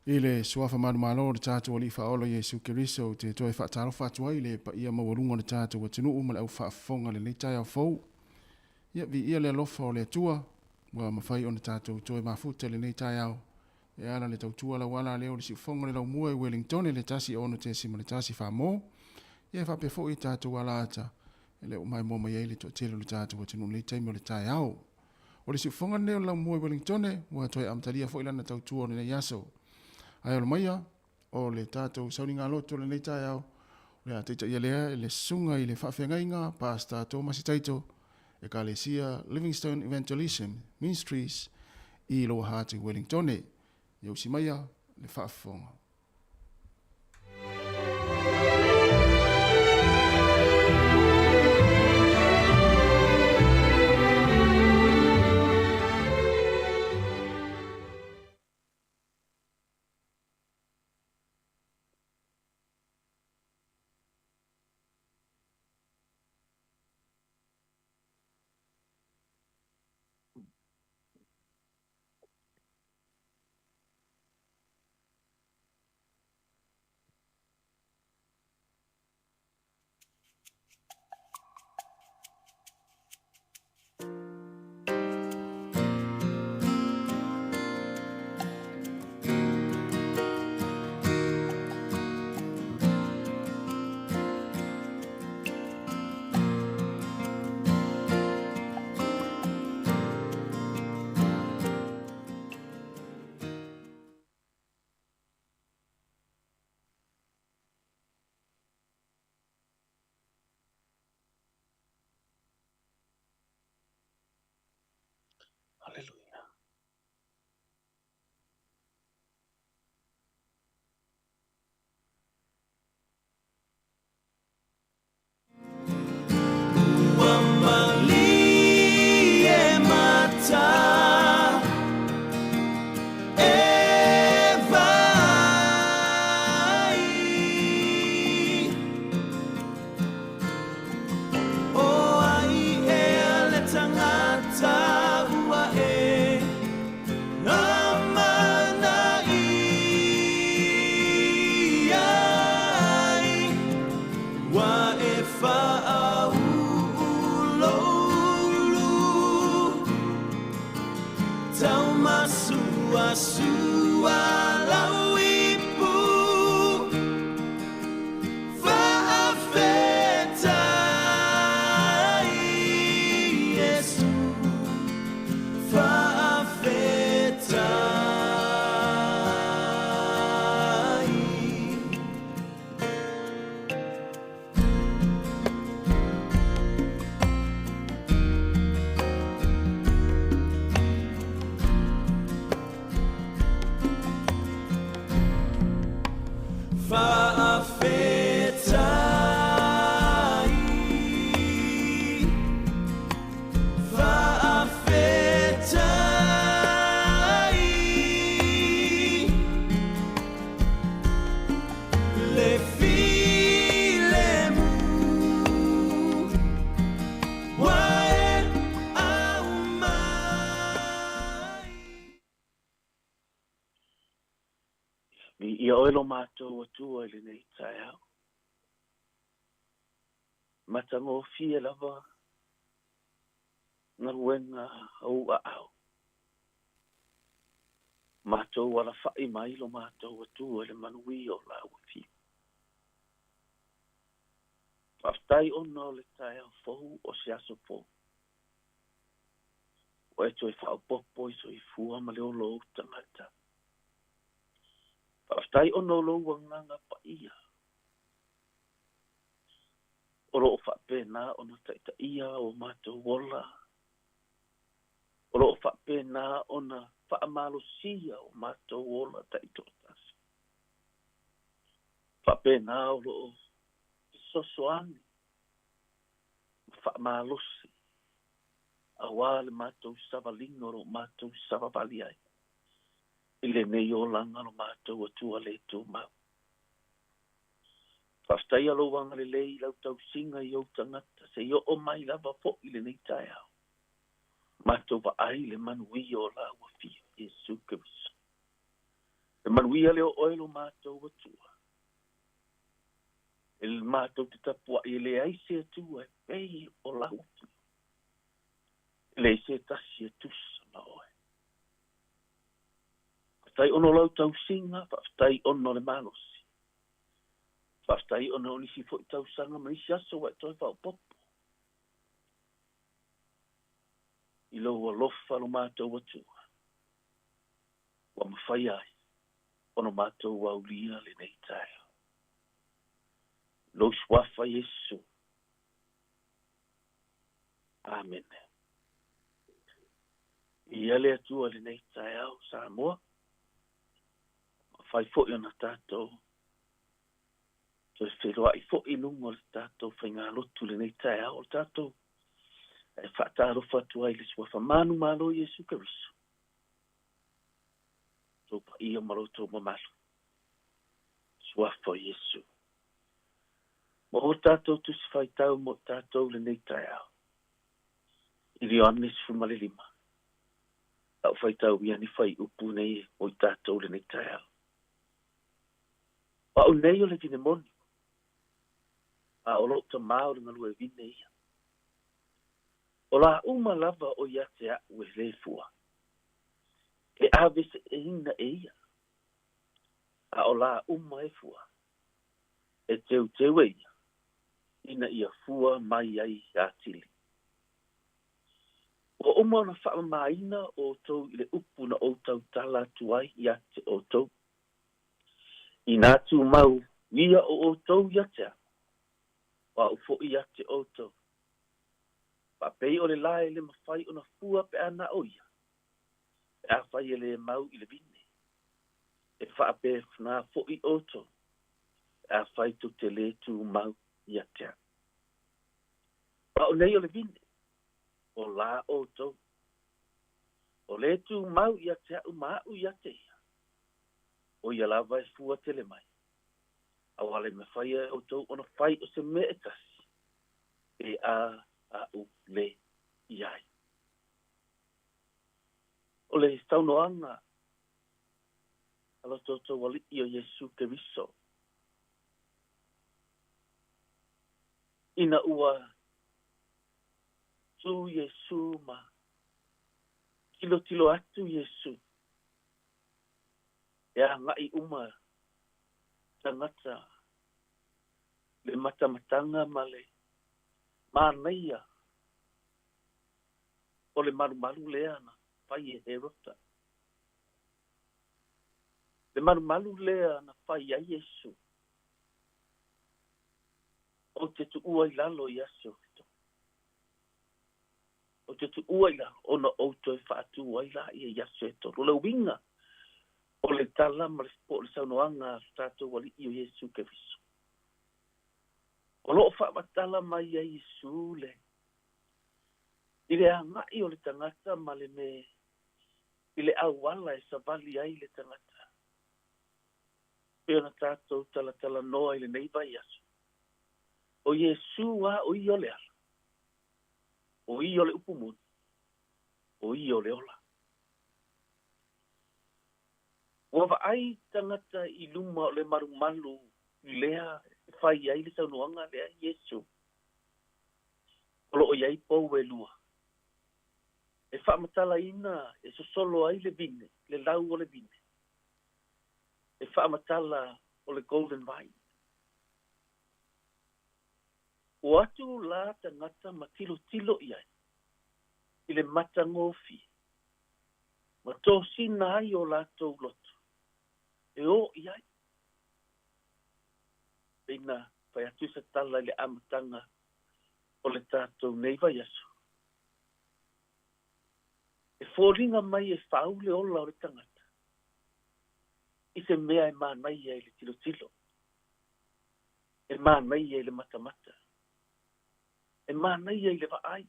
Ile suafa manu malo le tatu wali faolo Yesu Kiriso te toi whaataro whaatua ile pa ia mawarunga le tatu wa tinu umale au whaafonga le leitai au fau. Ia vi ia le lofa o le atua wa mawhai o le tatu toi mafuta le leitai au. E ala le tautua la wala leo le si ufonga le lau mua i Wellington le tasi ono te sima le tasi whaamo. Ia whape fo i tatu wala ata. Ele umai moma ia ile to telo le tatu wa tinu leitai mo le tai au. O le si ufonga leo lau mua i Wellington wa toi amtalia fo ilana tautua o le yaso. Ai o maia o le tātou sauninga loto le nei tai au. Le a teita ia lea le sunga i le whawhengainga Pastor Thomas Taito e ka le sia Livingstone Evangelism Ministries i Loa Hati Wellington. Iau si maia le whawhenga. Haleluia. Ia oelo mātou atua i le nei tai au. Matango fie lava na ruenga au a au. Mātou wala whai mai lo mātou atua le manui o la ua fie. Whaftai ona o le tai au fohu o se aso fohu. O e toi whao popo i so i fua ma leo lo tangata. Whaftai ono lo wanganga pa ia. Oro o whapena ono taita ia o mātou wola. Oro o whapena ona whaamalo sia o mātou wola taito tasi. Whapena oro o sosoani. Whaamalosi. Awale mātou savalingo ro mātou savavaliai. Ile nei o langa no mātou atua le tō mau. Whaftai alo wanga le lei lau tau singa i au tangata se i o mai lava po ile nei tai au. Mātou wa ai le manui o la ua fia, Jesu Kristo. Le manui a leo oelo mātou atua. Il mātou te tapua i le aise atua e pei o la ua fia. Le se tasi tusa ma oe. Tai ono lau tau singa, whaftai ono le malosi. Whaftai ono nisi fo i tau sanga, manisi aso wa toi whao popo. I lo wa lofa lo mātou atua. Wa mawhai ai, ono mātou wa ulia le nei tai. Lo swafa Yesu. Amen. I ale atua le nei tai au, Samoa. Fai fo i ona tātou. So wheroa i fo i lungo le tātou whainga lotu le nei tai au le tātou. E whaataro whatua i le swafa manu malo Jesu Kariso. So pa ia maroto mamalo. Swafa Jesu. Mo o tātou tu si whai tau mo tātou le nei tai au. I li anes fumale lima. Au whai tau ia ni whai upu nei o tātou le nei tai au. Pa o nei o le vine moni. A o lo ta mao le ngalu e vine ia. O la uma lava o iate a ue le fua. E avese e ina e ia. A o la uma e fua. E teu teu e ia. Ina ia fua mai ai a tili. O uma na wha maina o tau i le upu na o tau tala tuai iate o tau. I nātu mau, ia o tau iatea. Wa o fo iate o tau. Pa pei o le lae le mawhai o na fua pe ana o ia. E a whai e le mau i le vine. E whaape whna fo i oto. E a whai tu te le tu mau i atea. Pa o nei o le vine. O la oto. O le tu mau i atea u mau i atea. O ia lava e fua tele mai. A wale me whai e oto ona whai o se me e kasi. E a u le iai. O le taunoanga ala toto wali i o Yesu Keriso. Ina ua tu Yesu ma kilo tilo atu Yesu. Ea ngai uma tangata le matamatanga male mānaia o le marumaru lea na pai e herota. Le marumaru lea na pai a Yesu. O te tu ua i lalo i asio kito. O te tu ua i lalo o na outo e whaatu ua i la i e asio eto. O le winga o le tala ma le po le saunoanga tātou wali i o Yesu Keriso. O loo whaamatala mai a Yesu le. I le angai o le tangata ma le me i le awala e savali ai le tangata. Peo na tātou tala noa i le neiva i aso. O Yesu wa o i o le ala. O i o le upumuni. O i o le ola. Ua ai tangata i luma o le marumalu lea whai ai le saunoanga lea Yesu. O loo iai pou e lua. E whaamatala ina e sosolo ai le vine, le lau o le vine. E whaamatala o le golden vine. O atu la tangata ma tilo iai. I le matangofi. Ma tō sina ai o la tō loto. E o iai. Peina whai atu sa tala le amatanga o le tātou neiva yasu. E fōringa mai e whaule ola o le tangata. I se mea e mānai e le tilo. E mānai e le matamata. E mānai e le vaai.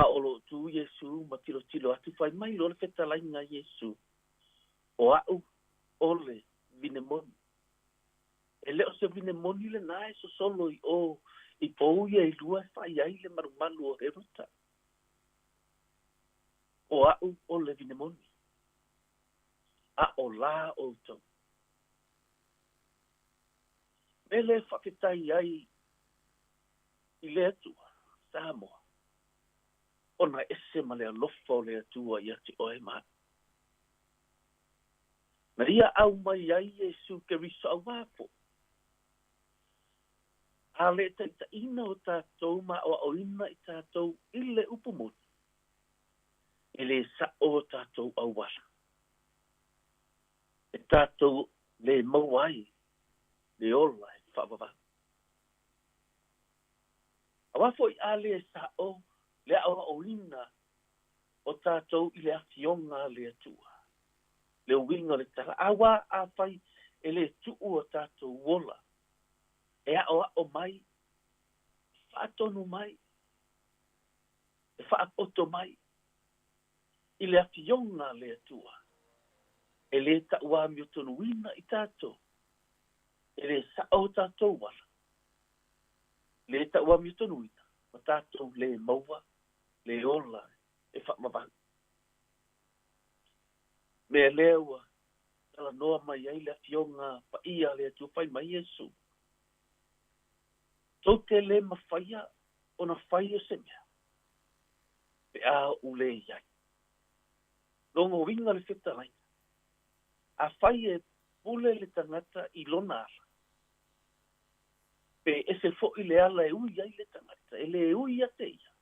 A olo tu Yesu ma tilo atu whai mai lo le whetalainga Yesu. O au ole vinemoni. E leo se vinemoni le nae so solo i o i pouia i lua e whai ai le marumalu o Herota. O au ole vinemoni. A o la o tau. Me le whaketai ai i le atua, Samoa. Ona ese ma le alofa o le atua i ati oe maa. Na ria au mai ai Yesu Keriso au wapo. A le taita ina o tātou ma o ina i tātou i le upumoni. E le sa o tātou au wala. E tātou le mauai, le ola e whawawa. A wafo i ale e sa o le awa o ina o tātou i le afionga le atua. Le winga le tala. Awa a whai e le tuu o tātou wola. E a o mai. Whaatonu mai. E whaapoto mai. I le afionga le atua. E le ta ua miotonu wina i tātou. E le sa o tātou wala. Le ta ua miotonu wina. O tātou le maua. Le ola. E whaamawang. Me lewa. Tala noa mai ai le afionga. Pa ia le atu whai mai Yesu. Tau te le mawhaia. Ona whaia se mea. Pe a ule iai. Longo winga le whetalaina. A whai e pule le tangata i lona ala. Pe ese fo i le ala e ui ai le tangata. E le e ui a te ia.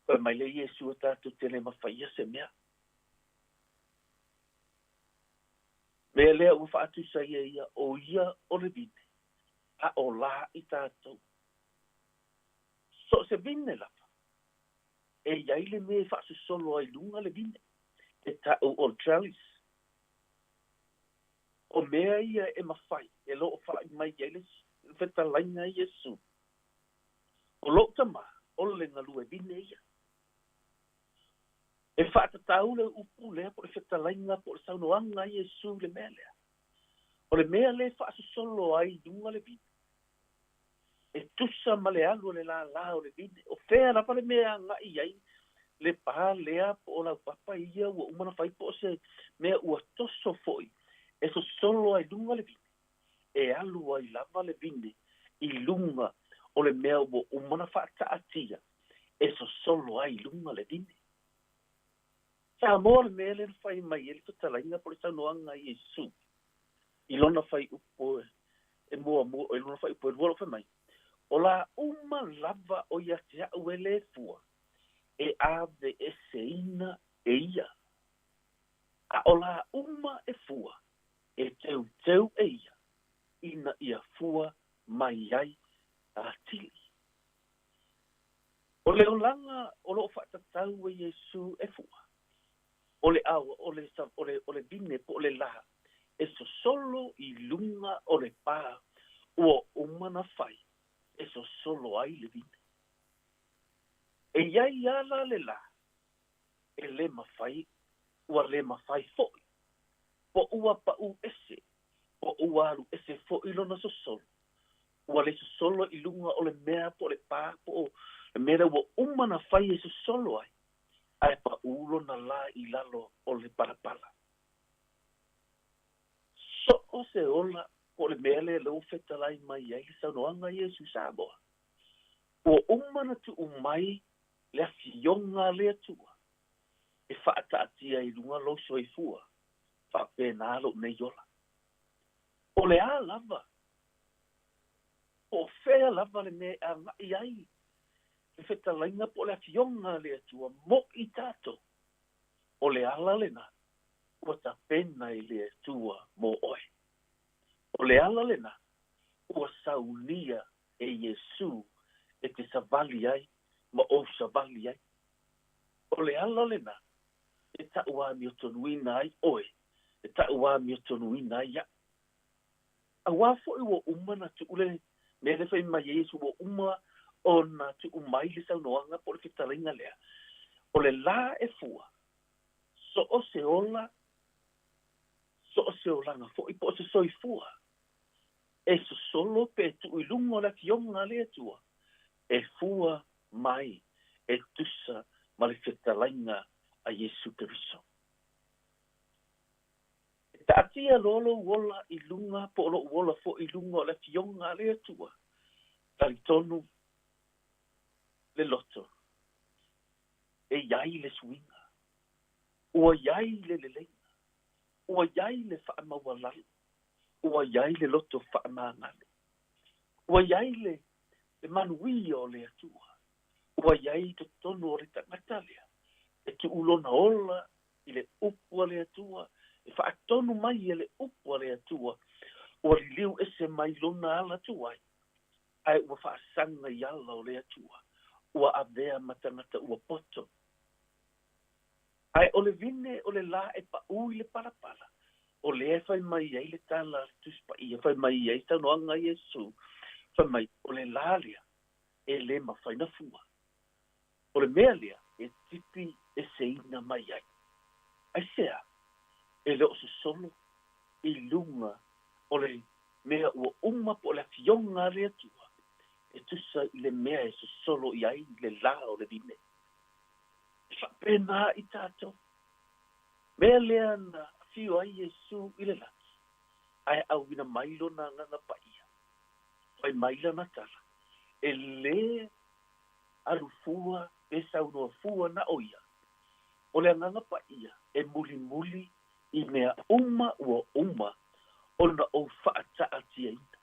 Pe mai le Yesu a tātou te le mawhaia se mea. Me lea ua whaatu sa ia o ia o le vine. A o la i tātou. So se vine lapa. e iai le me fa'asosolo ai luga le vine e ta'u o le tralis o mea ia e mafai e lo'o fa'i mai iai le fetalaiga i iesu o lo'o tamā o le galu e vine ia e fa'atatau le upu lea po le fetalaiga po le saunoaga i iesu le mea lea o le mea le fa'asosolo ai luga le vine e tusa ma le alu le lālā o le vine o fea lava le mea aga'i ai le pā lea po o lau papa ia ua umana fai po se mea ua toso fo'i e sosolo ai luga le vine e alu ai lava le vine i luga o le mea ua umana fa'ata'atia e sosolo ai luga le vine sa mo le mea le fai mai e le fetalaiga po le saunoaga i iesu i lona fai upo e mua e lona fai upo e lua lo fai mai o la uma lava o ia te a'u e le fua e ave e seina e ia a o la uma e fua e teu e ia ina ia fua mai ai a tili o le olanga o lo fa'atatau e Iesu e fua o le aua o le vine po o le laha e sosolo i lunga o le pā ua umana fai e sosolo ai le vine e iai ala le la e le mafai ua le mafai fo'i po ua pa'u ese po ua alu ese fo'i lona sosolo ua le sosolo i lunga o le mea po le pā po le mea ua umana fai e sosolo ai ae pa'u lona la i lalo o le palapala so o se ola po le mea le leu fetalai mai ai le saunoaga Iesu sa moa ua umana tu'u mai le afioga le atua e fa'ata'atia i luga loso ai fua fa'apena lo'u nei ola o le a lava o fea lava le mea aga'i ai le fetalaiga po le afioga le atua mo'i tatou o le ala lena ua tapena i le atua mo oe o le ala lena ua saulia e Iesu e te savali ai ma o savali ai o le ala lena e ta'ua mi o tonuina ai oe e ta'ua mi o tonuina ai ia aua fo'i ua umana tu'ule me le fai mai Iesu ua uma ona tu'u mai le saunoaga po le fetalaiga lea o le la e fua so o se olaga fo'i po o se soifua e sosolo pe tu'u i luga o le afioga le atua e fua mai e tusa ma le fetalaiga a Iesu Keriso. E ta'atia lolo uola i lunga po lo uola fo i lunga o le fionga le atua. Talitonu le loto. E iai le suinga. Ua iai le lelenga. Ua iai le whaamawalalu. Ua iai le loto whaamangale. Ua iai le manuia o le atua. Ua iai to tonu o le tangatalea. E tu ulona ola i le upua le atua. E whaatonu mai e le upua le atua. Ua li liu ese mai lona ala tuai. Ai ua whaasanga i ala o le atua. Ua avea matangata ua poto. Ai o le vine o le la e pa ui le parapala. O le e whai mai ei le tala tuspa i e whai mai ei tanoanga Iesu. Whai mai o le la lea e le mawhaina fua. O le mea lea e tipi e seina mai ai. Ai sea, e leo se solo i lunga o le mea ua uma po le fionga le atua. E tusa i le mea e se solo i ai le la o le vine. Whapena i tātou. Mea lea na fio ai Iesu i le laki. Ai au ina mailo na nganga paia. Ai maila na tala. E le arufua e saunoa fua na oia. O le nganga paia e muli muli i mea uma ua uma o na o whaata atia ina.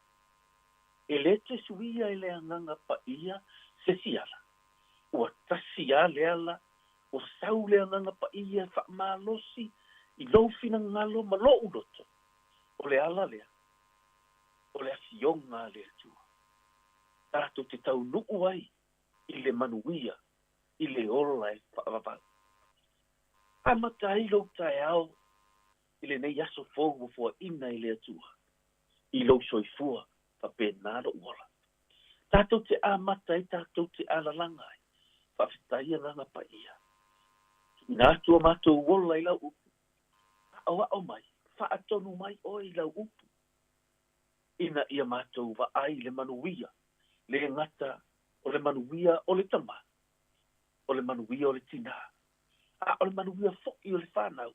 E le te suia e le nganga paia se siala. Ua tasia le ala o sau le nganga paia wha malosi i lofina ngalo ma lo uroto. O le ala lea. O le afionga le atua. Tātou te tau nuku ai i le manuia i le ola e whaavavau. A matai lo tai au i le nei aso fōu fua ina i le atua. I lo soifua pa penaro uola. Tātou te a matai, tātou te a lalangai. Whawhitai langa pa ia. Nā tua mātou uola i lau upu. Au mai, whaatonu mai o i lau upu. Ina ia mātou wa ai le manuia. Le ngata o le manuia o le tama. O le manuia o le tina. O le manuia foki o le whanau.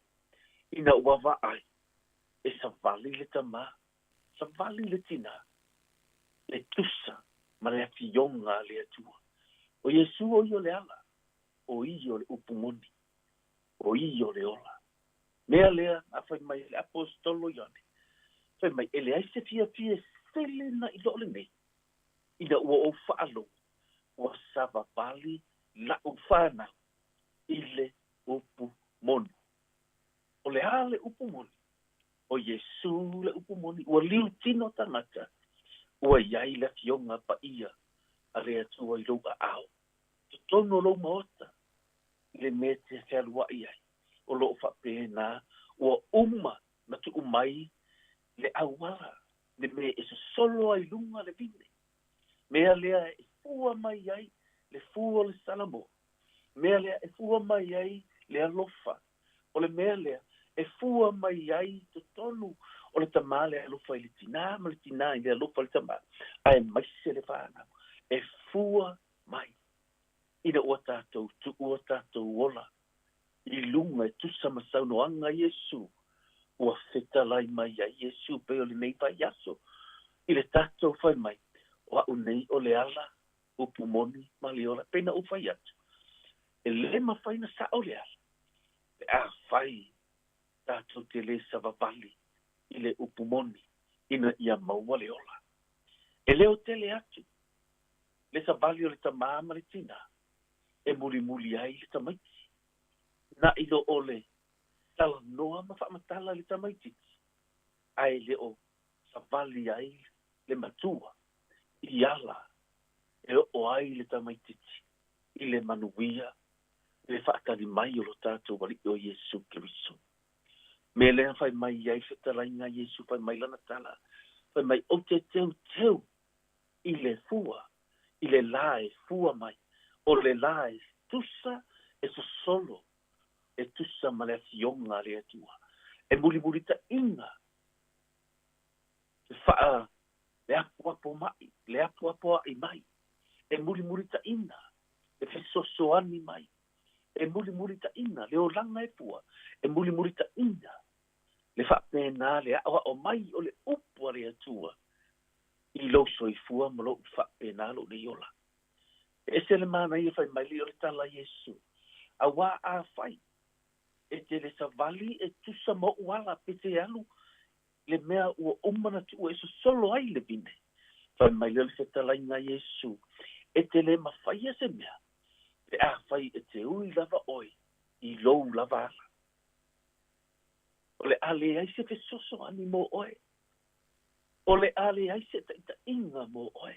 Ina ua wa ai. E sa vali le tama. Sa vali le tina. Le tusa. Ma le afionga le atua. O Yesu o io le ala. O io le upumoni. O io le ola. Mea lea a fai mai le apostolo ione. Fai mai ele aise fia sele na i lole nei. Ina ua o whaalo. Ua sava vali la o whanau. Ile upu moni. O le ale upu moni. O Yesu le upu moni. Ua liu tino tangata. Ua iai le fionga pa ia. A rea tua i roga ao. Tono lo maota. Le mete whalua iai. O lo whapena. Ua na tu umai. Le awara. Le me e solo ai lunga le vine. Mea lea e fua mai ai. Le fua le salamo. Mea lea e fua mai ai. Le alofa. O le mea lea e fua mai ai to tonu o le tamale e lufa i le tina, ma le tina i le lufa le tamale. Ai mai se le whana. E fua mai. Ina ua tātou, tu ua tātou ola. I lunga e tusa masaunoanga Yesu. Ua feta lai mai a Yesu pe o le nei pai aso. I le tātou whai mai. Wa unei o le ala, upu moni, mali ola, pena uwhai atu. E le mawhai na sa o le ala. E a whai tātou te le savavali. I le upumoni, ina ia maua le ola. E leo tele atu, le savali o le tamama le tina, e muli ai le tamaiti. Na ilo ole, tala noa ma whaamatala le tamaiti. Ai leo, savali ai le matua, i ala, e o ai le tamaiti. I le manuia, le whaakari mai o lo tātou wali o Yesu Kiriso. Me lea fai mai ai whetalainga Yesu fai mai lana tala. Fai mai o te teu i le fua. I le lae fua mai. O le lae tusa e so solo. E tusa ma le fionga le atua. E muli ta inga. E faa le apuapo mai. Le apuapo ai mai. E muli ta inga. E fesosoani mai. E muli ta inga. Le o langa e fua. E muli ta inga. Le whapena le awa o mai o le upua le atua. I lo soifua ma lo whapena lo le iola. E se le mana ia whai mai li o le tala Yesu. A wā a whai. E te le savali e tusa mo uala pete alu. Le mea ua umana tu e so solo ai le vine. Whai mai li o le whetala inga Yesu. E te le mawhaia se mea. E a whai e te ui lava oi. I lo lava ala. O le ale ai se fesoso ani mo oe. O le ale ai se taita inga mo oe.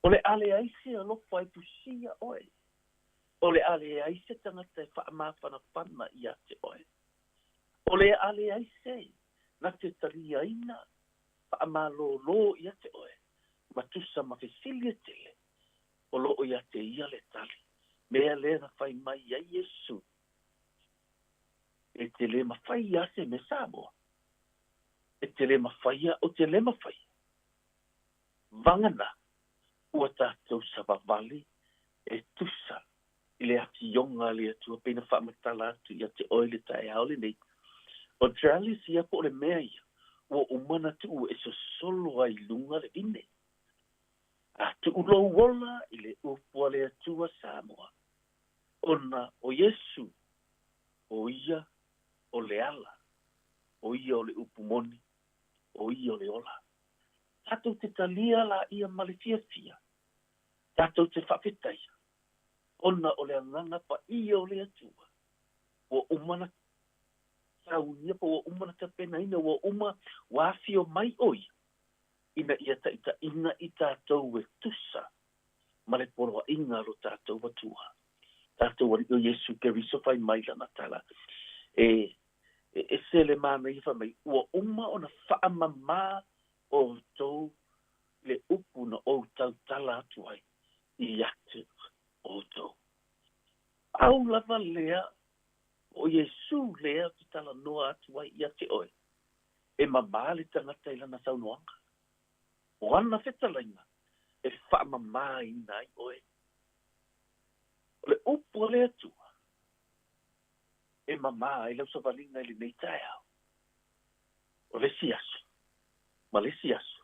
O le ale ai se alofa e pusia oe. O le ale ai se tangata e whaamawhana whana i ate oe. O le ale ai se na te taria ina whaamalo i ate oe. Matusa mawhesilia tele. O lo i ate ia le tali. Mea le na whai mai a Yesu. E te le mawhai ase me Samoa. E te le mawhai o te le mawhai. Vangana ua tātou savavali e tusa i le afionga le atua pena whaamatala atu i ate oile tae aole nei. O trali si apo le mea ia ua umana tu e so solo ai lunga le vine. A tu ulo wola i le upua le atua Samoa. Ona o Yesu o ia o le ala, o ia o le upumoni, o ia o le ola. Tātou te talia la ia malefia. Tātou te whawhetaia. Ona o le anganga pa ia o le atua. O umana saunia pa o umana ta pena ina o uma wafio mai oi. Ina ia taita ina i tātou e tusa. Ma le poroa inga ro tātou watua. Tātou wari o Yesu Keriso whai mai lana tala. E sele mana i whamai. Ua uma o na whaamama o tau le upu na o tau tala atu ai. I ate o tau. Au lava lea o Yesu lea ki tala noa atu ai i ate oe. E mamā le tangata i lana saunoanga. O ana whetalaina. E whaamama i nai oe. O le upu le atua. E mamā i lau savalinga i le nei tae au. O le siaso. Ma le siaso.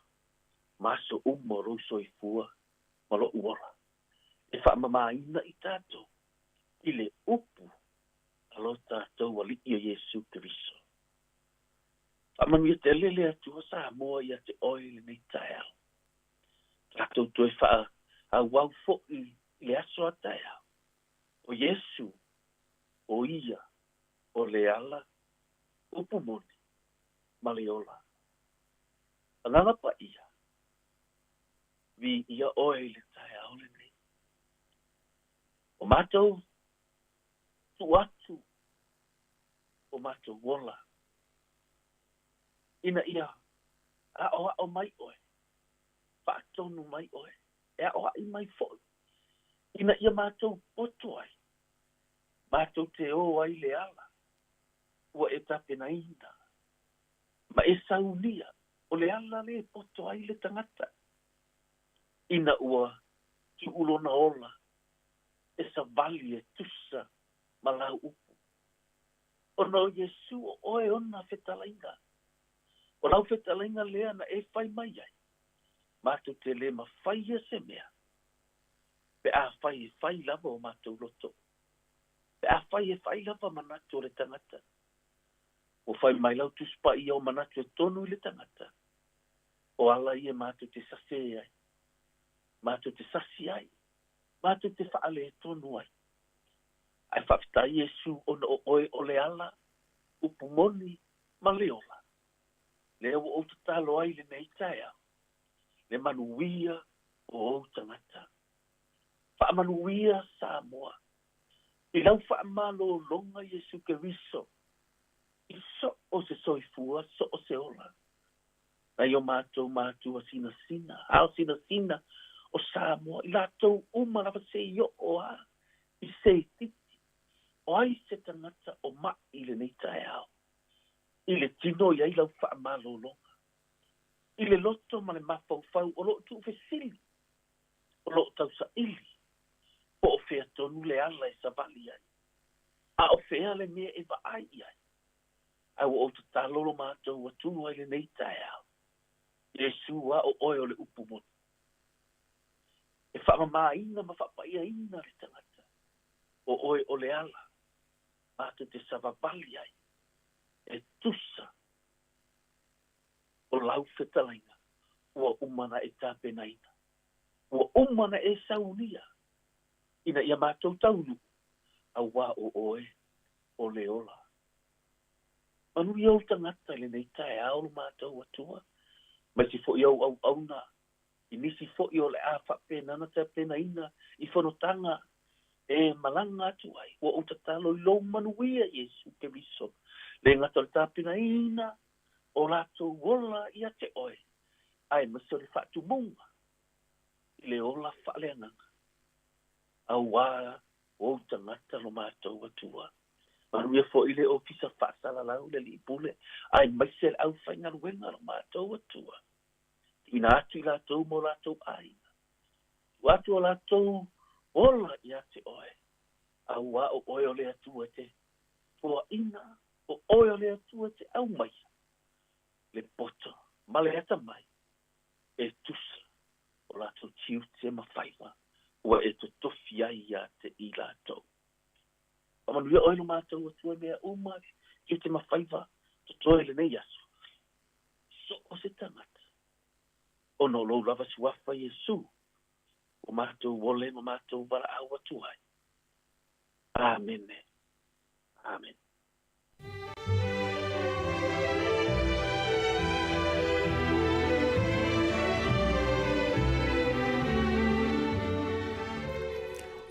Maso umoro soi fua. Ma lo uora. E whaamama ina i tātou. I le upu. Alo tātou wali i o Yesu Keriso. Whaamanu i te lele atua sa moa i a te oi le nei tae au. Tātou toi wha a wau fo i le aso a tae au. O Yesu. O ia. O le ala, upu moni, maleola. Anana pa ia. Vi ia oe le tae aole nei. O mātou, tu atu. O mātou wola. Ina ia, a o mai oe. Whaatonu mai oe. E a oa i mai foi. Ina ia mātou poto ai. Mātou te o ai le ala. Ua e tapena ina. Ma e saunia. O le ala le poto ai le tangata. Ina ua ki ulona ola. E sa vali e tusa malau upu. O no Yesu o oe ona whetalainga. O lau whetalainga lea na e whai mai ai. Mātou te le ma whai e se mea. Pe a whai lava o mātou loto. Pe a whai lava manatu o le tangata. O whai mai lau tuspa i au manatu e tonu i le tangata. O ala i e mātou te sase ai. Mātou te sasi ai. Mātou te whaale e tonu ai. Ai whafta Yesu o na oe o le ala. Upu moni ma leola. Le o te talo ai le nei tae au. Le manuia o tangata. Whaamanuia sa moa. I lau whaamalo longa Yesu Keriso. I so o se soifua, so o se ola. Na i o mātou a sina. Ao sina o Samoa. I lātou umarawa se i o a. I se titi. O ai se tangata o ma i le nei tae ao. I le tino i ai lau whaamalo longa. I le loto ma le mafau o lo tu fesili. O lo tau sa ili. Po o fea tonu le ala e sa vali ai. A o fea le mea e va ai ai. Ai o te talolo mātou wa tunu ai le nei tae au. Yesu a o oe o le upu moni. E whaamama ina ma whapaia ina le tangata. O oe o le ala. Mātou te savabali ai. E tusa. O lau whetalainga. Ua umana e tāpena ina. Ua umana e saunia. Ina ia mātou taunu. A wā o oe o le ola. Manu iau tangata le nei tae aolo mātou atua. Mai si fo iau au auna. I nisi fo iau le a whapena na te pena ina. I whanotanga e malanga atu ai. Ua o tatalo lo manuia Yesu Keriso. Le ngata le tāpena ina. O lātou wola i a te oe. Ai maso le whatu munga. I le ola whaleanganga. Au wā o tangata lo mātou atua. Manuia fo ile o fisa whaasala lau le li pule. Ai maisel au whainga ruenga lo mātou atua. Ina atu i lātou mo lātou aina. Watu o lātou ola i ate oe. Au wā o oe o le atua te. Fua ina o oe o le atua te au mai. Le poto. Male ata mai. E tusa. O lātou tiu te mawhaiva. Ua e to tofi ai a te i lātou. Amanuia oilo mātou atua mea umari. Ki te mawhaiva. To toe le nei asu. So o se tangata. O no lo lava suafa Yesu. O mātou wole ma mātou wala au atuai. Amen. Amen.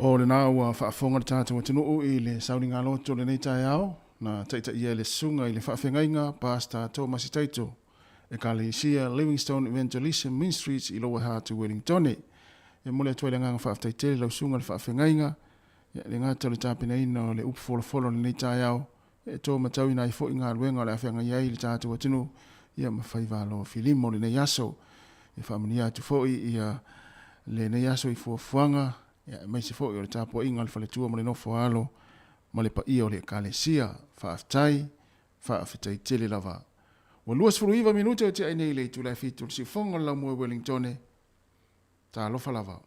O le nā ua whaafonga le tātou atunuu I le sauninga loto le nei tai au, na taita ia le sunga I le whaafengainga, Pastor Thomas Taito, e ka le isia Livingstone Evangelism Ministries I loa hatu Wellingtone. E mole atuai le nganga whaaftaitele lau sunga le whaafengainga, le ngata le tāpina ina o le upfolofolo le nei tai au, e tō matau ina I fo I ngā ruenga le awhenga iai le tātou atunu, ia mawhaiva lo filimo le nei aso, e whaamania atu fo ia le nei aso I fuafuanga, ia mai se fo I o le tāpua inga le whaletua mo le nofo alo, ma le pa ia o le kalesia, whaafetai tele lava. Wa luas furu iwa minute o te aine le tu lai fitu, si fonga lau mua Wellingtone, tā lofa lava.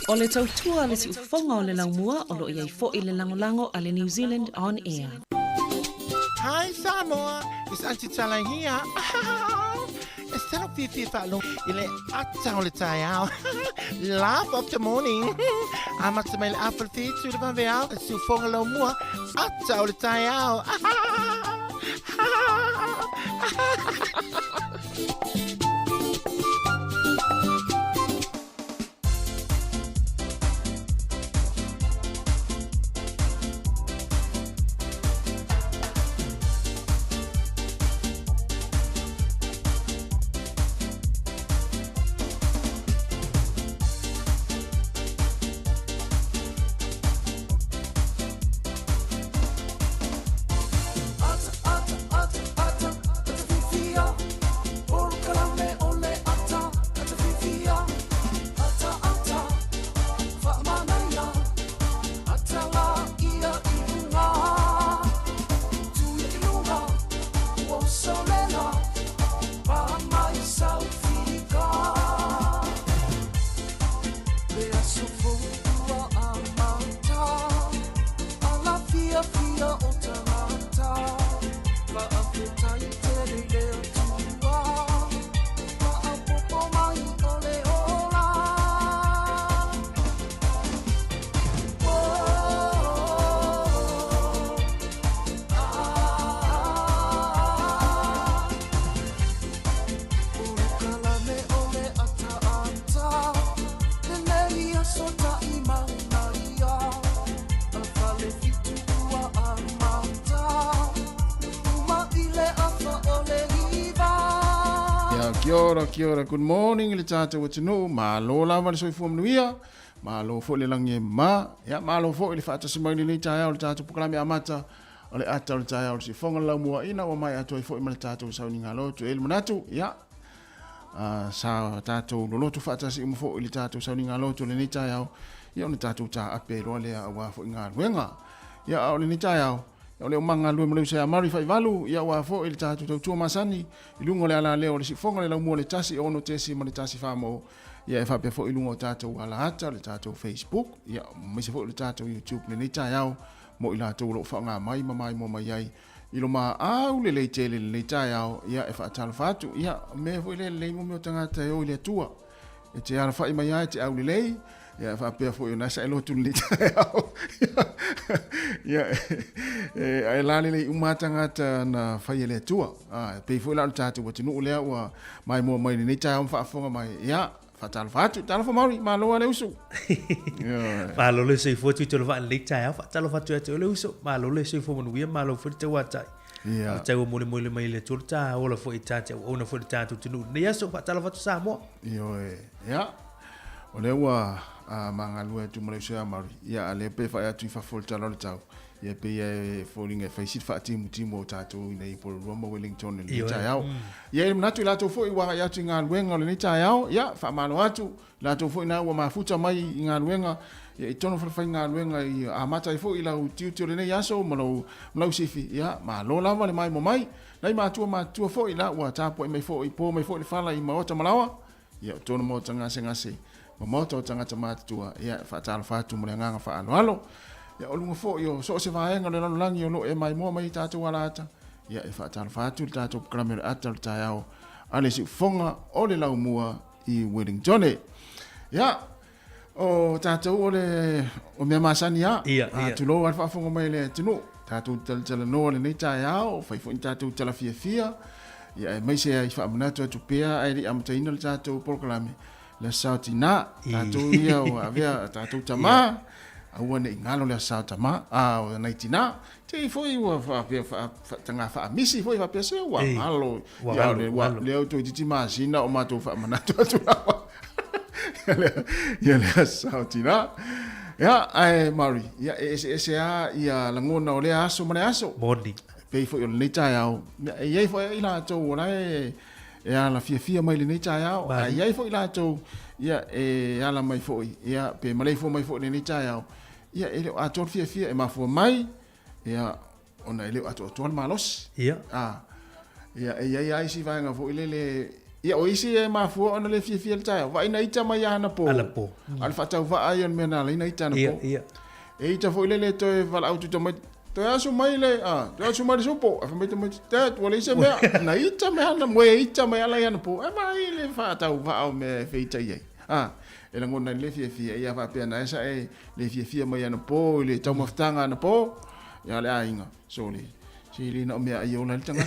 O le tautua le si ufonga o le laumua o lo iai fo I le langolango a le New Zealand On Air. Hi Samoa, it's Auntie Tala here. It's not fifi falo ile ata o le tai au. Laugh of the morning. I'm at my apple feet to the van veal, si ufonga laumua ata o le tai au. Kia ora, good morning, le tātou atunu, malo lava le soifua manuia, malo fo le langi ma, ya malo fo le whaata simai le nei tai au le tātou pukalami amata, o le ata o le tai au si fonga lau mua ina o mai atu i fo i mana tātou sau ni ngalo tu ele manatu ia sa tātou lolotu whaatasi umu fo i le tātou sau ni ngalo tu le ni tai au ia o le tātou tā ape roa lea awa fo i ngā ruenga ia o le ni tai au o le manga lue mo le se amari fai valu ia wa fo il tatu tau tua masani i lungo le ala leo le si fonga le lau mua le tasi ono tesi ma le tasi whamo ia e whapea fo i lungo tatu ala hata le tatu Facebook ia mai se fo le tatu YouTube le neita iau mo i la tau lo whanga mai mamai mo mai ai i lo maa au le leite le neita iau ia e whaatalo whatu ia me fo i le leimu meo tangata e o i le tua e te ara whai mai ai te au le lei ia whapea fo i nasa e lotu le neita iau ia ai lale le umatangata na whai le tua pei fo i la le tatu wa tinu lea ua mai mo mai le neita iau whaafonga mai ia Fatalo fatu, talo fa mauri, malo le uso. Malo le sei fotu te lova le tai, fatalo fatu te le uso, malo le sei fo manu ia malo fo te watai. Ia. Te o mole mole mai le turta, ola fo itate, ona fo tatu tunu. Ne yaso fatalo fatu sa mo. Io ia. O le wa manga lue tu mole se mauri. Ia le pe fa atu fa fol talo le tau. Ia pe e falling e fa sit fa timu tatu nei por Roma Wellington le tai au. Ia le natu la to fo i wa ya tu nga luenga le tai au. Ia fa malo atu la to fo ina wa mafuta mai nga luenga. Ia i tono fa nga luenga i a mata i fo i la tiu le nei yaso malo sifi. Ia ma lo la le mai mo mai. Nei ma tu fo i la wa tapo i mai fo i po mai fo i fala i ma ota malawa. Ia tono mo tanga ngase. Mo to tanga tamata tua. Ia fa talo fa tu mo nga fa alo. Ya o lunga fo yo so se vaenga le lalo langi o lo e mai mo mai tātou alata. Ya e whaatala whātu le tātou kramere atal tāiao. Ale si fonga o le lau mua i Wellington. Ya o tātou o mea masani a. Tu lo ar whaafonga mai le tino. Tātou tala noa le nei tāiao. Whaifo in tātou tala fia. Ya e mai se ai whaamanatu atu pēa ai li amataina le tātou proklame. Le sauti na. Tātou ia o avea tātou tama. Aua ne ngalo le sa tama o naitina te foi wa fa tanga fa misi foi fa pese wa malo ya le auto titi masina o mato fa manato atu ya le sa tina ya ai mari ya ese ya langona o le aso mane aso body pe foi le nita ya ye foi ila to wala ya la fia mai le nita ya ye foi ila to ya ya la mai foi ya pe malai foi mai foi le nita ya ia ele ator fia e mafua mai ia ona ele ator malos ia ia isi vai nga vo ile ia o isi e mafua ona le fia le tai vai na ita mai ana po al fatau va aion mena le na ita na po ia e ita vo ile le to val auto to mai to asu mai le to asu mai sopo a fa mai tat wala ise me na ita me ana mo ita mai ala ana po e mai le fatau va o me feita ia e la ngona le fia ia va pena esa e le fia mai ana po le tau maftanga ana po ia le ainga so le si le no me ai ona le tanga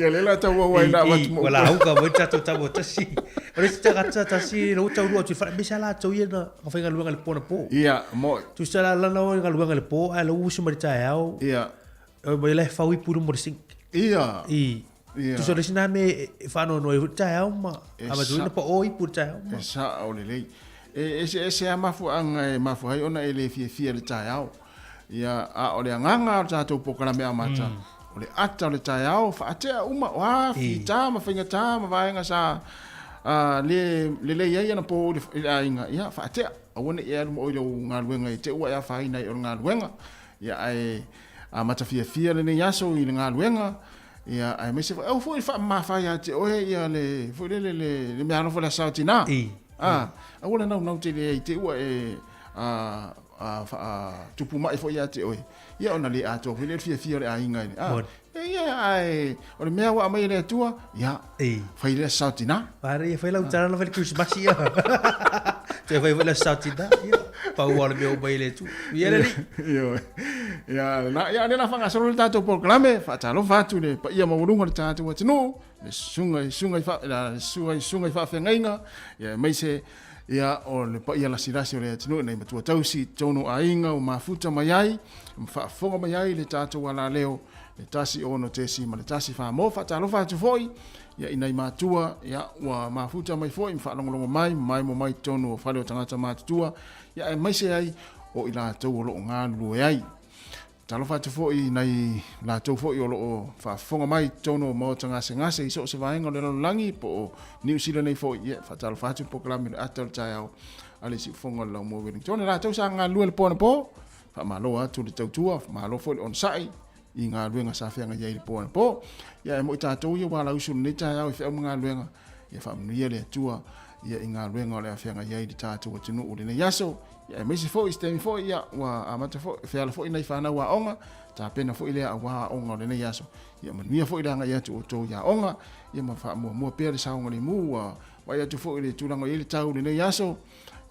ia le la tau wa ina wa mo wala au ka mo tatu tau tasi ore tata si lo tau lo tu fa me sala tau ia na fa nga luanga le po na po ia mo tu sala la no nga luanga le po a lo usu mai tai au ia o le fa wi puru mo sing ia tu so resina me fano no e tai au ma aba tu na po oi pu tai au ma sa o le ese mafu ang mafu hai ona ele fia le tai au ia a o le nganga ta to pokala me amata o le ata le tai au fa atea uma wa fita ma finga ta ma vaenga sa le ia na po le ainga ia fa atea ona ia mo o ngaluenga te ua ia fa ina o ngaluenga ia ai a mata fia le ne yaso i ngaluenga ia ai me se o foi fa ma fa ia te o ia le foi le me ano foi la sautina a wala no te le te ua tupu mai foi ia te o ia ona le ato foi le fia le ainga ia ai o le mea wa mai le tua ia foi le sautina pare foi la utara no foi Christmas ia te foi la sautina ia pa wala me o mai le tu ia le ia na fanga solo tato proclame fa talo fatu le pa ia mawurunga le tato wa tino le sunga fa fengainga ia mai se ia o le pa ia la sirasi o le tino nei matua tausi tono ainga o mafuta mai ai fa fonga mai ai le tato wala leo le tasi ono tesi ma le tasi fa mo fa talo fatu foi ia inai matua ia wa mafuta mai foi fa longo mai mo mai tono fa le tangata matua ia mai se ai o ila to lo ngalu ai talo fatu fo I nei la tau fo I o fa fonga mai tono mo tanga se ngase I so se vaenga le langi po New Zealand nei fo I fa talo fatu proklami atal tai au ale si fonga la mo Wellington la tau sa nga lua le pona po fa malo atu le tau tua fa malo fo on sai I ngā luenga sa whianga iei le pona po ia e mo I tātou ia wala usu nei tai au I whia ngā luenga ia fa mnuia le atua ia I ngā luenga o le whianga iei le tātou o tinu o le nei yaso ia e mesi fo I stemi fo ia wa amata fo whiala fo I nei whanau wa onga ta pena fo I lea a wa onga o le nei yaso ia manuia fo I langa ia tu o tō ia onga ia ma wha mua pēr le saonga le mu wa ia tu fo I le tūranga I le tau le nei yaso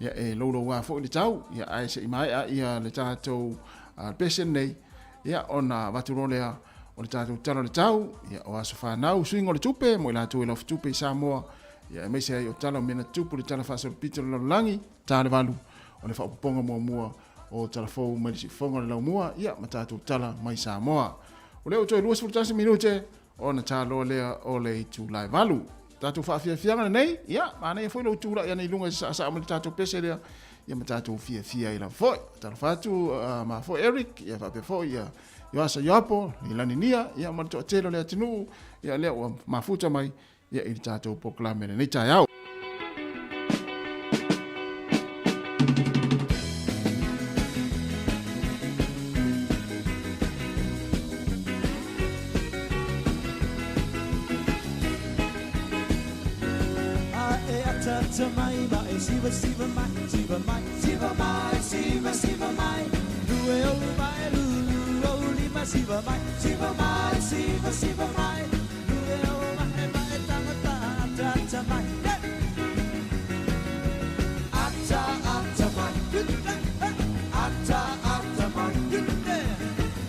ia e lolo wa fo I le tau ia ai se I mai a ia le tātou pesen nei ia ona waturolea o le tātou tala le tau ia o aso whanau suingo le tupe mo I lātou I lofu tupe I Samoa ia e meise ai o tala o mena tupu le tala whasoro pita le langi tā le walu o le whapoponga mua o tala fau mai si fonga le lau mua ia ma tātou tala mai Samoa o leo toi 2 minute o na tālo lea o le tu lai walu tātou whaafiafianga nei ia mana ia foi lo tūra ia nei lunga sa mo le tātou pese lea ia ma tātou fia I la foi tala whatu ma foi Eric ia whape foi ia Yoasa Yapo, I laninia, ia ma to telo le atinu, ia le o mafuta mai, ia I tātou proklame nei tai au. Siva mai, siva mai, siva mai. Lue o mai ta mai. Ata mai. Ata mai. Ata mai. Ata mai.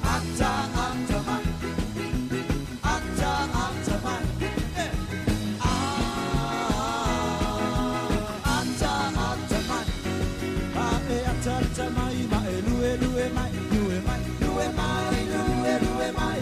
Ata mai. Ata mai, mai lue mai, lue mai, lue mai. Lue mai,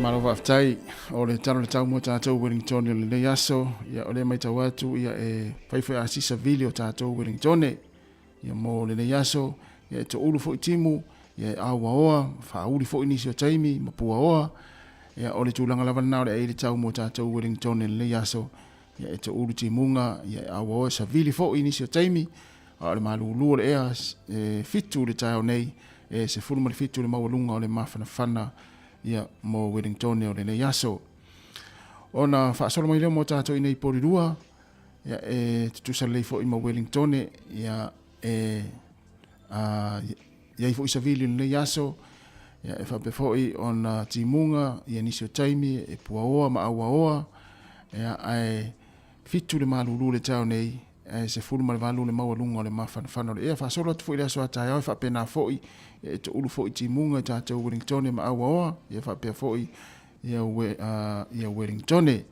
malo whaftai o le tano le tau mo tātou Wellington le le aso ia o le mai tau atu ia e whaifoi a sisa vili o tātou Wellington ia mo le aso ia e to ulu fo i timu ia e awa oa whauri fo inisi o taimi ma pua oa ia o le tūlanga lava nao le eile tau mo tātou Wellington le aso ia e to ulu timunga ia e awa oa sa vili fo inisi o taimi a le malu lua le ea fitu le tau nei e se fulma le fitu le mawalunga o le mawhanawhana ia mo Wellington o le nei aso. Ona whaasolo mai leo mo tātou i nei porirua, ia e tutusa lei fo i mo Wellington, ia e ia i fo i savili le nei aso, ia e whape fo i ona timunga, ia nisi o taimi, e pua oa, ma aua oa, ia e fitu le malulu le tau nei, e se fulma le valu le mawalunga o le mawhanawhana o le ea whaasolo atu fo i le aso atai au, e whapena fo i, e to ulu fo i timunga tātou Wellington ma aua oa, ia whapea fo i ia Wellington.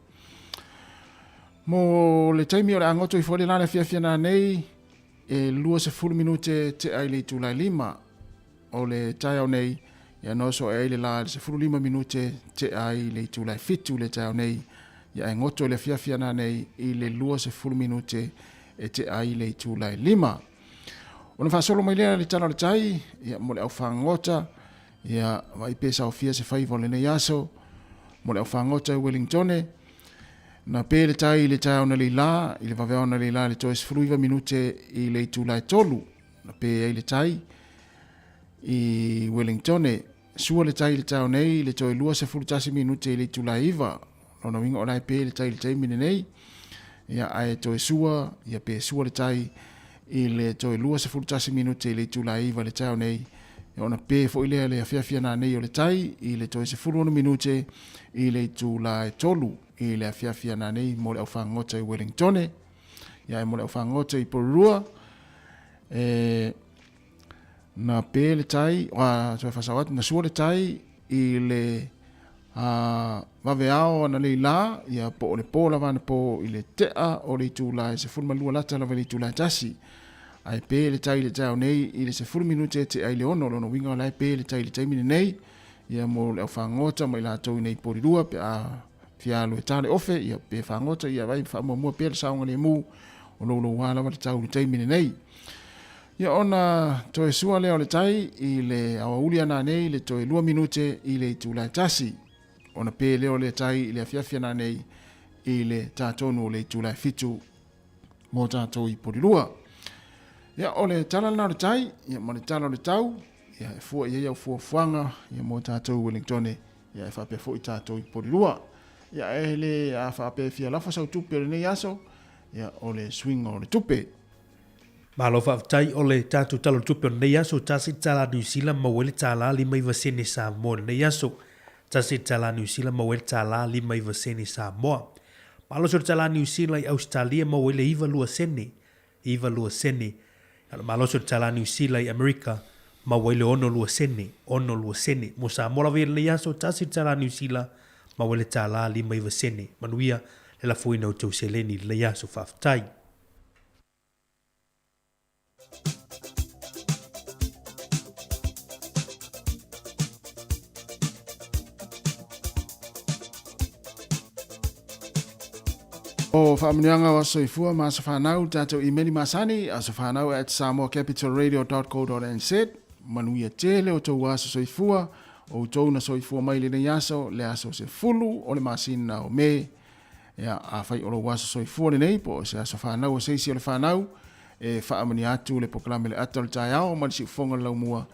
Mo le taimi o le angoto i fo le lana fia na nei, e lua se fulu minute te ai le tūlai lima, o le tai au nei, ia noso e le la se fulu lima minute te ai le tūlai fitu le tai au nei, ia e ngoto le fia na nei, i le lua se fulu minute e te ai le tūlai lima. Ona whaasolo mai lea le tala le tai, ia mo le au whangota, ia mai pesa o fia se whaivo le nei aso, mo le au whangota i Wellington, na pe le tai ona le la, i le vavea ona le la le toes fruiva minute i le tūlai tolu, na pe ai le tai i Wellington, sua le tai ona nei, le toe lua se fulutasi minute i le tūlai iwa, lona winga ona pe le tai mine nei, ia ai toe sua, ia pe sua le tai i le toi lua se fulutasi minute i le tūlai iwa le tau nei, e ona pe fo i lea le awhiawhia nā nei o le tai, i le toi se fuluona minute i le tūlai tolu, i le awhiawhia nā nei mo le au whangota i Wellington, ia e mo le au whangota i Porurua, na pe le tai, toi whasawat, na sua le tai i le waweao na le la, ia po o le pōla vana po i le tea o le tūlai se fulma lua lata la le tūlai tasi, ai pe le tai le tau nei i le se fulu minute te ai le ono lono winga lai pe le tai mine nei ia mo le au whangota mai la tau nei porirua pe a fialo e tale ofe ia pe whangota ia vai whamua pe le saunga le mu o lolo wala wa le tau le tai mine nei ia ona toe sua leo le tai i le awa ulia na nei le toe lua minute i le tūlai tasi ona pe leo le tai i le afiafia na nei i le tātonu o le tūlai fitu mo tātou i porirua. Ia o le tala na le tai, ia mo le tala le tau, ia e fua ia fua fuanga, ia mo tātou Wellington, ia e whapea fua i tātou i porirua. Ia e le a whapea fia lafa sau tupe le nei aso, ia o le swing o le tupe. Malo whaftai o le tātou talo tupe o nei aso, tasi tala New Zealand mawele tala lima iwa sene sa moa nei aso. Tasi tala New Zealand mawele tala lima iwa sene sa moa. Malo sur tala New Zealand i Australia mawele iwa lua sene. Malo sur tala New Zealand i Amerika mawele ono lua sene. Mo sa mola vele le aso tasi tala New Zealand mawele tala lima iwa sene. Manuia le la fuina o tau seleni le aso whaftai. O whaaminianga wa soifua ma sa whanau tātou i meni masani a sa whanau at samoacapitalradio.co.nz manuia tele o tau aso soifua o tau na soifua mai le nei aso le aso se fulu o le masina o me ia a whai o lo aso soifua le nei po se aso whanau o seisi o le whanau e whaamani atu le poklame le atal tai ao ma si ufonga lau mua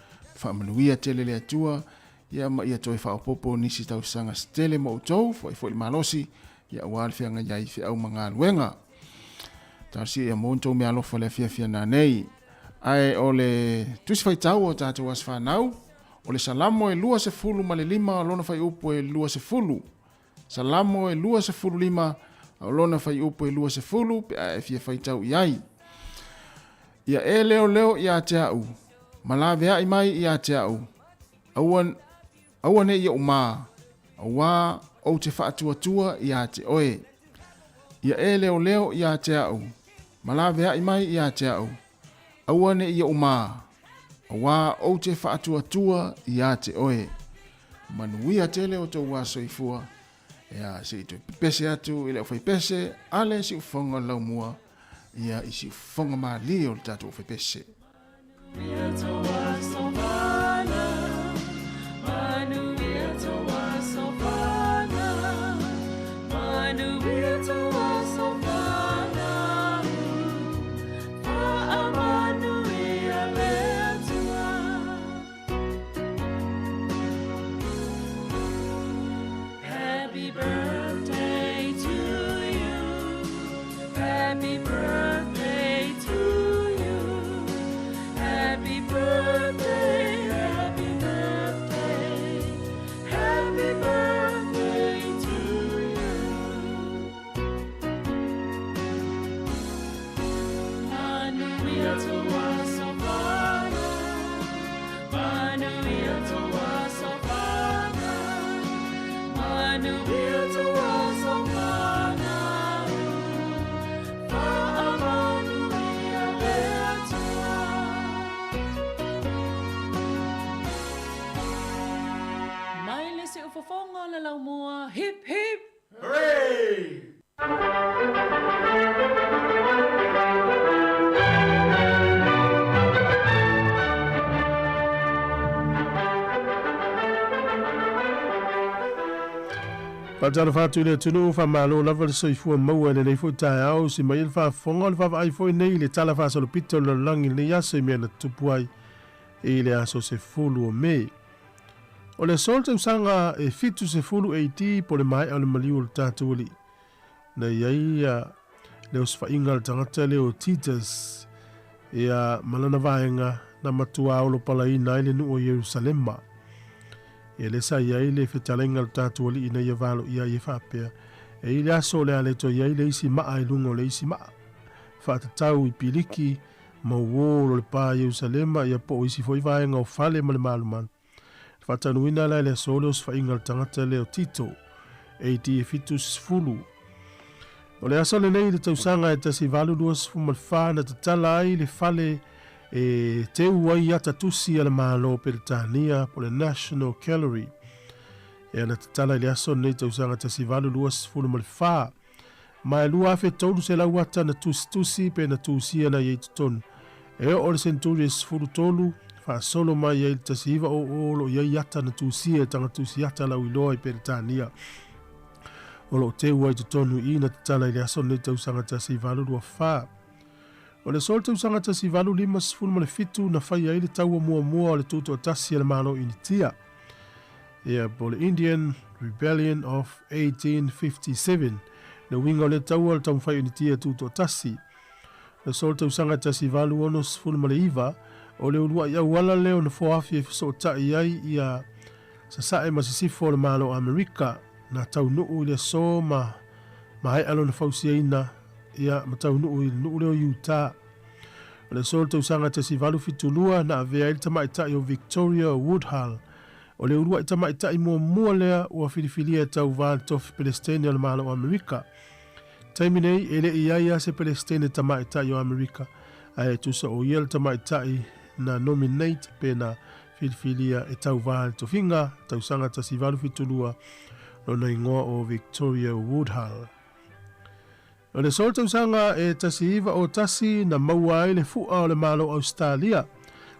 whaamanuia tele le atua ia ma ia toi whaopopo nisi tau sanga stele mo tau fo i malosi ia wal fia nga yai fia au mga luenga. Tarsi ia monto me alofa le fia na nei. Ai o le tusi fai tau o tātou as whanau, o le salamo e lua se fulu ma le lima o lona fai upo e lua se fulu. Salamo e lua se fulu lima o lona fai upo e lua se fulu, pe a e fia fai tau iai. Ia e leo ia te au. Malave ai mai ia te au. Aua ne ia umaa. Aua o te whaatua ia te oe. Ia e leo ia te au. Malawe ai mai ia te au. Awane ia umaa. Awa o te whaatua ia te oe. manuia tele o tau waso i fua. Ia se i tui pese atu i leo fai pese, ale si ufonga lau mua, ia i si ufonga maa li o tatu o fai pese. Hip hip! Hooray! Patala fatu le tunu fa malo lava le soifua maua le nei fo tai au si mai le fa fonga le fa ai fo nei le tala fa solo pito le langi le yaso me na tupuai e le aso se fulu o me. O le solte usanga e fitu se fulu AT po le mai au le maliu le tatu li. Na iai le usfa inga le tangata le o Titus e a malana vaenga na matua o lo palaina ile nu o Yerusalema. E le sa iai le fetalenga le tatu li ina ia valo ia ia whapea. E ile aso le ale to iai le isi maa i lungo le isi maa. Whatatau i piliki ma uolo le pā Yerusalema ia po isi foi vaenga o fale ma le maluman. Whatanuina la le solos whainga le tangata leo Tito, e ti fitus fulu. O le aso le nei le tausanga e tasi valu duas fumal whana te tala ai le fale e te uai ata tusi ala malo Peritania po le National Gallery. E ana te tala le aso nei tausanga tasi valu duas fumal wha. Ma e lua afe tolu se lau ata na tusi pe na tusi ana iei tutonu. E o le Centurias fulu tolu, fa solo mai iei tasiva o olo iei ata na tusia tanga tusi ata lau iloa i Peritania. O lo te uai te tonu i na te tala i le aso nei tausanga tasi valu lua wha. O le sol tausanga tasi valu lima sifunu male fitu na whai ai le taua mua o le tuto tasi le malo initia. Ia po le Indian Rebellion of 1857 na winga o le taua le tau whai initia tuto tasi. Le sol tausanga tasi valu ono sifunu male iwa o le urua ia wala leo na foafi e fiso tai ai ia sasae masisifo le malo Amerika na tau nuu le so ma hai alo na fausiaina ia ma tau nuu le nuu leo Utah. O le sol tausanga tasi valu fitulua na avea ili tamaitai o Victoria Woodhull. O le urua i tamaitai mua lea ua filifilia tau val tofi Palestina le malo Amerika. Taiminei ele iaia se Palestina tamaitai o Amerika. Ai tusa o iel tamaitai na nominate pe na filifilia e tau val tofinga tausanga tasi valu fitulua lona ingoa o Victoria Woodhull. O le sol tausanga e tasi iwa o tasi na maua ai le fua o le malo Australia.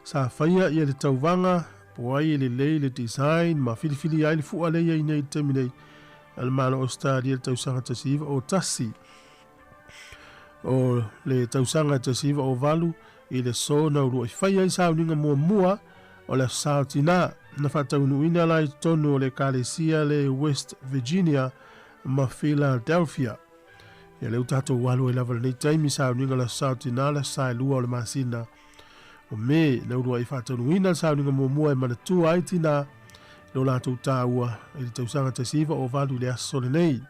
Sa whaia ia le tauvanga, po ai le lei le design, ma filifili ai le fua le ia inei teminei. Al malo Australia le tausanga tasi iwa o tasi. O le tausanga tasi iwa o valu, i le so na urua i whaia i sauninga mua o le Sautina. Na whataunuina lai tonu o le Kalesia le West Virginia ma Philadelphia. Ia leu tatou walu e lava nei taimi sauninga la Sautina la sailua o le masina. O me na urua i whataunuina la sauninga mua e manatua ai tina lo latou tāua i le tausanga tasiva o valu le aso le nei.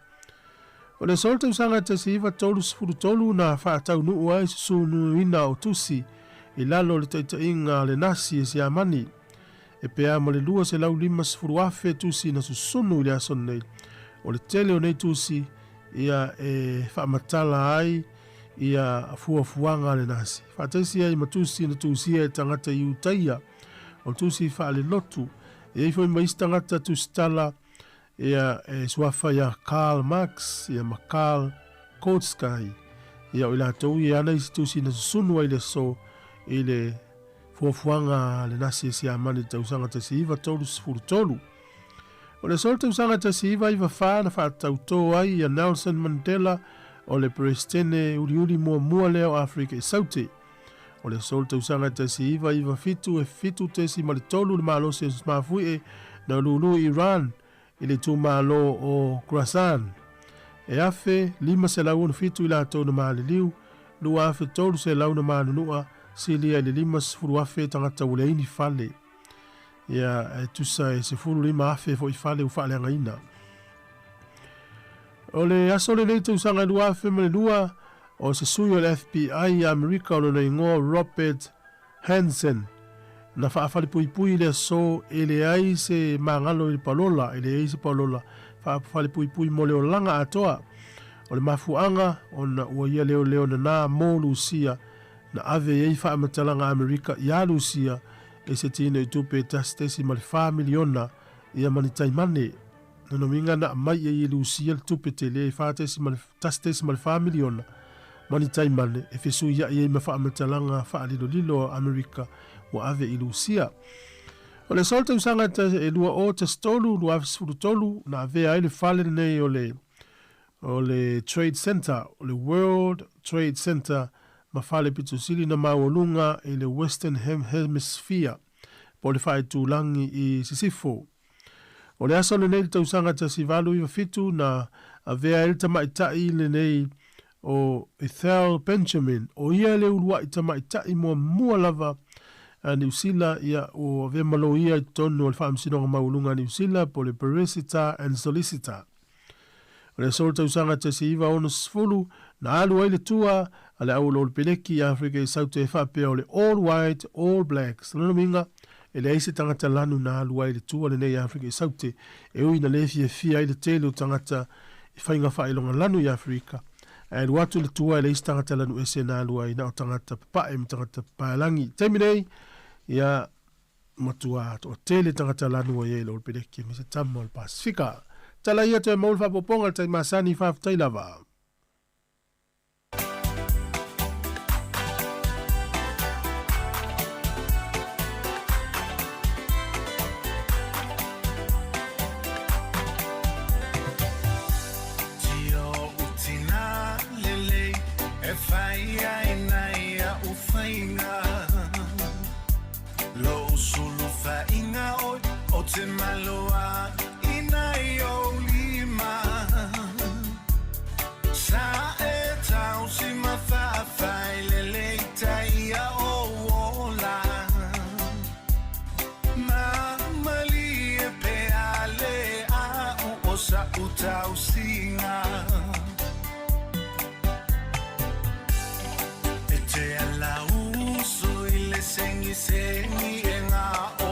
O le sol tausanga tasiva tolu sifuru tolu na whataunuu ai susunuina o tusi i lalo le taitainga le nasi e si amani. E pea ma le lua se lau lima sifuru afe tusi na susunu i le aso nei. O le tele o nei tusi ia e whaamatala ai ia fuafuanga le nasi. Whaataisi ai matusi na tusia e tangata i utaia. O tusi whaale lotu E foi mai stangata tu stala ia swafa ia Karl Marx ia Karl Kolsky ia o la tau ia ana tu sina sunu ile so ile fuafuanga le nasi si amani tau sanga te siva tolu sfuru tolu. O le sol tau sanga te siva iwa wha na wha tau tō ai ia Nelson Mandela o le Prestene uri mua leo Afrika e saute. O le sol tau sanga te siva iwa fitu te si mali tolu le malo se smafui e na lulu Iran ile tu malo o Khorasan. E afe lima se launa fitu ila tau na maali liu, lua afe tolu se launa maali nua, silia ile lima sifuru afe tangata uleini fale. Ia tusa se furu lima afe fo i fale ufale anga ina. O le asole nei tau sanga lua afe male lua, o se sui o le FBI Amerika o le ingoa Robert Hansen. Na whaafale pui le so ele ai se mangalo i palola, ele ai se palola. Whaafale pui mo leo langa atoa. O le mafuanga o na ua ia leo na mō Lucia. Na ave ei whaamatanga Amerika ia Lucia. E se tine i tupe tastesi ma le 5 miliona ia manitai mane. Nono minga na mai e Lucia le tupe te le tastesi ma le 5 miliona. Manitai mane e fesu ia i ma whaamatanga whaalilo Amerika. Wa ave i Lucia. O le solta usanga e lua o te stolu, lua ave sifuru tolu, na ave ai le fale nei o le Trade Center, o le World Trade Center, ma fale pitusili na mauolunga i le Western Hemisphere, po le whae tūlangi i Sisifo. O le aso le nei te usanga te sivalu i fitu, na ave ai le tamaitai le nei o Ethel Benjamin, o ia le ulua i tamaitai mua lava, a New Zealand ia o ve malo ia i tonu al whaamsinonga maulunga New Zealand po le Solicitor and Solicitor. O le solta usanga te si iwa ono sfulu na alu ai le tua a le au lo le peleki i Afrika i sautu e whapea o le All White, All Blacks. Nono minga e le eise tangata lanu na alu ai le tua le nei Afrika i saute e ui na lefi e fia ai le tele o tangata i whainga whailonga lanu i Afrika. E lu atu le tua e le eise tangata lanu ese na alu ai na o tangata papae mi tangata paelangi. Teminei ia matua to tele tangata lanu o yelo pedeki mi se tamo al Pasifika tala ia te maul fa poponga te masani fa tailava Tio utina lele e fai ai nai a ufainga Lo sulu fa inga o te maloa ina i o lima Sa e tau si ma fa fai le leita ia o ola Ma mali e pe ale a o sa utau singa E te ala uso i le sengi e ngā o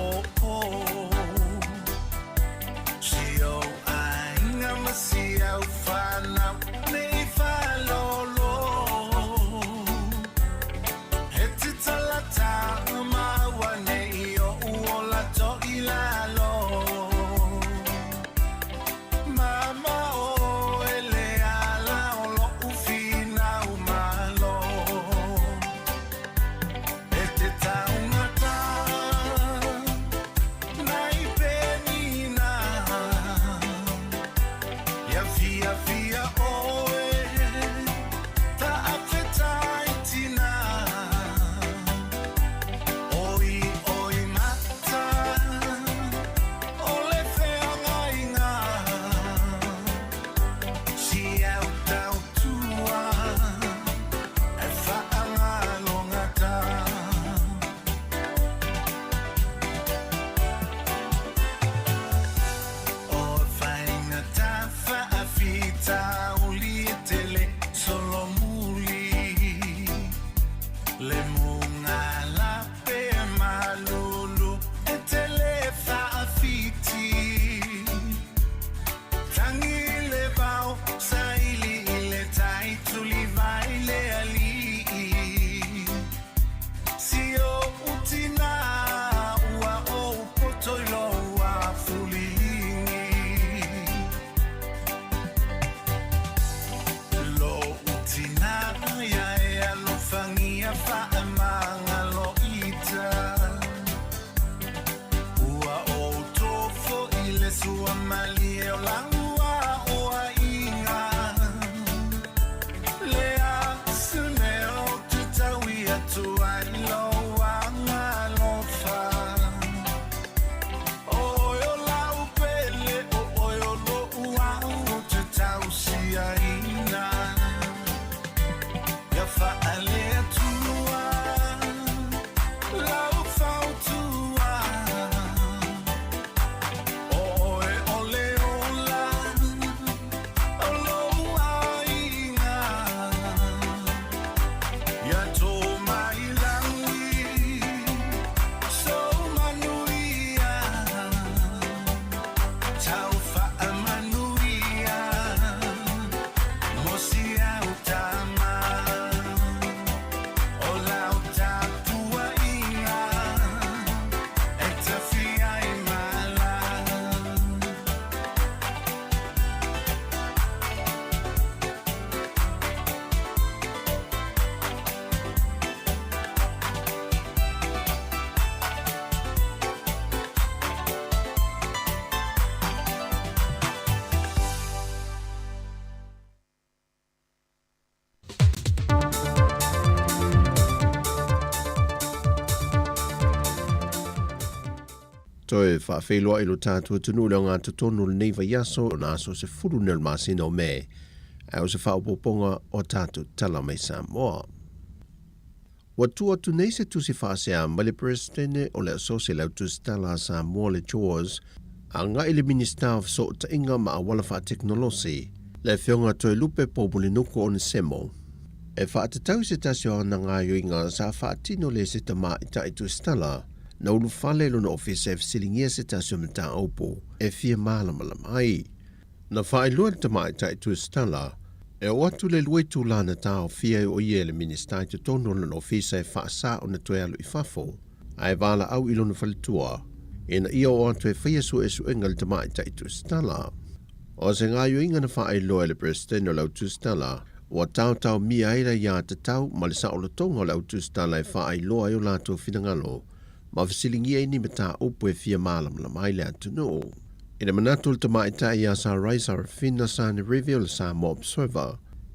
Toi whaafeilua ilo tātua tunu leo ngā tutonu le nei vaiaso o nā so se furu nel masina o me. Au se whaupoponga o tātua tala mai Samoa. Watua tu nei se tusi whaasea ma le presidente o le asosi lau tusi tala Samoa le Jaws a ngā ili minister of so ta inga ma a wala wha teknolosi le whionga toi lupe populi nuku o ni semo. E wha atatau se tasio na ngā yoinga sa wha atino le se tama ita i tusi tala na ulu whale lo na ofisa e fisilingia se tasio mta aupo e fia malamalama ai. Na wha i lua tama ita i tusi tala e o atu le lue tu lana tau fia o ie le minister i te tono na ofisa e wha sa o na toe alu i fafo. Ai wala au ilo na whalitua e na ia o atu e whaia su e su engal tama ita i tusi tala. O se ngā yoinga na wha i loa le president o lau tusi tala wa tau mia eira ia te tau ma le sao lo tonga o lau tusi tala e wha i loa i o lātou whingalo ma fisilingia ini me tā upo e fia malam la mai le atu no. Ina manatul ta mai ta ia sa raisa rafina sa ni review sa mo observer.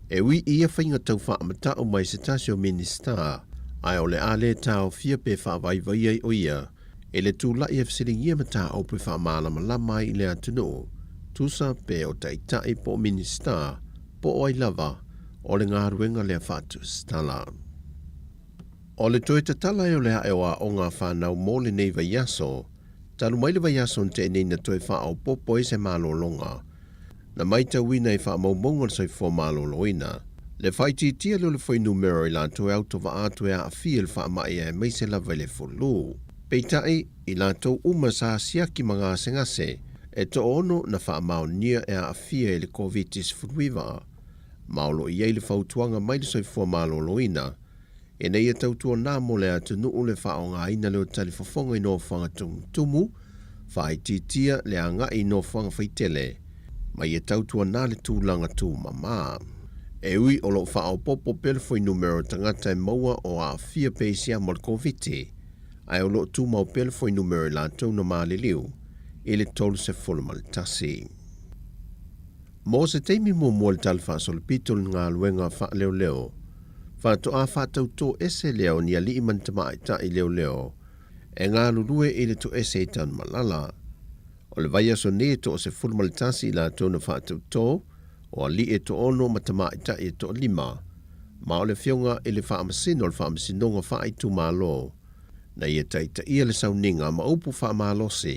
E wi ia whainga tau wha amata o mai se tasio minister ai o le ale tau fia pe wha vai vai ai o ia e le tū la ia fisilingia me tā upo e wha malam la mai le atu no. Tusa pe o taitai po minister po o ai lava o le ngā ruenga lea whātu stala. O le toi tatala o lea ewa o ngā whānau mō le nei vaiaso, talu mai le vaiaso te nei na toi wha au popo e se mālo longa. Na mai ta wina i wha maumonga sai fō mālo loina. Le whaiti tia lo le whai numero i la toi auto wa atu ea a fia le wha mai e mai se lava le fulu. Peitai i la tau uma sa siaki mga sengase e to ono na wha mau nia ea a fia e le COVID-19 furuiva. Maolo i eile whautuanga mai le soifua mālo loina. E nei e tautua nā mo le atu nuu le wha o ngā ina leo tali whafonga i no whanga tumu, wha i titia le a ngā i no whanga whaitele, mai e tautua nā le tūlanga tū mamā. E ui o lo wha au popo pelefoi numero tangata e maua o a fia peisia mo le COVID-19, ai o lo tū mau pelefoi numero la tau na māli liu, e le tolu se fulma le tasi. Mo se teimi mo le talfa sol pitol ngā luenga wha leo leo. Wha to a wha tau tō ese leo ni a li iman tama i ta i leo leo. E ngā lulue e le to ese i tan malala. O le vaia so ne to o se fulmalitasi la tōna wha tau tō, o a li e to ono ma tama i ta i to lima. Ma o le whionga e le wha amasino le wha amasinonga wha i tu malo. Na i e taita ia le sauninga ma upu wha malose.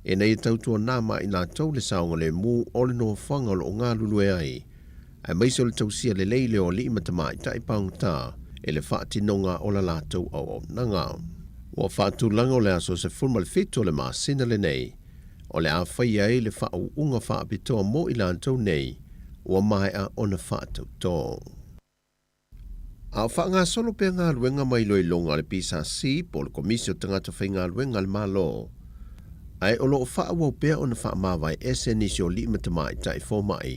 E nei tautua nāma i nā tau le saonga le mū o le no whanga o ngā lulue ai. Ai maiso le tausia le leile o li imatama i tai paungta e le whaatinonga o la lātou au nanga. Wa whaatulanga o le aso se fulma le whito le māsina le nei. O le awhaia e le whaau unga whaapitoa mo i lātou nei. Ua mai a o na whaatau tō. A whaanga solo pe ngā luenga mai loi longa le PSC po le komisio tangata whai ngā luenga le mālo. Ai o loo wha awau pēr o na wha mawai ese nisi o li matama i tai fōmai,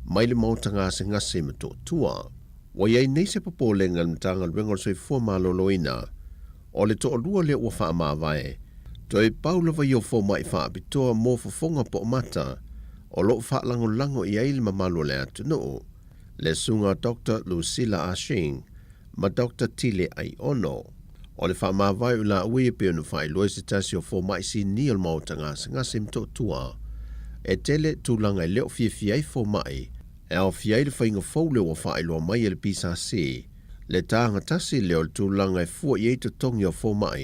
mai le mautanga se ngase ma tō tua. Wa iei nei se papolenga mtanga luenga soi fōma loloina, o le tō lua lea ua wha mawai, toi paula vai o fōmai wha apitoa mō fafonga po mata, o loo wha lango i eile mamalo le atu no, le sunga Dr. Lucilla Ashing, ma Dr. Tile Aiono. O le wha mawai u la ue pe onu whai loe se tasi o fō mai si ni al mautanga se ngase mto tua. E tele tūlanga leo fia i fō mai, e au fia i le whainga fōu leo o whai loa mai e le PSC, le tāanga tasi leo le tūlanga e fua i eito tongi o fō mai,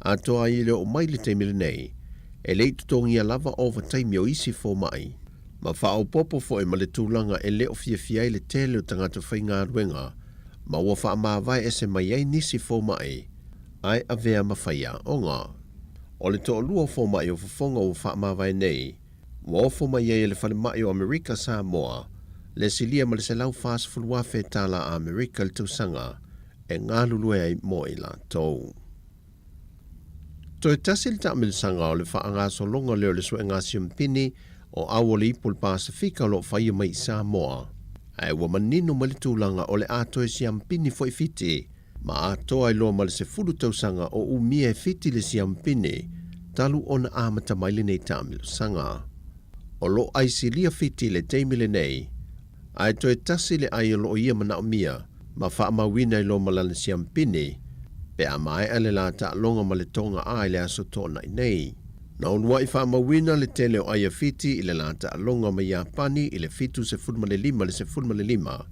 a toa i leo o mai le teimile nei, e le eito tongi a lava over taimi o isi fō mai. Ma wha au popo fo e ma le tūlanga e leo fia i le tele o tangata whainga ruenga, ma ua wha mawai e se mai ei nisi fō mai, ai a vea mawhaia onga. O le to lua fō mai o whafonga o wha mawai nei, wa o fō mai e le whale mai o Amerika Samoa, le silia ma le se lau fast fulwafe tala a Amerika le tausanga, e ngā lulue ai mo i la tau. To e tasi le tamil sanga o le whaanga so longa leo le sue ngā siampini o awo le ipul Pasifika lo whaia mai Samoa. Ai wa manino ma le tūlanga o le ato e siampini fo i fiti, ma atoa i loa ma le se fulu tausanga o umia e fiti le siampini, talu ona amata mai le nei tamil sanga. O lo aisilia fiti le teimile nei, ai to e tasi le ai lo ia mana o mia, ma wha mawina i lo malana siampini, pe a mai ale la ta longa ma le tonga ai le aso tōna i nei. Na onua I whaamawina le tele o aia fiti I le lata alonga ma Japani I le fitu se fulma le lima le se fulma le lima.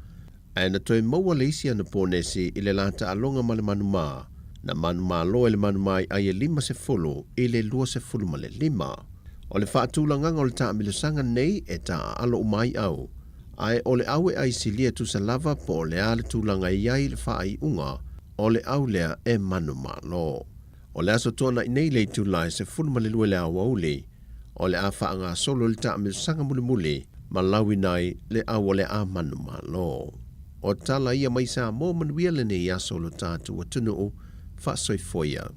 Ai na toe maua le isi ana pōnesi I le lata alonga ma le manuma. Na manuma loa le manuma I aia lima se fulu I le lua se fulma le lima. O le whaatulanganga o le taa milusanga nei e taa alo umai au. Ai o le au e ai silia tu sa lava po o le ale tūlanga iai le wha ai unga o le au lea e manuma lo. O le aso tōna I nei le tūlai se fulma le lua le awa uli. O le a wha anga solo le taa milusanga muli muli ma lawi nai le awa le a manuma lo. O tala ia mai sa mō manuia le nei aso lo tātu wa tunu o wha soifoia.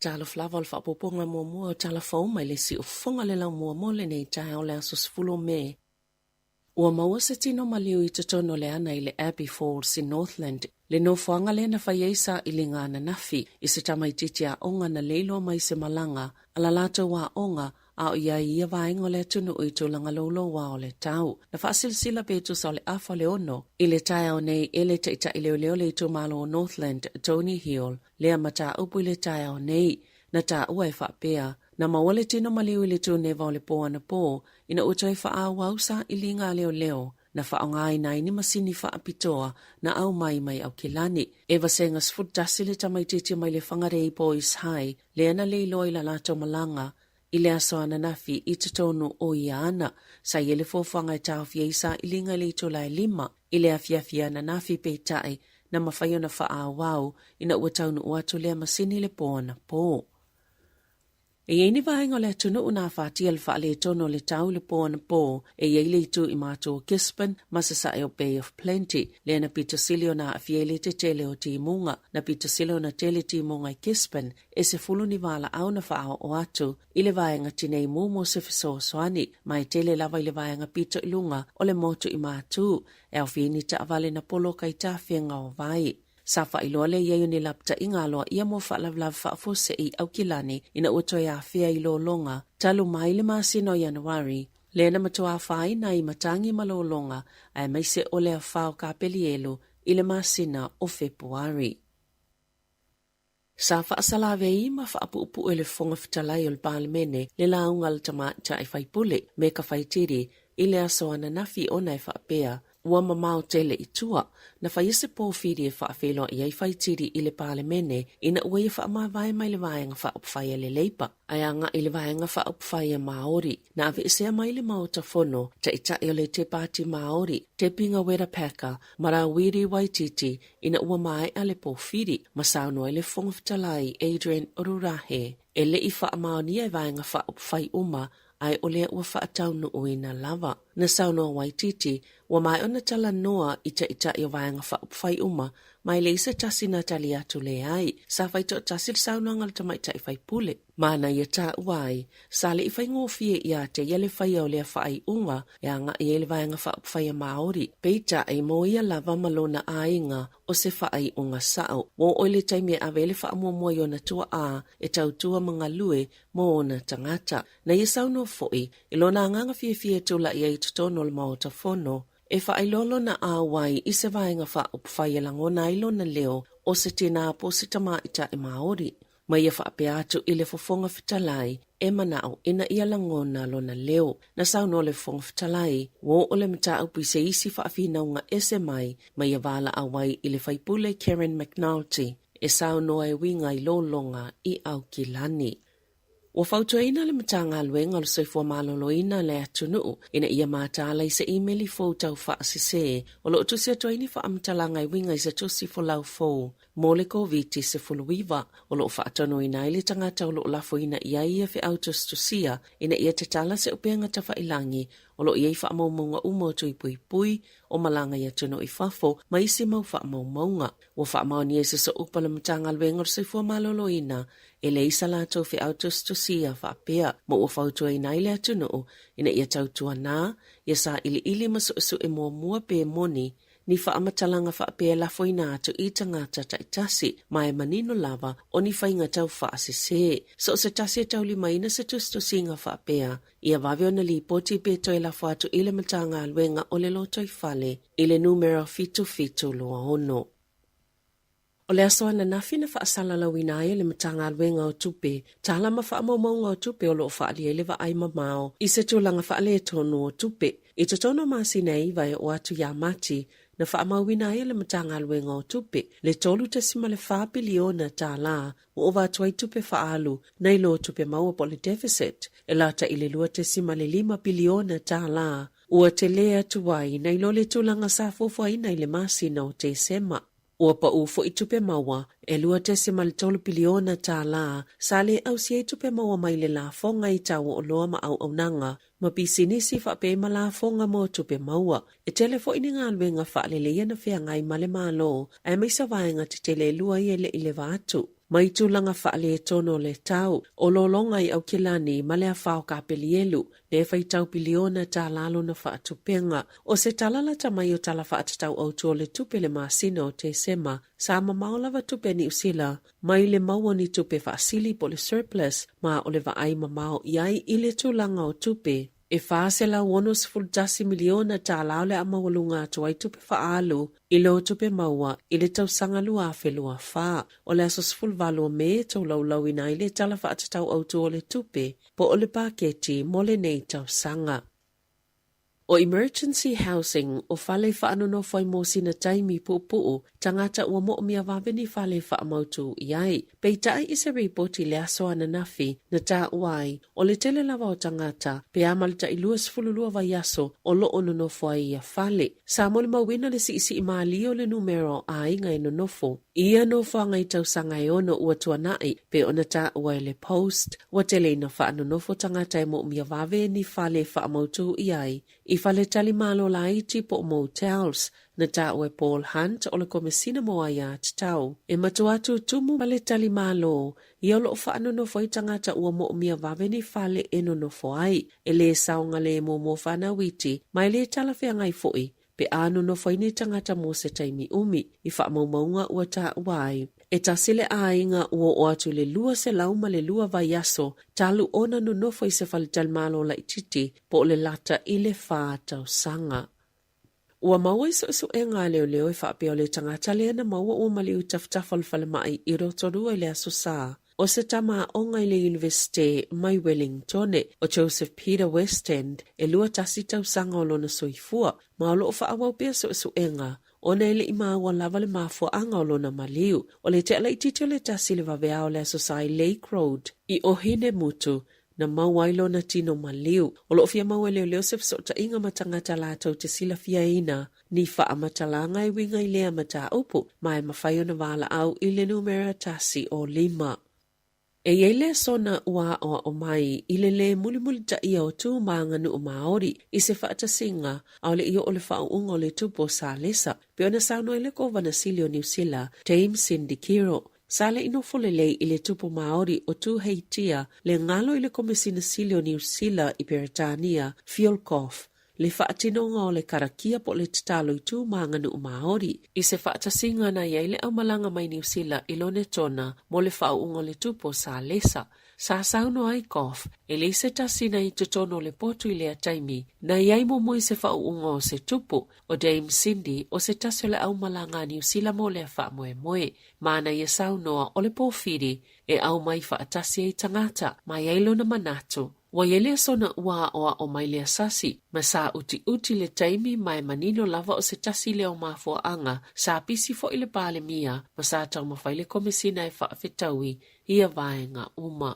Tala flava le whapoponga mua tala fau mai le si ufonga le lau mua le nei tai o le aso sfulo me. Ua maua se tino maliu I totono le ana I le Abbey Falls in Northland. Le no fuanga le na whaiesa I le ngana nafi I se tamaititi a onga na leilo mai se malanga ala lato wa onga a o ia vaenga le tunu I tūlanga lolo wa o le tau. Na whaasilsila petu sa o le afa le ono I le tai o nei ele te ita I leo le tu malo o Northland Tony Hill lea mata upu I le tai o nei na ta ua e whapea. Na mawale tino maliu I le tu neva o le po ana po ina uto e wha wausa I linga leo na whaongai nai ni masini whaapitoa na au mai au kilani. Eva senga sfutasi le tamaititi mai le whangarei Boys High lea na leilo I la lato malanga I le aso ana nafi I tutonu o ia ana sa I le fōwhanga I tau fiesa I linga le to lai lima I le afiafia na nafi peitai na mawhaio na wha wau ina ua taunu uatu lea masini le po ana po. E eni vaenga le tunu una whātia le wha le tono le tau le po ana po e yeile tu I mātua Gisborne masasa e o Bay of Plenty le na Petersilio na afiele te tele o timunga na Petersilio na tele timunga I Gisborne e se fulu ni wala au na wha o atu I le vaenga tinei mumo se fiso soani mai tele lava I le vaenga Peter Ilunga o le motu I mātu e au fieni ta avale na polo kai ta whenga o vai. Safa iloa le yeyo ni lapta inga loa ia mo whaalavlav whaafose I au kilani ina uto ia fia ilo longa talu mai le masino Januari. Lena matua whai na I matangi malolonga ai maise ole a whao ka pelielo I le masina o Februari. Safa asalave ima whaapuupu e le whonga fitalai o le palemene le launga le tamata I whaipule me ka whaitiri I le aso ana nafi ona e whaapea. Ua mamau tele I tua, na whaiese pōwhiri e whaafelo I ai whaitiri I le palemene, ina ua I whaamawai mai le vaenga whaupwhaia le leipa. Aianga I le vaenga whaupwhaia Māori, na ave isea mai le mauta whono, ta itai o le te pāti Māori, te pinga wera peka, mara wiri waititi, ina ua mai a le pōwhiri, masauno I le whongaftalai Adrian Orurahe, e le I whaamaunia e vaenga whaupwhai uma, ai ole ua whaataunu o ina lava. Na sauno waititi, wa mai ona tala noa ita I o vaenga whaupwhai uma, mai le isa tasi na tali atu le ai, sa whaito tasir sauno angal tamaita I whaipule. Mana ia ta uai, sa le I whaingofie ia te yele whaia o lea whai unga, ia nga I ele vaenga whaupwhai Māori, peita ai mo ia lava malona ainga o se whai unga sao. Mo oile taime a vele whaamua i ona tua a, e tautua mga lue mo ona tangata. Na ia sauno foi, ilona anganga fie tula ia I tutono le maota fono, e whailolo na awai I se vaenga whaupwhai langona ilona leo o se tina po se tamaita I Māori. Mai ia whaapea atu I le fofonga fitalai, e manao ina ia langona lona leo. Na sauno le fofonga fitalai, wo o le mta upi se isi whaafinau ese mai ia wala awai I le whaipule Karen McNulty, e sauno e winga I lolonga I au kilani. Ua whautuaina le matanga luenga le soifua maloloina le atunu, ina ia mātala I se imeli fau tau whaasise, o lo utusi atuaini whaamatala I winga I se tusi fo lau fau, mo le COVID se fuluiva, o lo whaatano ina ili tangata o lo lafo ina ia fe autos tusia, ina ia te tala se upeanga ta whailangi, o lo ia I whaamaumaunga umotu I pui, o malanga ia tuno I whafo, ma isi mau whaamaumaunga. Ua whaamauni e se so upala matanga luenga le soifua maloloina, e le isa lato fe autos tusia whaapea, mo ua whautua ina ile atunu, ina ia tautua nā, ia sa ili masu e mua pe moni, ni whaamatala whaapea lafo ina atu I tangata taitasi, mai manino lava o ni whainga tau whaasese. So se tasi tau lima ina se tusto singa whaapea. Ia wawe ona li poti pe toi lafo atu ile matanga alwenga o le loto I whale, ile numero fitu lua ono. O le aso ana nafi na whaasala lawina ai le matanga alwenga o tupe, tālama whaamaunga o tupe o lo whaalia le wa ai mamao, I se tūlanga whaale tonu o tupe. I te tono masi nei vai o atu ya mati, na whaamauina ai le matanga alwenga o tupe, le tolu te sima le 4 biliona tā la, o ova tuai tupe whaalu, nei lo tupe maua po le deficit, e lata I le lua te sima le 5 biliona tā la, ua te lea tuai, nei lo le tūlanga sa fofo ai nei le masi na o te sema. Ua pa ufo I tupe maua, e lua te sima le 3 biliona tā la, sa le au si tupe maua mai le la fonga I tau o loa ma au nanga, ma pisi nisi whape ma la fonga mo tupe maua. E telefo ini ngā alwenga whaalele ia na whea ngai male malo, e meisa vaenga te tele lua I ele ile vātu. Mai tūlanga whaale tono le tau, o lolonga I au kilani ma lea whao ka pelielu, le whai tau biliona tā lalo na whaatupenga, o se talala tamai o tala whaatatau au tō le tupe le maasina o te sema, sa mamaolawa tupe ni usila, mai le maua ni tupe whaasili po le surplus, ma o le vaai mamao iai I le tūlanga o tupe. E whaasela wonos fultasi miliona tā lao le amawalunga tuai tupe whaalu, I lo tupe maua, I le tau sangalua a whelua wha, o le asos fulvalo me tau laulau ina I le tala whaatatau au tu o le tupe, po o le paketi mo le nei tau sanga. O emergency housing o whale whaanono whai mō sina taimi pūpuu, tangata ua mo mia wawini whale whaamautu iai. Pei tai I se reporti le aso ana nafi na tā uai, o le tele lawa o tangata, pe amalita I luas fululua vai aso o lo ono nofo ai ia whale. Sa mole mawina le si isi imali o le numero a inga ino nofo. Ia nofo angai tau sanga e ono ua tuanai, pe ona tā uai le post, ua tele ina whaanonofo tangata e mo mia wawini whale whaamautu iai. I whale tali malo la iti po motels, na tāue Paul Hunt o le komisina moa ia tau. E matuatu tumu wale tali malo, I olo o whaanono foi tangata ua mo mia wawene whale eno no foai, e le saunga le mo whana witi, mai le talawhea ngai foi, pe anu no foi ni tangata mo se taimi umi, I whaamaumaunga ua tā uai. E tasile a inga ua o atu le lua se lauma le lua vai aso, talu ona no nofo I se whalital malo la ititi, po le lata I le whātau sanga. Ua maua iso e ngā leo e whaapea o le tangata lea na maua ua maliu taftafal whale mai I rotorua I le aso sā. O se tama o ngai le University mai Wellington o Joseph Peter West End e lua tasi tau sanga o lona soifua, ma o loo whaawau pia so e ngā. O nei le ima ua lava le mafua anga o lona maliu, o le te ala I titio le tasi le vavea o le aso sā I Lake Road, I ohine mutu, na mauailo na tino maliu. O loo fia maua leo se fsota inga matangata lātou te sila fia ina, ni wha matalanga I winga I lea mata upu, mai mawhaio na wala au I le numera tasi o 5. E iele sona ua o mai I le muli ta ia o tu maanganu o Maori I se whaata singa au le iyo o le whaunga o le tupo sa lesa. Pe ona sauno I le kova na Silio New Zealand, Dame Cindy Kiro. Sale ino folele I le tupo Maori o tu heitia le ngalo I le komisina Silio New Zealand I Peritania, Fiolkoff. Le whaatinonga o le karakia po le tatalo I tu maanganu o Maori. I se whaatasinga na iei le aumalanga mai New Zealand I lone tona mo le whaunga le tupo sa lesa. Sa sauno ai kof, e le se tasina I tutono le potu I le ataimi, na iei mo moi se whaunga o se tupo, o Dame Cindy o se tasio le aumalanga New Zealand mo le wha moe. Mana ia saunoa o le pōwhiri, e au mai whaatasi ai tangata, mai eilo na manatu. Wa yele sona ua o mai le asasi, ma sa uti le taimi mai manino lava o se tasi le o mafua anga, sa pisi fo I le pale mia, ma sa tau mawhai le komisina e whaafetaui, ia vaenga uma.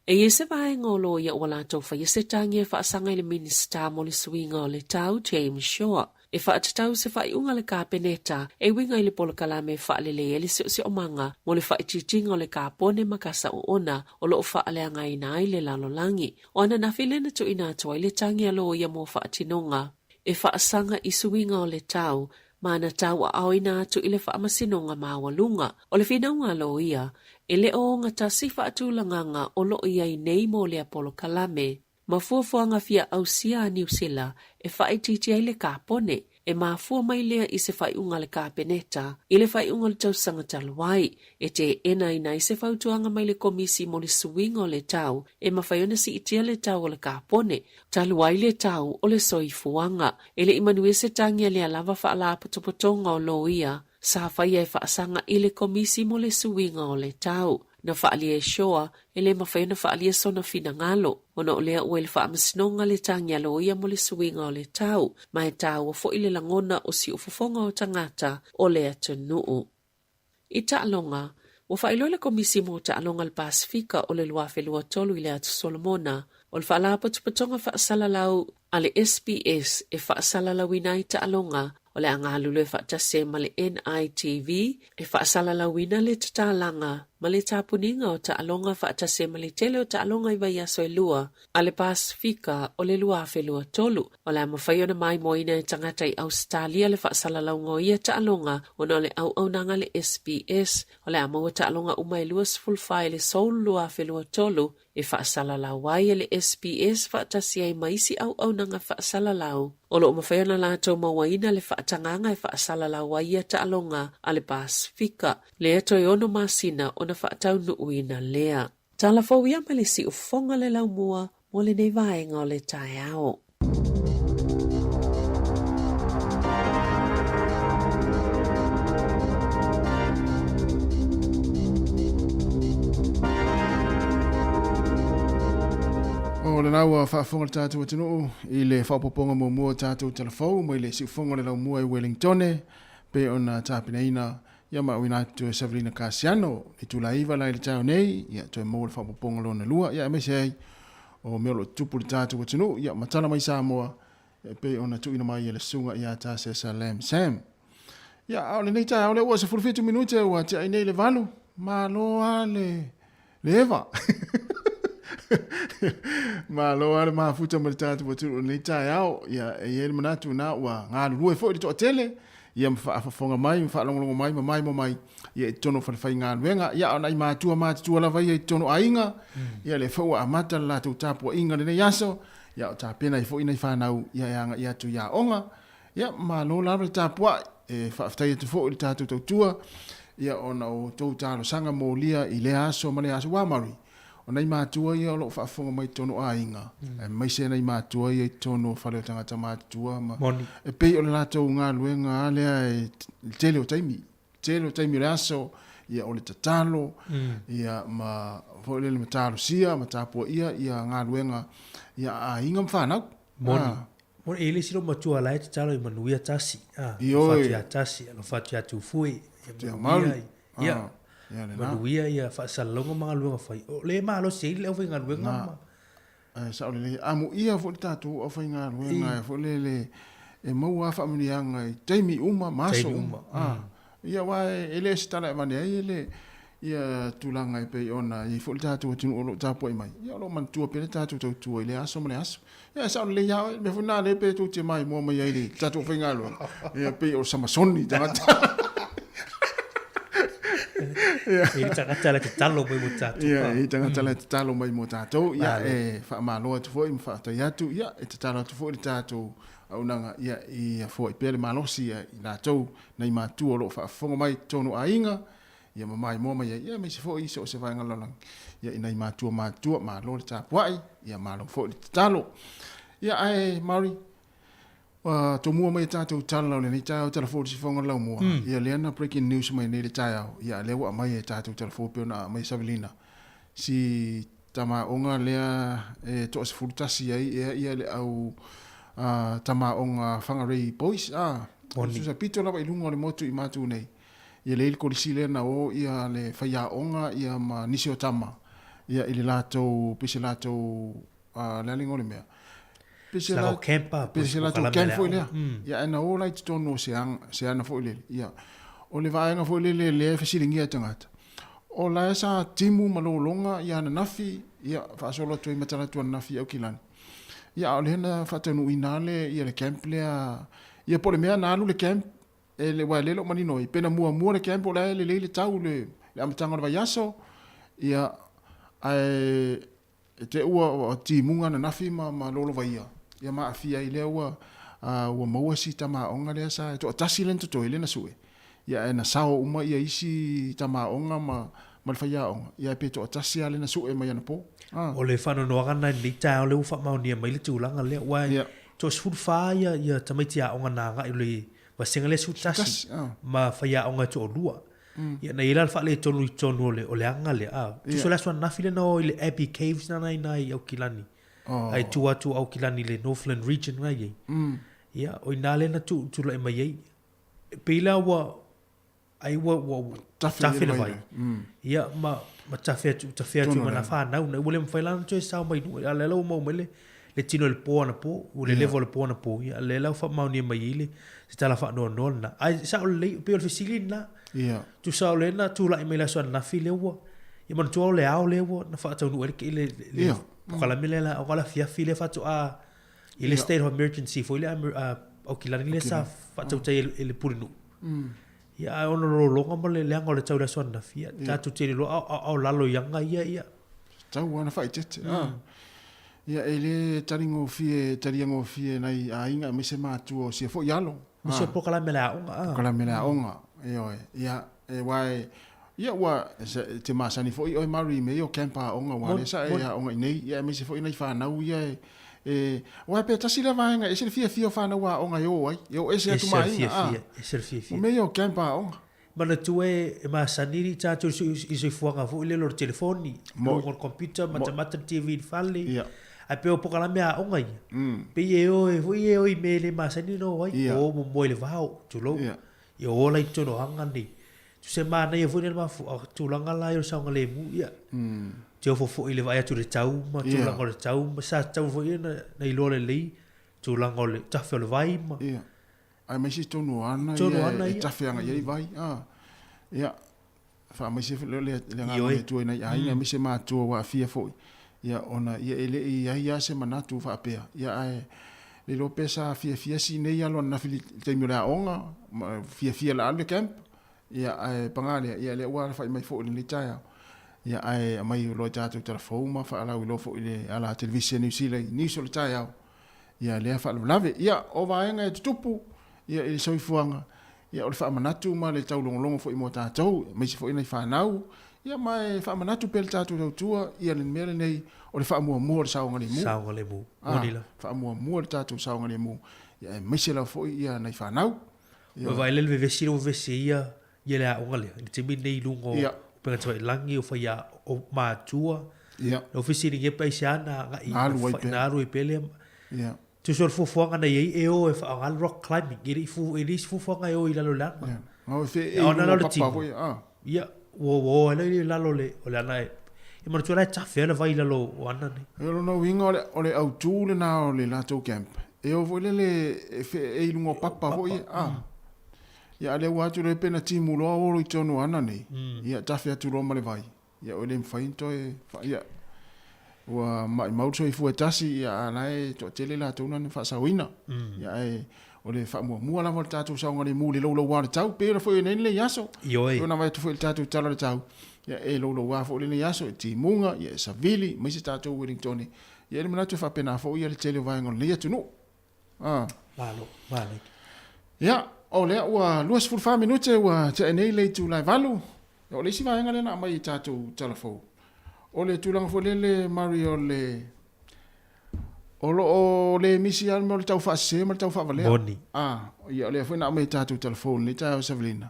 E yese vaenga o lo ia wala tau wha yese tangi e whaasanga I le minista mo le suinga o le tau James Shaw. E whaatatau se whaiunga le kāpeneta, e winga I le polo kalame whaalele ele se o manga, mo le whaititinga o le kāpone makasa o ona, o lo o whaaleanga ina ai le lalolangi. O ana nawhile na tu ina atua I le tangi alo ia mo whaatinonga. E whaasanga I suinga o le tau, mana tau a au ina atu I le whaamasinonga mawalunga. O le whinaunga alo ia, e le o ngata si whaatulanganga o lo ia I nei mo le polo kalame. Mafuafuanga fia au sia New Zealand e whaititi ai le kāpone, e mafua mai lea i se whaiunga le kāpeneta, i le whaiunga le tausanga taluai, e te ena ina i se whautuanga mai le komisi mo le suinga o le tau, e mawhaiona si itia le tau o le kāpone, taluai le tau o le soifuanga, e le imanue se tangia le alava whaala potopotonga o loia, sa whaia e whaasanga i le komisi mo le suinga o le tau. Na whaalia e shoa, e le mawhaina whaalia sona fina ngalo, ona o lea ue le whaamasinonga le tangia loia mo le suinga o le tau, ma e tau o fo i le langona o si ufufonga o tangata o lea tunuu. I taalonga, o whailo le komisi mo taalonga le Pasifika o le luafelua tolu i le atu Solomona, o le whaala patupatonga whaasalalau a le SPS e whaasalalau ina i taalonga, o le angalu le whaatase ma le NITV e whaasalalawina le tatalanga ma le tapuninga o taalonga whaatase ma le tele o taalonga i vai aso e lua a le Pasifika o le luafelua tolu o le amawhaiona mai moina e tangata i Australia le whaasalalau ia taalonga o na le au nanga le SPS o le amaua taalonga umai lua sfulfai le soul luafelua tolu e whaasalalau ai le SPS whaatase ai maisi au nanga whaasalalau o lo mawhaiona lātou mawaina le whaatanganga e whaasalalau ai ia taalonga a le Pasifika le ato e ono masina o na whaatau nuuina lea. Tala fawia ma le si ufonga le lau mua mo le nei vaenga o le tae ao. O le naua whaafonga le tātou atinuu i le whaopoponga mua tātou telefou mo i le si ufonga le lau mua i Wellingtone pe ona tāpina ina ia mawina tu Sabrina Casiano i tula iwa lai le tau nei ia tu mo le whapoponga lona lua ia me sei o meolo tupu le tātou atinuu ia matala mai Samoa pe ona tu ina mai le sunga ia tā se Salam Sam ia au le nei tau le ua se 45 minute ua te ai nei le valu ma loa le eva ma lo ale ma futa ma tatu watu ni tai au ya e manatu na wa ngalu lue fo to tele ia mfa fonga mai mfa longo mai ia tono fa fa ngalu wenga ia ona ma tu la vai ia tono ainga ia le fo amata la tu tapu inga le yaso ia ta pena i fo ina fa na ia tu ya onga ia ma lo la tapu e fa fta tu fo tatu to tua ia ona o to talo sanga molia i le aso ma le aso wa mari ona i mātua ia o lo whaafonga mai tono ainga. Mai se na i mātua ia i tono whare o tangata mātua. E pei o le lātou ngā luenga alea e tele o taimi. Tele o taimi le aso, ia o le tatalo, ia ma le matalo sia, ma tāpua ia ngā luenga, ia a inga mwhanau. Moni ele siro matua lai tatalo i manuia tasi. Fatia tasi, alo fatia tufui. Ia mauri. Ia. Manuia ia whaasalonga mga luenga whai. O le maa lo sei leo whai ngā luenga ma. Sa o le amu ia fo le tātou o whai ngā luenga. Fo le e mau a whaamurianga i teimi uma, maso uma. Ia wae ele se tala e mane ai ia tulanga i pei ona i fo le tātou atinu o lo tāpua i mai. Ia lo mantua pele tātou tautua i le aso ma le aso. Ia sa o le iau me funa le pe tu te mai mua mai ai le tātou whai ngā luenga. Ia pei o samasoni tangata. I tangata le te talo mai mo tātou. I tangata le te talo mai mo tātou. Ia e whaamaloa tu fo i mwhaatai atu. Ia e te talo tu fo i tātou au nanga. Ia i fo i pere malosi i nātou. Nei mātua lo whaafonga mai tono a inga. Ia mamai mo mai ia me se fo i se vaenga lolang. Ia i nei mātua mālo le tāpuai. Ia mālo fo i te talo. Ia ai Maori. To mua mai tātou tala le nei tātou telefoni si whonga lau mua. Ia leana breaking news mai nei le tātou. Ia lewa mai e tātou telefoni peona mai Savelina. Si tama onga lea e toa se furutasi ai ia le au tama onga whangarei boys. Susa pito lawa i lunga le motu i mātou nei. Ia le iliko lisi leana o ia le whaia onga ia ma nisi o tama. Ia ili lātou, pise lātou lealingo le mea. Pese la campa, pese la to camp foi lea. Ia ena o lai tono se ana foi le. Ia o le vaenga foi le fesilingia tangata. O la sa timu malolonga ia na nafi, ia fa solo to matala to nafi au kilani. Ia o le na fa tonu inale ia le camp lea. Ia po le mea na alu le camp e le wa le lo manino i pena mua le camp o le tau le amatanga le vaiaso. Ia te ua timunga na nafi ma lolo vaia. Ia maa fia i lea ua ua maua si tamaonga lea sa to tasi len to toile na sue ia na sao uma ia isi tamaonga ma le faiaonga ia pe to tasi ale na sue mai na po o le whano noanga nai ni tā o le uwha maunia mai le tūlanga lea wai to sfur fa ia tamaitia onga nanga i le wasenga le su tasi ma faiaonga to lua ia na ila fa le tonu o le anga le tu so la swan na file no i le Abbey Caves na nai au kilani ai tu au kilani le Northland region ngai ia o inale na tu la mai ai pila wa ai wa tafile vai ia ma tafia tu mana fa na ule mfailan tu sa mai nu ale lo mo mele le tino le po na po o le level le po na po ia le la fa mau ni mai ile se tala fa no na ai sa le pe o facilina ia tu sa le na tu la mai la so na file wa ia man tu le au le wa na fa tu no le kala mele la o kala fia fa tu a ile state of emergency foi le o kilani le sa fa tu te ele purinu ia ono lo longa mo le lenga le tau le so na fia ta tu te lo au lalo yanga ia tau ana fa tete ia ele taringo fie nai ainga me se matu o se fo yalo me se po kala mela onga ia wai ia wa te masani fo o mari me o campa onga wa sa ia onga nei ia me se fo nai fa na ia wa pe tasi la vainga e se fia fa na wa onga yo ese tu mai fia me o campa onga mana tu e masani ta tu i se fuanga fo le lor telefoni mo computer mata TV falle a pe o pokala mea onga ia pe e o i me le masani no wai o mo le vao tu lo ia o lai tono hanga ni tu se mana ia fo le ma tu langa la yo sa le mu ia te fo i le vai tu le tau ma tu langa le tau ma sa tau fo ia na i lo le tu langa le tafe le vai ma ai mai si tonu ana ia tafe anga ia vai ia fa mai si le ngana tu na ia mai se ma tu wa fia fo ia ona ia ele ia se manatu fa pea ia ai le lo pesa fia si nei alo na fili te mira onga fia la le camp ia ai pangale ia le wa fa mai fo le taia ia ai mai lo tatu telefona fa ala lo fo ile ala television ni sile ni so le taia ia le fa lave ia o vaenga e tupu ia ile so fuanga ia o fa manatu ma le tau longo fo mo tatu mai si fo ina fa nau ia mai fa manatu pel tatu tua ia le mele nei o le fa mo sa ngale mu onila fa mo tatu sa ngale mu ia mai se la fo ia nei fa nau o vai le vesiro vesia ia le ngale te mi nei lungo pe toi langi o fa ia o matua ia o fisiri ge paisana na ru pele ia tu sor fo nga nei e o fa ngal rock climbing i fu nga o ila lo la o fe e ona lo papa ia wo le la lo le o la nai e mar tu la ta fe la vai la lo ana ni e lo no winga o le au tu le na o le lato camp e o vo le fe e lungo papa vo ia le wa tu le pena timu lo o i tonu ana ni ia ta fe tu lo ma le vai ia o le mfainto e ia wa mau so i fu tasi ia nai to tele la tu na fa sa wina ia e o le fa mo la volta tu sa ngani mu le lo wa tau pe fo nei le yaso yo na vai tu fo tatu tala le tau ia e lo wa fo le yaso ti munga ia sa vili mai se tatu Wellington ia le mana tu fa pena fo ia le tele vai ngol le tu no vale ia o le wa luas fu fa minute wa te nei le tu lai valu o le si vai ngale na mai tatu telefo o le tu lang fo le Mario le o le misi al mo tau fa se mo tau fa vale ia le foi na mai tatu telefon ni tau Savelina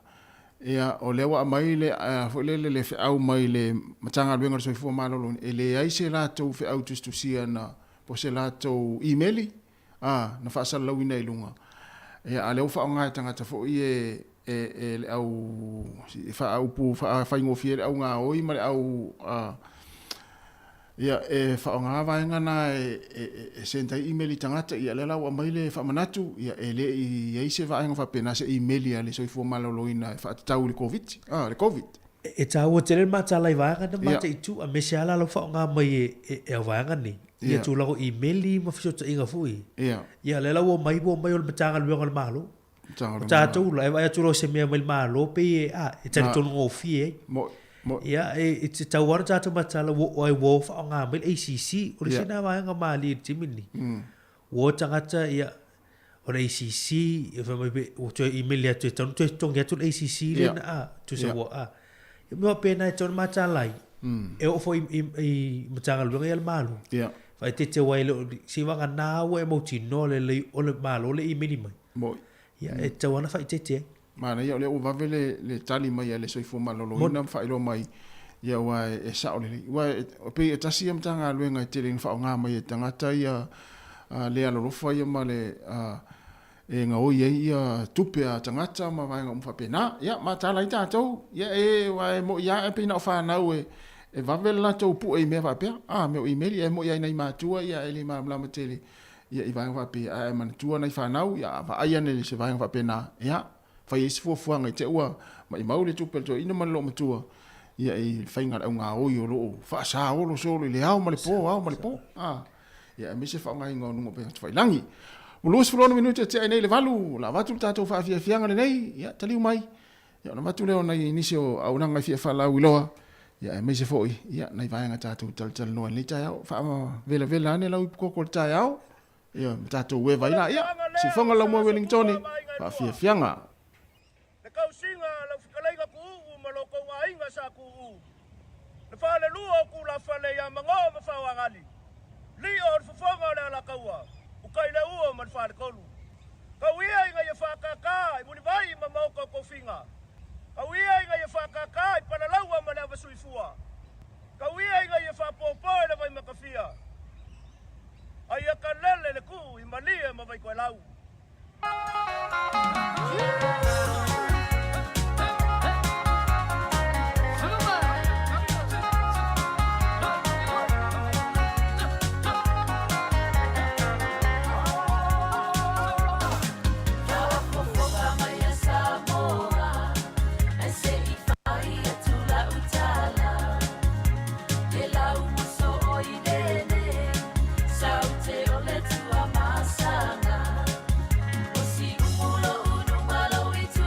ia o le wa mai le fo le fe au mai le matanga luenga so fo malo ele ai se la tu fe au tu sia na po se la tu emaili na fa sa lo ina ilunga ia ale fa nga tanga ta fo ie e au fa au pu fa ingo fiel au nga oi ma au ia e fa nga va ngana e senta email tangata ia le lawa mai le fa manatu ia ele ia se va nga fa pena se email ia le so fo malo loina fa tau le covid le covid e tau te le mata lai va nga mata i tu a me se ala lo fa nga mai e va nga ni ia tu la email i ma fio inga fui ia le lawa mai bo mai o mata lu ngol malo ta tu la e tu lo se me mai malo pe e te tu ngo fie ia e te tauara tātou matala wo ai wo fa nga mel ACC o le sina wa nga mali timini wo tangata ia o le ACC e fa mai be o tu email ya tu tong ya tu ACC le na tu se wa e mo pena e ton mata lai e o fo i matanga lu ngal malu fa te wai lo si wa na we mo tino le o le malu le email mai mo ya e tawana fa te mana ia le o va le tali mai le soifo malolo ina fa ilo mai ia wa e sa ole wa pe e tasi am tanga lu ngai te ring fa nga mai tangata ia le alo fa ia male e nga o ia tupe a tangata ma vai nga mfa pena ia ma tala ita tau ia e wa mo ia e pina fa na e va la tau pu e me va pe me email e mo ia nei ma tua ia ele ma la matele ia i vai va pe a man tua nei fa na ia va ia nei se vai va pena ia fa is fo ngai te ua mai maule tupe to ina man lo matua ia i fainga au nga o yo lo fa sa o lo so le au male po ia me se fa ngai ngonu pe fa langi Ulus fulano minuto te nei le valu la vatu tato fa fia fianga nei ya taliu mai ya na vatu leo nei inisio au nanga fia fa la wiloa ya me se foi ya nei vaanga tato tal no ni ta fa vela ne la ko ta ya tato we vai la ya si fonga la mo Wellington fa fia fianga le kau singa la fikalenga ku maloko wa inga sa ku le fa le luo ku la fa le ya mango ma fa wangali li or fonga la kaua kai le ua man fa kolu ka wia inga ye fa kaka i muni vai ma mau ko finga ka wia inga ye fa kaka i pana laua ma na vasuifua ka wia inga ye fa popo le vai ma kafia ai ka lele le ku i malie ma vai ko lau Masanga, o si umulo unu malo itu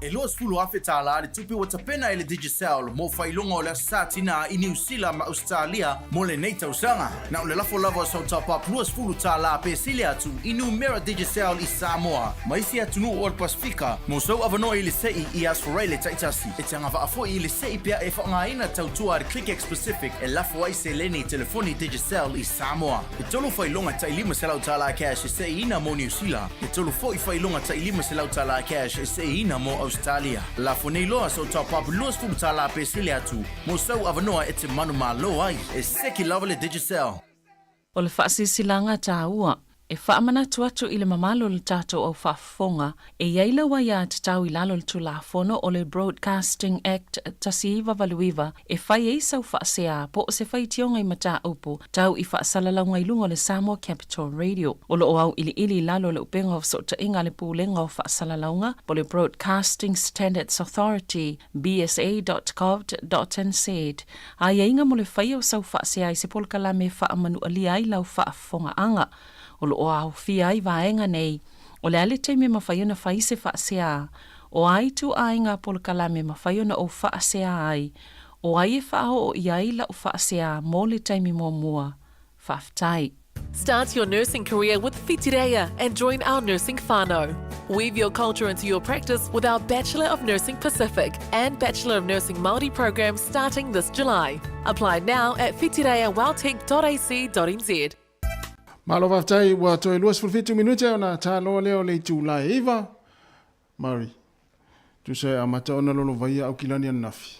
E loa sfulu afe tala le tupi wa tapena ele Digicel mo failunga o le satina I New Zealand ma Australia mo le nei tausanga. Na o le lafo lava sau tapa lua sfulu tala pe sile atu I Numera Digicel I Samoa. Ma isi atunu o le Pasifika mo sau avano I le sei I asforai le taitasi. E tanga va afo I le sei pia e whaangaina tautua le ClickX Pacific e lafo ai se leni telefoni Digicel I Samoa. E tolu failunga ta ilima selau tala cash e sei ina mo New Zealand. E tolu fo I failunga ta ilima selau tala cash e sei ina mo Australia. La fonei loa so top up luas futa la pesile atu. Mo sau avanoa e te manu malo ai. E seki lava le Digicel. O le whaasisilanga tāua, e whaamana tuatu I le mamalo le tātou au whaafonga, e iaila wa ia te tau I lalo le tulafono o le Broadcasting Act tasiiva valuiva, e whai e sau whaasea po o se whai tionga I mata upu, tau I whaasalalango I lunga le Samoa Capital Radio. O lo au ili lalo le upenga o sota inga le pūlenga o whaasalalango, po le Broadcasting Standards Authority, bsa.gov.nz. A inga mo le whai o sau whaasea I se polkala me whaamanu alia I lau whaafonga anga. O lo au fia ai vaenga nei, o le ale teime mawhaiona whaise whaasea, o ai tu ainga polkalame mawhaiona o whaasea ai, o ai e whao o iaila o whaasea mō le teime mō mua, whaftai. Start your nursing career with Whitireia and join our nursing whānau. Weave your culture into your practice with our Bachelor of Nursing Pacific and Bachelor of Nursing Māori programs starting this July. Apply now at whitireiawelltech.ac.nz. Malo waftai wa toi luas fulfitu minute ona talo leo le July iwa. Mari. Tu se amata ona lolo vai au kilani an nafi.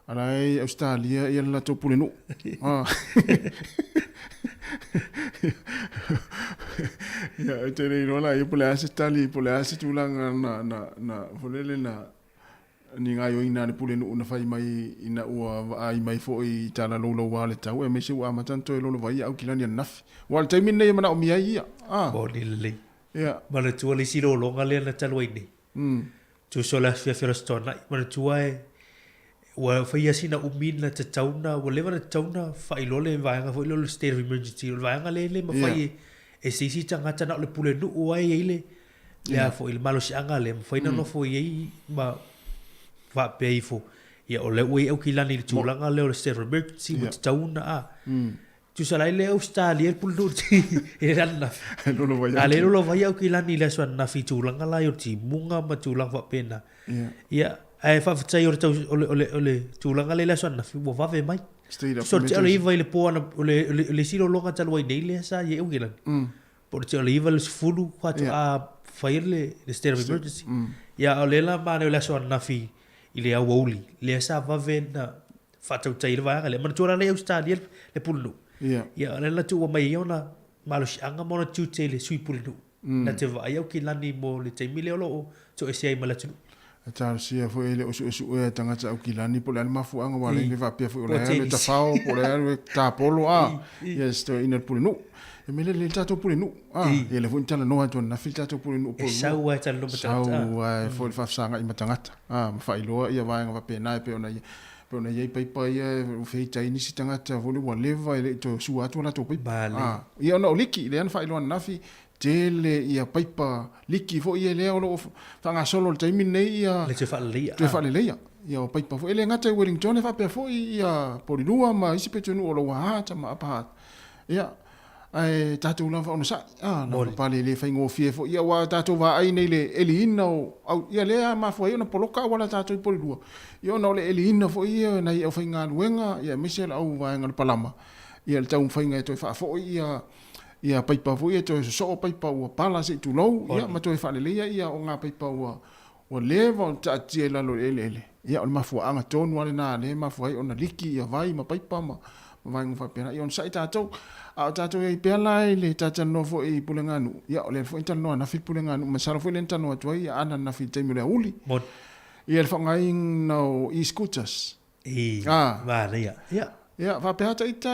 Alai Australia ia la to pulenu. Ya te re rola I pule ase tali pule ase tulanga na folele na ni nga yo ina le pulenu una fai mai ina ua ai mai fo I tala lolo wale tau e mese wa amata to lolo vai au kilani an nafi. Wal te minne mana o mia ia. Bodi le. Ya. Mana tua le silo longa le na talo ini. Tu sola fia stona. Mana tua e wa fai asina umina te tauna wa lewa na tauna fai lole vaanga fai lole state of emergency vaanga le ma fai e sisi tangata na le pule nu o ai ele. Le a fo il malo si anga le fai na no fo ye ma va peifo. Ya o le we au kilani le tulanga le state of emergency wa tauna a. Tu salai le Australia el pulu ti e ranna lolo vai ale lolo vai au kilani le so na fi tulanga la yo ti munga ma tulang fa pena ya ai fa tsai or ole tulanga le so na fi bo va ve mai so ti ole vai le po na le silo longa talo nei le sa ye u kilani por ti ole iva le fulu quatro a fairle le state of emergency ya ole la ma le so na fi ile au oli le sa va ve na fa tsai le va le ma tura le Australia le pulu ya le la tu mai ona malo anga mona tu tele sui pulu na te va ai ki lani mo le te mile lo so e sei mala tu ta sia foi ele o e tanga ta ki lani po le mafu anga wale le va pe foi le ta fao po le ta polo yes to ina pulu e mele le tato pulu e le von tala no ato na filta to pulu po sa wa ta lo sa wa foi fa sanga I matangata ma fa ilo ia va nga pe na pe ona Pona ye pai o fei tai ni sitanga ta vole wa leva ele to su atu na to pai ia no liki le an fai lo nafi tele ia paipa liki fo ia le o tanga solo le taimi nei ia le te fa le ia o paipa fo ele ngata Wellington fa pe fo ia porilua ma isi petunu o lo wa ta ma apa ia ai tatu lava ona sa no pale le fai ngo fie fo ia wa tatu va ai nei le elina o ia le ma fo ia na poloka wala tatu porilua ia no le elina fo ia na ia fai nga luenga ia Michel au va nga palama ia le tau fai nga to fa fo ia paipa fo ia to so paipa o pala se tu lo ia ma to fa le ia o nga paipa o leva ta tiela lo ele ia o ma fo anga tonu ale na le ma fo ai ona liki ia vai ma paipa ma vai ngo fa pena ia on sai tatu a tatu e pela le tatu no fo I pulenganu ia o le fo intano na fi pulenganu ma sara fo le intano atu ai ana na fi temi le uli ia le fangai no e-scooters va ia va pe hata ita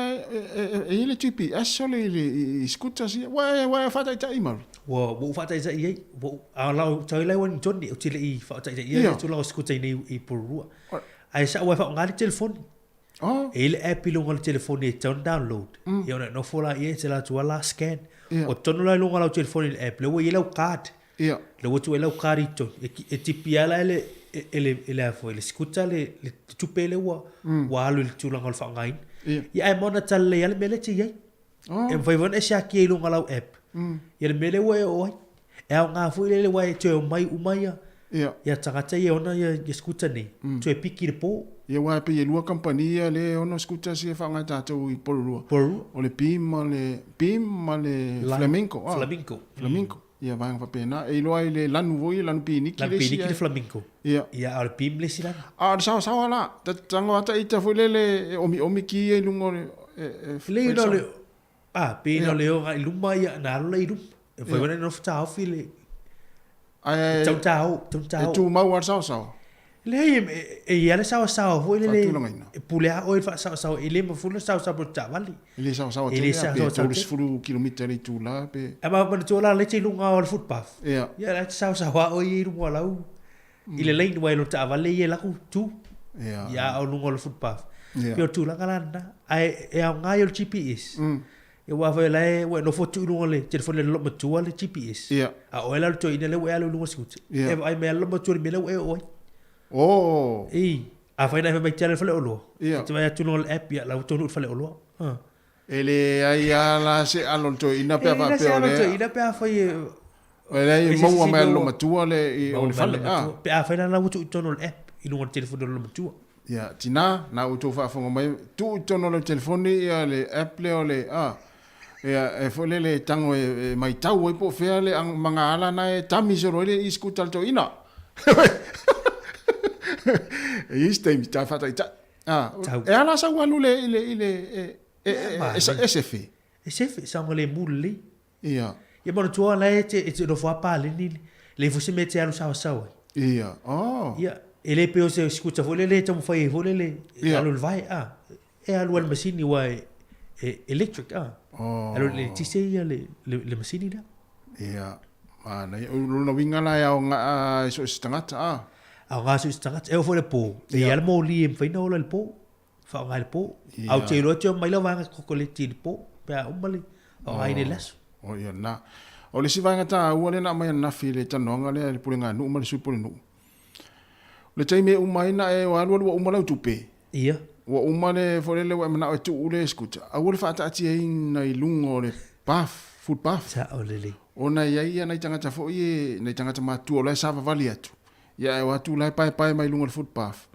e le tipi asole le e-scooters ia wa fa ita email wo fa ita ia wo ala tai lai wan ton di utile I fa ita ia tu la scooter nei I purua ai sa wa fa ngali telefon ele app lunga le telefoni e tau download ia ona no fola ia te la tu ala scan o tonu lai lunga le telefoni le app le wo ia card Ia. Le watu ela ukarito e tipiala ele afo ele skuta le tupe le wa alu le tulanga le whangain. Ia e mona tala le ale mele ti iai. E mwhaivona e siaki e lunga lau app. Ia le mele wa e oi. E au ngā fui le wa e tue o mai umaia. Ia tangata ia ona ia skuta ni. Tue piki le po. Ia wa pe ia lua kampania le ona skuta si e whangai tātou I Porurua. O le pim ma le flamenco. Flamenco. Ia vanga pa pena. E loa I le lanu voi, lanu piniki. Lanu piniki le flamenco. Ia. Ia au le pim le si lana. Le sawa la. Tango ata ita fui le omi ki e lungo le... Le ino le... Pena le o ngai luma ia na alo le irum. E fai wana no fta ofi le... Tau. E tu mau ar sawa. Le e ia le sawa foi le pulea o fa sawa ele ma fulu sawa por tavali. Ele sawa te pe todos fulu kilometer le tu la pe. E ma tu la le te lunga o footpath. Ia le sawa o i runga lau. Ile le ni lo tavali ia la ku tu. Ia o lunga o footpath. Pio tu la galanda. Ai e a ngai o GPS. E wa fa le we no fotu lunga le te fo le lo ma tu le GPS. A o ela to ina le we alo lunga skut. E ai me lo ma tu me le we o. A fai nai mai tele fale olo. Te vai atu no app ya la tonu fale olo. Ele ai ala se alon to ina pe va pe ole. Ina pe fai ele mo ma lo matua le o le fale. Pe a fai na la tu tonu app i no telefone lo matua. Ya tina na o to fa fo mai tu tonu le telefone ya le app le ole e fo le tango mai tau e po fe le manga ala na e tami se ro le iskutal to ina. Este mi ta fata ita. E ala sa walu le SF. SF sa ngole muli. Ia. Ia mo tu ala e te no fa pa le ni. Le fu se mete alu sa sa. Ia. Ia. Ele pe o se escuta vo le te mo fai vo le. Alu vai E alu al machine wa electric Alu le ti se ia le machine da. Ia. Ana no winga la ya nga so stangata Au ngasu istangat e fo le po. E al mo li em faina ola le po. Fa nga le po. Au te lo te mai la vanga ko le ti po. Pe a umali. Au ai le las. O ia na. O le si vanga ta u le na mai na fi le tanonga le pulinga nu umali su pulinu. Le tai me umai na e wa lu umala tupe. Ia. Wa umale fo le wa na tu ule skuta. Au le fa ta ti na ilungo le paf, foot paf. Sa o le. Ona ia na tangata fo ie na tangata ma tu ola sa vali atu. Ya e watu lai pai mai lunga le footpath.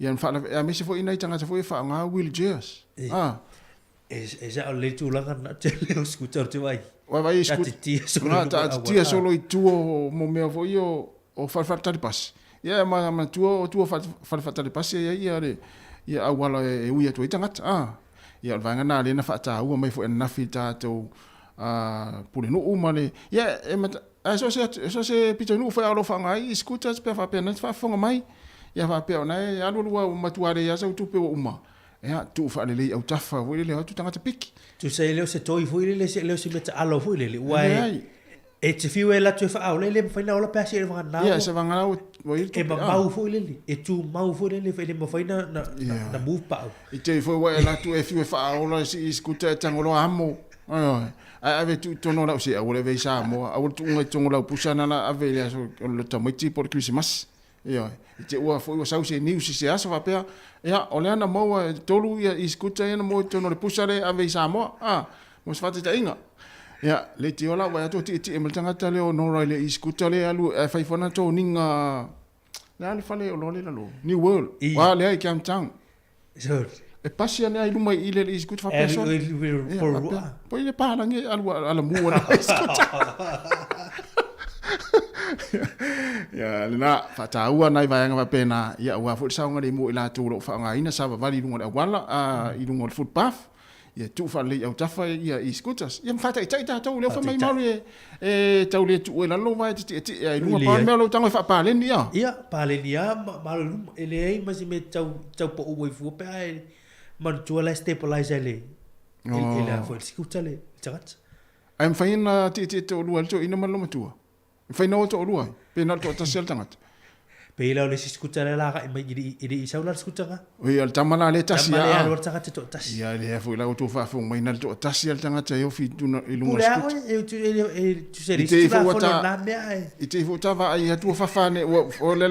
Ya en fala e mese fo ina tanga fo e fa nga wheelchairs. E sa le tu la na te le scooter te vai. Wa vai scooter. Tia solo I tuo mo me fo io o fa tali pas. Ya ma tuo fa tali pas ya le ya awala e uia to tanga. Ya va nga na le na fa ta u mai fo en na fi ta to pule no umale. Ya e mata so se pito nu fa alo fa ngai scooters pe fa pe na fa fonga mai ya fa pe na ya lu matuare ya sa tu pe uma ya tu fa le au tafa wo le tu tanga te piki tu se le se toi fu le se meta alo fu le wai e te fiu e la tu fa au le fa na ola pa se va na ya se va na wo e ma mau fu le e tu mau fu le fa le mo fa na move pa e te fu wa la tu e fiu fa au la si scooter tangolo amo ave tu tono la se ole ve sa mo a tu ngai tongo la pusana la ave le so le tamiti por Christmas ia te ua foi sa se niu se asa va pe ia ole ana mo tolu ia iskuta ia mo tono le pusare ave sa mo mo se fate ta inga ia le ti ola wa to ti e mtanga tale o no le iskuta le alu fai fona to ninga la le fale o le lo New World wa le ai kam tang so e pasi ana iluma ile iskuta fa peso poi le pa nge ala mua na iskuta ya na fata ua nai vai nga pena ya wa fu sa nga le mo ila tu lo fa nga ina sa vali lungo le wala I lungo le footpath ya tu fa le au tafa ya scooters ya fata ita tu le fa mai malu e tu le tu la lo vai ti lungo pa me lo tango fa pa le dia ya pa le dia malu ele ai ma si me tau po u fu pa man tu la stabilizer le ele a fu scooter le tagat I'm fine ti tu lu alto ina malo matua fai no to lu pe na to ta sel tangat Pela o le si skuta le la ka mai i isa la skuta ka. O ia tamala le tasi Tamale a. a lo tanga te to tasi. Ia le fu la tu fa fu mai na to tasi al tanga te o fi tu no ilunga Pula skuta. o tu se ri tu fa na me. I te fu tava ai tu fa fa ne o le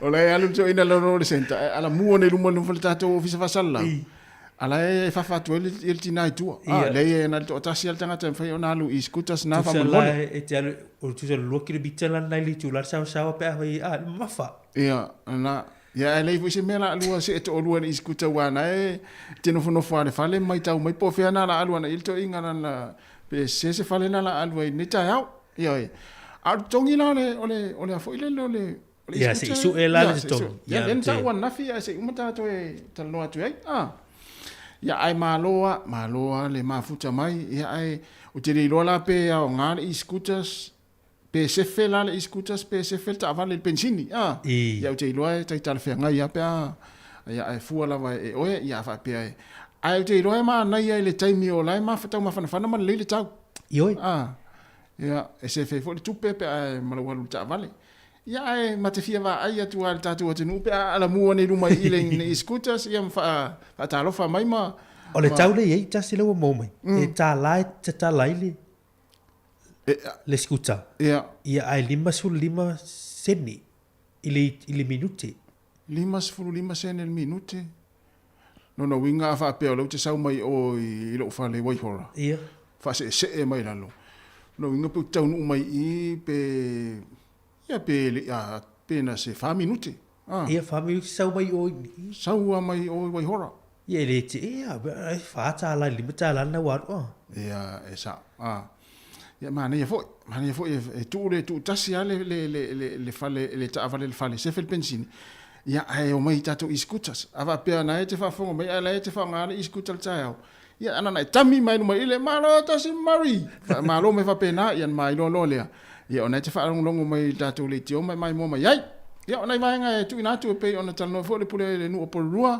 o le alu to ina lo le senta ala mu ne lu mo fa tato o fi fa sala. Ala e fa fa tu il tina tu. Ah le na to tasi al tanga te fa ona lu i skuta na fa mo. E te alu o tu se lo ki bitela na li tu la sa pe ai ma fa. Ia na ya le fu se mela lu se to lu ni skuta wana e te no fono fa le fale mai tau mai po fe na la alu na il to inga na pe se fale na la alu ni ta yau. Ia a tongi la ole fo ile le ia se su e la le tong ia len sa wan na fi se umata to e talo atu ai ia ai maloa le mafuta mai ia ai o te ri lola pe o ngar i scooters pe se fela le scooters pe se fel ta vale pensini ia o te loa tai tal fe ngai ia pe ia ai fu la vai e oe ia fa pe ai o te loa ma na ia le taimi o lai ma fa fana ma le tau ioi ia e se fe fo tu pe ai malawalu ta vale ia e matefia va ai atu al tatu atu nu pe ala mu ne lu mai ile ni scooters ia fa talo fa mai ma o le tau le ei tasi le mo mai e ta lai le scooter ia ai lima seni ile minute 5 sene il minute no winga fa pe o le te sau mai o i lo fa le wai hora ia fa se mai lalo no winga pe tau nu mai i pe ia pe na se 5 minute ia 5 minute sau mai o wai hora ia le te ia fa ta la limita la na wa ia esa ia mana ia fo e tu tasi ale le fale le ta vale le fale se fel pensin ia ai o mai tatu scooters ava pe na e te fa fonga mai ala e te fa ngana scooter tau ia ana na tami mai no mai ile malo tasi mari malo me fa pena ia mai lo le ia ona te fa longo mai tatu le tio mai mo mai ai ia ona vai nga tu ina tu pe ona tano fo le pule le nu po rua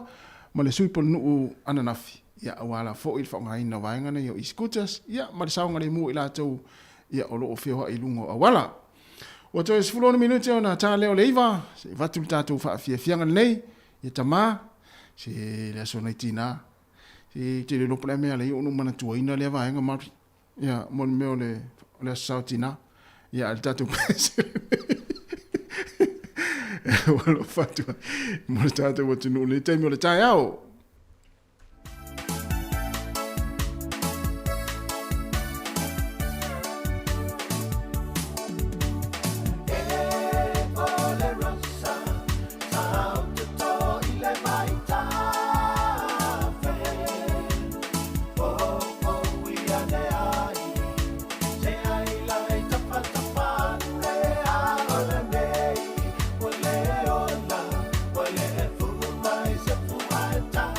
ma le sui po nu ana nafi ia wala fo il fa ngai na vai nga ne yo scooters ia ma sa nga le mu ila tu ia o lo o fio ai lungo awala o to es fulo minute ona ta le o leiva se va tu tatu fa fianga nei ia tama se le so nei tina se te le lo pole me le o no mana tu ina le vai nga ma ia mon me o le sautina ia al tatu wala fatu mo tatu o tunu le te mo le tai au Time.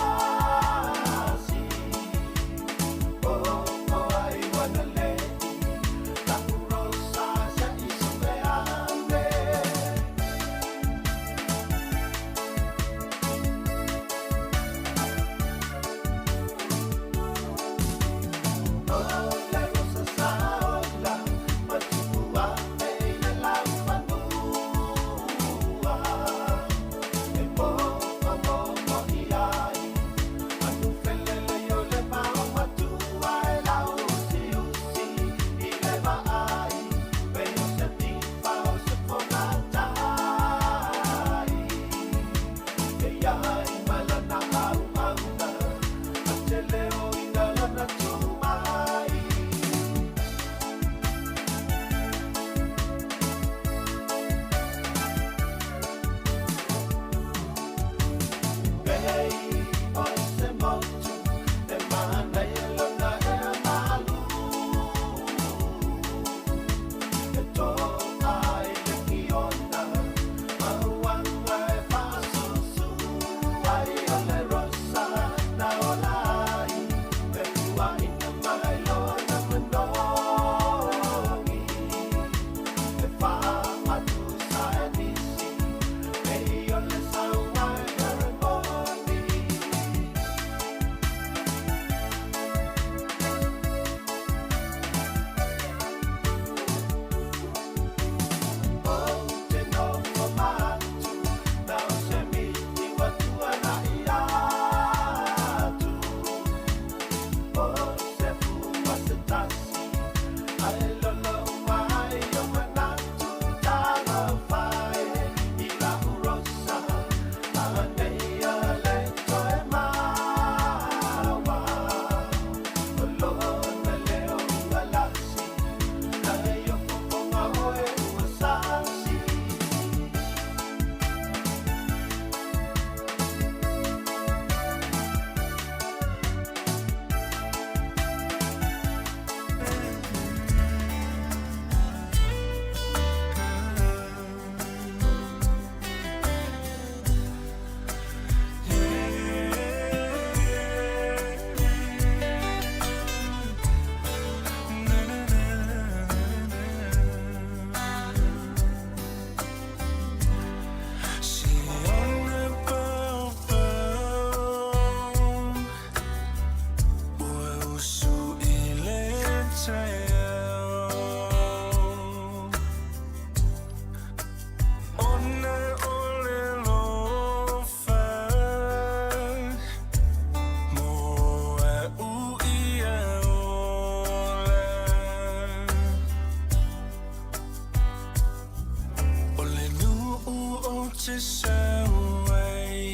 te sauai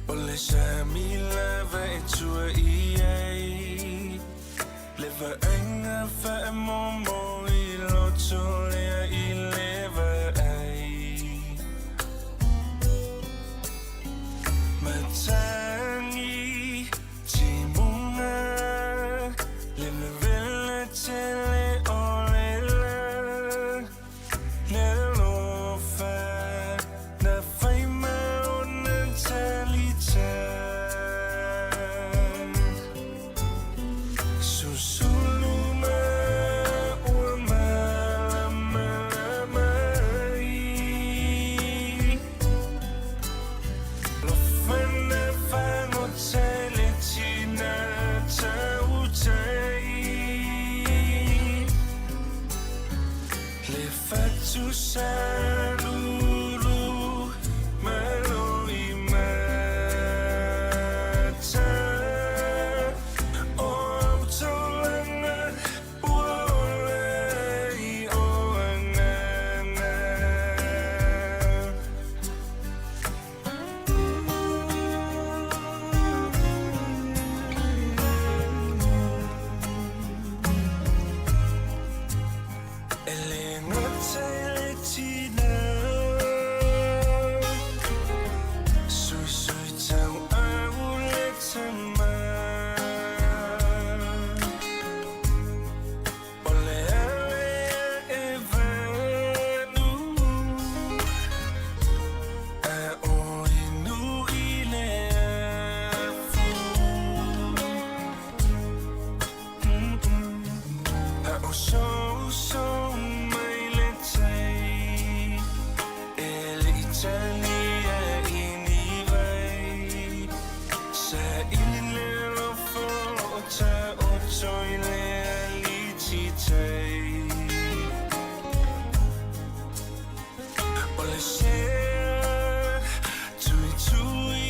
o le sa mi lava e tua iai leva ainga fa momo i loto lea i leva ai matangi timunga leva vela tele o lela nelo fa na fai mau na talita susuluma ua malamai lo fana fango tele tina tautai le fatu salulu maloi mata o tolanga uolei o anana Elena Tailetina Sui sui tau au le tama Ole alea e vanu A o inu i le afu A o so mai le tai E le Italia ini vai Sa ini le lofo o ta o toi le aliti tai O le sea tui tui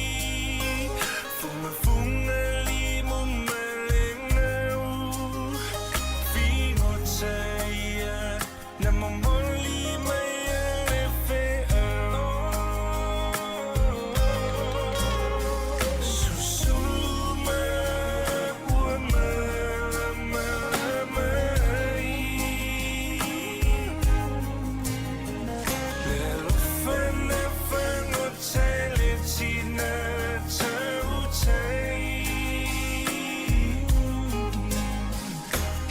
Funga funga limo malenau Fino taia na mamoli mai le feo Susuma ua malamai Le lofana fango tele tina tautai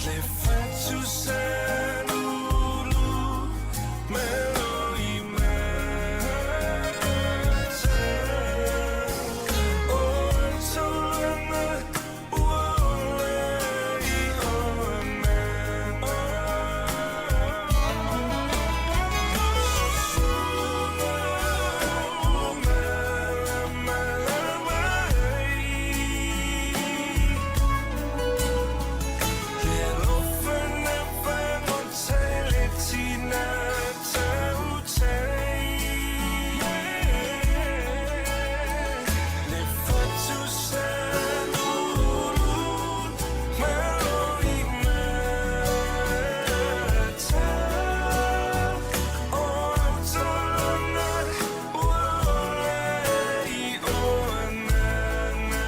Le fatu salulu maloi mata O tolanga uolei o anana Susuma malamai Le lofana fango tele tina tautai Le fatu salulu maloi mata O tolanga uolei o anana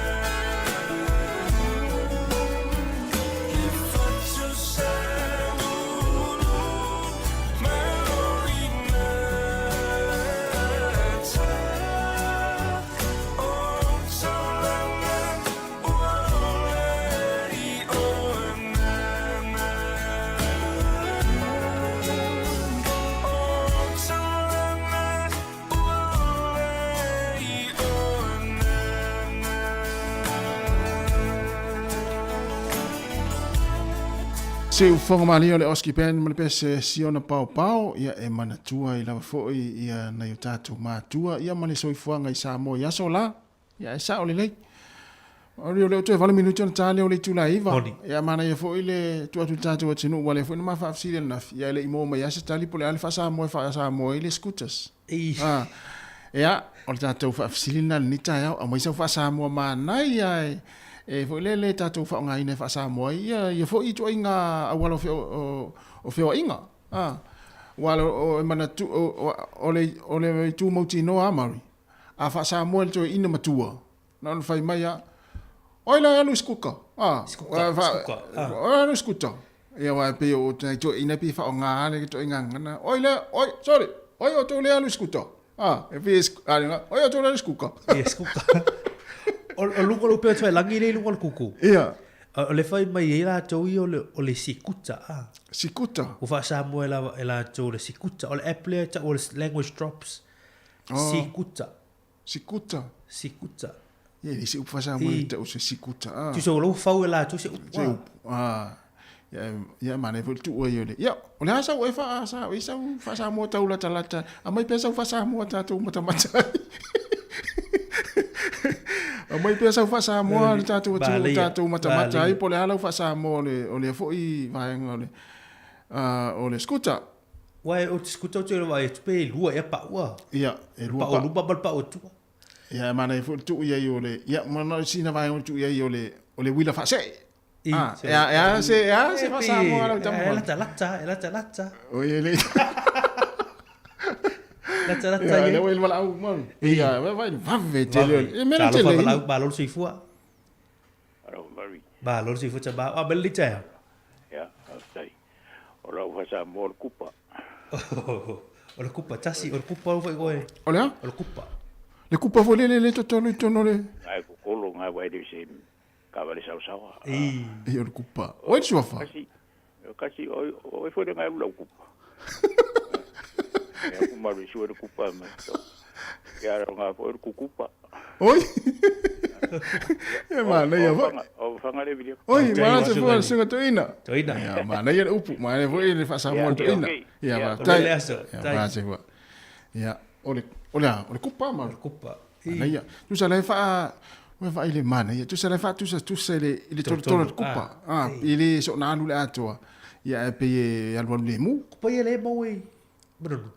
Le fatu salulu maloi mata O tolanga uolei o anana O tolanga uolei o Se u fonga mali o le oski pen ma le pese siona pau pau ia e mana tua i lava foi ia na yo tatu matua ia ma le soifuanga i Samoa ia sola ia e sa o le lei o rio le tu vale minuto na tale o le tula iva Oni. ia mana ia foi le tu atu tatu o tinu wale foi na ma fa afsile na ia le imo ma ia se tali po le alfa Samoa i le scooters ia o le tatu fa afsile na ni ta a mo isa fa Samoa ma na ia e foi le tatu fa nga ine fa Samoa ia ia foi tu inga a walo o feo inga wala o mana tu o le tu mo tino amari a fa sa mo to ina matua non fai mai a oi la alu skuka alu skuta ia wa pe o to ina pe fa nga le to nga na oi sorry oi o to le alu skuta e pe oi o to le skuka skuka o luko lo pe to langi le luko kuku ia o le fai mai e la tau i o le sikuta. Sikuta? O wha Samuel e la tau le sikuta. O le apple o le language drops. Sikuta. Sikuta? Sikuta. Ie, le si upa Samuel te o se sikuta. Tu se o lo fau e la tau se upa. Ia mana e tu o le. Ia, o le asa o e wha asa. O isa u wha Samuel tau la talata. A mai pesa u wha Samuel tatu matamatai. Mai pesa fa sa mo le tatu mata ai po le ala fa sa mo o le foi vai ngole o le skuta wai o skuta te vai pe lua e pa wa ia e lua pa o lua pa o tu ia mana e tu ia o le ia mana sina vai o tu ia o le wila fa se se fa sa mo ala tamu la lata o ia le Lata ia le wel wala au man ia vai te le e mena te le ba lo si fua ba lo si fua ba a belli te ya sai ora o sa mo kupa o le kupa tasi o le kupa o foi goe o le kupa foi le to le ai ko kolo nga vai de se ka vale sa e o le kupa o e suafa kasi o foi de nga lo kupa ya ku maru su de kupa ma ya nga ko kupa oi e mana ia o fanga le video oi mana se foi singa toina ya mana ia upu mana foi le fa sa mo toina ya va tai ya va se foi ya ole kupa ma kupa ia tu sa le fa va ile mana ia tu sa le fa tu sa le tolo kupa ile so na lu le ato ya pe ya le mu kupa ia le mo e Bruno.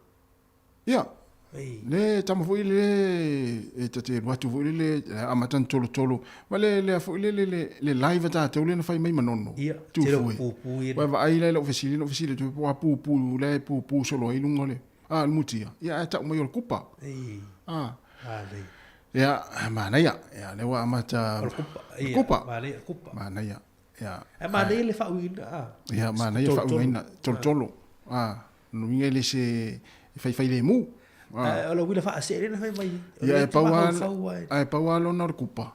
Ia. Le tama foi le te watu foi le amatan tolo. Ma le foi le live ta te le fai mai manono. Ia. Tu foi. Wa va ai le ofisile tu pu le pu solo i lungo le. Mutia. Ia ta mai o kupa. le. Ia mana ia. Ia le wa amata kupa. Mana ia. Ia. Mana le fa uina. Ia mana ia fa uina tolo. No ngele se fai le mu o wila fa se le fai mai ia pauan no kupa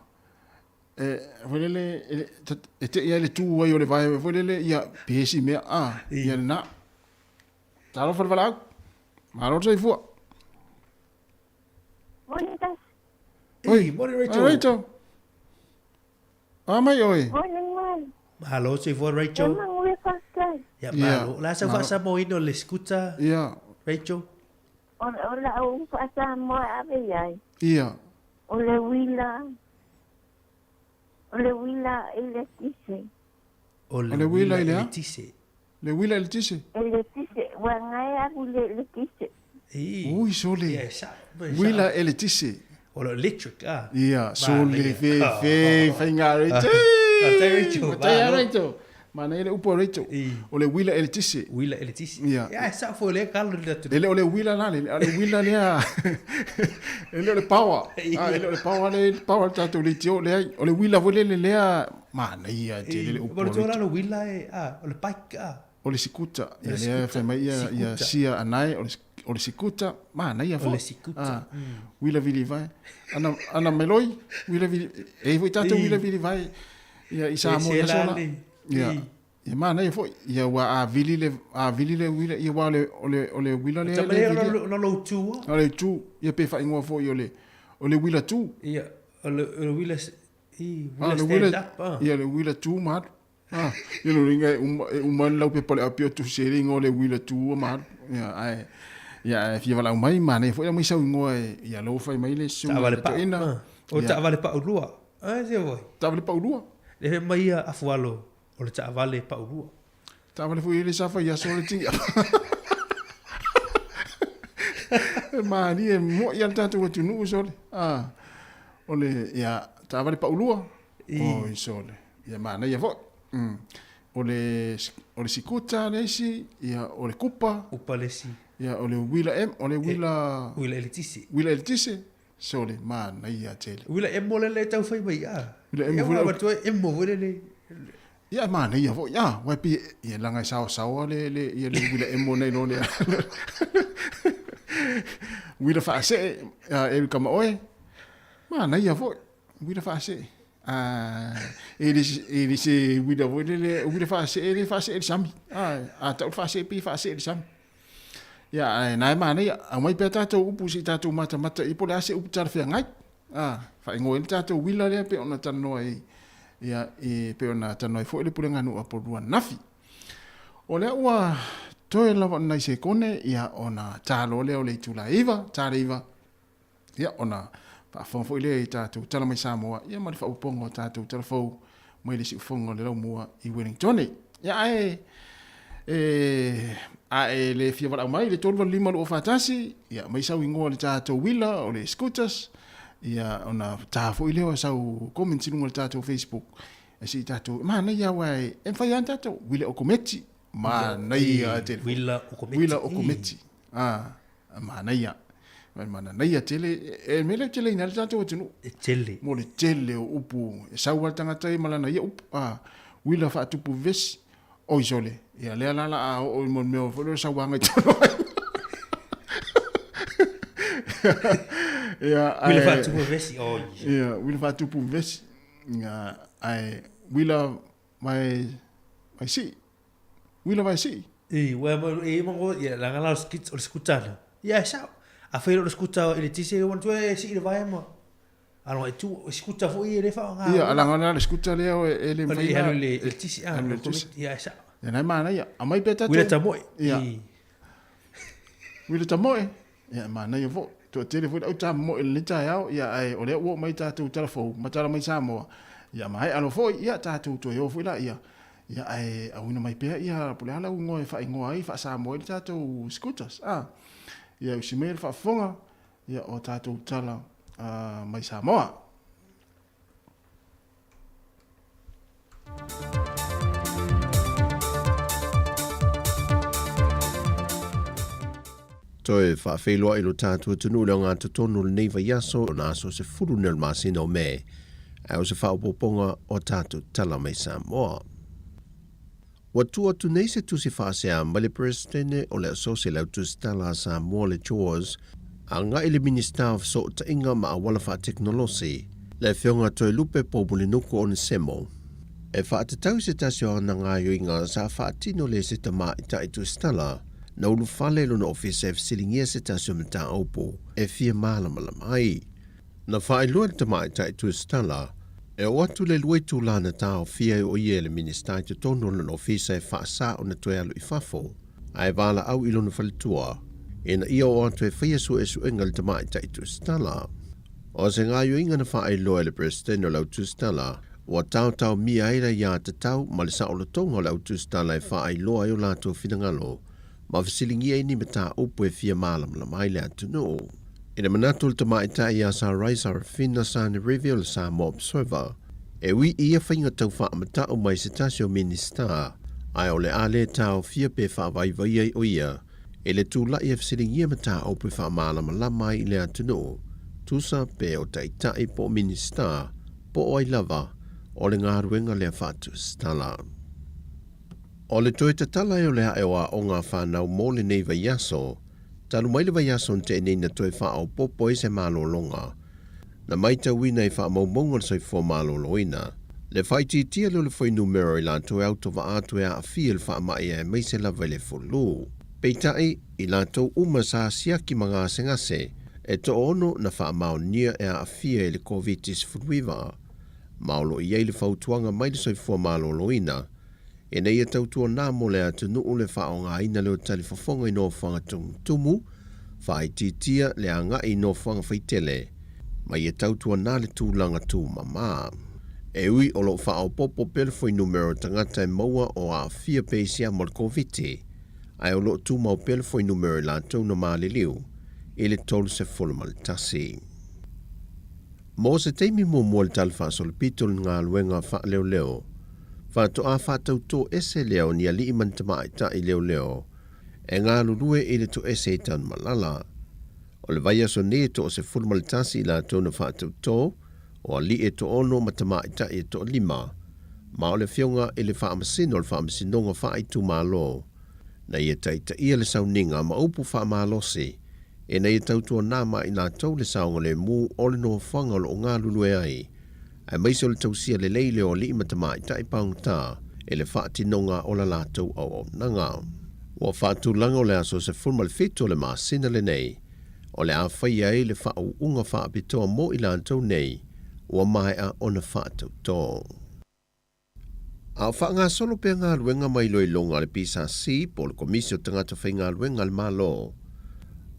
volele ia le tu ia le vai volele ia pesi me ia na talo fa vala malo sei fu oi Rachel mai oi Hello, sei fu Rachel. Ya, malo. La sa mo ino le escucha. Ia. Rachel. Hola, pasa mo ave ai. Ia. Ole wila ele tise. Ole wila ele tise. Le wila ele tise. Ele tise, wa ngai aku le tise. Ui, sole. Wila ele tise. Ole electric Ia, sole fe ngare. Rachel. Mana ele upo Rachel. O le wila ele tise. Wila ele tise. Ia. Ya, sa foi le calo de tu. Ele ole wila na, ele wila le. Ele ole power. Ele ole power tatu le tio le. Ole wila vole le mana ia te le upo. Por tu la wila ole bike Ole sikuta. Ia fa mai ia sia anai ole sikuta. Mana ia ole sikuta. Wila vili vai. Ana meloi wila vili. Voi tatu wila vili vai. Ia isa mo ia sola. Ia. Ia mana ia foi. Ia wa a vili le wila ia wa ole wila le. No lo tu. Ole tu. Ia pe fa ingo foi ole wila tu. Ia. Ole wila stand up. Ia le wila tu mat. Ia lo ringa man lau pe pole apio tu sering ole wila tu mat. Ia ai. Ia fia vala mai mana ia foi mai sau ingo ia lo fai mai le su. Ta vale pa. O ta vale pa ulua. Se voi. Ta vale pa ulua. Le mai afualo o le ta vale pa ulua. Ta vale foi le safa ia sole ti. Ma ni mo ia tatu tu nu sole. Ole ia ta vale pa ulua. O sole. Ia mana ia fo. o le sikuta lesi, ia o le kupa. Upa lesi. Ia o le wila o le wila... Wila elitisi. Wila elitisi. So le mana ia tele. Wila mo le tau fai mai a. Wila mo wila. Ia mo wile le. Ia mana ia vo, ia, waipi, ia langa sao le wila mo nei no le. Wila whaase, e kama oe. Mana ia vo, wila whaase. Ele se wila vo le wila whaase ele sami. Tau whaase pi whaase ele sami. Ia, nai mana ia, a mai pe tātou upu si tātou mata i pole ase upu tara whea ngai. Whae ngoi le tātou wila lea pe ona tanoa ia pe ona tanoa fo ele pule nganu a porua nafi. O lea ua toe lava nai se kone ia ona tālo lea o le tula iwa, tāre iwa. Ia ona whaafongfo i lea i tātou tala mai Samoa. Ia mali whaupongo tātou tala fau mai le si ufongo le lau mua i Wellington. Ia le fia wala mai le tolu lima lo fatasi ia mai sau ingoa le tātou wila o le scooters ia ona tāfo i leo sau comment sinunga le tātou Facebook e si tātou mana ia wai en fai an tātou wila o kometi mana ia te wila o kometi mana ia mana ia tele e mele tele ina le tātou atinu tele mo le tele o upu e sau wal tangata i malana ia upu wila fa tupu vesi o isole ia le la o mon meo fo sa wanga tono ia wila fa tupu vesi o ia wila fa tupu vesi ia ai wila mai si wila vai si mo ia la ngala skits o skutana ia sa a fero skuta ele tise o tu si le vai mo alo e tu skuta fo i le fa ia la ngala skuta le o ele mai le tise ia sa ia nai mana ia amai peta wila tamoe ia wila tamoe ia mana ia vo to telefone au tamoe le taiao ia ai o le o mai tatu telefone matala mai Samoa ia mai alo fo ia tatu to yo fo ia ai au ina mai pe ia pole ala ngo fa ngo ai fa Samoa le tatu scooters ia u simel fa fonga ia o tatu tala mai Samoa Toe whaafeilua i lo tātua tunu leo ngā tutonu le neiva yaso o nā so se furu nel masina o me, au se whaopoponga o tātu tala mai Samoa. Watua tu nei se tusi whaasea male presidente o le asosi lau tusi tala Samoa le Chores, a ngā ili minister of so ta inga ma a walafa teknolosi, le whionga toe lupe populi nuku o ne semo. E whaatatau se tasio ana ngā yoinga sa whaatino le se tama i ta i tusi tala, na ulu fale lo na ofisa e fisilingia se tasio mta aupo e fia malamalama ai. Na whaelua le tamai tai tu stala, e o atu le luetu la na tau fia o ie le minister i te tono lo na ofisa e whaasa o na toe alu i fafo, a e wala au ilo na whalitua, e na ia o atu e whaia su e su inga le tamai tai tu stala. O se ngā yu inga na whaelua le presidente o lau tu stala, wa tau mia eira ia te tau ma le sa o le tonga lau tu stala e whaelua e o lato finangalo, ma fisilingia ini me tā upu e fia malam la mai le atu no. Ina manatu le tamai tai ia sa raisa rafina sa ni review le Samoa Observer, e wi ia whainga tau wha amata o mai se tasio minister, ai o le ale tau fia pe wha vai vai ai o ia, e le tū lai e fisilingia me tā upu e wha malam la mai le atu no, tusa pe o tai po minister, po o ai lava, o le ngā ruenga le whatu stala. O le toe tatala e o le hae wa o ngā whanau mō le nei vaiaso, talu mai le vaiaso te nei na toe wha au popo e se malo longa. Na mai ta wina e wha maumonga sa i fo malo loina. Le whaiti tia lo le whai numero i la toe auto wa atu e a fia le wha mai e mai se la vele fulu. Peitai i la tau uma sa siaki mga sengase e to ono na wha mao nia e a fia e le COVID-19 funuiva. Maulo i ei le whautuanga mai le sa i fo malo loina. E nei e tautua nā mo le atu nuu le whao ngā ina leo tali whafonga i no whanga tumu, whai titia le a ngā i no whanga whaitele, mai e tautua nā le tūlanga tū mamā. E ui o lo whao popo pelefoi numero tangata e maua o a fia peisia mo le COVID-19, ai o lo tū mau pelefoi numero i la tau na mā le liu, e le tolu se fulma le tasi. Mo se teimi mo mua le tali wha solipito ngā luenga wha leo leo, Whātoa whātau tō ese leo ni ali iman tama ita I leo. E ngā lulue I le tō ese I tanu malala. O le vai aso ne tō se fulmalitasi I la tōna whātau tō, o ali e tō ono matama ita I tō lima. Ma o le whionga I le whaamasino le whaamasinonga whaaitu mālo. Na ia taita ia le sauninga ma upu whaamalose. E na ia tautua nāma I nā tau le saonga le mū o le noa whanga lo ngā lulue ai. Ai maiso le tausia le leile o li matama I tai paungta e le whaatinonga o la lātou au nanga. Wa whaatulanga o le aso se fulma le fito le maasina le nei. O le awhai ai le whaau unga whaapitoa mo I lātou nei. Wa mai a o na whaatau tō. A wha ngā solo pe ngā luenga mai loi longa le pisa si po le komisio tangata whai ngā luenga le malo.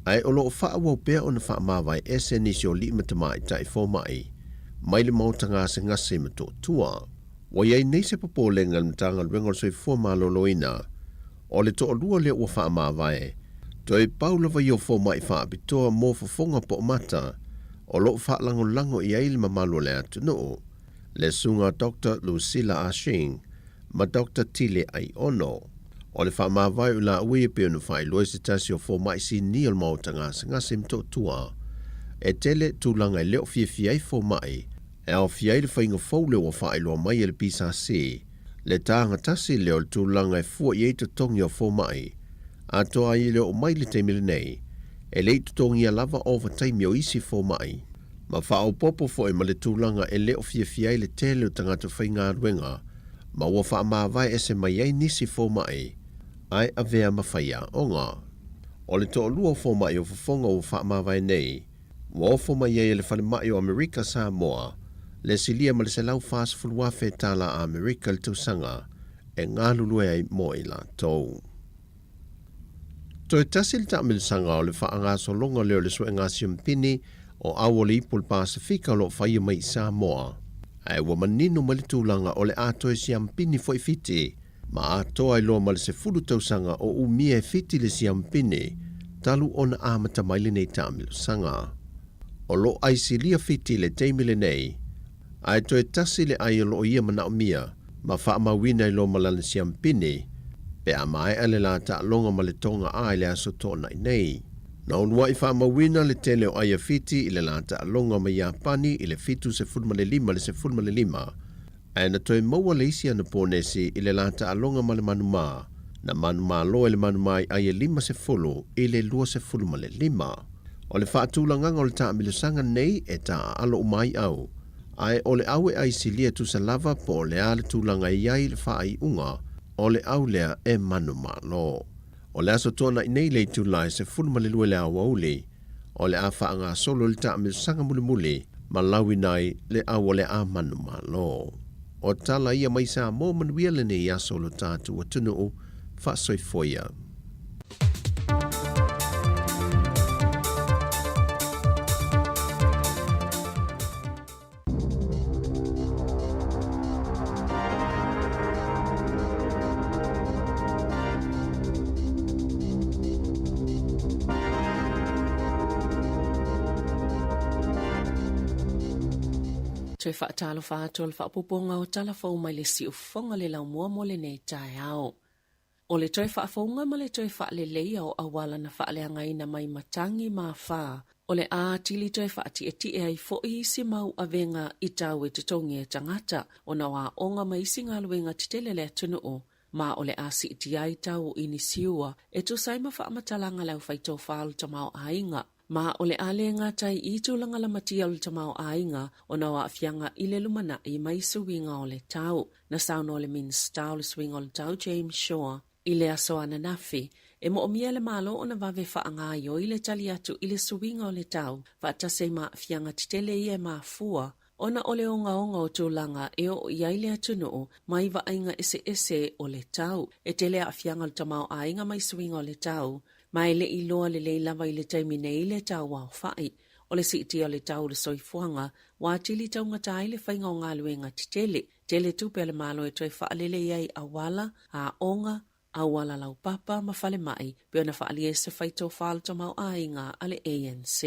Ai o lo wha awau pia o na wha mawai ese nisi o li matama I tai fōmai. Mai le mautanga se ngase mato tua. Wa iai nei se papo le ngamtanga luenga o soi fua malo loina. O le to o lua le ua wha mawai. To e paula vai o fōmai wha apitoa mō fafonga po mata. O lo wha lango I aile mamalo le atu no. Le sunga Dr. Lucilla Ashing, ma Dr. Tile ai ono. O le wha mawai ula ue pe unu whai loe se tasi o fōmai si ni al mautanga se ngase mto tua. E tele tūlanga I leo fiai fōmai. E au fiai le whainga fau leo o whai loa mai le pisa se. Le tāanga tasi leo le tūlanga e fua I eito tongi o fōmai. A toa I leo o mai le teimile nei. E le eito tongi a lava over taimi o isi fōmai. Ma whao popo fo e ma le tūlanga e leo fiai le tele o tangata whainga ruenga. Ma ua wha mawai e se mai ei nisi fōmai. Ai a vea mawhaia onga. O le toa lua fōmai o whafonga o wha mawai nei. Wa ofo mai e le whale mai o Amerika Samoa. Le silia ma le se lau fast fulwafe tala a Amerika le tausanga. E ngā lulue ai mo I la tau. To e tasil ta milisanga o le whaanga so longa leo le sue ngā siampini o awole ipul Pasifika lo whaia mai Samoa. Ai wa manino ma le tūlanga o le ato e siampini fo I fiti. Ma ato ai loa ma le se fulu tausanga o umia e fiti le siampini. Talu ona amata maile nei ta milisanga. O lo aisilia fiti le teimile nei. Ai to e tasi le ai lo ia mana o mia. Ma wha mawina I lo malana siampini. Pe a mai ale la ta longa ma le tonga ai le aso tōna I nei. Na onua I wha mawina le tele o aia fiti I le la ta longa ma Japani I le fitu se fulma le lima le se fulma le lima. Ai na toi maua le isi ana pōnesi I le la ta longa ma le manuma. Na manuma lo le manuma I aia lima se fulu I le lua se fulma le lima. O le whaatulanganga o le ta amilusanga nei e ta alo umai au. Ai o le aue ai silia tu sa lava po le ale tūlanga iai le wha ai unga. O le au lea e manu malo. O le aso tōna I nei lei tūlai se fulma le lue le awauli. O le a whaanga solo le ta amilusanga muli muli. Ma lawi nai le awa le a manu malo. O tala ia mai sa mō manuia le ne ia solo tātu wa tunu o wha soifoia. Toi whaatalo whaatol whaapoponga o talafau mai le si ufonga le lau mua mo le nei tae ao. O le toi whaafonga ma le toi whaale leia o awala na whaale angaina mai matangi maa whaa. O le a tili toi whaati e ti e ai fo I si mau avenga I tau e tutongi e tangata. O na wā onga mai si ngā luenga titele le tunu o. Ma o le a si iti ai tau o ini siua. E tu saima whaamatalanga lau whaito whaalu tamau ainga. Ma o le ale ngā tai I tūlanga la matia o le tamau ainga o na wa fianga I le lumana I mai suwinga o le tau. Na sauno le minsta o le swinga o le tau James Shaw I le aso ana nafi. E mo o mia le malo o na vave whaanga yo I le tali atu I le suwinga o le tau. Whaatase ma fianga titele I e ma fua. Ona o le onga o tūlanga e o iai le atunu o mai va ainga ese o le tau. E tele a fianga o le tamau ainga mai suwinga o le tau. Mai le iloa le lava I le taimine I le tau wau whai. O le siti o le tau le soifuanga, wā tili tau ngatai le whainga o ngā luenga titele. Tele tupe le malo e toi whaalele iai awala, a onga, awala lau papa ma whale mai, pe ona whaali e se whaito whaalta mau ainga ale ANC.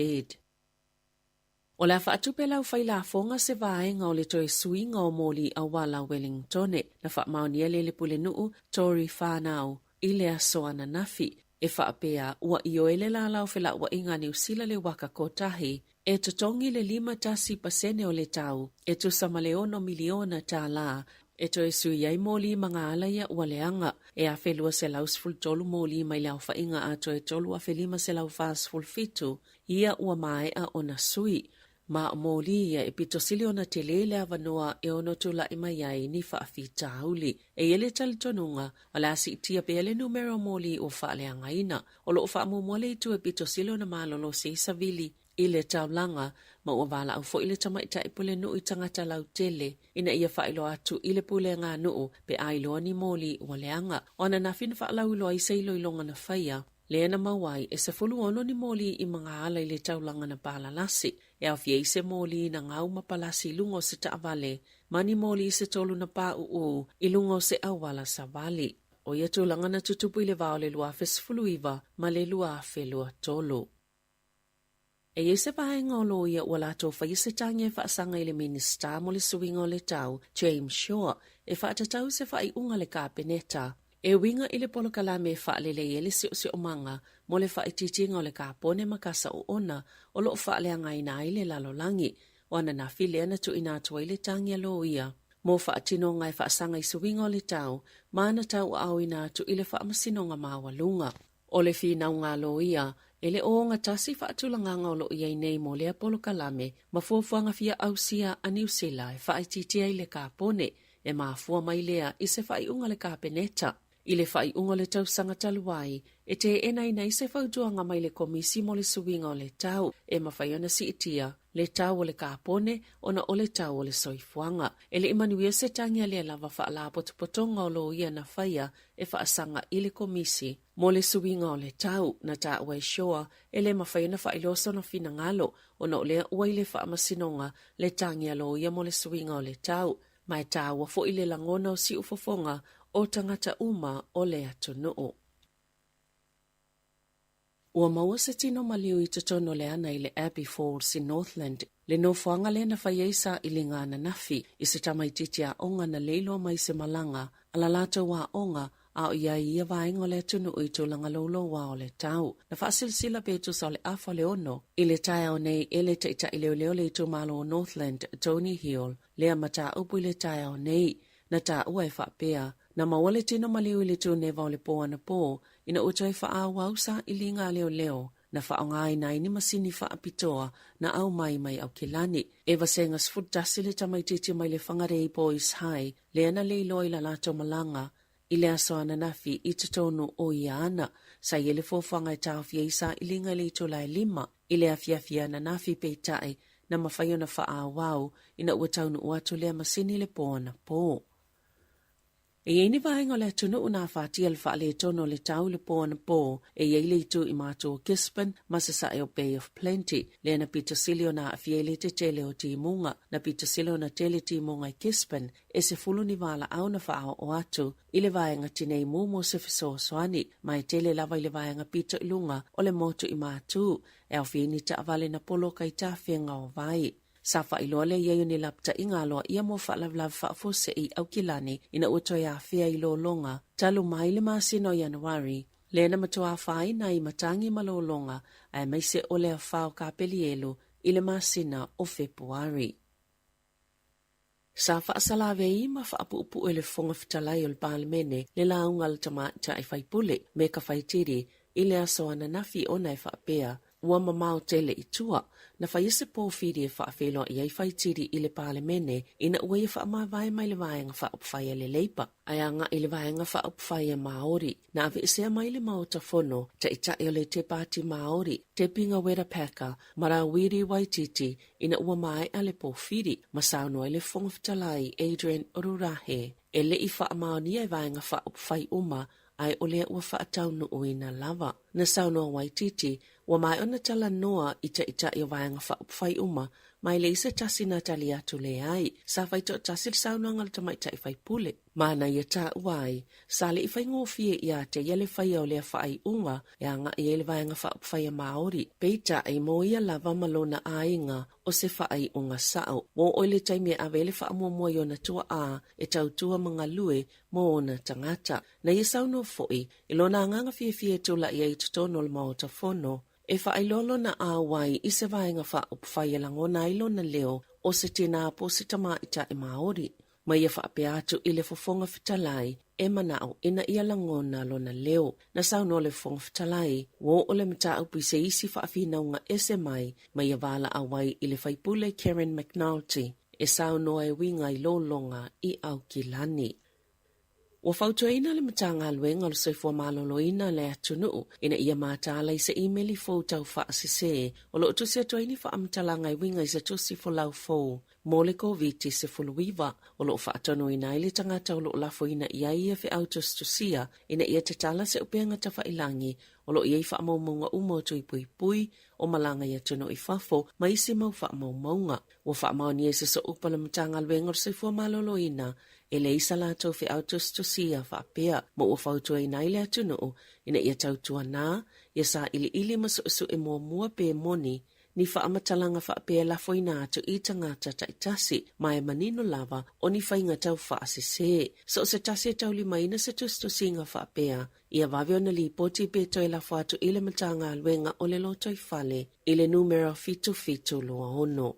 O la whaatupe lau whailafonga se vaenga o le toe suinga o moli a wala Wellingtone na whaamaunia le pule nuu Tori whanau i le asoana nafi e whaapea ua ioele la lau whila ua inga New Zealand le waka kotahi e totongi le 5% o le tau e tu samaleono miliona tā la e toe sui ai moli mga alaia ua leanga e a whelua se lausful tolu moli mai lau whainga a toe tolu a whelima se lau fastful fitu ia ua mai a ona sui. Ma moli ia e pito sili ona te lele avanoa e ono tula i mai ai ni whaafita hauli. E ele talitonunga o la si itia pele numero moli o whaaleanga ina. O lo o whaamumole i tu e pito sili ona malolo se isavili i le taulanga ma ua wala au fo i le tamaita i pule nuu i tangata lau tele ina ia whailo atu i le pule ngā nuu pe ailoa ni moli ua leanga. Ona na fin whaalau iloa i seilo ilonga na whaia. Leana mawai e se fulu ono ni moli i mga ala i le taulanga na palalasi. E au fiei se moli na ngau mapalasi lungo se taavale. Mani moli se tolu na pa uu i lungo se awala sa vali. O ia tūlanga na tutupu i le vao le lua fesfulu iwa ma le lua felua tolu. E ia se pahenga o lo ia ua lato whaise tangia whaasanga i le minista mo le suinga o le tau James Shaw e whaatatau se whai unga le kāpeneta. E winga i le polokalame e whaalele e le si o manga mo le whaititinga o le kāpone makasa o ona o lo whaaleanga ina i le lalolangi o ana na while ana tu ina atua i le tangia lo ia. Mo whaatino ngai whaasanga i suinga o le tau, maana tau au ina atu i le whaamasinonga mawalunga. O le whina ngā lo ia, e le o ngā tasi whaatulanganga o lo ia i nei mo le polokalame ma fuafuanga fia ausia a New Zealand e whaititia i le kāpone e mafua mai lea i se whaiunga le kāpeneta. I le whai unga le tausanga taluai, e te enai nei se whautuanga mai le komisi mo le suinga o le tau, e mawhaiona si itia, le tau o le kāpone, ona o le tau o le soifuanga. E le imanuia se tangia le lava whaala potopotonga o lo ia na whaia e whaasanga i le komisi, mo le suinga o le tau, na ta ua shoa, e le mawhaiona whailoso na fina ngalo, ona o lea ua i le whaamasinonga, le tangia lo ia mo le suinga o le tau, mai ta ua fo i le langona o si ufofonga, o tangata uma o le atu nuu. Ua maua se tino maliu i totono le ana i le Abbey Falls i Northland, le nofuanga le na whaiesa i le ngāna nafi, i se tamaititi a onga na leilo mai se malanga, ala lata wa onga, a o ia ia vaenga o le atu nuu i tūlanga lolo wa o le tau. Na whaasilsila betu sa o le afa le ono, i le tae o nei e le taita i leo le tu malo o Northland, Tony Hill, lea mata upu i le tae o nei, na ta ua e whaapea, na mawale tino maliu i le tu neva o le poa na po, ina utai wha wausa i linga leo leo, na wha ngai nai ni masini wha apitoa na au mai mai au kilani. Eva senga sfutasi le tamaititi mai le whangarei Boys High, le ana leilo i la lato malanga, i le asoana nafi i tutonu o ia ana, sa i le fōwhanga i tau fiesa i linga le itola e 5, i le afiafia na nafi peitai, na mawhaiona wha wau, ina ua taunu uatu lea masini le poa na po. E eini vaenga le tunu una whaatia le whaale tono le tau le po na po, e eile itu i mātua Gisborne, masasa e o Bay of Plenty, le na pita silio na afiele te tele o timunga, na pita silio na tele timunga i Gisborne, e se fulu ni wala au na whaao o atu, i le vaenga tinei mumo se fiso soani, mai tele lava i le vaenga pita ilunga o le motu i mātu, e au fieni ta avale na polo kai ta whianga o vai. Safa iloa le iaio ni lapta inga aloa ia mo whaalavlav whaafose i au kilani ina utoia a whia ilo longa, talu mai le masino Januari, le na matua whai na i matangi malo longa, ai maise o lea whao ka pelielu i le masina o Februari. Sa whaasalave i ma whaapuupu e le whonga fitalai o le palemene le launga le tamata i whaipule me ka whaitiri i le asoana nafi o nai whaapea ua mamau tele i tua, na whaiese pōwhiri e whaafelo i ai whaitiri i le palemene ina ua i whaamawai mai le vaenga whaupwhai le leipa. Aianga i le vaenga whaupwhai a Māori, na ave isea mai le mauta whono, ta itai o le te pāti Māori, te pinga wera peka, Marawiri Waititi, ina ua mai a le pōwhiri, masauno i le whongawhitalai Adrian Orurahe, e le i whaamaunia i vaenga whaupwhai uma, ai o lea ua whaataunu o ina lava. Na sauno Waititi, ua mai ona tala noa ita i vaenga whaupwhai uma, mai le isa tasi na tali atu le ai, sa fai to tasi le sauna ngal tamai tai fai pule. Mana ia ta uai, sa le ifai ngofie ia te yale fai au lea fai unga, ia nga ia le vaenga fai a maori. Peita ai mo ia lava malona ainga o se fai unga sao. Wo oile taimi a vele fa mua mua yona tua a, e tau tua mga lue mo ona tangata. Na ia sauno foi, ilona anganga fie tula ia i tutono le maota fono. E whaailolo na awai i se vaenga wha upwhaialango na ilo na leo o se tina po se tamaita e Māori. Mai e whaapea atu i le fofonga whitalai e manao ina ia langona lo na leo. Na sauno le fofonga whitalai, wo o le mta upi se isi whaafina unga ese mai e wala awai i le whaipule Karen McNulty e sauno e winga i lolonga i au kilani. Wa fautuaina le matanga luenga lo soifua maloloina le atunuu, ina ia mātala i se emaili fau tau whaasise, o lo utusia tuaini wha amtalanga i winga i se tusi fo lau fau, mole COVID se fuluiva, o lo whaatono ina ili tangata o lo lafo ina ia ia fe autos tusia, ina ia te tala se upeanga tafa ilangi, o lo ia i wha maumaunga umo tui pui, o malanga ia tuno i fafo, ma isi mau wha maumaunga. Wa wha maoni e se so upala matanga luenga lo soifua maloloina, e le isa la tau fi autos to sia whaapea, mo ua whautua ina ile atunuu, ina ia tautua nā, ia sa ili masu e mua pe moni, ni whaamatalanga whaapea la foina atu i tangata taitasi, mai manino lava, o ni whainga tau whaasise. So se tasi tau lima ina se tusto singa whaapea, ia waweo na li poti beto e la whaatu ile matanga alwenga o le loto i whale, ile numero fitu lua ono.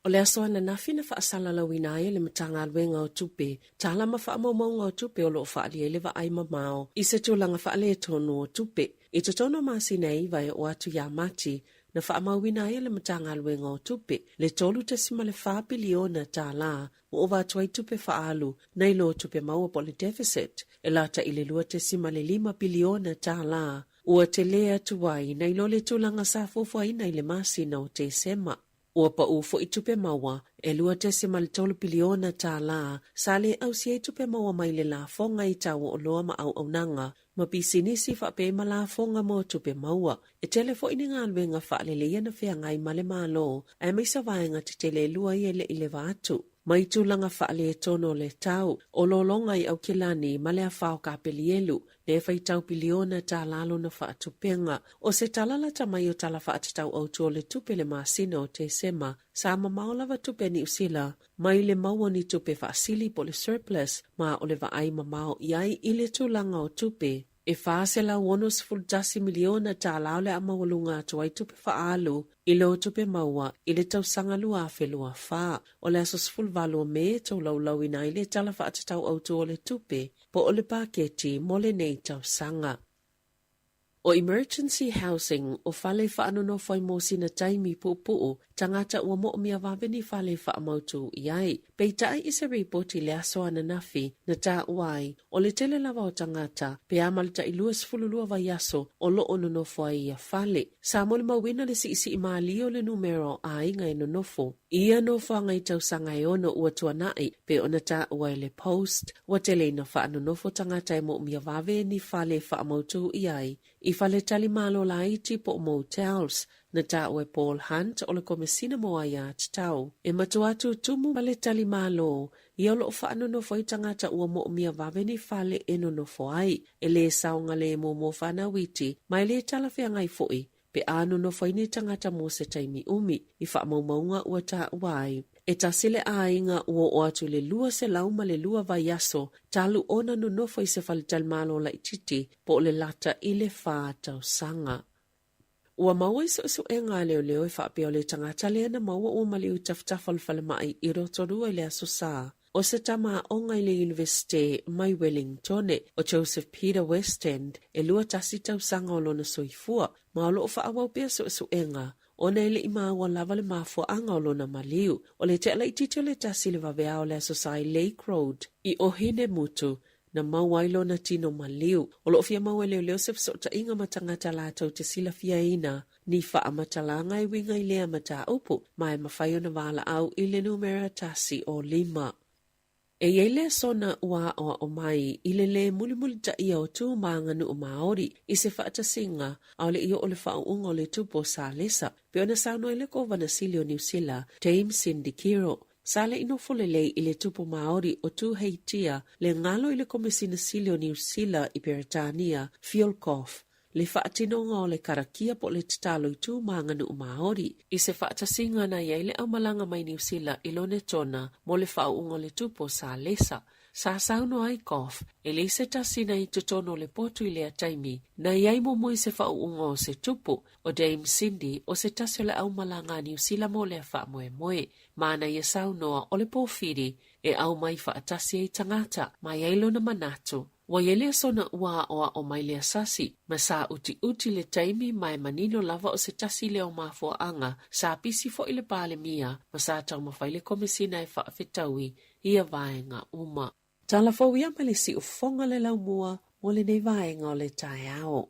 O le asoa na nafi na whaasala lawina le matanga alwenga o tupe, tālama whaamaunga o tupe o lo whaalia lewa ai mamao, i se tūlanga whaale tonu o tupe. I te tono masi nei vai o atu ya mati, na whaamauina le matanga alwenga o tupe, le tolu te sima le 4 biliona tā la, o watuai tupe whaalu, nei lo tupe maua po le deficit, e lata i le lua te sima le 5 biliona tā la, ua te lea tuai, nei lo le tūlanga sa fofua ina i le masi na o te sema. Ua pa ufo i tupe maua, e lua te se malitolo biliona tā la, sa le au si e tupe maua mai le la fonga i tawa o loa ma au nanga, ma pisinisi whape ma la fonga mo tupe maua. E telefo ini ngā luenga whaale le iana whea ngai male malo, e meisa vaenga te tele lua i ele i le vātu. Mai tūlanga whaale e tono le tau, o lolonga i au kilani ma le a whao ka pelielu, ne whai tau biliona tā lalo na whaatupenga, o se talala ta mai o tala whaatatau au tō le tupe le maasina o te sema, sa ma maolawa tupe ni usila, mai le maua ni tupe whaasili po le surplus, ma o le vaai ma mao iai i le tūlanga o tupe. E whaasela wonos fuldasi miliona tā lao le amawalunga tuai tupe whaalu, i lo tupe maua, i le tau sangalua a whelua wha, o le asos fulvalo me tau lau ina i le tala whaatatau au tō le tupe, po o le paketi mo le nei tau sanga. O emergency housing o whale whaanono whai mo sina taimi pu'u, tangata ua mo mia wawini whale whaamautu iai. Pei tai isa reipoti le aso ana nafi na tā uai, o le tele lava o tangata, pe amalita i luas fululua vai aso o lo ono nofo ai a whale. Sa mole mawina le si i maali o le numero a inga ino nofo. Ia nofo ngai tau sanga e ono ua tuanai, pe ona tā uai le post, ua tele ina whaanonofo tangata e mo mia wawini whale whaamautu iai. I whale tali malo la iti po motels, na tawe Paul Hunt o le komesina moa ia tau. E matuatu tumu wale tali malo, i olo o whaano no fo i tangata ua mo mia wawene whale eno no fo ai, e le saunga le mo whana witi, mai le talawhia ngai foi, pe anu no fo ini tangata mo se taimi umi, i wha maumaunga ua ta uai. E tasile a inga ua o atu le lua se lauma le lua vai aso, talu ona no no fo i se whale tali malo la ititi, po le lata i le wha tau sanga. Ua maua i so e ngā leo e whaapea o le tangata lea na maua ua mali u taftafal whale mai i rotorua i le aso sā. O se tama o ngai le University mai Wellington o Joseph Peter West End e lua tasi tau sanga o lona soifua, ma o lo whaawau pia so e ngā. O nei le ima ua lava le mafua anga o lona maliu, o le te ala i titio le tasi le wawea o le aso sā i Lake Road i Ohine Mutu, na mauailo na tino maliu. O lo fia maua leo se fsota inga matangata la tau te sila fia ina, ni faa matalanga i winga i lea mata upu, mai mafayo na wala au i le numera tasi o 5. E yele sona ua o mai ilele muli ta ia o tu manganu o Maori i se whaatasinga au le ia o le whaunga o le tupo sa lesa. Pe ona sauno ele ko Vanasilio New Zealand, Dame Cindy Kiro. Sale ino folele i le tupo Maori o tu heitia le ngalo i le komisina Silio New Zealand i Peritania, Fiolkoff. Le whaatinonga o le karakia po le titalo i tū manganu o Maori. I se whaatasinga na iei le aumalanga mai New Zealand i lone tona mo le whaunga le tupo sa lesa. Sa sauno ai Koff, e le se tasina i tutono le potu i le ataimi, na iei mo mui se whaunga o se tupo, o Dame Cindy o se tasio le aumalanga New Zealand mo le wha moe moe. Mana ia saunoa o le pōwhiri e au mai whaatasi i tangata, mai eilo na manatu. Wa yele sona ua o mai le asasi, ma sa uti le taimi mai manino lava o se tasi le o mafua anga, sa pisi fo ile pale mia, ma sa tau mawhaile komisina e whaafetaui, ia vaenga uma. Tala fo ia male si ufonga le lau mua, mo le nei vaenga o le tae ao.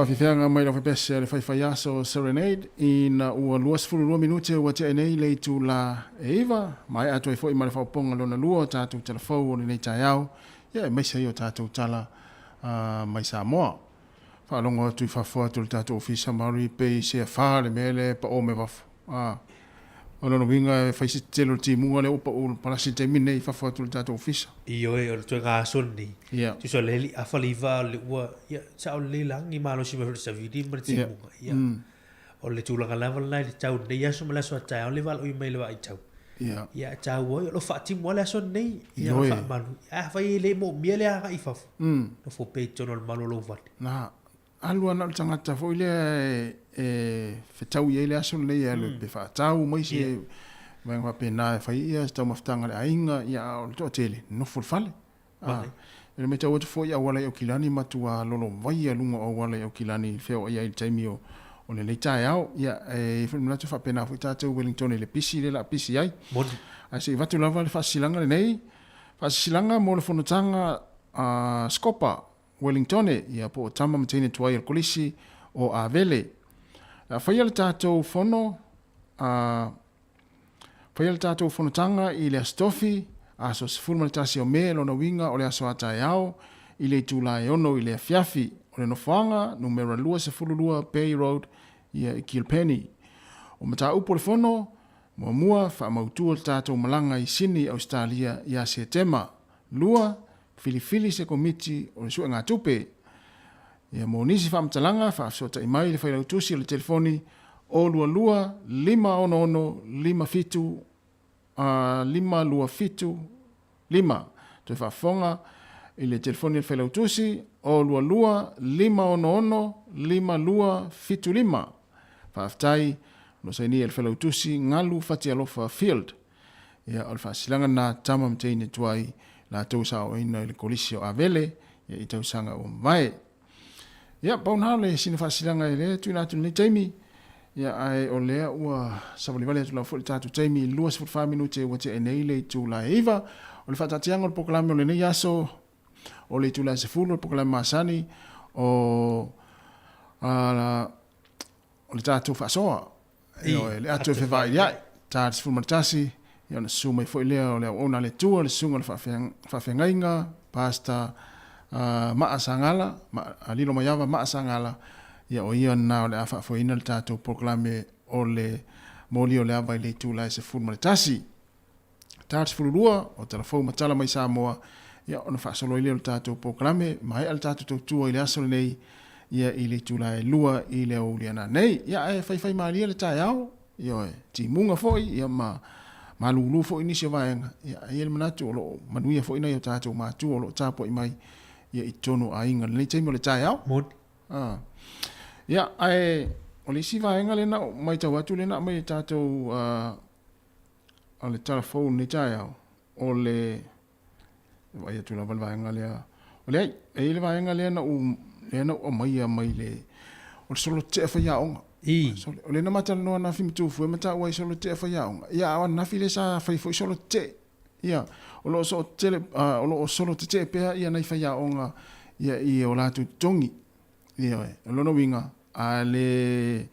Whawhiwhianga mai la whapese le whaiwhai aso Serenade i na ua luas furu 2 minute ua te enei le tu la eiva mai atu e fwoi ma le whaoponga lona lua tātou telefau o nei tai au ia e meisa i o tātou tala mai Samoa whaalongo atu i whawhua tu le tātou ofisa Maori pe se a whaare mele pa o me wafu Ona no winga fa si telo ti munga le opa o para si te mine fa fa tu tato ofisa. Io e o tu nga sonni. Yeah. Tu so le a faliva le wa ya sa le lang i malo si me sa vidi mer ti munga. Ya. O le tu langa level nai le tau de ya so mala so tau le val o i mai le vai tau. Yeah. Ya tau o lo fa ti mo le son nei. Ya fa malu. Ah fa le mo miele a i fa. No fo pe tono le malo lo va. Na alua na tangata fo ile fe tau ye le aso le ya le pe fa tau mai si vai va pena fa ia sta maftanga le ainga ya o to tele no fo fale ele me tau fo ya wala yo kilani matua lolo vai ya lunga o wala yo kilani fe o ya taimi o le le tai au ya fe mna fa pena fo ta Wellington le pisi le la pisi ai asi va tu lava le fa silanga le nei fa silanga mo le fono tanga skopa Wellington ia po tama mtene tuai al kolisi o avele. Faia le tātou fono, faia le tātou fono tanga i le astofi, aso se fulma le tasi o me lona winga o le aso ata e ao, i le tūla e ono i le afiafi, o le nofoanga, numera lua se fululua Bay Road, ia i Kilpenny. O mata upo le fono, mua fa mautua le tātou malanga i Sydney, Australia, ia se tema, lua, filifili se komiti o le sua ngā tupe. Ia mo nisi whamtalanga, whaafsota i mai le whailau tusi o le telefoni o lua lua, 5 lua fitu, 5. Toi whaafonga i le telefoni le whailau tusi o lua lua, 5 lua fitu 5. Whaaftai, no saini e le whailau tusi, ngalu whati alofa field. Ia o le whaasilanga nā tama mteine tuai, la tau sa o ina le kolisi o avele, ia i tau sanga o mai. Ia, pauna le sina whasilanga i le, tui nātu ni taimi, ia ai o lea ua savali atu lau fwori tātu taimi, 2 minute ua te enei le tu la eiva, o le whatatianga o le pokalame o le nei aso, o le tu la se fulu, o le pokalame masani, o le tātu whasoa, le atu e whewai iai, tātu se fulu maritasi, ia na sumai fwoi lea o le ona le tua, le sunga le whawhengainga, pasta maa sangala, alilo mayawa maa sangala, ia o ia na o le awha fwoi le tātou proklame o le moli o le awai le tūlai se fulu maritasi. Tātu fulurua, o telefou matala mai Samoa, ia ona whaasolo i leo le tātou proklame, mai al tātou tautua i le asole nei, ia i le tūlai lua i le o liana nei, ia e whai maalia le tai au, ia e ti munga fwoi, ia ma lulu fo ini se vaenga ia ele manatu o lo manuia fo ina yo tato ma tu o lo tapo i mai ia i tono a inga le taimi o le tai au mod ia ai o le si vaenga le na mai tau atu le na mai tato o le telefone le tai au o le vai atu la vaenga le o le ai le vaenga le na o mai le o solo te fa ya onga o le na mata no na fi mtu fu mata wai solo te fa ya ia o na fi le sa fa fo solo te ia o lo so te o lo solo te pe ia na fa ya onga ia i o la tu tongi ia o lo no winga a le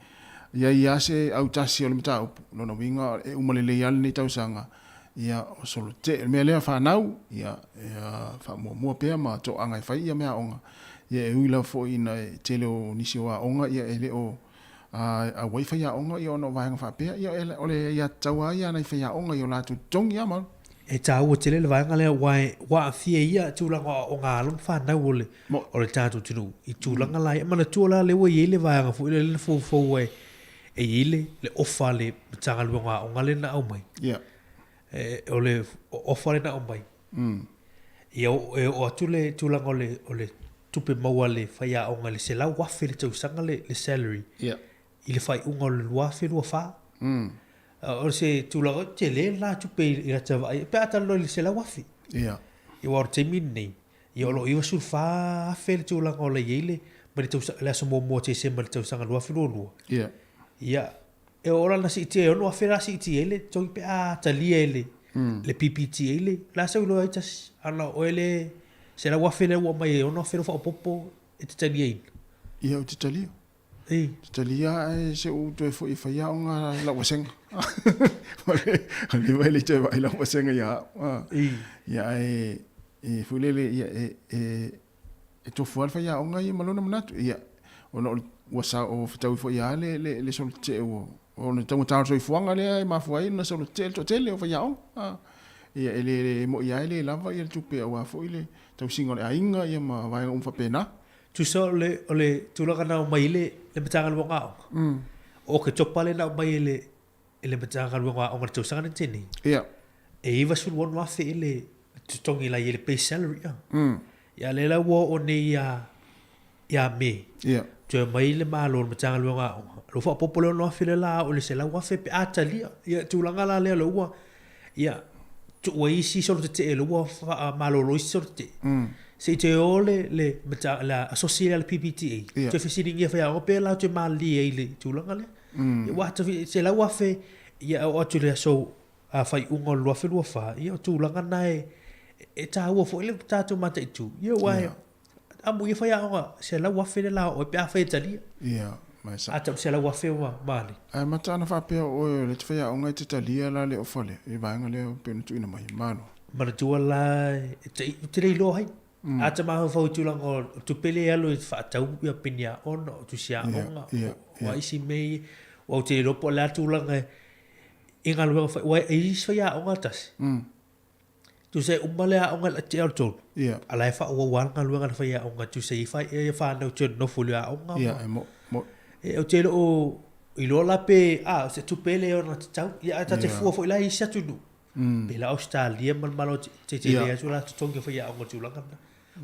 ia se au tasi o le mata o no winga e umale le ia ni tau sanga ia o solo te me le fa nau ia fa mo pe ma to anga fa ia me onga ia e uila fo ina tele o nisi wa onga ia ele o a wifi ya onga i ono vaenga whapea ia ole ia taua ia nei whea onga i o lātu tongi ia mau e tā ua tele le vaenga lea wa fia ia tūlanga o ngā alum whanau o le tātu tinu i tūlanga lai mana tūla le ua i ele vaenga fu ile le fau e ile le ofa le tanga lua ngā onga le na au mai o le ofa le na au mai ia o atu le tūlanga o le tupe maua le whaia onga le se lau wafe le tausanga le salary i le whai unga o le wafe lua wha o se tūlanga te le la tupe i rata vai pe atalo le se lau wafe i waro te min nei i olo i wasul wha afe le tūlanga o le yeile ma le tausanga le aso mō te se ma le tausanga le wafe lua ia e ora na si te ono afe la si te ele tongi pe a talia ele le PPT ele la sa ulo aitas ana o ele se la wafe le wa mai ono fero fa popo e te talia in ia o te talia te talia e se u to fo i fa ya onga la wasenga ali vai le te vai la wasenga ia ia e fulele ia e to fo fa ya onga ia malona manatu ia ono wasa o fitau fo ia le sol te o o le tau tau soi fuanga le ma fuai na so to tele o fa yao ia ele mo ia ele lava ia tupe o fo ile tau singo le ainga ia ma vai fa pena tu so le tu la kana mai le patanga lo nga o ke chopale na mai le patanga lo nga o ngatau sanga tini ia e iva sul won wa fe ile tu tongi la ile pay salary ya le la wo o ne ya me ia tu mai le malo patanga lo nga lo fa popolo no fe la o le se la wa fe pe atali ia tu la ngala le lo wa ia tu wa isi so te lo wa fa malo lo isi so te se te ole le mata la associate al PPTA tu fe sitting ia fa o pe la tu mali ile tu la ngala wa tu se la wa fe ia o tu le so a fai ungo lo fe lo fa ia tu la ngana e ta wo fo ile ta tu mata tu ia wa amu ia fa ya o se la wa fe la o pe a fe tali ia mai sa ata se la wa fe wa mali ai mata na fa pe o le te fa ya o ngai te tali la le o fole e va nga le pe tu ina mai malo mana tu la te le lo hai ata ma ho tu la ngo tu pele alo fa ta u ya pinya ono tu sia onga wa isi me o te lo po la tu la ngai inga lo fa wa isi fa ya onga tas tu se umale a onga la te alto ala fa o wa nga lo nga fa ya onga tu se fa e fa no tu no fu ya onga mo e o te lo i lo la pe se tu pele ona tau ya ata te fu fo la isi tu no pe la Australia man malo te le tu la tu tonga fa ya onga tu la nga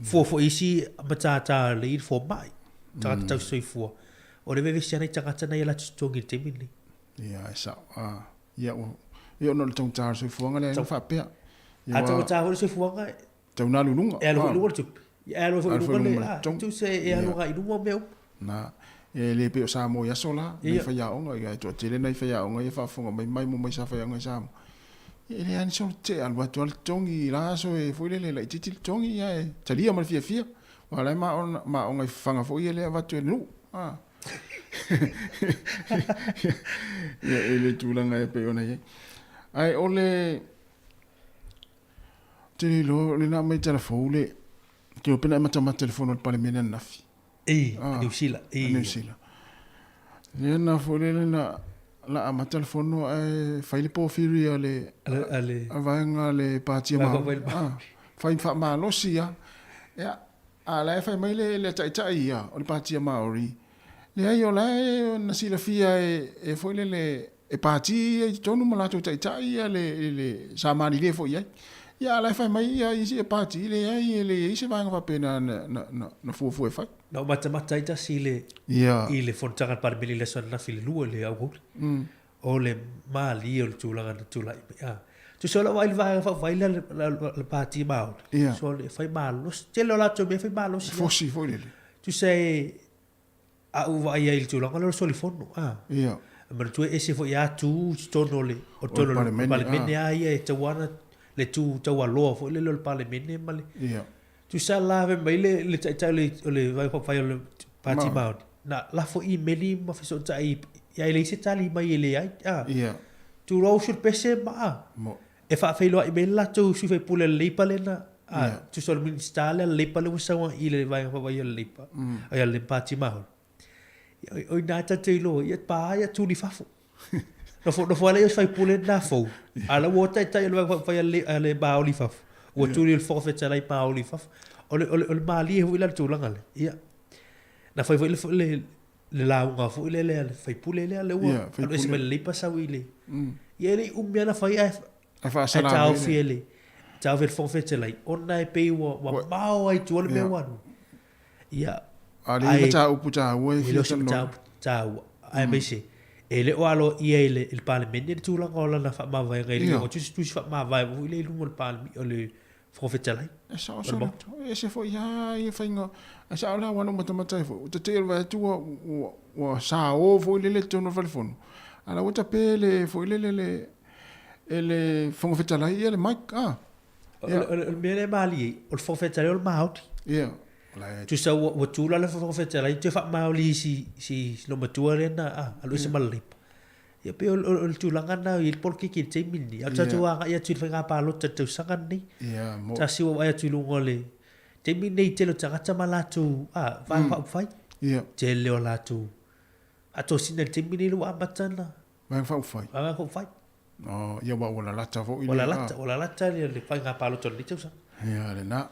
fo isi matata le fo mai tata tau soi fo o le veve siana tanga tana ia la tongi te mini ia sa ia o ia no le tong tar soi fo nga le fa pe ata o ta ho soi fo nga tau na lunga e lo lu tu e lo fo lu le tu se e lo ga i lu mo meu na e le pe sa mo ya sola le fa ya onga ia to te le nei fa ya onga ia fa fo mai mo mai sa fa ya nga sa ele an so te al wa tol tongi la so e foi le le titi tongi ya e talia mal fia wala ma on fanga fo ele va tu nu ya ele tu langa e pe ona ye ai ole te lo le na mai telefone le ke o pena mata telefone o pale mena nafi New Zealand New Zealand le na fo le na la ama telefono e fai le pofiri ale avanga le patia ma fai fa ma lo sia ya ala fai mai le tai ya o le patia maori le ai o la na sila fia e foi le e pati e tonu mala to tai ya le samani le foi ya ala fai mai ya isi e pati le ai le isi vanga fa pena na fu e fai no mata ita sile i le fontanga par mili le sona fili lua le au o le mali o le tulaga na tulai tu sola vai va vai le parti mau so le fai malo te lo la to me fai malo fosi foi le tu sei a u vai il tulaga lo solifono ma tu ese foi ya tu tono le o tono le parlemene ai e te wana le tu lo foi le parlemene male tu sa lave mai le tai le vai fai le parti mau na la fo email ma fa so tai ya ile se tali mai ile ai tu ro sur pese ma e fa lo email la tu su fe pule le pale na tu sol min installe le pale usa wa ile vai fa le pa ai le parti mau oi na ta te lo ya pa ya tu li fa fo no fo le fai pule na fo ala wo tai lo fa le ba oli fa o tu il forfait la pa oli fa o le mali e ila tu langa ia na fai le la nga fu le fai pule le o se me le pasa wile ia le umia na fai a fa sala tau fiele tau ver forfait la ona e pe wa mau ai tu le me wan ia ali ta uputa wo e fi ta ai me se ele o alo ia il parlamento tu langa ola na fa ma vai ngai o tu fa ma vai le lungo il parlamento le profeta lai ese foi ya e fainga asa ala wana mata fo te te va tu wa sa o fo le tono telefone ala wata pele fo ele profeta lai ele mic el mele mali o profeta lai o maut tu sa o tu la profeta lai te fa mauli si lo matua na alo se mal ya pe o tu langa na il porque que te mini a tu anga ya tu fa pa lo te sangan ni ta si wa ya tu lo ngole te mini te lo tanga tama la tu vai te le la tu a to sin te mini lo amatana Vai fa fai. Anga ko fai. Oh, ia wa wala lata fo ile. Wala lata le fai nga palo ton ni tsa. Ia le na.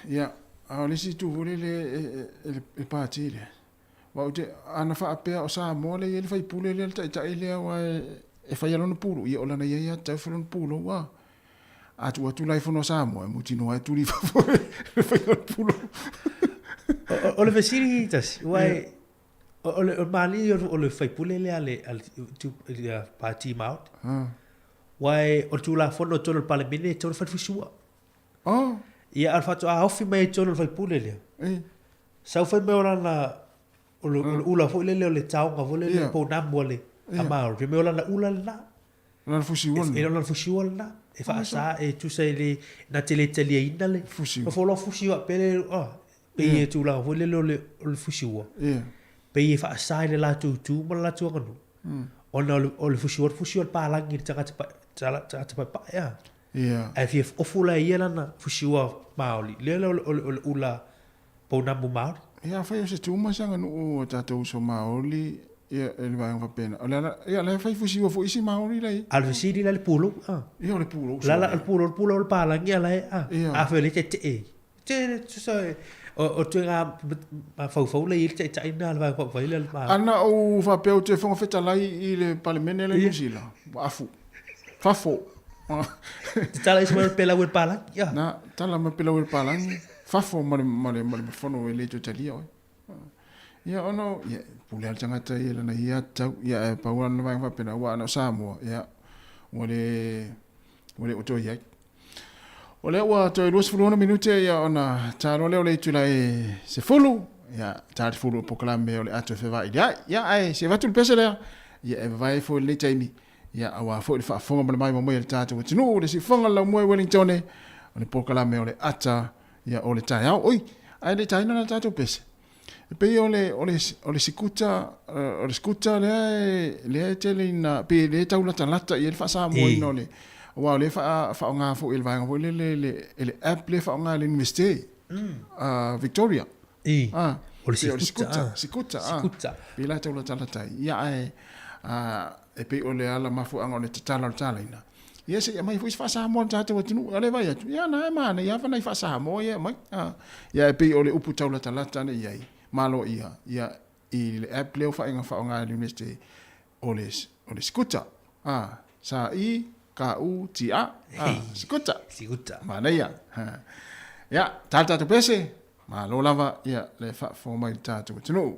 Ia, a le si tu le party le. Wa te ana fa apea o sa mo le ile fai pule le ta ile wa e fai alona pulu ia ola na ia ta fai pulu wa. Atu lai fono sa mo e mutino ai tu li fai pulu. O le vesiri tas wai o le mali o le fai pule le ale tu party maut. Wai o tu la fono to le palemine to le fai fusua. Oh. Ia al fatu a ofi mai to le fai pule le. Sau fai me ora na o le ula fo le le tau nga vole le po na mo le. Ama o me ora na ula na. Na fusua. E na fusua na. E fa sa e tu sei le na tele ina le. Fusua. Fo lo fusua pele pe tu la vole le fusua. Pe fa sa le la tu ma la tu ngano. Ona o le fusua pa la ngi tsa pa ya. Yeah. Ai fi o fula ia na fusua maoli. Le ula po na mu maoli. Ia fai se tu ma sanga no tatou so maoli. Ia ele vai fa pena. Ia le fai fusua fo isi maoli lai. Al visiri le pulo. Ia le pulo. La el pulo le pa la ngi la a fe le te te tu sai o tu nga ma fau le il te ina le vai le ma. Ana o fa pe o te fonga feta lai i le palemene le New Zealand. Afu. Fa fo. Tala is mal pela wel pala. Ya. Na, tala ma pela wel pala. Fa fo ma fono le to talia. Ya ono, ya pule al tanga tai la na ia tau ya pa wan va fa pena wa na Samoa. Ya. Wale o to ya. Ole wa to los fulona minute ya ona talo le tu la se fulu. Ya, tar fulu proclame ole ato fe va. Ya ai se va tu pese le. Ya vai fo le taimi. Ya awa fo fa fonga mai mo le tata o tinu le si fonga la mo Wellington e le pokala me ole ata ya ole tai au oi ai le tai na tata pese pe ole sikuta le tele na pe le taula talata ye fa sa mo no le wa le fa nga fo il va nga le app le fa nga le university Victoria ole sikuta pe la taula talata ya ai e pe ole ala mafu anga le tala ina yes ya mai fa sa mo tata o tinu ale vai atu ya na mana ya fa na fa sa mo ya mai ya e pe ole upu taula talata ne yai malo ia ya i le app le fa nga le university ole skuta sa i ka u ti a skuta mana ya ya tata to pese malo lava ya le fa fo mai tata o tinu.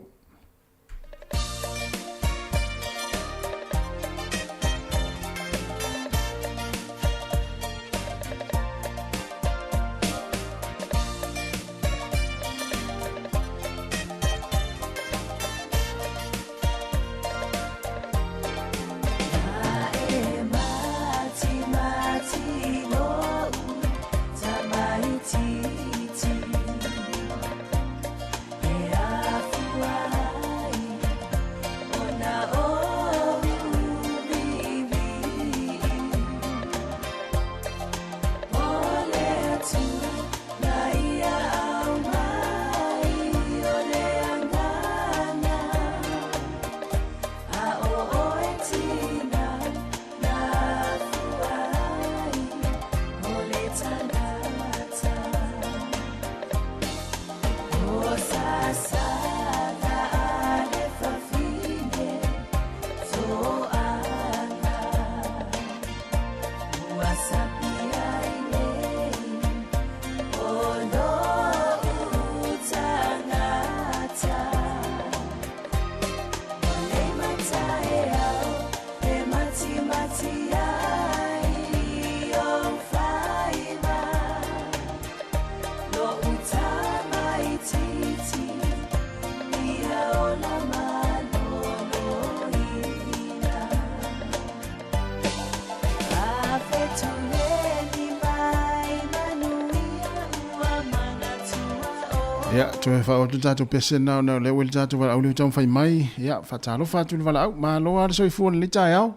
Ya, tu fa o tu tatu pese na le wel tatu wa au le tau fai mai. Ya, fa talo fa tu vala au ma lo ar so i fu le tai au.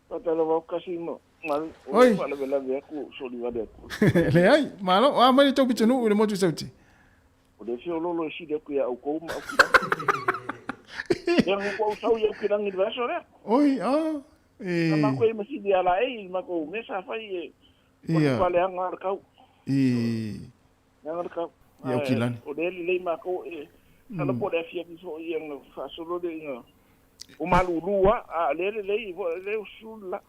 Ta talo va kasi mo. Mal. Oi. Ma le vela ve ku so li va de ku. Le ai, ma lo a mai tau pitenu le mo tu sauti. O de fi o lo si de ku ya au ko ma. Yang ko usau yo kirang inverso le. Oi, Ma ko ma si dia la ma ko me sa fai Ia. Ko le anga kau. Anga kau. Ia kilani. O le ma ko ala po le fia so yang fa solo de nga. O malulua a le usula.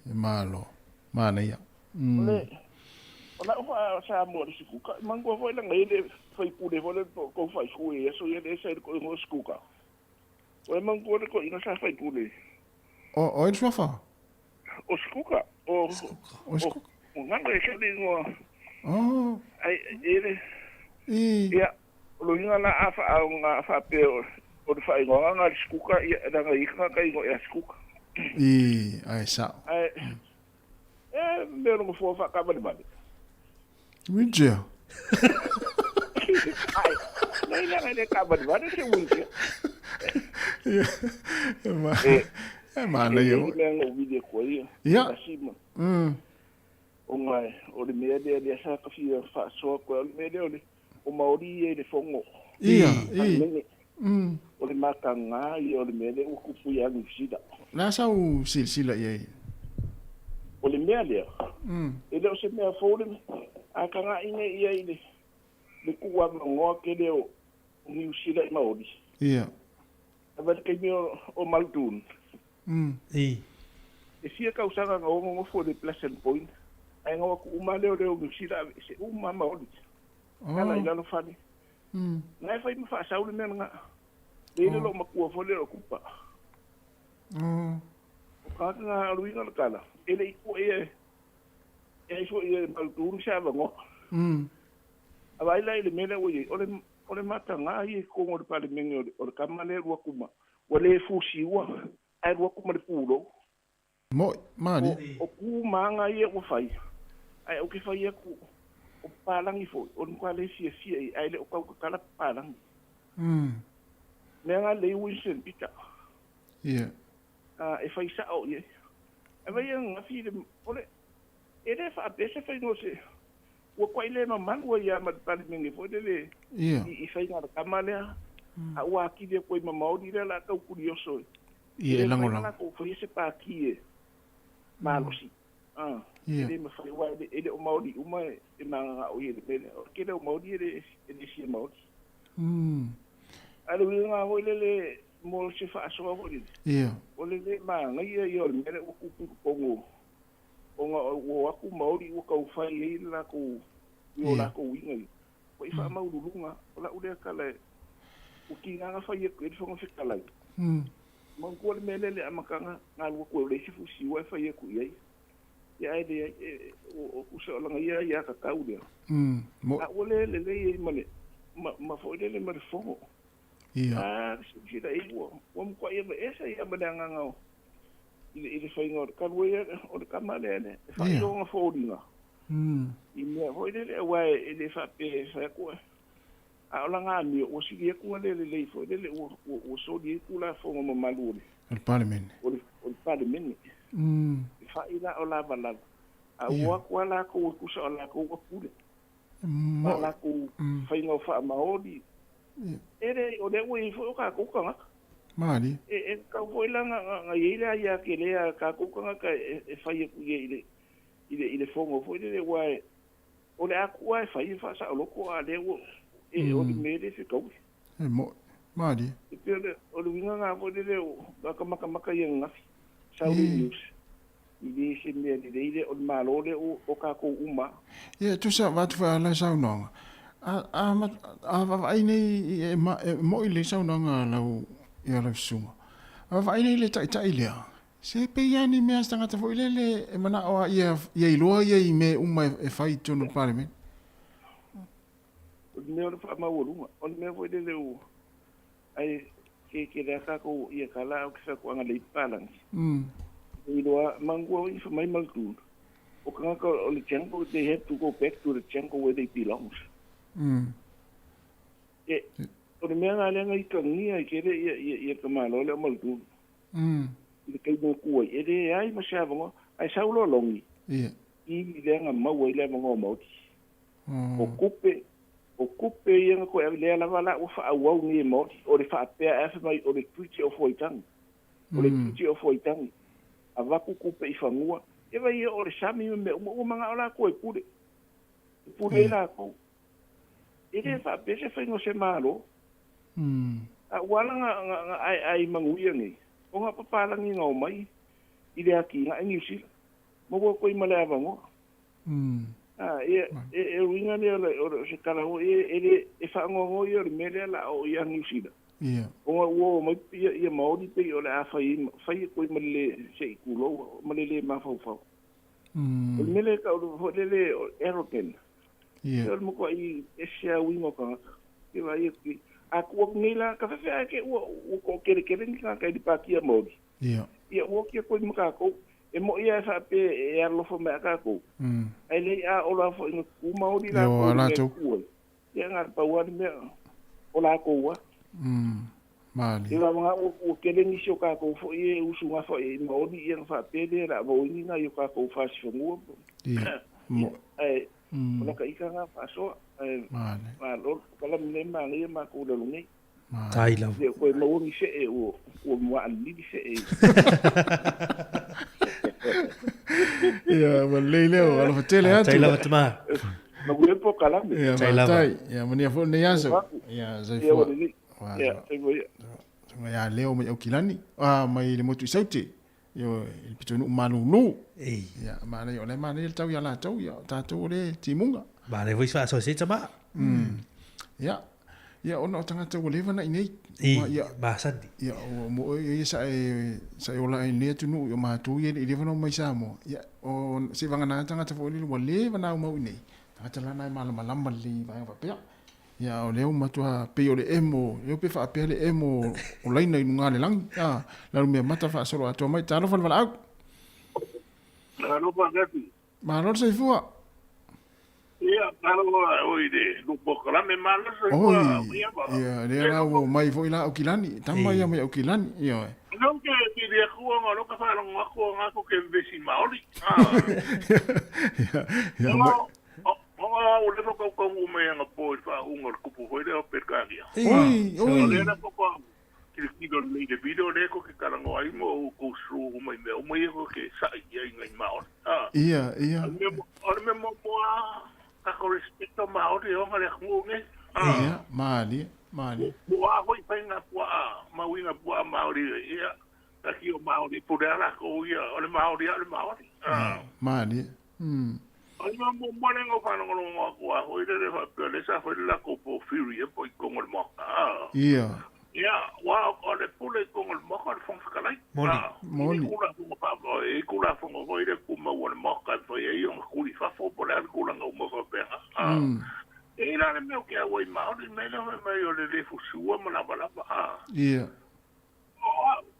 Malo. Mana ia. Ona o sa mo de skuka. Mango foi la ngai de foi pude vole ko fai kui so ia de ser ko mo skuka. O mango ko ina sa fai pude. O ele swafa. O skuka. O skuka. O nanga e de ngo. Ai ele. Ia. Lo ina la afa pe o de fai ngo nga skuka ia da ngai ka kai ngo ia skuka. Ai sa. Me no fo fa ka ba. Windia. Ai, não é acaba de várias segundos. Mana eu. O vídeo coi. Ia. O mai, o de meia de essa que fia fa so com o meio de o maori de fongo. Ia. O de makanga e o de meia o kupu ya visita. Na sa o silsila ia. O de meia. Ele o se meia fora a kanga ine ia ile le kuwa ngo ke leo ni usila maori ia aba ke mi o maltun e sia ka usanga ngo fo de Pleasant Point ai ngo ku uma leo ni usila se uma maori kana ila no fani nai fai mi fa sauli me nga le lo makuwa fo le kupa ka nga luinga kala ele ku so ia maltun sa bango aba ila ile mele ole mata nga i ko ngor pa le mengo o kamale ru kuma ole fusi wa ai ru kuma le pulo mani o ku manga i o fai ai o ke fai ku o palang i fo o kwa le sia ai le o ka kala palang me nga le Wilson pita e fai sa o ye aba yang afi ole ele fa pese fa no se o kwai le man o ya ma pa mingi fo dele i fa nga kamale a wa ki de ko ma maudi la ka curioso langola ko fo se pa ki malusi ele me fa wa ele o maudi uma e ma o ye de ke le o maudi ele si maudi alo nga o le mo se fa so o le ma nga ye o me o ku ko o aku maori o ka ufai e la ko yo la ko winga ko ifa maulunga ola ule kala o ki nga fa ye ko fo fika la man ko le mele amakanga ngal ko le sifu si wa fa ye ku ye ya ide o so la nga ya ka ka ule mo ole le le mane ma fo le ma fo si da i wo mo ko ye esa ya badanga ngao ile fai ngor ka we o ka malene fai ngo fodinga i me ho ile wa ile fa pe fa ko a ola nga mi o si ye ku le fo ile o so di ku la fo mo maluri el parliament o parliament fa ila ola bala a wa ko la ko ku so la ko ku la ko fai ngo fa maori ele o de we fo ka ku ka mali ka foi la nga ile ya ke le ka ku ka ka fa ye ku ile fongo foi le wa o le aku wa fa ye fa sa lo ko ale wo o le mele se ko mo mali ile o le nga foi le ka maka ye nga sa o news ile se me ile o malo le o ka ko uma ye tu sa va tu fa la sa no ai nei mo ile sa no nga la ia la sunga ava ai le tai le se pe ia ni me sta ngata foi le e mana o ia iloa ia i me uma e fai tonu parliament o me o fa ma wo o me foi le o ai ke le ka ko ia kala o ke ko nga le palang iloa mango i fa mai maltu o ka ko o le chango they have to go back to the chango where they belong o le mea ngā lenga i kangia i kere i ka malo le maltu. I kei mō kua i ere ai ma sea vango, ai saulo longi. I lenga maua i le vango mauti. O kupe, o kupe ia ko e le la wala o fa au ni mo o le fa pe a fa mai o le tuiti o foitang o le tuiti o foitang a va ku kupe I fangua e vai o le sami me o manga ola ko e pure la ko e le fa pe se fa no se malo a wala nga ai manguia ni o nga papala ngi ngau mai I le aki nga New Zealand mo ko I mala vango e winga le o se kala ho e fa ngo yo le mele la o ya New Zealand o mo ia mo di pe o la fa ko mele se kulo mele ma fa o mele ka o le aeroplane yo mo ko I sia winga ka e vai ki a ko ngila ka fa ke o ko kere ka di pakia mo ia o ki ko mo ka ko e mo ia sa pe e alo fo me ka ko ai le a o la fo no ku ma o di la ko ia nga pa wa me o la ko wa mali ia nga o kele ni sho ka ko fo e usu nga fo e mo di ia fa pe de la bo ni nga yo ka ko fa fo mo mo ai o ka ika nga fa so mali ma lo kala me ma ni ma ko lo ni tai la ko mo ni se e o mo an ni se e ya leo ala fatele atu tai la tama ma gue po kala ya tai ya mania fo ne yaso ya zai fo ya ya leo mai okilani mai le motu sauti yo il pitonu manunu ya mana yo le mana il tau ya la tau ya tatu le timunga ba le voi fa so se tama ya ona tanga tau le vana inei ya ba sandi ya mo sa ola ile tunu yo ma tu ye ile vana mai sa mo ya o se vanga na tanga tau le wale vana mo inei tanga tala na mala malamba li va pa ya o le uma tua pe o le emo yo pe fa pe le emo o laina I nunga le lang la me mata fa solo ato mai talo fa vala na no pa gati ma no se fua ia talo o ide no po kala me malo se fua ia le la o mai foi la o kilani tama ia mai o kilani ia no que ti de juo no ka fa no ko que vesi maoli ya o le no ko me nga po fa un ko po foi de percaria oi le na po ki le video le ko que karango ai mo ko su mai me o mai ko que sa ia ngai maoli ia me mo ka ko respeto maoli o ngale khunge ia mali wa ko I na po ma winga po maoli ia ka ki o maoli po dela ko ia o le maoli mali ai ma mo mane ngo fa no ngo ko ho ile fa le sa fa la ko po fury e po ko ngol mo ia wa ko le pule ko ngol mo ko fon ka lai moni ko la ko pa ko la fon ko ile ko mo wal mo ka fo ye yo ko li fa fo po la ko la ngo mo fa pe e la le me ke wa ma o le me yo le fu su mo la bala ia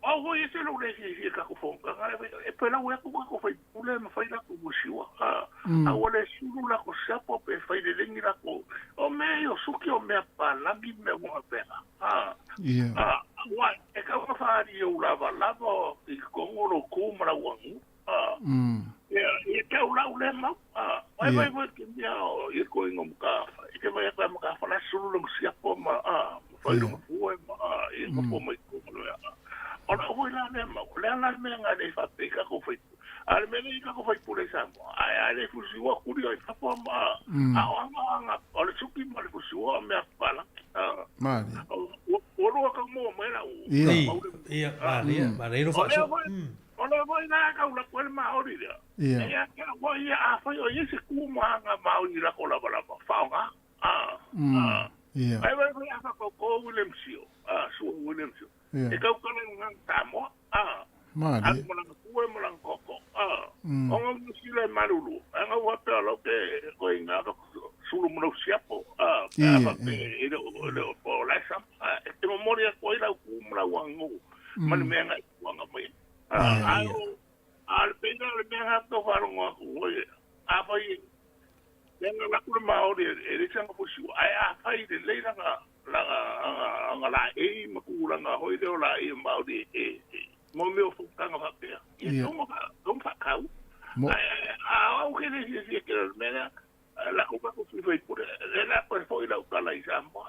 ho ye se lo le si ka ko fon ka e pe la wa ko fa pule ma fa la ko bushiwa a wale sulu la ko sapo pe fa ile lengi la ko o me yo suki o me pa la mi me mo pe wa e ka fa ri yo la la bo I ko ngoro ko mara wa e ka ula ule ma vai ke dia e ko ngom ka e ke vai ka ma fa la sulu lo siapo ma fa ro fu ma e ko po mai ko lo ya ona ho la ne ma le ana me nga le fa pe ka ko fa al me le ka ko fa pure sa mo ai le fu si wa ku ri fa po ma nga o le suki ma le fu si wa me pa la mali o ro ka mo me la ia ma le no fa so ona voi na ka ula ko ma ori dia ia ka voi a fa yo ese ku ma nga ma ori la ko la fa nga ia ai vai a fa ko William Sio su William Sio e ka ko na tamo mali mo la ku mo la ko o nga si le malulu nga wa pe lo ke ko inga su mo siapo fa pe e do po la sa e mo mo ya ko ila ku mo la wangu man me nga wanga mai al pena le me to faro ngo a vai lenga la ku ma o e sanga fu su ai ai de le la e ma ku la nga hoi de la e ma o mo me o fu tanga fa pe e mo fa ka o ke de si ke me la ku pa ku fi por la por foi la ka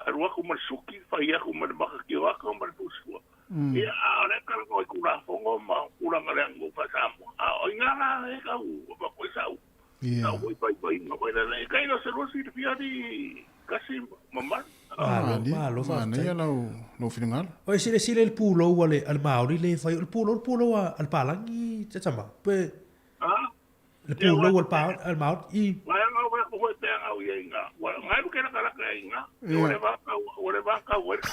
Rua ko masuki whai ako ma makaki o ako ma pusua. Ia a reka ko i kura fongo ma kura ngarango pa Samoa. O ingara e ka u pa ko sau. Ia. Au i pai ma ko ina e kai no se rosi de fiari kasi mama. Malo fa. Ia no final. O sile il pulo wale al Maori le fai il pulo al palangi tama. Pe le pulo al Maori. Ngai ke na kala inga. Ore ba ka wer ka.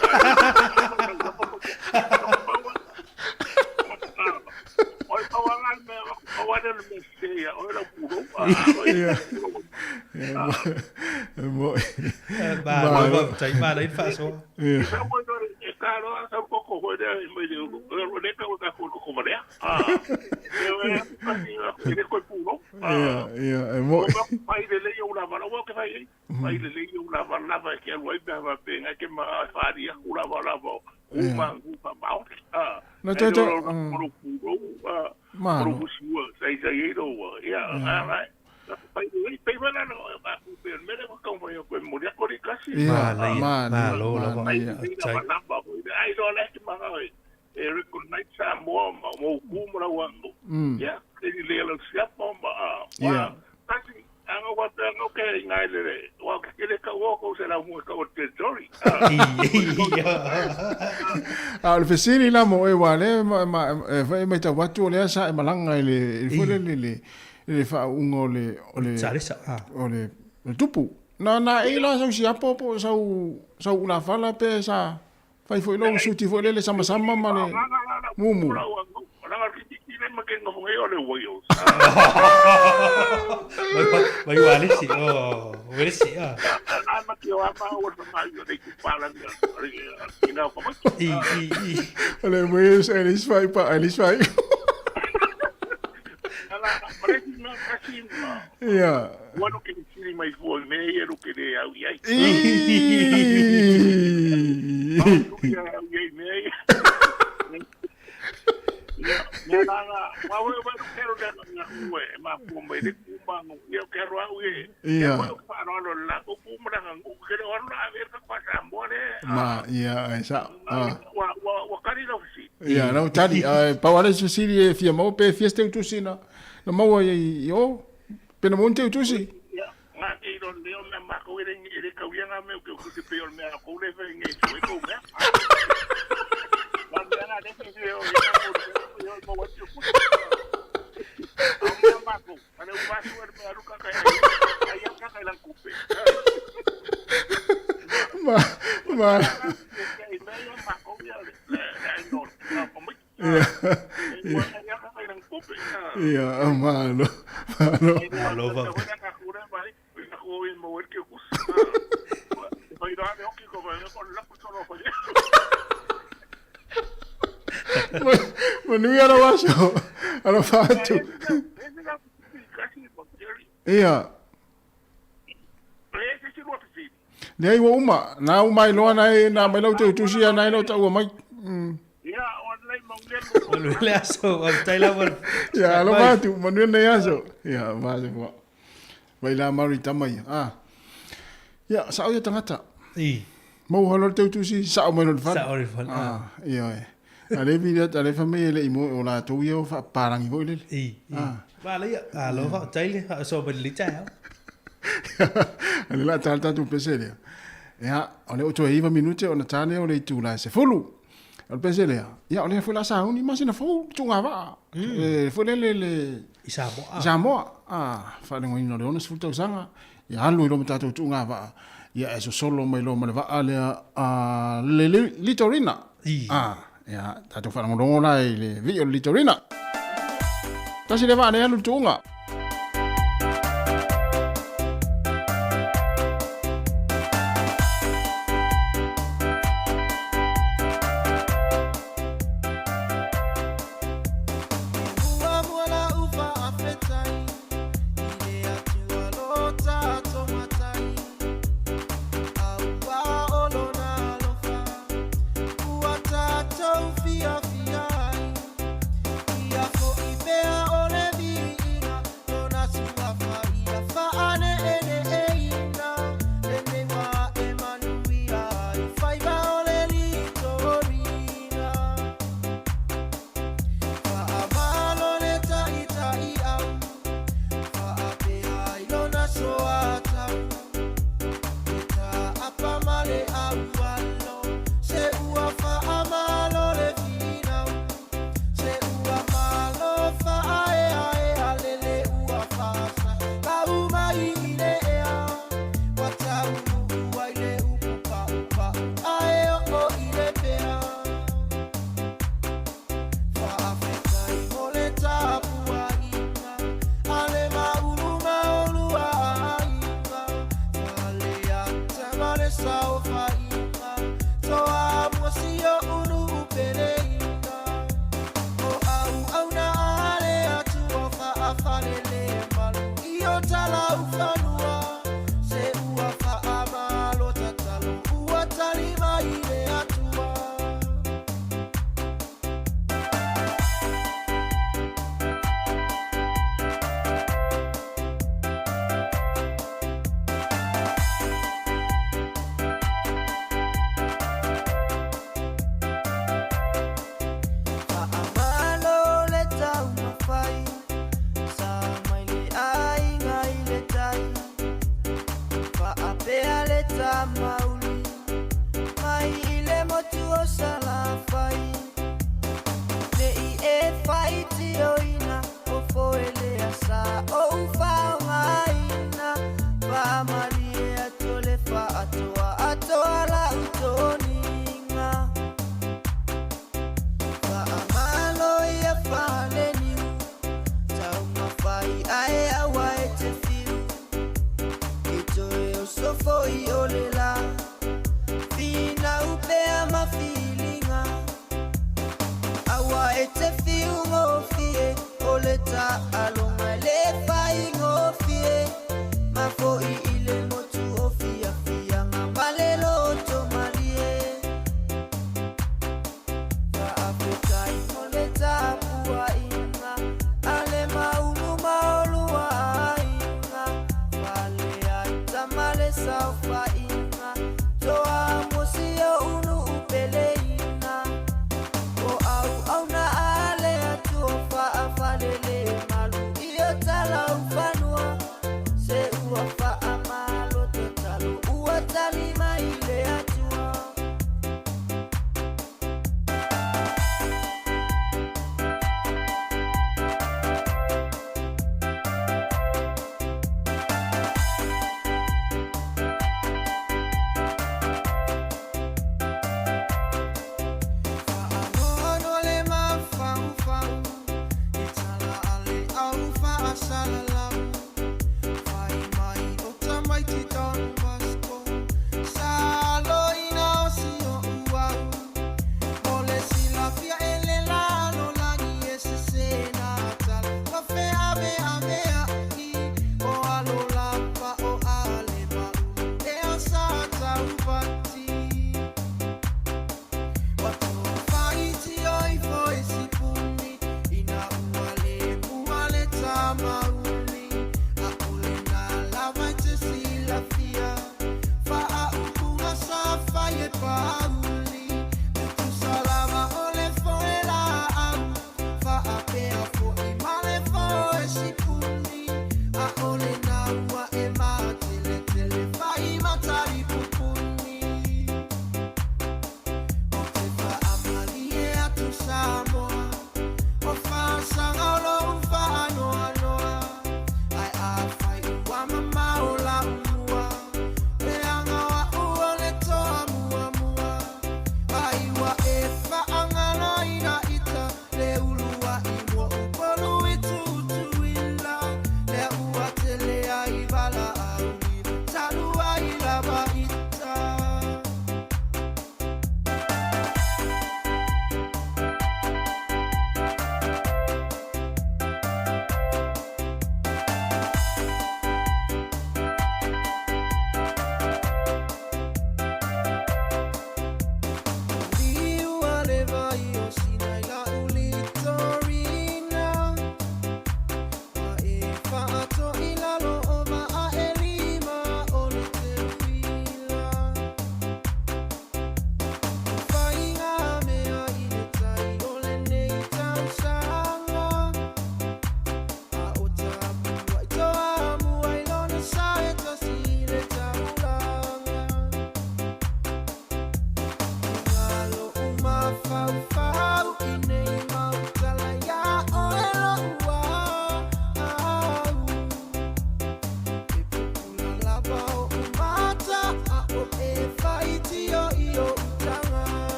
Oi pawangan me awadan me seya. Oi la puro. Ba tai ba dai fa so. Sa mo do e karo sa poco ho de me de ro ka ko ba ya. E ko puro. Mo. Pai de le una mano que vai. Pai de le una mano que vai ba penga que ma faria una mano. Uma mau. No toto. Mano. Sai do. Yeah, pai mana no ba ku pe me le ko mo yo ko mo ya ko kasi. Malo. Ai do le ma ai. Recognize Samoa mo ku mo la wango. Yeah, le lo sia pomba. Yeah. Kasi ang wa tang okay ngai le. Wa ke le ka wo ko se la mo ka o te story. Le fesini la mo e wale ma ta watu le sa e malanga le le fa ungo le Sarisa. Le tupu. Na e la sa si apo sa una fala pe sa fai foi lo suti foi le sama ma le mumu. Vai wale si. Oh, wale si. Ole pues Alice fai pa Alice fai. Yeah. Bueno que decir mais foi meia do que de au ai. Yeah, no tadi pa wala susi fia mo pe fiesta tu sina. No mo yo pena monte tu si. Ma e don leo na ma ko ere ka wianga me ko ku pe ol me ko le ve nge ko me. La na de se yo yo mo wa tu. Ma ko ana u pasu er me aruka ka ai ka ka la kupe. Ma yeah, malo. Manuia no vaso. Ano fatto? Ia. Nei wa uma, na uma I loa na mai lau tu sia na lau tau mai. Le aso, tai la wal. Ya, lo matu, manuia nei aso. Ya, vale wa. Vai la mari tamai. Ya, sao ya tangata. Mau halo tu si sao mai no fa. Sao ri fa. Ia. Ale vida, ale família le imo o la tu yo fa parang i le. Vale, lo fa tai le so be li tai. Ale la tal tu pesele. Ya, ole o 2 minute ona tane ole tu la se fulu. Al pesele. Ya, ole fu la sa uni ma sina fu tu ngava. Fu le Samoa. Fa le ngoi no le ona fu tu sanga. Ya alu lo mata tu ngava. Ya eso solo mai lo ma va ale le litorina. Ya, tatu fa ngoro la le vi litorina. Tasi le va ne alu tunga.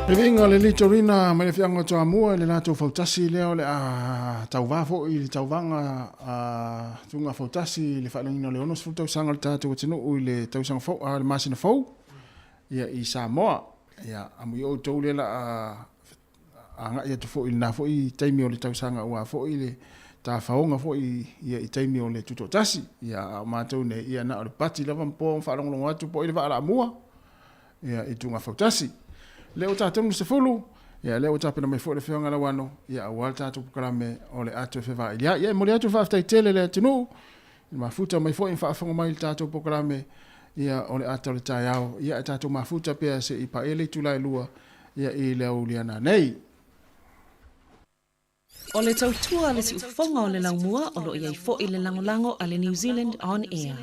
Pevinga le litorina mai le fianga toa mua le lato fautasi leo le a tauvafo i le tauvanga a tunga fautasi le whanangina le ono sfuta usanga le tātou atinu ui le tausanga fau a le masina fau ia i Samoa ia amu o tau le la a nga ia tu fo i na fo i taimi o le tausanga ua fo i le ta faonga fo i ia i taimi o le tuto tasi ia mātou ne ia na o le pati lava mpo whalonglongo atu po i le wala mua ia i tunga fautasi leo tātou se fulu ia leo tāpena mai fo le whionga la wano ia awal tātou pukarame o le atu whiwa ia mo le atu whaftai tele le tunu mafuta mai fo i whaafonga mai tātou pukarame ia o le atu le tai au ia tātou mafuta pia se i paele tulai lua ia i leo liana nei. O le tautua le si ufonga o le laumua o lo iai fo i le langolango a le New Zealand On Air.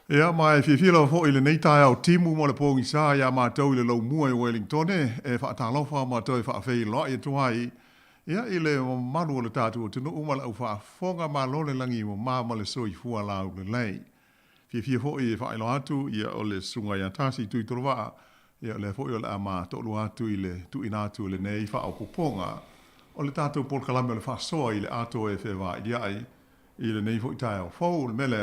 Ia mai fifilo fo ile nei tai au timu mo le pongi sa ia ma tau ile lo mua i Wellington e fa ta lo fa ma tau fa fe lo i tuai ia ile manu le tatu tunu uma la fa fonga ma lo le langi mo ma le so i fu ala le lei fifio fo i fa lo atu ia o le sunga ia tasi tu i trova ia le fo ile ama to lo atu ile tu ina tu le nei fa o kuponga o le tatu por kalame le fa so ile ato e fe va ia ile nei fo i tai au fo le mele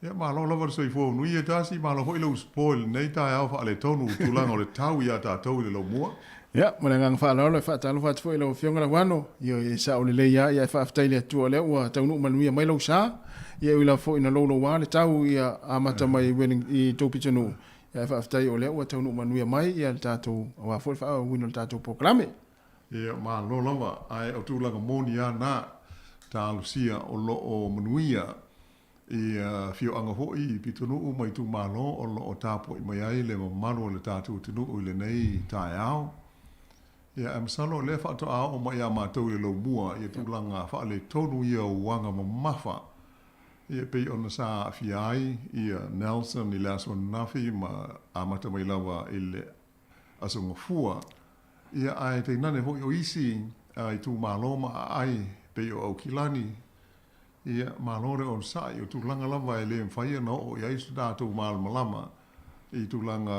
ia ma lo lava so i fo nui e tasi ma lo hoi lo spoil nei tai au fa le tonu tulanga o le tau ia ta tau le lo mua. Ia, mana ngang fa lo le fa talo fa fo lo fionga wano ia e sa o le ia fa fa le tu le ua tau nu manu mai lo sa ia ila fo ina lo wa le tau ia amata mai winning i topi tonu ia fa fa o le ua tau nu manu mai ia ta tu wa fo fa win ta tu proclame. Ia ma lo lava ai o tulanga monia na ta Lucia o lo o manuia i fio anga hoi pitunu u mai tu malo o lo o tapo i mai ai le maro le tatu tunu u le nei tai au ia am salo le fa to au o mai ama tau le lo mua ia tu langa fa le tonu ia o wanga mafa ia pe ona sa fiai ia Nelson i laso nafi ma amata mai lava ile asunga fua ia ai te nane hoi o isi ai tu malo ma ai pe o kilani ia malore on sai o tulanga lava e le mfaia no o ia isu datu mal malama i tulanga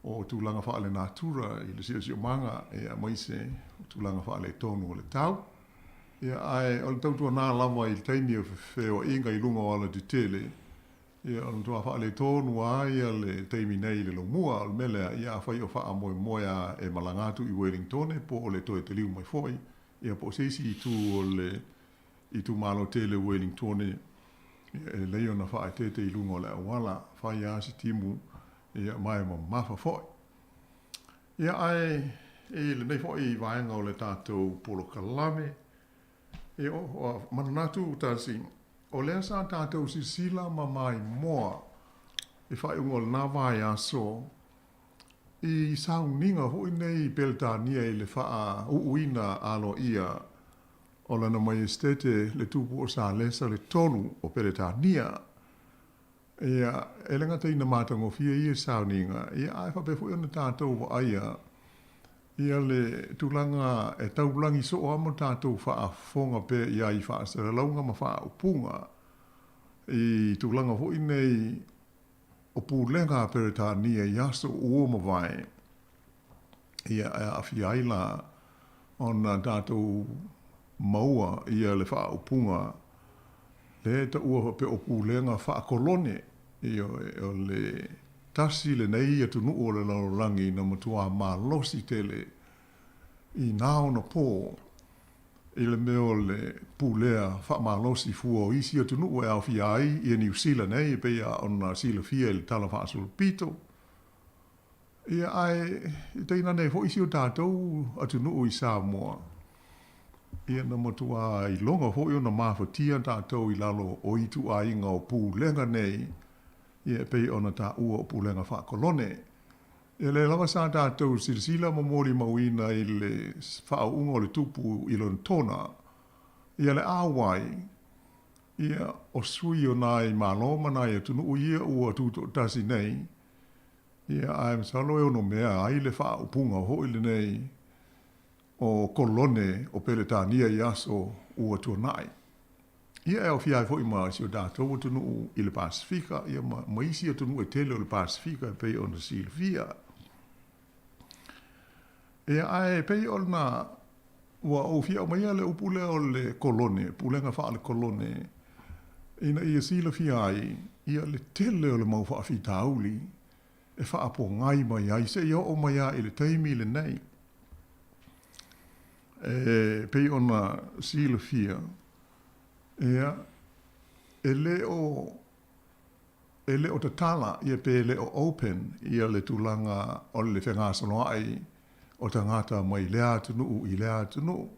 o tulanga fa le natura i le sio manga ia moise tulanga fa le tonu le tau ia ai o tau tu na lava i taimi o fe o inga i lunga o la ditele ia o tu fa le tonu ai le taimi nei le lo mua o mele ia fa o fa mo moia e malangatu i Wellington po le to e te liu mai foi ia po seisi tu o le i tu malo tele Wellington e leo na fa te i lungo le wala fa ia si timu ia mai mo mafa foi ia ai le nei foi vai ngo le tato polo kalame e o manatu tasi o le sa tato si sila mai moa e fa ungo na vai aso i sa uninga hoi nei peltania i le fa uina alo ia o lana maiestete le tupu o sa lesa le tonu o peretania. Ia, elenga te ina mātango fia ia sauninga, ia ai whape fui ana tātou wa aia, ia le tulanga e taulangi so o amo tātou wha fonga pe ia i wha asaralaunga ma wha upunga. I tulanga hui nei o pūlenga peretania i aso uoma vai. Ia a fiaila ona tātou maua ia le wha upunga le ta ua pe o pūlenga wha kolone i o le tasi le nei atu nuu o le laurangi na matua ma losi tele i nao na pō i le meo le pūlea wha ma losi fua o isi atu nuu e au fiai i New Zealand nei pe ia ona sila fia i le tala wha asul pito ia ai i teina nei ho isi o tātou atu nuu i Samoa ia na matua i longa hoi o na mawhatia tātou i lalo o itu a inga o pūlenga nei ia pei ona tā ua o pūlenga whakolone. Ia le lawa sa tātou sirsila mamori mawina i le whaunga o le tupu i lon tona. Ia le awai ia o sui o nai maloma nai atunu o ia ua tuto tasi nei. Ia aem salo e ono mea ai le whaupunga hoi le nei o kolone o peretania i aso ua tuanai. Ia e o fiai fo i maa si o tātou o tunu i le Pasifika, ia maisi o tunu e tele o le Pasifika e pei o na Silvia. Ia ae pei o na ua o fia o maia le upule o le kolone, pulenga wha le kolone, ina ia Silvia ai, ia le tele o le mau wha fita auli, e wha apo ngai mai ai, se ia o maia i le teimi le nei. Pei ona Silvia ia e le o tatala ia pe le o open ia le tulanga o le whenga sono ai o tangata mai lea tunu i lea tunu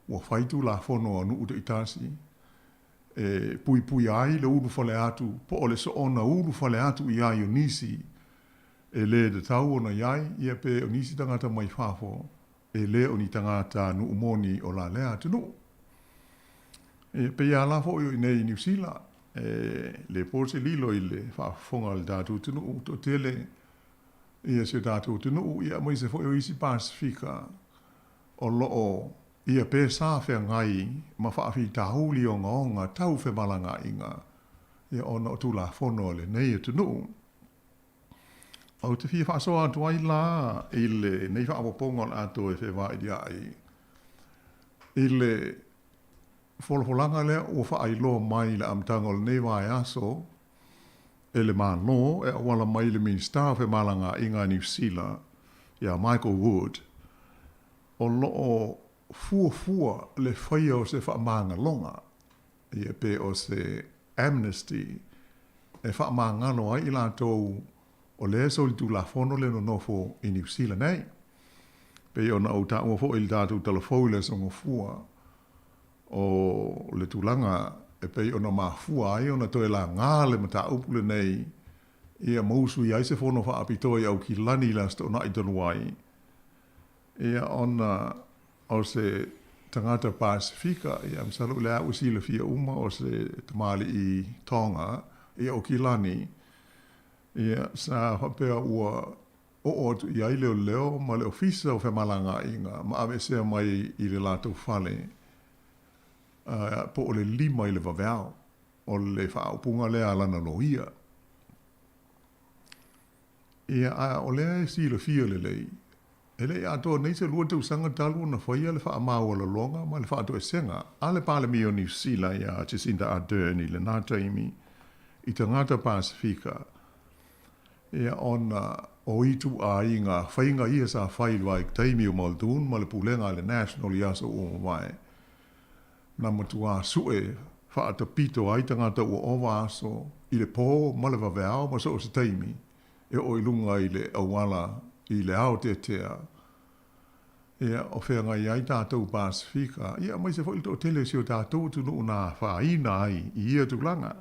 ua whaitu la whono a nuu te itasi pui pui ai le uru whale atu po o le so ona uru whale atu i ai o nisi e le de tau ona iai ia pe o nisi tangata mai whafo e le o ni tangata nu umoni o la lea tunu. E pe ia la fo i nei New Zealand. le pose lilo i le whaafonga le tātou tunu to tele ia se tātou tunu ia mai se fo isi Pasifika o loo ia pe sa fe ngai ma whaafi tahuli o ngaonga tau fe malanga inga ia ona o tula fono le nei tunu au te fia whaasoa atu ai la i le nei whaapoponga le ato e fe vai dia ai i le folfolanga lea ua whaailoa mai le amtanga o le nei vai aso e le mano e awala mai le minister fe malanga inga New Zealand ia Michael Wood o loo fua le whaia o se whaamanga longa ia pe o se amnesty e whaamangano ai i lātou o le so li tu la fono le no nofo i New Zealand nei pe o na o ta o fo il tātou telefone so ngofua o le tulanga e pe ona mafua ai ona toe la ngā le mata upule nei ia mausu i aise fono wha apitoi au ki lani la sto na i tonu ai ia ona o se tangata Pasifika ia msalu le au si le fia uma o se tamali i Tonga ia o ki lani ia sa hapea ua o i ai leo ma le ofisa o whemalanga inga ma ave sea mai i le lātou whale po o le lima i le vaveo o le whaaupunga lea alana loia. Ia o lea e si le fia le lei. E lei ato nei se lua te usanga talu na whaia le whaamau ala longa ma le whaato e senga. A le pale mi o New Zealand ia Jacinda Ardern i le nātaimi i tangata Pasifika. Ia ona o itu a inga whainga ia sa whailua i taimi o Muldoon ma le pulenga le National i aso o mai. Na matua sue whaata pito ai tangata ua owa aso i le pō ma le vaveo ma so o se taimi e o ilunga i le awala i le ao te tea. Ia o whenga i ai tātou Pasifika ia mai se whailto o tele si o tātou tunu una whaina ai i ia tūlanga.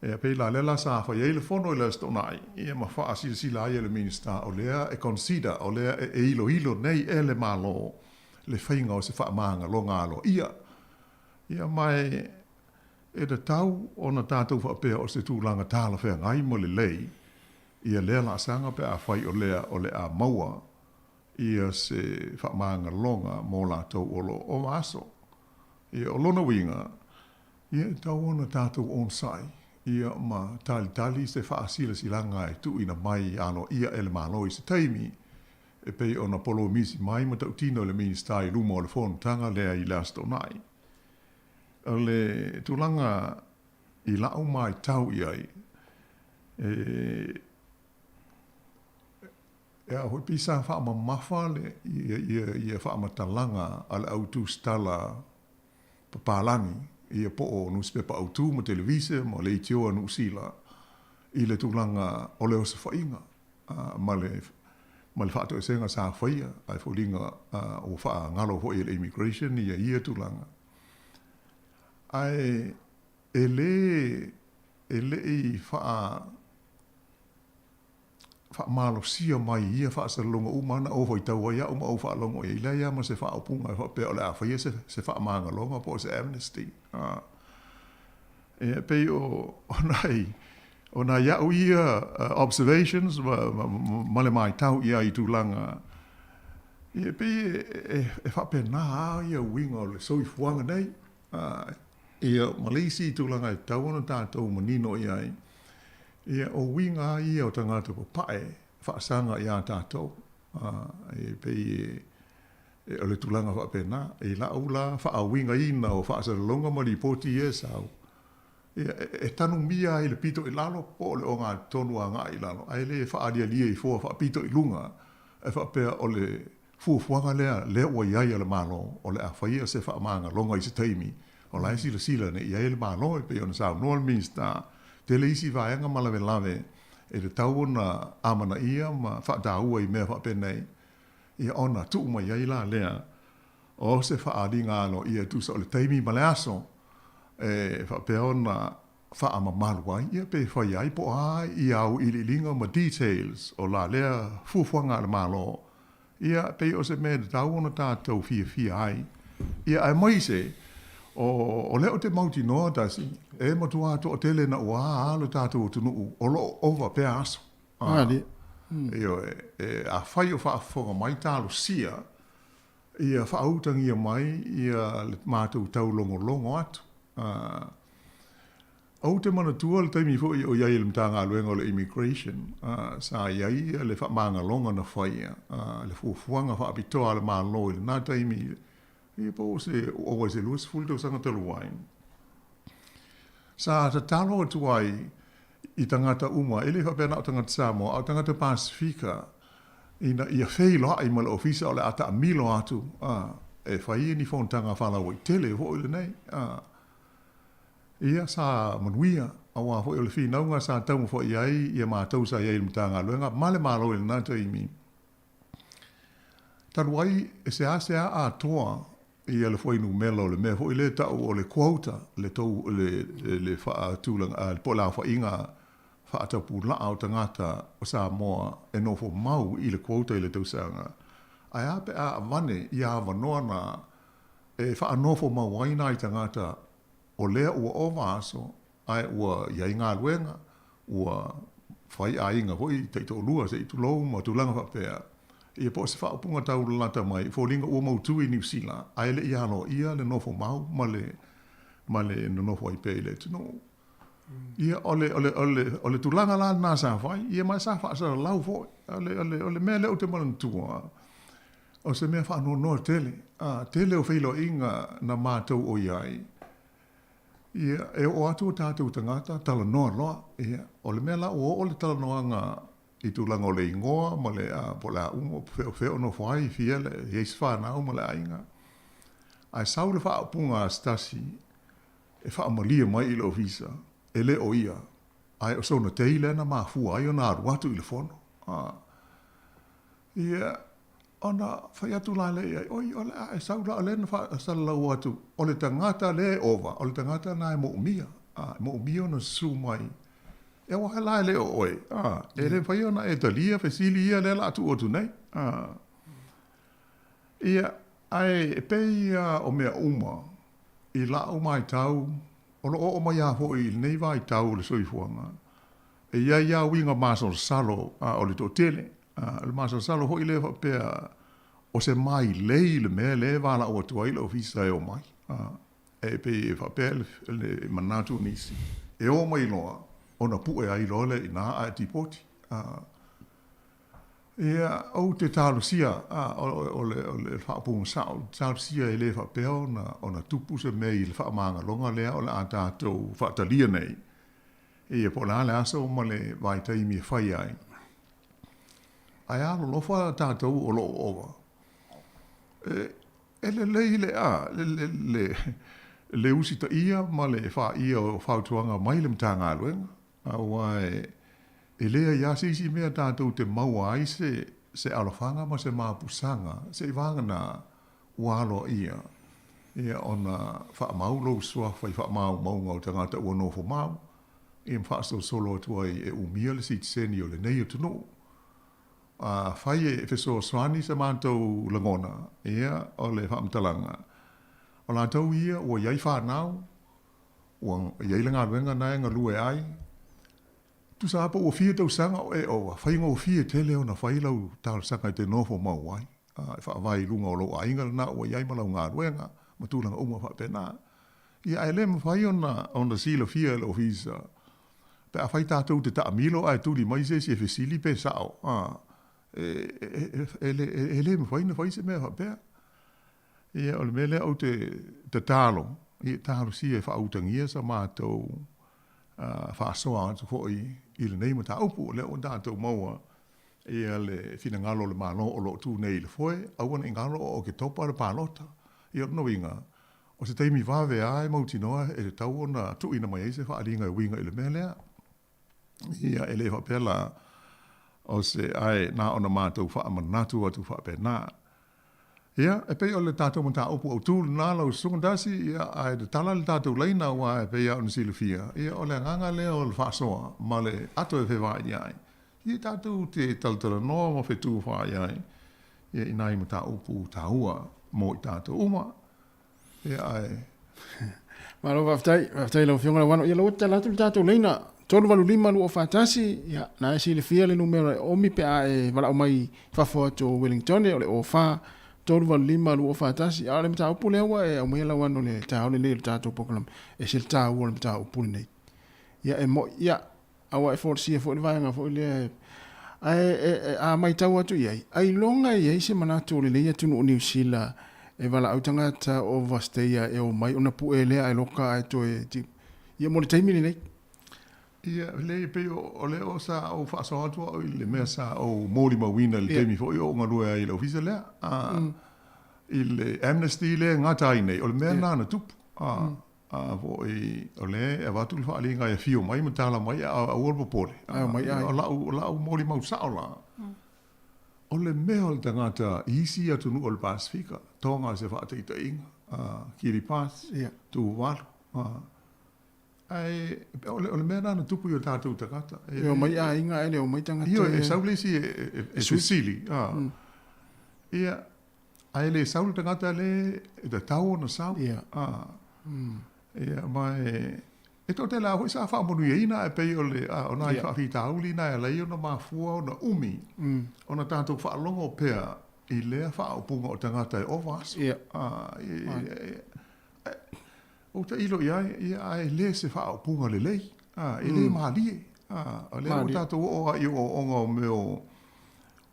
Ia peila lela sa whai eile whono i le stonai ia ma wha asila sila ai le minister o lea e consider o lea e ilo nei ele malo le whainga o se whaamanga lo ngalo. Ia mai e te tau o na tātou whaapea o se tūlanga tāla whea ngai mo le lei. Ia lea la sanga pe a whai o le a maua. Ia se whaamanga longa mo la tau olo o maso. Ia o lona winga. Ia tau o na tātou onsai. Ia ma tali se whaasila silanga e tu ina mai ano ia ele malo i se taimi. E pei ona polo misi mai ma tau tino le minister i luma o le whonu tanga lea i lasto nai. O le tulanga i lau mai tau i ai. E a hoi pisa whaama mawha le ia whaama talanga ale autu stala papalani. Ia po o newspaper autu ma televise ma le itioa nusila. I le tulanga o leo se whainga. Ma le whaato e senga sa whaia, ai wholinga o wha ngalo hoi le immigration ia tulanga. Ai e le i wha malo sia mai ia wha sa longa umana o hoi tau ia uma o wha longa ia ia ma se wha opunga e wha peo le a whaia se wha maanga longa po se amnesty. E pei o nai ona ia ia observations ma le mai tau ia i tūlanga. Ia pei e whapena ia winga o le soifuanga nei. Ia Malisi tūlanga e tau ana tātou manino ia ai. Ia o winga ia o tangata po pae whaasanga ia tātou. E pei o le tūlanga whapena. E la ula wha winga ina o whaasaralonga ma li poti e sau. E tanu mia i le pito i lalo po le o ngā tonu a ngā i lalo. Ai le whaaria lia i fua wha pito i lunga. E whapea o le fuafuanga lea ua iai le malo o le a whaia se whaamanga longa i se taimi. O lai sila ne iai le malo e pe ona sao noa le minsta. Te le isi vaenga malawe lave e le tau na amana ia ma whaataua i mea whapenei. Ia ona tu ma iai la lea o se whaari ngālo ia tusa o le taimi ma le aso. E whapea ona whaama maluai ia pe whaiai po ai i au ililinga ma details o la lea fuafuanga le malo. Ia pe o se mea tau ona tātou fia ai. Ia ai mai se o leo te mauti noa tasi, e matua to o tele na ua alo tātou tunu o lo ova pe aso. Io a whai o whaafonga mai tālo sia, ia whaautangia mai, ia le mātou tau longo atu. Au te mana tua le taimi fo o iai le mtanga aluenga o le immigration, sa iai le whaamanga longa na whaia, le fuafuanga whaapitoa le mālo le nā taimi, ia po se o se luas fulto sanga telu wain. Sa ta talo atu ai i tangata uma, ele whapena o tangata Samoa, au tangata Pasifika, ina ia wheilo ai ma le ofisa o le ata amilo atu, e whaia ni whontanga whalau i tele ho ile nei, ia sa manuia, awa ho ile whinaunga sa taumu fo iai, ia mātou sa iai mtanga luenga, male malo ile nata imi. Taruai, e se a toa, ia le foi no melo le me foi le tau o le quota le tau le fa tulang al pola fa inga fa ta pula au tangata o sa mo e no fo mau i le quota i le tau sanga ai ape a vane ia vanona e fa no fo mau ai nai tangata o le o ovaso ai o ia inga luenga o fai a inga foi te to lua se tu lo mo tu langa fa pe ia po se wha punga tau lata mai, fo linga ua mautu i New Zealand, ai le ia no ia le nofo mau, ma le no nofo ai pei le tino. Ia ole tulanga la na sa fai, ia mai sa fa sa lau fo, ole mea leo te malan tua, o se mea wha no tele, tele o whilo inga na mātou o iai. Ia, e o atu o tātou tangata, tala noa loa, ia, ole mea la o ole tala noa nga, i tūlanga o le ingoa, ma le po la umo, feo no whai, fia le, heis whanau ma le ainga. Ai sau le wha punga stasi, e wha amalia mai i le ofisa, e le o ia, ai o sona teile na maa fua, ai o nā ruatu i le fono. Ia, ona whai atu la le, oi, ole, ai sau la le na wha sala lau atu, o le tangata le ova, o le tangata na e mo umia, mo umia na su mai, e wa la le oi e le fai ona e talia fesili ia le la tu o tu nei ia ai pe o me uma i la o mai tau o lo o mai a ho i nei vai tau le soi fuanga e ia winga maso salo o le to tele le maso salo ho i le pe o se mai le me le va la o tu ai le ofisa e o mai e pe fa pe le manatu nisi e o mai loa ona pu e ai lole ina a tipoti ia o te talusia o le fa pu sao talusia e le fa pe ona tupu se me il fa manga longa le o la ata to fa talia nei ia po la aso mo le vai tai mi fai ai ai alo lo fa ta to o lo ova le usita ia ma le fa ia o fa tuanga mai le mtanga luenga awai elea ia sisi mea tātou te maua ai se alofanga ma se māpusanga se vanga na walo ia ona wha mau lo sua whai wha mau maunga o tangata ua nofo mau ia mwha solo atuai e umia le si tseni o le nei o tunu whai e feso swani se mātou langona ia o le wha mtalanga o la tau ia ua iai whanau ua iai langa wenga na nga lue ai tu sa pa o fie tau sanga e o fai ngo fie tele ona fai lau tal sanga te nofo mau wai fa vai lunga o lo ainga na o iai malau ngā ruenga ma tu langa uma fa pena ia ele ma fai ona silo fie lo visa pe a fai tātou te ta amilo ai tu li mai se fesili pe sao ele ma fai na fai se mea fa pe ia o le mele au te talo ia talo si e fa autangia sa mātou fa soa tu foi il nei mata upu le o tātou maua ia le fina ngalo le malo o lo tu nei le foi au wana ngalo o ke topa le palota ia no winga o se taimi vave ai mauti noa e le tau ona tu ina mai se fa alinga winga ile mele ia ele fa pela o se ai na ona mātou fa amanatu atu fa pena ia e pe o le tātou mata upu o tūlu nā lau sungandasi ia ai de tala le tātou leina wa e pe ia on silufia ia o le nganga le o le whasoa ma le ato e whewai iai ia tātou te talatala noa ma whetu whai iai ia inai mata upu tāua mo i tātou uma ia ai Malo waftai lau fionga wano. Ia lau tala tu tato leina. Tolu walu lima lu o fatasi. Ia na esi le fia le numero omi pe a e wala o mai fafo to Wellington o le o fa. Tolu walu lima lu o fatasi. A le mta upu le awa e o mai la wano le tau le tato pokolam. E sil tau o le mta upu le nei. Ia e mo ia awa e for sia for le vanga for le a mai tau atu iai. Ai longa iai se manatu le leia tunu o New Zealand. E wala au tangata o vasteia e o mai ona pu e lea e loka e to e ti. Ia mo le taimini nei. Ia le pe o le o sa o fa so atu o le mea sa o moli mawina le taimi fo i o ngalua i le ofisa lea. I le amnesty le ngata i nei o le mea nana tupu. Vo i o le e watu le fa ali ngai e fio mai matala mai a urbo pole. O lau moli mau sa o la. O le mea o le tangata isi atu nu o le Pasifika. Tonga se whaate i ta inga. Kiri Pass. Tu walu. O le mea nana tupu i o tātou tangata. E o mai a inga ele o mai tangata. Io e saulesi e Sicily. Ia. Ai le saulu tangata le e ta tau o na sau. Ia mai... E tō te la hoi sa whaamonu i ina e pei o le o na i whaafi tauli na e lei o na mafua o na umi. O na tātou whaalongo pēr i lea whaapunga o tangata e ovas. O te ilo i ai le se whaapunga le lei. E le maalie. O le o tātou o i o onga o me o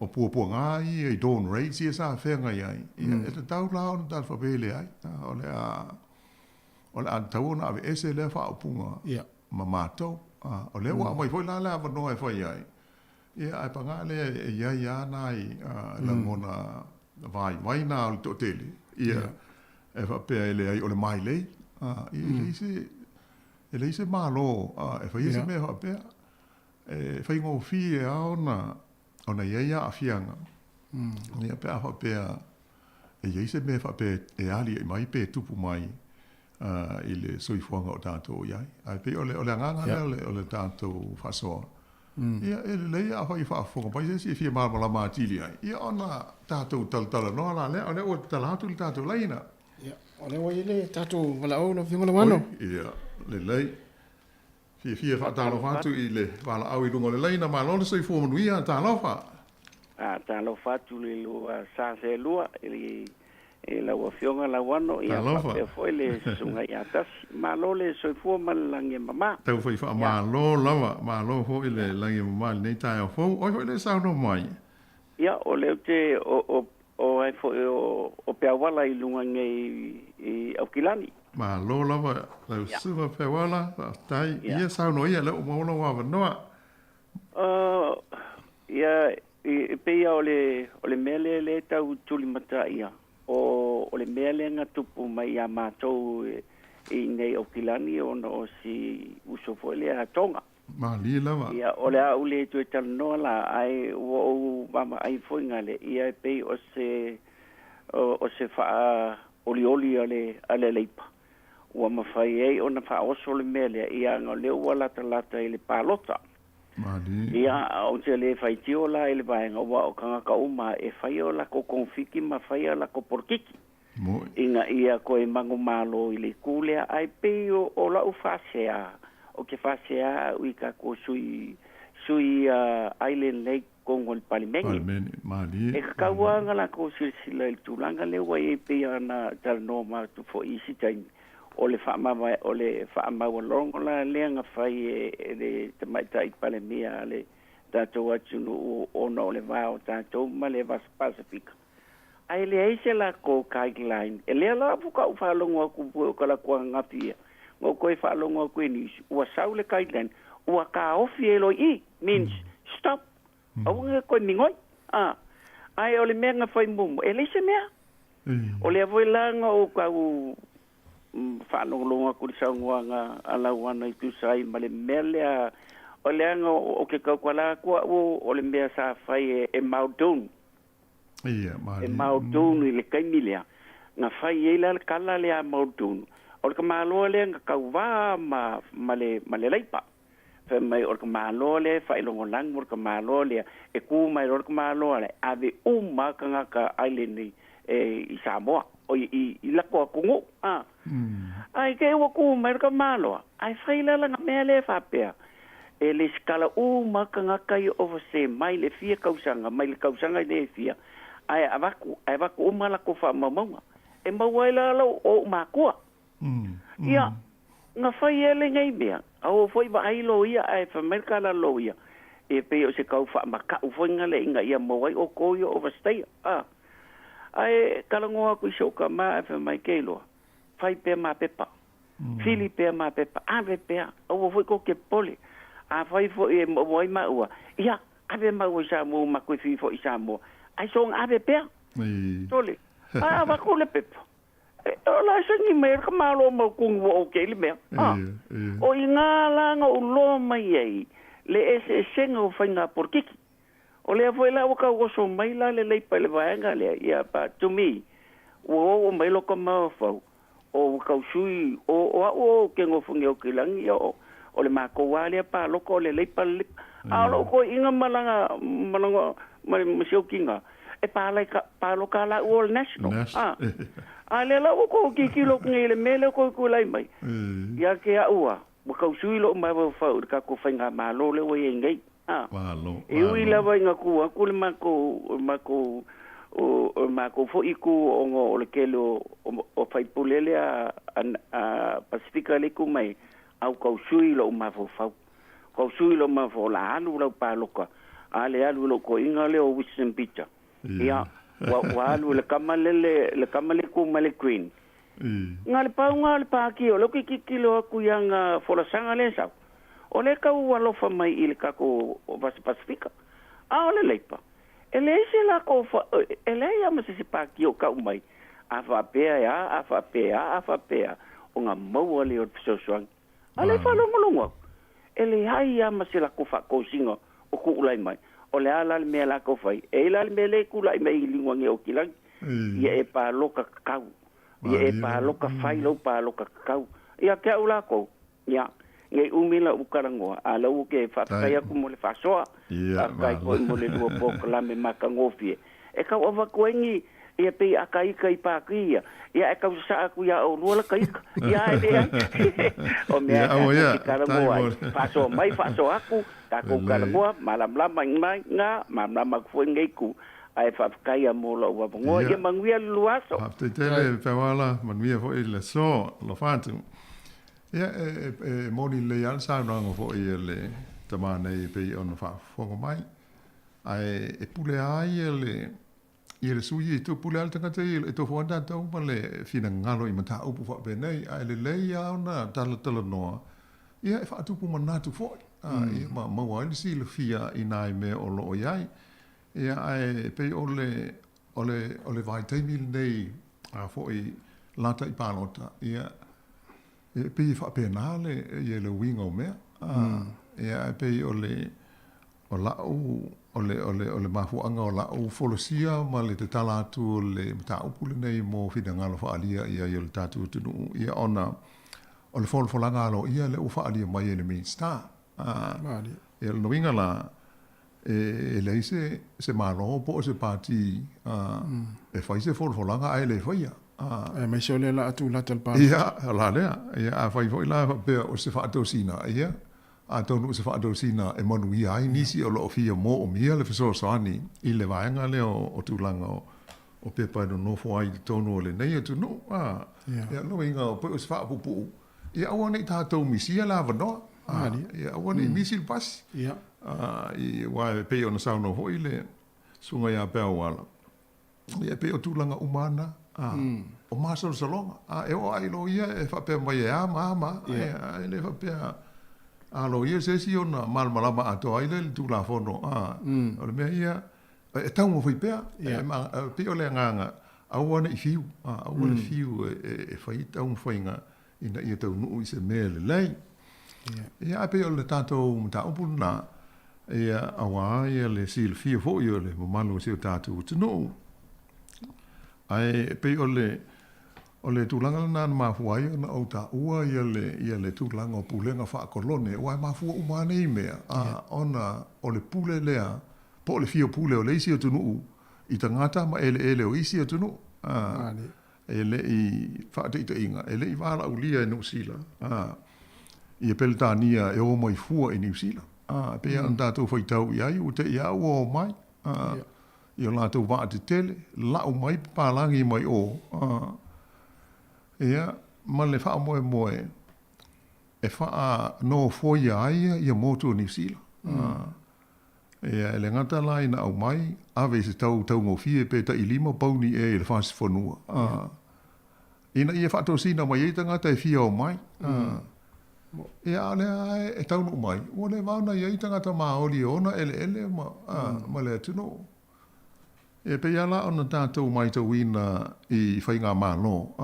pua ngai i Dawn Raids i sa whenga i ai. E te tau lao na tātou whapele ai. O le a... O le antau na ave ese le fa opunga. Ma matou. O le wa mai foi la la no e foi ai. Ia ai panga le ia na i la mona vai na o totele. Ia e fa pe le ai o le mai le. E le se malo e fa ese me fa pe. E fa ngo fi e ona ia afianga. Ia pe fa pe e ese me fa pe e ali mai pe tupu mai. I le soifuanga o tātou iai. Ai pe o le anganga o le tātou whasoa. Ia e le leia a hoi whaafonga. Pai se si fia marmala mātili ai. Ia ona tātou taltala noa la lea. O le o talatu le tātou leina. Ia. O le wai le tātou wala au na whingala wano. Ia. Le lei. Fia whaatalo whatu i le wala au i rungo le leina. Ma lona soifua manuia tālo wha. Tālo whatu le lua sāse lua. E la wafionga la wano ia pa foi le sunga ia tas malo le soifua malange mama tau foi fa malo lava malo ho ile lange mama nei tai fo o le sa no mai ia o le te o ai fo o pe wala i lunga ngai o kilani malo lava la suva pe wala tai ia sa no ia le o mo wa no ia e pe ia o le mele le tau tuli mata ia o le mea lenga tupu mai a mātou i nei o kilani o no si usofo le a tonga. Mali lava. Ia o le a ule tu e tanoa la ai o mama ai foinga le ia e pei o se faa oli ale leipa. Ua mawhai ei o na faa oso le mea le ia ngā leo wala lata i le pālota. Ia o te le fai tio la ele vaenga wa o kanga ka uma e fai o la ko konfiki ma fai o la ko porkiki. Inga ia ko e mango malo i le kulea ai pe o la u fasea o ke fasea u ka ko sui Island Lake Kongo le Palimengi. E ka wanga la ko silsila il tulanga le wa e pe ana tarno ma tu fo isi tain. O le whaama walongo la leanga whai e le tamaita i pale mea le tātou atunu o no le vāo tātou ma le West Pacific. Ai le eise la ko guideline. E lea la puka u whaalongo aku pue o kala kua ngapia. Ngō koe whaalongo aku e nisi. Ua sau le guideline. Ua ka ofi e loi i. Means stop. Aunga koe mingoi. Ai o le mea nga whai mumu. E leise mea. O le avoi langa o ka u... whanonga kuri saunguanga ala wana i tusai ma le mele o le anga o ke kaukwala kua o le mea sa whai e Maudun. E Maudun i le kaimilea. Nga whai e la kala le a Maudun. O le ka maaloa le nga kauwa ma le leipa. Whai mai o le ka maaloa le whai longo lang o le ka maaloa le e ku mai o le ka maaloa le ave ka ngaka island i Samoa. O i lako a kungu. Ai ke wa ku mer ka malo. Ai faila la me le fa pe. E le skala u makanga kai over se mai le fia kausanga mai le kausanga le fia. Ai avaku umala ko fa mama. E mawaila lo o makua. Ia nga fai ele ngai mea. Au foi ba ai lo ia ai fa merka la lo ia. E pe o se kau fa maka u foi ngale inga ia mawai o ko yo overstay. Ai kalangoa ku shoka ma fa mai kelo. Fai pe ma pepa. Fili pe ma pepa. Ave pe. Au foi ko ke pole. A fai fo e moi ma ua. Ia ave ma ua sa mo ma ku fi fo isa mo. Ai song ave pe. Tole. Va ku le pepa. Ola sangi mer ka malo mo kung wo ke le me. O inga la nga ulo mai ai. Le ese sengo fainga por kiki. O le foi la ka go so mai la le pa le vaenga le ia pa to me. O mai lo ka ma fo. O ka sui o ke ngo fungi o kilang yo. O le ma ko wale pa lo ko le pa le. A lo ko inga malanga mai msio kinga. E pa lo ka la all national. Ale la ko ki lo ngile mele ko lai mai. Ya ke a ua. Mo ka sui lo mai fa ka ko fainga ma lo le we ngai. Malo. E ui la vai nga ku le mako fo iku o le kelo o fai pulele a Pacifica le ku mai au ka sui lo ma fo fa. Ka sui lo ma fo la alu lo pa lo ka. Ale alu lo ko inga le o wisen pizza. Ya wa alu le kamale ku male queen. Ngal pa ki o lo ki lo ku yang fo la sanga le sa. O le ka ua lofa mai i le kako o Pasifika. A o le leipa. E le se la ko fa, e le ia masi si paki o ka umai. A fa pea. O nga maua le o piso suang. A le fa longolongo. E le hai ia masi la ko fa ko singo o ku ulai mai. O le ala le mea la ko fai. E la le mea le ku lai mai i lingua nge o kilang. Ia e pa loka kakau. Ia e pa loka fai lo pa loka kakau. Ia kia ula ko. Ia. Ngai umila ukarangoa a lau ke whakaya ku mo le whasoa kai ko mo le lua pōka lame maka ngofie e kau awa koengi ia pei a kaika i pākia ia e kau saa ku ia o ruola kaika ia e lea o mea karangoa whasoa mai whasoa aku tako karangoa malamlama mai ngā malamlama kuengi ku ai whakaya mo la ua pongoa ia manguia luaso te tele pewala manuia fo i le so lo whantu. Ia moni le al sa ranga fo i le tamana i pe ona fa fongo mai. Ai pule ai le sui tu pule al tanga te i to fonda tau ma le fina ngalo i mata upu fa pe nei ai le ia ona tala noa. Ia fa tu pu mana tu fo. Ia ma wa si le fia i nai me o lo iai. Ia ai pe ole vai te mil nei a fo i lata i palota. Ia e pe fa pena le ye le wingo me e pe ole mafu anga ola o folosia ma le te tala tu le ta upule nei mo fidanga lo fa alia ia ye ta tu tu ia ona ole folanga lo ia le ufa alia mai le min sta e le winga la e le se malo po se parti e fa se folanga ai le fa ia mai se ole la atu la talpa ia la lea ia a fai foi la pe o se fa dosina ia a tonu se fa dosina e monu ia ai nisi o lo fia mo o mia le so ani i le vaenga le o tulanga o pe pa no fo ai tonu le nei tu no ia no inga o pe o se fa pupu ia o nei ta to misia la vano ia o nei misil pas ia i wa pe o no sa no ho ile sunga ia pe wala ia pe o tulanga umana o maso salonga e o ai lo ia e fa pe mai mama e le fa pe a lo ia se si ona mal malama ato ai le tu la fono o le ia e tau mo foi pe pe o le nganga a ona i fiu a ona fiu e fai tau foi nga ina ia tau no i se mele lei ia pe o le tato mta upuna ia awa ia le sil fiu fo ia le malo se tato no ai pe ole tulanga na mafuai na o ta ua ia le tulanga o pulenga fa kolone wa mafu umane i mea ona ole pule lea po le fio pule o le isi o tunu i tangata ma ele o isi o tunu ele I whaatita inga, ele I wala ulia New Zealand. Ia Peletania e o mai fua I New Zealand. Pea an tātou whaitau iai, o te ia o mai. Ia lātou waa te tele, lau mai pālangi mai o. Ia, ma le wha moe moe, e wha no foi ai ia motu New Zealand. Ia, le ngata lai na au mai, ave se tau ngofie pe ta I lima pauni e le whasi whanua. Ina ia wha sina mai e tangata e fia o mai. Ia ale e tau no mai. O le wauna ia I tangata maoli ona ele ma le tuno. E pe ala ona tātou mai tau ina I whainga mālo.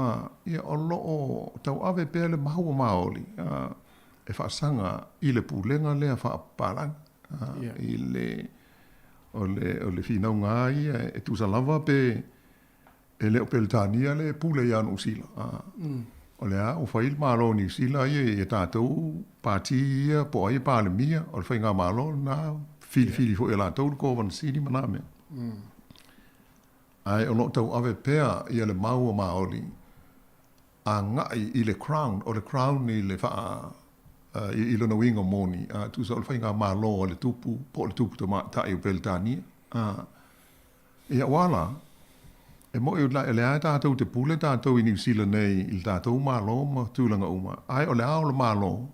Ia o loo tau ave pe le mahua maoli. E whaasanga I le pūlenga lea whaaparang. I le o le finau ngā ia e tusa lava pe e leo Peletania le pūle ia New Zealand. O lea o whail mālo New Zealand ia e tātou pāti ia po ai pāle mia o le whainga mālo na fili fo e la tau ko van sini mana me. Ai o no tau ave pea ia le maua maoli a ngai I le crown o le crown I le wha I le winga moni tu sa o le whainga mālo o le tupu po le tupu tama ta I Peletania ia wala e mo I le ai tātou te pule tātou I New Zealand nei I tātou mālo ma tūlanga uma ai o le ao le mālo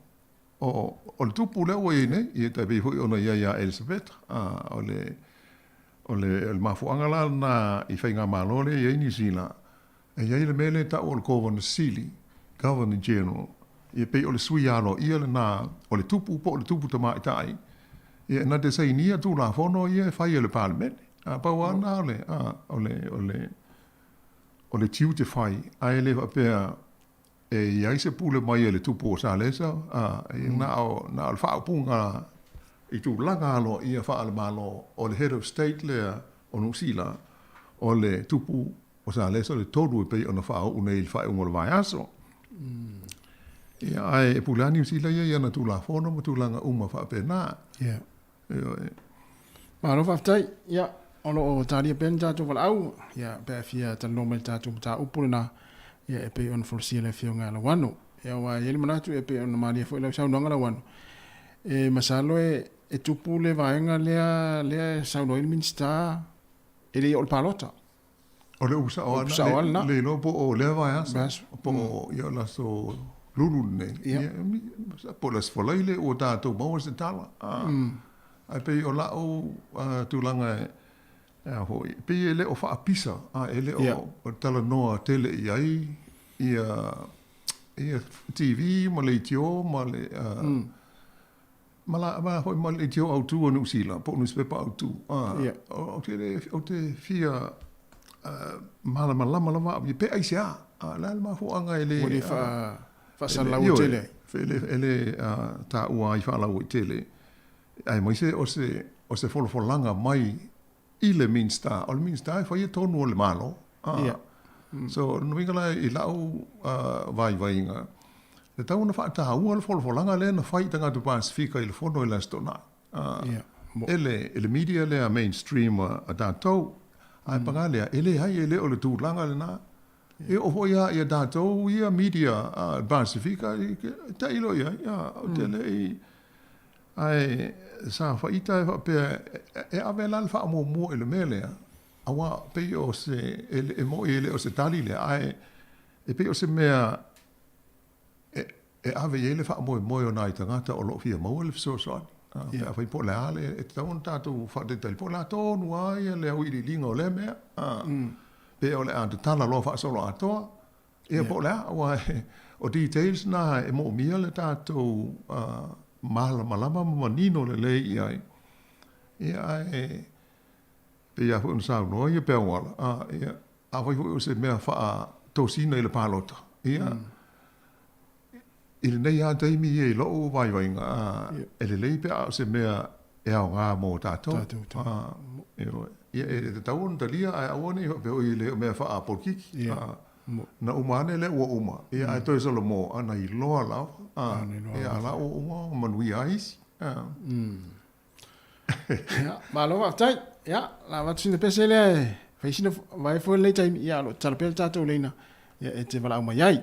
o le tupu le oi nei I te pei hui ona ia Elizabeth o le mafuanga la na I whainga mālo le I New Zealand e iai le mele ta o le Governor Sealy Governor General I pei o le sui alo ia le na o le tupu po le tupu tama I tai ia na te sei nia tu la fono ia whai le parliament pa wana o le tiu te whai ai le wapea e iai se pule mai le tupu o sa lesa na o le whaapunga I tu langa alo ia wha le malo o le head of state le o New Zealand o le tupu o sa lesa le toru e pei o na wha o nei le whai ungo le vai aso ia ai e pula New Zealand ia na tu la fono ma tu langa uma wha pena ia Maro whaftai ia ono o tāria pen tātou wala au ia pēr fia talo mai tātou tā upurina ia e pei on forsia le fionga la wano ia wa yeli manatu e pei on maria fo le saunanga la wano e masalo e tupu le vaenga lea sauno il minsta e le o palota o le usa o le no po o le vaenga po ia la so lulu nei ia po las folaile o tātou mau se tala ai pei o la o tulanga hoi pe ele o fa pisa ele o tala noa tele ia TV ma le tio ma le ma hoi ma le tio au tu o New Zealand po newspaper au tu o te fia malama pe aisia la ma ho anga ele fa sala o tele ele ta ua I fa la o tele ai mai se o se fololanga mai I le minsta, o le minsta e whai e tonu o le malo. So, no wingala I lau vai inga. Le tau na whaata ua le fololanga le na whai tanga tu Pasifika I le fono I le stona. Ele media le a mainstream a tātou, ai panga lea, ele hai ele o le tūlanga le na. E o hoi a ia tātou ia media a Pasifika, ta ilo ia, o tele I ai sa faita e ave la fa mo ele mele awa pe o se ele mo ele o se tali le ai e pe o se mea e ave ele fa mo ona tangata o lo fia mo le so ia fa po la ale e tau tatu fa de tel po la tonu ai le o lingo le mea pe o le ante tala lo fa solo ato e po la o details na e mo mia le tatu malama manino le ai pe ia fo sa no ia pe wala ia a vai fo se me fa tosina le palota ia il nei a dai mi e lo vai nga ele le pe se me e a nga mo tato ia e taun dalia a oni pe o ile me fa a porki na umane le o uma ia ai to solo mo ana I loa la ia la o uma manui ais ma lo tai ia la va tsine pesele fa sino vai fo le tai ia lo talpel tato leina ia e te wala mai ai.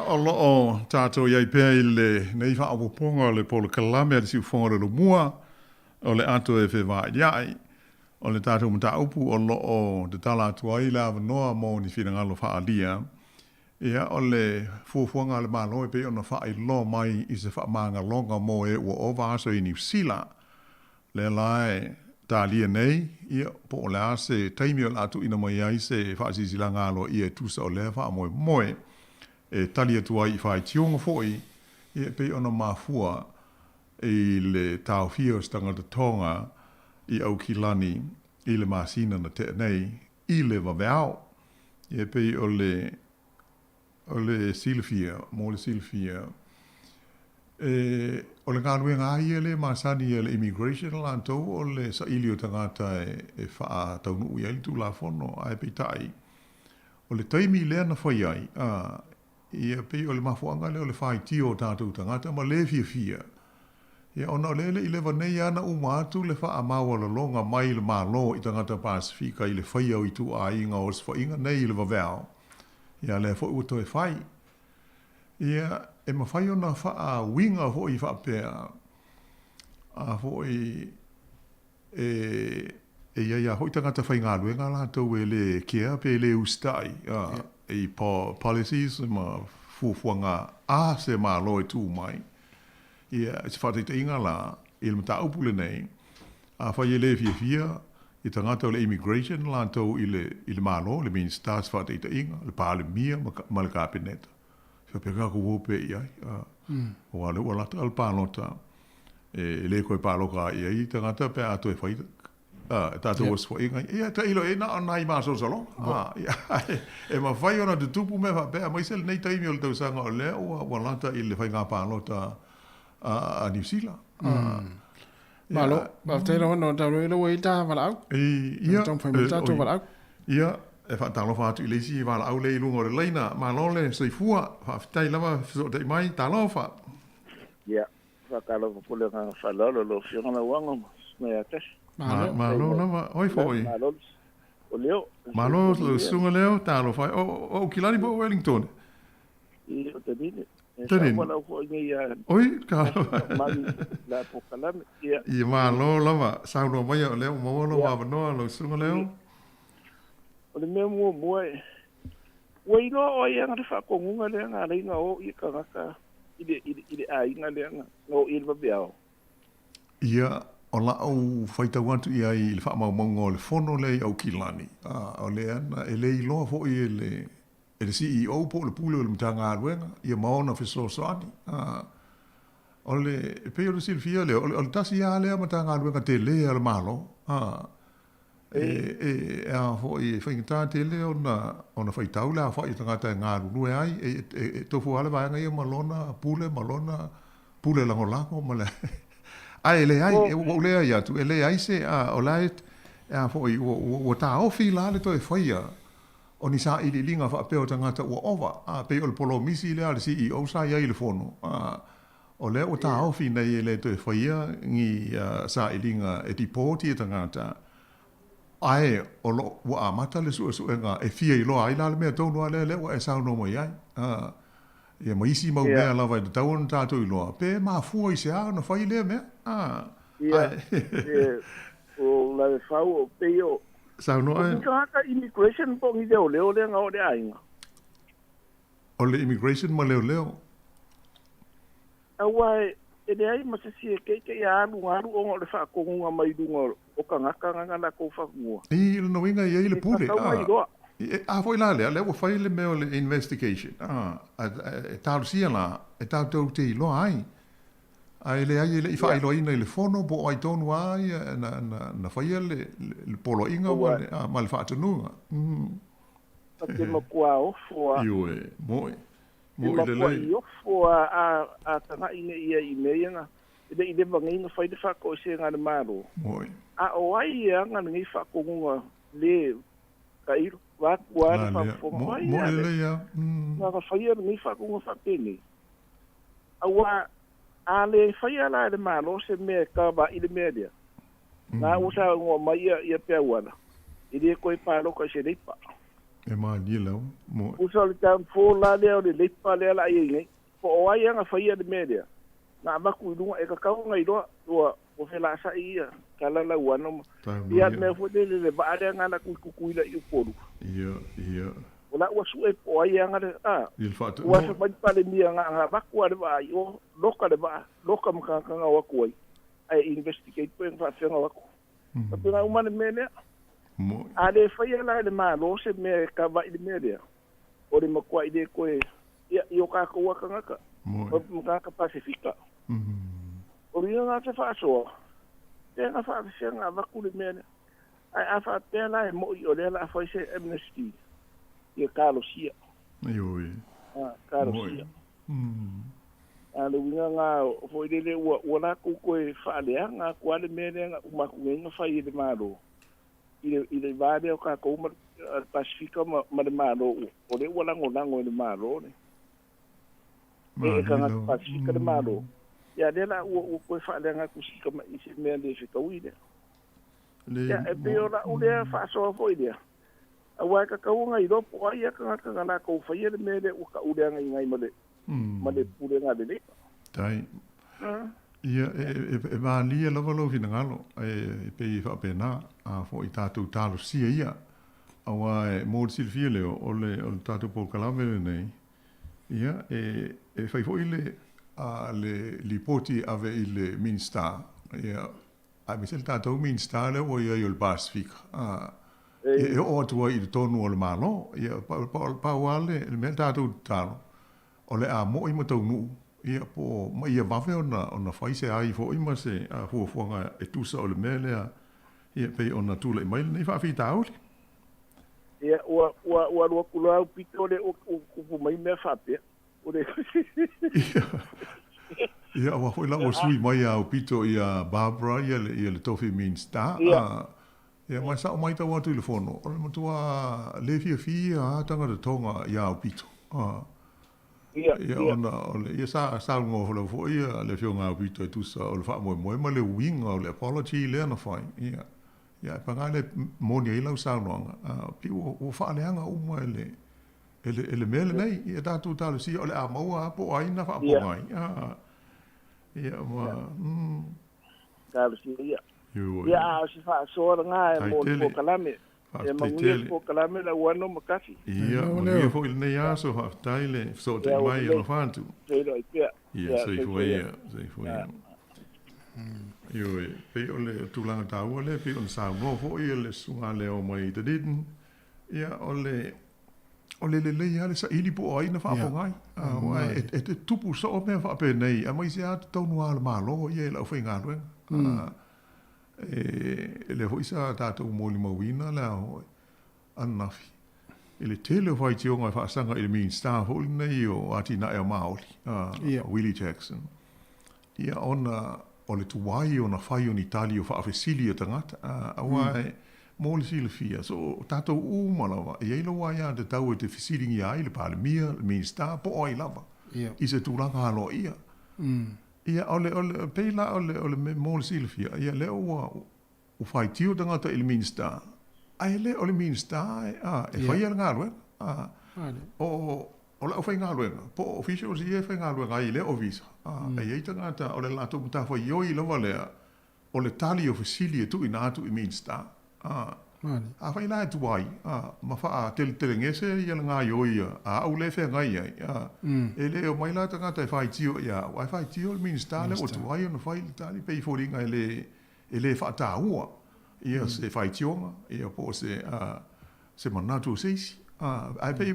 O loo tātou iai pēr I le nei wha awaponga o le polo kalame le si ufonga le mua o le ato e whewā iai o le tātou mata upu o loo te tala atua I la noa mō ni whina ngalo wha alia ia o le fuafuanga le malo e pe ona wha I lo mai I se wha maanga longa mō e ua ova aso I New Zealand le lae tālia nei ia po o le ase taimi o atu ina mai ai se wha asisila ngalo ia tusa o le wha moe moe e tali atua I whai tionga foi e pe ona mafua I le tau fia o stangata tonga I au kilani I le masina na te nei I le wawao e pe o le silfia mo le silfia o le ngānui ngā ia le masani le immigration lantou o le sa ilio tangata e wha taunu ia I tu la fono ai pe tai o le taimi lea na whai ai ia pe o le mafuanga le o le whai tio tātou tangata ma le fia ia ona lele I le vanei ana uma atu le wha amaua la longa mai le malo I tangata Pasifika I le whai au I tu a inga o sfa inga nei I le wawao ia le fo uto e whai ia e mawhai ona wha a winga fo I wha pēr a fo I ia hoi tangata whai ngā luenga la tau e le kia pe le ustai I policies ma fuafuanga a se malo e tū mai ia se whateita inga la I le mata upule nei a whai e le fia I tangata o le immigration la tau I le malo le mean stars whateita inga le pāle mia ma le kāpeneta so peka ko wope iai o ale wala ta al pālota le koe pāloka i tangata pe atu e whaita. Tātou was fo inga. Ia ta ilo e na nai ma so solo. E ma whai ona te tupu me wha pēa. Maisel nei taimi o le tausanga o lea o lata i le whai ngā pālota a New Zealand. Malo, ba te lo no ta lo i ta wala au. Ia. Tong whai mi tātou wala au. Ia. E whaatalo whaatu i leisi i wala au le ilunga o le leina. Malo le soifua. Whaafitai lama so te mai talo wha. Ia. Whakalo pule ngā whalalo lo whiongana wanga mea tesi. Malo lama, oi foi. O leo. Malo sunga leo, talo fai. O kilani bo Wellington. I o te nini. Te nini. Oi, ka. La pokalame. I malo lama, sauno mai o leo, mawalo wa manoa lo sunga leo. O le mea mua mua e. Wai no o ia ngare whakongunga lea ngā reinga o i ka ngaka. Ide a inga lea ngā. No ilma beao. Ia. O la au whaitau atu i ai le whaamaumanga o le whono lei au kilani. O le ana, e lei loa fo i le CEO po le pule o le mtanga aruenga, i a maona wheso soani. O le, peo le silfia leo, o le tasi ia lea mtanga aruenga te lea le malo. A fo i whaingata te leo na whaitau lea whai tangata e ngā runu e ai, e tofu ale vaenga i a malona pule lango ma le... Ai le ai o le ai atu le ai se o lai a foi o ta o fi la le to e faia o ni sa i linga fa pe o tangata o ova a pe o polo misi le al CEO sa ia i le fono o le o ta o fi nei le to e faia ni sa i linga e di poti tangata ai o lo wa mata le su nga e fi i lo ai la le me to no le o e sa no mo ia ia ma isi mau mea lava i te tauan tātou i loa. Pē maa fua i se a na whai lea mea. Ia, o la e whau o peo. Sao no ai? O nika haka immigration po ngi leo leo lea ngā o le ainga. O le immigration ma leo leo? Awai, e le ai ma se si e keike i aru ngaru o ngā le whakongunga mai dunga o ka ngaka ngana kou whakungua. I le no inga i le pule. Ka mai doa. A foi la le o fai le meo le investigation. E tārusia la, e tātou te ilo ai. Ai le ai i whai lo ina i le fono, bo ai tonu ai, na fai le polo inga ma le whaatanunga. Te makua ofo a... Iue, moi. Te makua i ofo a tanga ine ia i meianga. I le vangaina whai le whako o se ngā le maro. Moi. A o ai e anga ngi whakongunga le kairo. Wākuare whafonga ai ale. Ia. Nā ka whaia ni whakunga whapene. Awa, a le whaia la le malo se mea kawa i le mea lea. Nā usa ngō mai ia pia wana. I le koe pāloka se leipa. E maa ni lau. Usa le tam fō la lea o le leipa lea la ia ngai. Po o ai anga whaia le mea lea. Nā maku i lunga e ka kaunga i loa. O whela sa ia. Kalala wana ma. Ia mea fōte le baarea ngana kukuila i uporu. Ia. Ola ua su e po ai anga le ua se mai pale mia nga bakua le vai o loka le va loka mkanga waku ai ai investigate po nga fenga waku tapi nga umane mene ale faia la le ma lo se me ka va ile media o le makua ile ko ia io ka ko waka ngaka o mkanga Pacifica o ria nga se fa so nga fa se nga waku le mene ai afa tela mo o le la fa se amnesty ia Carlosia. Ioi. Carlosia. Ale winga nga foi dele wala ku ko fale nga kwale mene nga umakunga fai de malo. Ile vade o ka ko Pacifica ma de malo o le wala ngo de malo ne. E ka nga Pacifica de malo. Ya de la o ko fale nga ku sika ma isi mene de ka wide. Ya e peo la o le fa so foi dia. Awa ka kaunga i ropo ai ka ngaka ngana ko whaia le mele o ka ureanga i ngai male pure ngā lele. Tai. Ia, e vālia lava fina ngalo, e pei whapena, a fo i tātou tālo sia ia. Awa e mōri silfia leo, o le tātou pō kalamere nei. Ia, e whaifo i le lipoti ave i le Minsta. Ia, a misel tātou Minsta leo o ia i o le Pacifica. E o atua i tonu o le malo, ia pa wale, le mea tātou tālo, o le a mo i matau nuu, ia po ma ia vave ona fai se ai fo ima se a fuafuaga e tusa o le mea lea ia pei ona tula i mai lenei faafitauli ia ua lua kuloa au pito o le upu mai mea whapea. O le... Ia awa hoi la o sui mai au pito ia Barbara ia le Toffee Mean Star. Ia mai sa o mai tau atu i le fono. O le matua le fia a tanga de tonga ia au pito. Ia ona ia sa ngo hola fo ia le fionga au pito e tusa o le wha moe ma le winga o le apology le ana fai. Ia pangale moni ai lau sa noanga. Pi o wha leanga uma ele mele nei ia tatu talu si o le a maua po aina wha po mai. Ia ma talu si ia. Ia a si wha soa ngā e mo po kalame. E manguia po kalame la wano makasi. Ia, manguia po il nei aso haftai le so te mai o whantu. Seiro i pia. Ia, seifo ia. Ioi, pe o le tūlanga tāua le, pe o le sāu ngofo ia le sunga leo mai te diden. Ia, o le ia le sa ili po ai na whaapo ngai. E te tupu so o mea whaape nei, a mai se atu taunu ala malo, ia e lau whai ngā ruenga. E le hoi sa tātou mōli mawina le hoi, anafi. E le tele whai te o ngai whaasanga i le Mean Star holi nei o ati na ea maoli, Willie Jackson. Ia ona o le tuwai o na whai o ni tali o whaafesili o tangata, awa mōli sila fia. So tātou umalawa, e eila wai a te tau e te fesilingi ai le pāle mia, le Mean Star, po oi lava. I se tūlanga halo ia. Ia ole peila ole mōli sila fia, ia leo o whai tio tangata i le Mean Star. Ai le o le Mean Star, e whai ala ngā ruenga. O la whai ngā ruenga. Po officials i e whai ngā ruenga ai le o visa. E ei tangata o le lato mta whai ioi lawa lea o le tali o fasili e tu i nātu i Mean Star. A whai la e tuai. Ma wha tele ngese i ala ngā ioi a au le whai ngai ai. E le o mai la tangata e whai tio ia. Wai whai tio le Mean Star le o tuai o na whai le tali pei fōringa e le wha tā ua. Ia se whai tionga. Ia po se manatu seisi. Ai pei...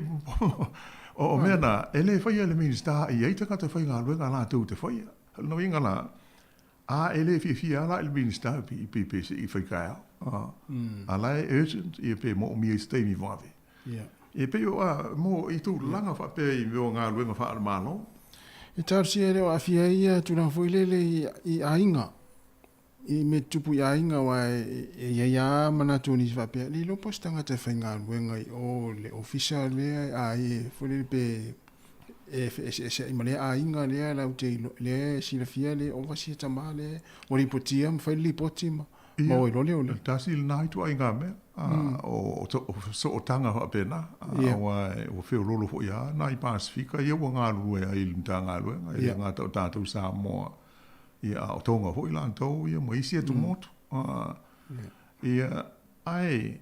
O mea na, ele whaia le Mean Star i eita kata whai ngā luenga la tau te whaia. No inga na, ele fia la le Mean Star i PPC i whai kai au. A la e urgent i pe mo mi e steimi whawe. I pe o mo i tū langa wha pe i meo ngā luenga wha ala mālo. I tāru si e reo a fia ia tūna whailele i ainga. I me tupu i ainga wa e ia mana tūni si whapea. Li lo postanga te whai ngā luenga i o le official lea a e whulele pe e ima lea ainga lea lau te lea sila fia le o wasi e tama le o li potia ma whai li poti ma o i lole o le. Tasi il nai tu ainga mea. O so o tanga whapena. O whio lolo fo ia. Nai Pasifika ia wa ngā luenga i limta ngā luenga. Ia ngā tau tātou Samoa. Ia o tonga hoi lan tau, ia maisi e tu motu. Ia ai,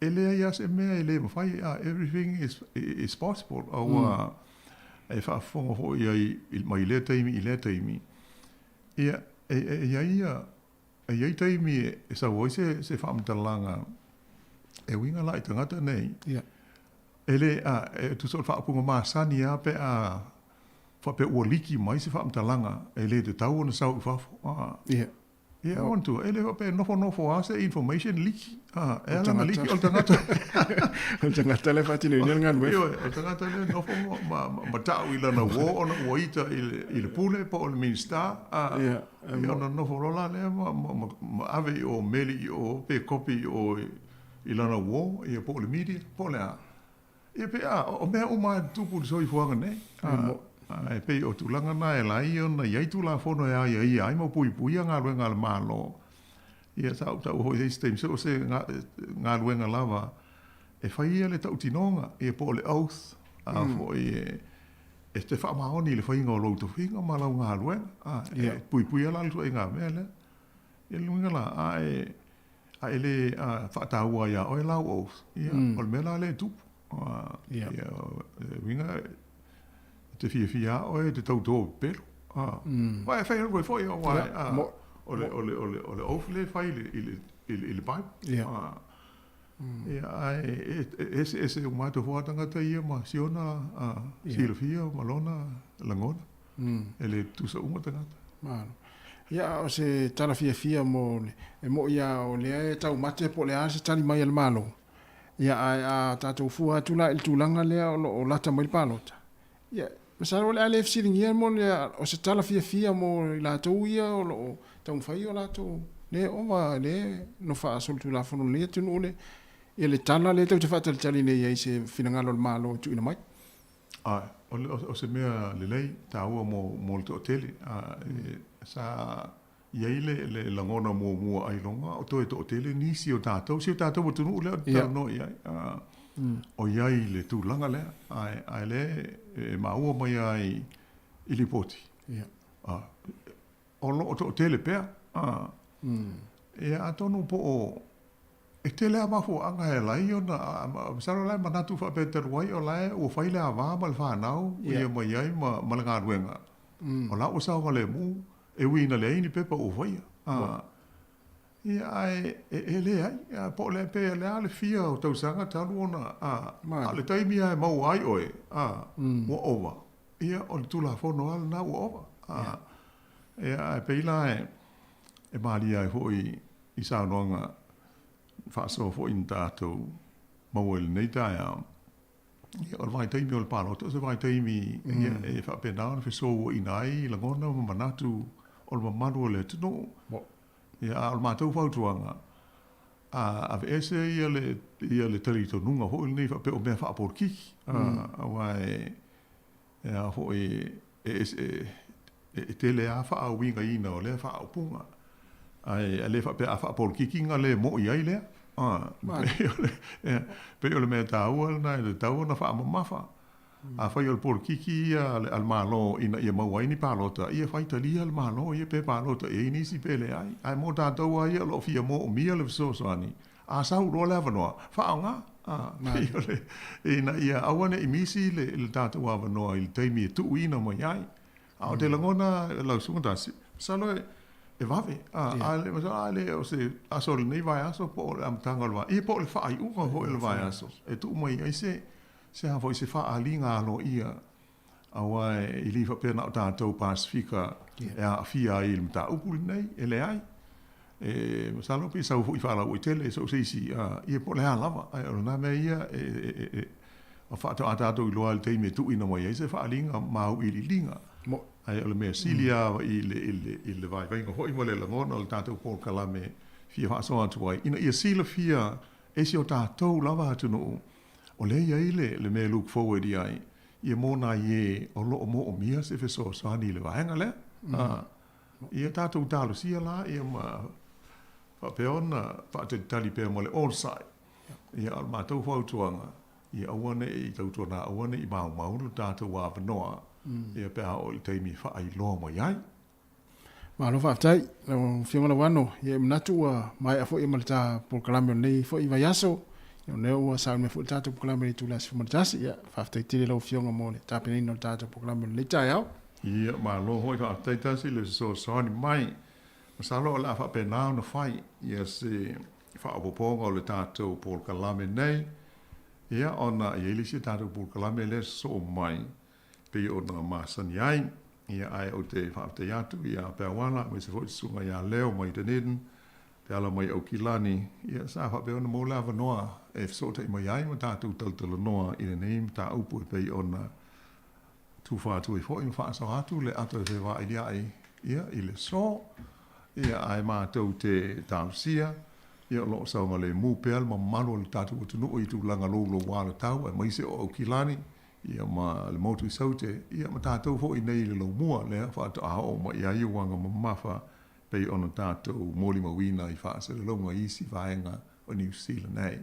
elea ia se mea ele mawhai, everything is possible. Aua, e whaafonga hoi ai mai le taimi. Ia, ia taimi e sa woi se whaamtalanga e winga lai tangata nei. Ele, tu sol whaapunga maa sani a pe a pe ua liki mai se whaamtalanga e le te tau na sau i whafo. Ia ontu, e le pe nofo a se information liki. E alanga liki o tangata. O tangata le whatinu i ngal we. O tangata le nofo ma tau i lana wo ona ua ita i le pule po o le Mean Star. Ia ona nofo rola le ma ave o meli o pe kopi o i lana wo i po o le media po le a. Ia pe o mea o mai tupu so i fuanga nei. E pei o tūlanga na e lai o na iai tūla whono e ai mo pui ngā ruenga le mālo. Ia tau hoi hei stem so se ngā ruenga lava e whai le tau tinonga e po le oath a fo e te whaamaoni le whainga o louto whinga malau ngā ruenga. E pui ala luto e ngā mea le. E luinga la a e le whaataua ia o e lau oath. Ia o le mea le tupu. Ia winga te fia o e te tau tō pelo. Vai whai roi foi o wai o le ofle whai i le pai. Ese o mātou whātanga ta ia ma siona sila fia o malona langona. Ele tusa uma tangata. Malo. Ia o se tala fia mo e mo ia o le e tau mate po le a se tali mai al malo. Ia a tatou fua tula il tulanga lea o lata mai palota. Ia, masara o le ale fsiringia mo le o se tala fia mo i latou ia o tau fai o latou. Le ova le no fa sol tu la fono le tunu le. Ia le tala le tau te fata le tali ne ia i se finangalo le malo tu ina mai. O se mea le lei taua mo le hoteli sa iai le langona mo ai longa o toe to hoteli ni si o tātou mo tunu le tau no iai o iai le tūlanga le ai le maua mai ai i Lipoti o lo to hoteli pea e atonu po o e te lea mafu anga e lai o na saro lai manatu fa beter wai o lai o fai lea wa mal fa nau ia mai ai ma le ngaruenga o la o sa le mu e wina le ini pepa o fai ia ai e le ai po le pe le ale fia o tau sanga talu ona ale taimi ai mau ai oe o ova ia o tu la fono al na o ova ia ai pe la e mali ai foi i sa nonga faso fo in tato mawel nei taia o vai taimi o palo to se vai taimi e fa penal fe so inai la gona manatu o manu le tno ia al matou fa tuanga a ese ia le terito nunga ho nei fa pe o me fa por ki vai ia ho e tele a fa winga ina o le fa punga ai ale fa pe a fa por ki kinga le mo ia ile pe o le me tau na le tau na fa mafa a fa yo por kiki al malo ina ia mau ai ni palota ia fa italia al malo ia pe palota e ni si pele ai mo ta tau ai lo fia mo mi le so ani a sa ro le vano fa nga ina ia awane imisi le ta tau vano il taimi tu ina mo ai a de langona la sunda sa lo e vave ale o se asol nei vai aso po am tangal va e po le fa ai unga ho le vai aso e tu mai ai se ha foi se fa alinga no ia awa i li fa pena ta to pasifika e a fia il mta upul nei ele ai e salo pi sa fu fa la o tele so se si e po le lava ai ona me ia a fa ta to lo al te me tu ina mai se fa alinga ma u i linga ai ole me silia il vai vengo hoi mo le langona o tatou por kalame fia fa so atu ai ina ia sila fia e si o tatou lava atu no o le ia le me look forward ai ia mona ie o lo mo o mia se fe so sani le vaenga le ia tatou talo sia la ia ma fa peona fa te tali pe mo le all side ia al matou fa tuanga ia awane i tautua na awane i mau tatou wa vanoa ia pe o le taimi fa ai lo mo yai ma lo fa tai lo fiona wano ia mnatu mai afo i malta por kalame nei fo i vayaso yo ne o sa me fo tatou por kalame tu las fo malta ia fa tai tire lo fiona mo le tapeni no tatou por kalame le tai au ia ma lo hoi fa tai tasi le so ni mai sa lo la fa pe na no fai ia se fa o pongo le tatou por kalame nei ia ona ia li se tatou por kalame le so mai pe o na masan yai ia ai o te fa te yatu ia pe wala me se fo sunga ia leo mai tenen pe ala mai o kilani ia sa fa pe ona mo lava noa e so te mai ai ma tu tolo noa i nei ta upu pe ona tu fa tu fo in fa so atu le ato se va ia ile so ia ai ma te tamsia ia lo sa ma le mu pe al ma malo le tatu tu no i tu langa lo wala tau mai se o kilani ia ma le motu saute ia ma tātou fo i nei le lo mua le fa ta o ma ia i wanga ma mafa pe ona tātou moli ma wina i fa se le longa isi vaenga o New Zealand nei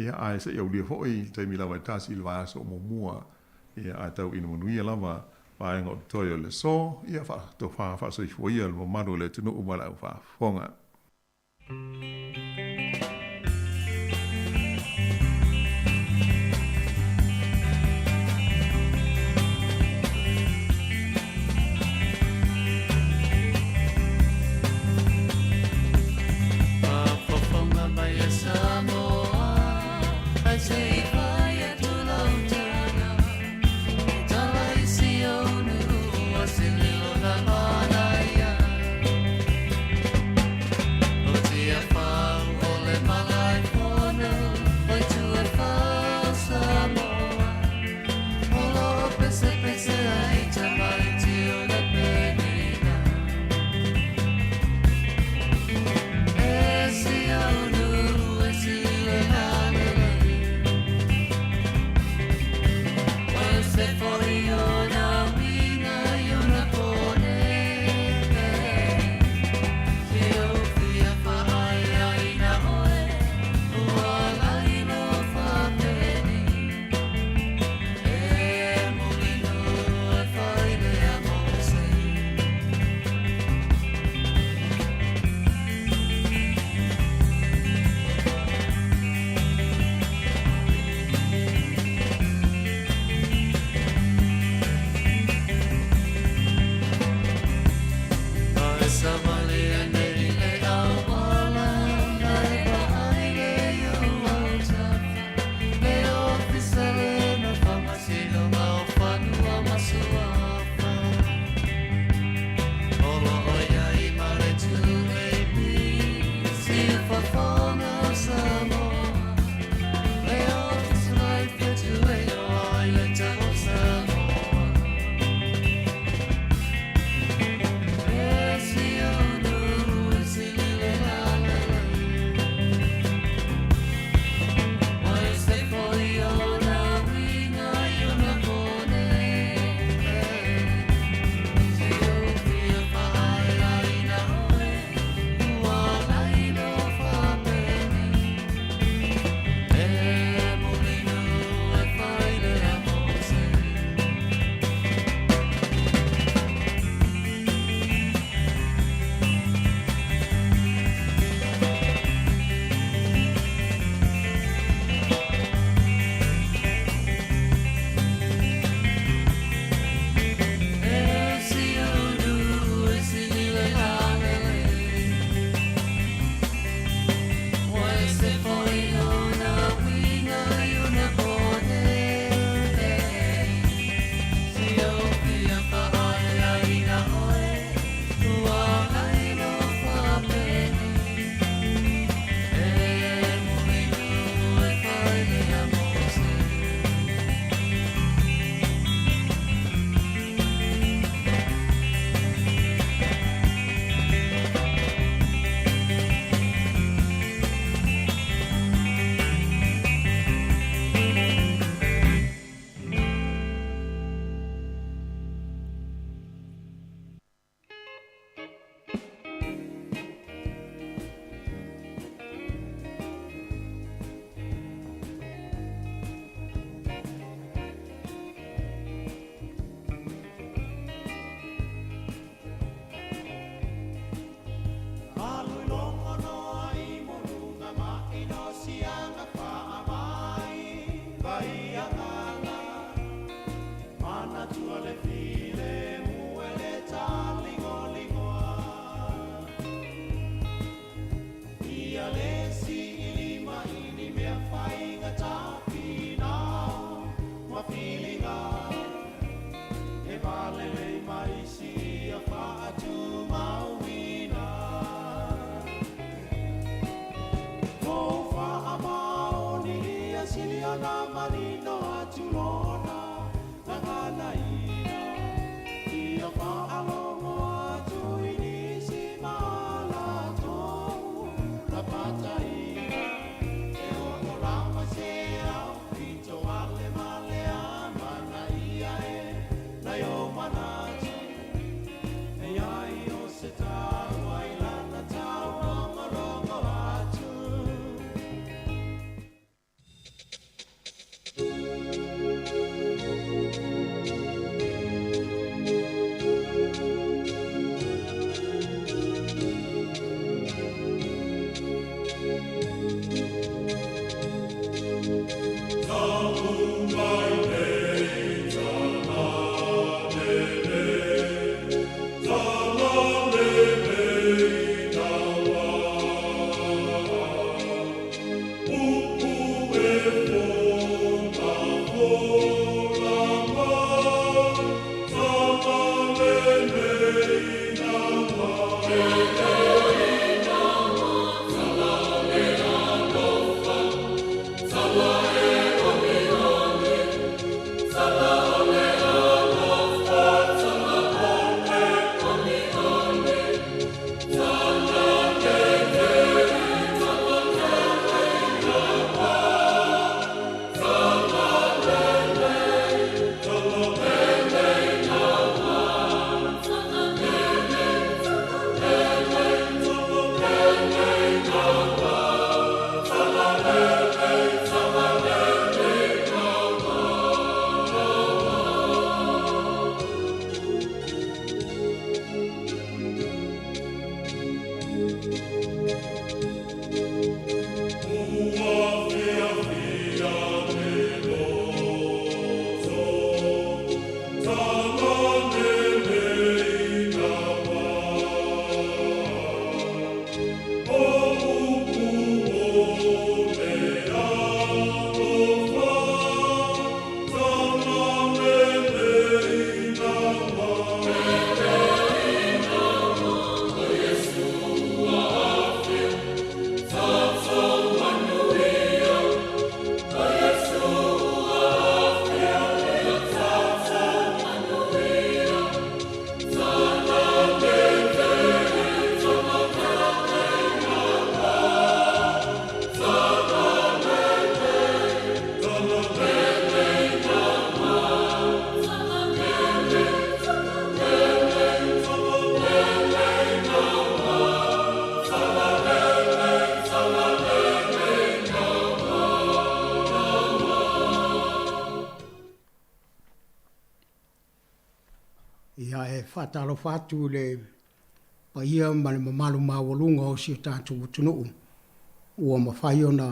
ia ai se ia fo i te mi lava tasi le va so mo mua ia ai tau ina manuia lava vaenga o toyo le so ia fa to fa so i fo ia le maro le tunu umala fa fonga Se Ia e whātaro whātu le pa ia ma le mamalu mawalunga o si tātou utunuu. Ua mawhai ona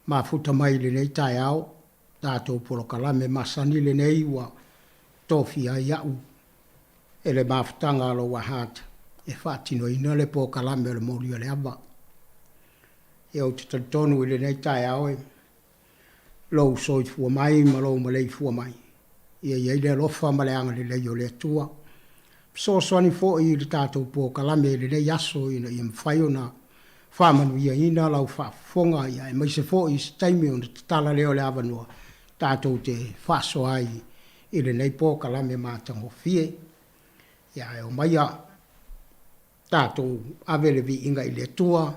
mafuta mai le nei tai au, tātou polokalame masani le nei ua tofi a iau. E le mafutanga alo wahata. E whātino ina le polokalame le mori o le ava. E au te tonu i le nei tai au e lou soi fua mai ma lou malei fua mai. Ia iei le alofa ma le anga le lei o le atua. So soani fo i le tātou po kalame le lei aso ina i mwhai o na whamanu ia ina lau whafonga ia e maise fo i staimi o na tala leo le avanua tātou te whaso ai i le nei po kalame mātango fie. Ia e o maia tātou avele vi inga i le atua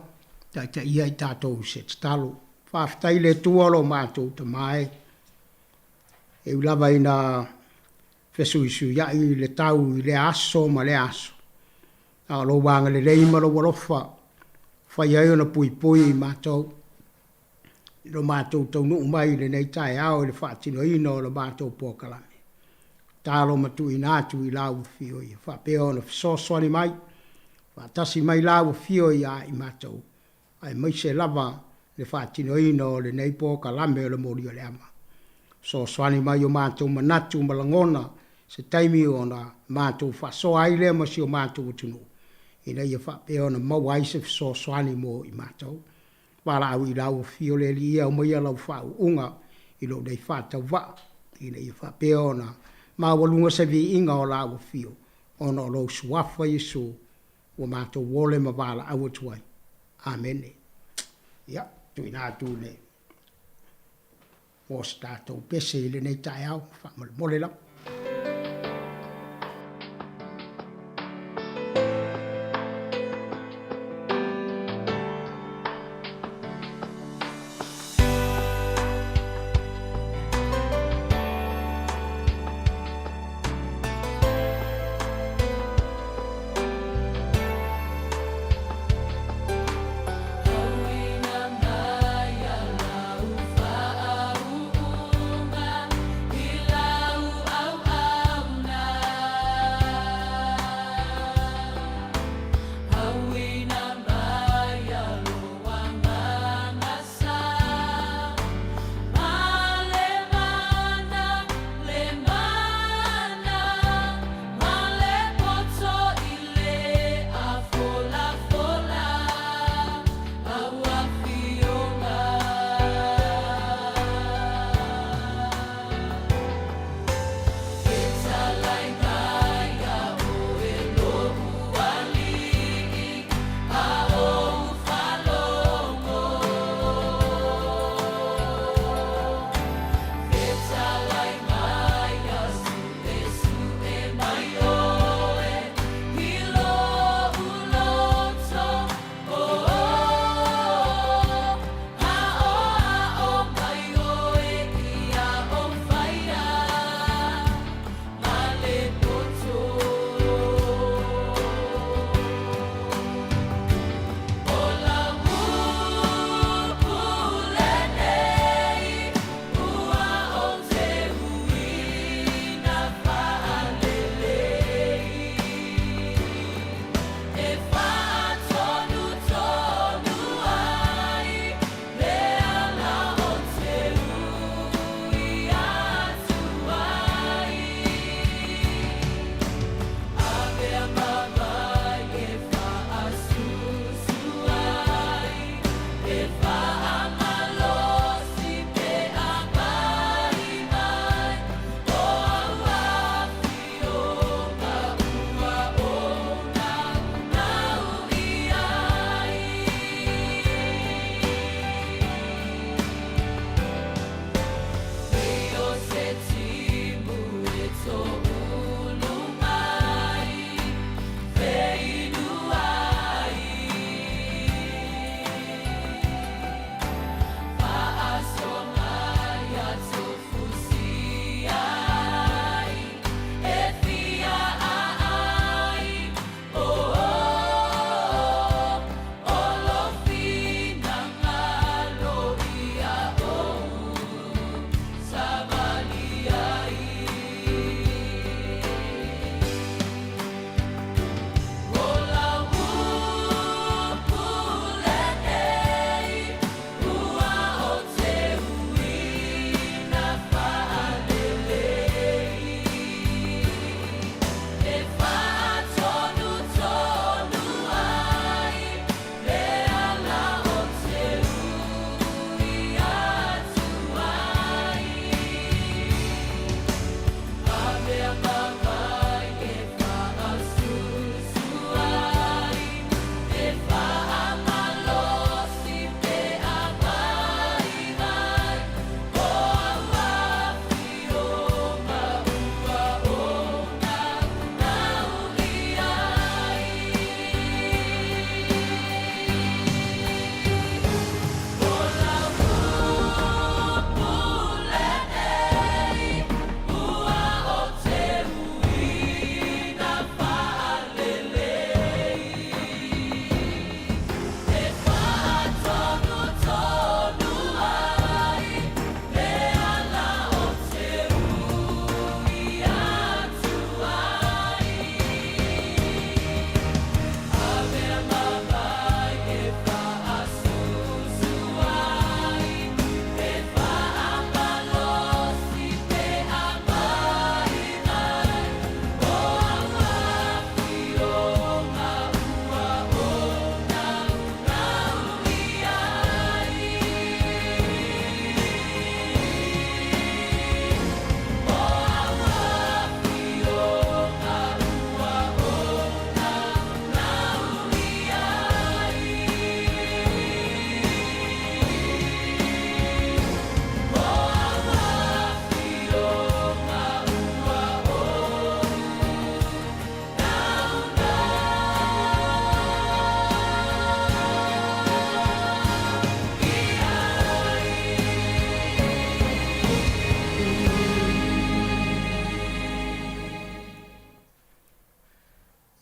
ta ia i tātou se talo. Whaftai le tua lo mātou ta mai. E ulava ina fesuisu ia i le tau i le aso ma le aso. A lo wanga le reima lo walofa. Whai ai ona pui pui i mātou. Lo mātou tau nuu mai le nei tai au le whaatino ino lo mātou pōkalame. Tālo matu i nātu i lau fio i. Whapea ona fisoswani mai. Whaatasi mai lau fio i a i mātou. Ai mai se lava le whaatino ino le nei pōkalame o le mori o le ama. So swani mai o mātou manatu malangona se taimi o na mātou whaso aile ma si o mātou utunu. Ina ia whapea o na mawai se so swani mo i mātou. Wala au i lau fio le li ia o mai alau whau unga i lo dei whatau wa. Ina ia whapea o na mawalunga se vi inga o lau fio. O na lo suafa Yesu o mātou wole ma wala au atuai. Amen. Ia, tui nā tūne. O stato pese le nei tai au, wha mole lau. Lau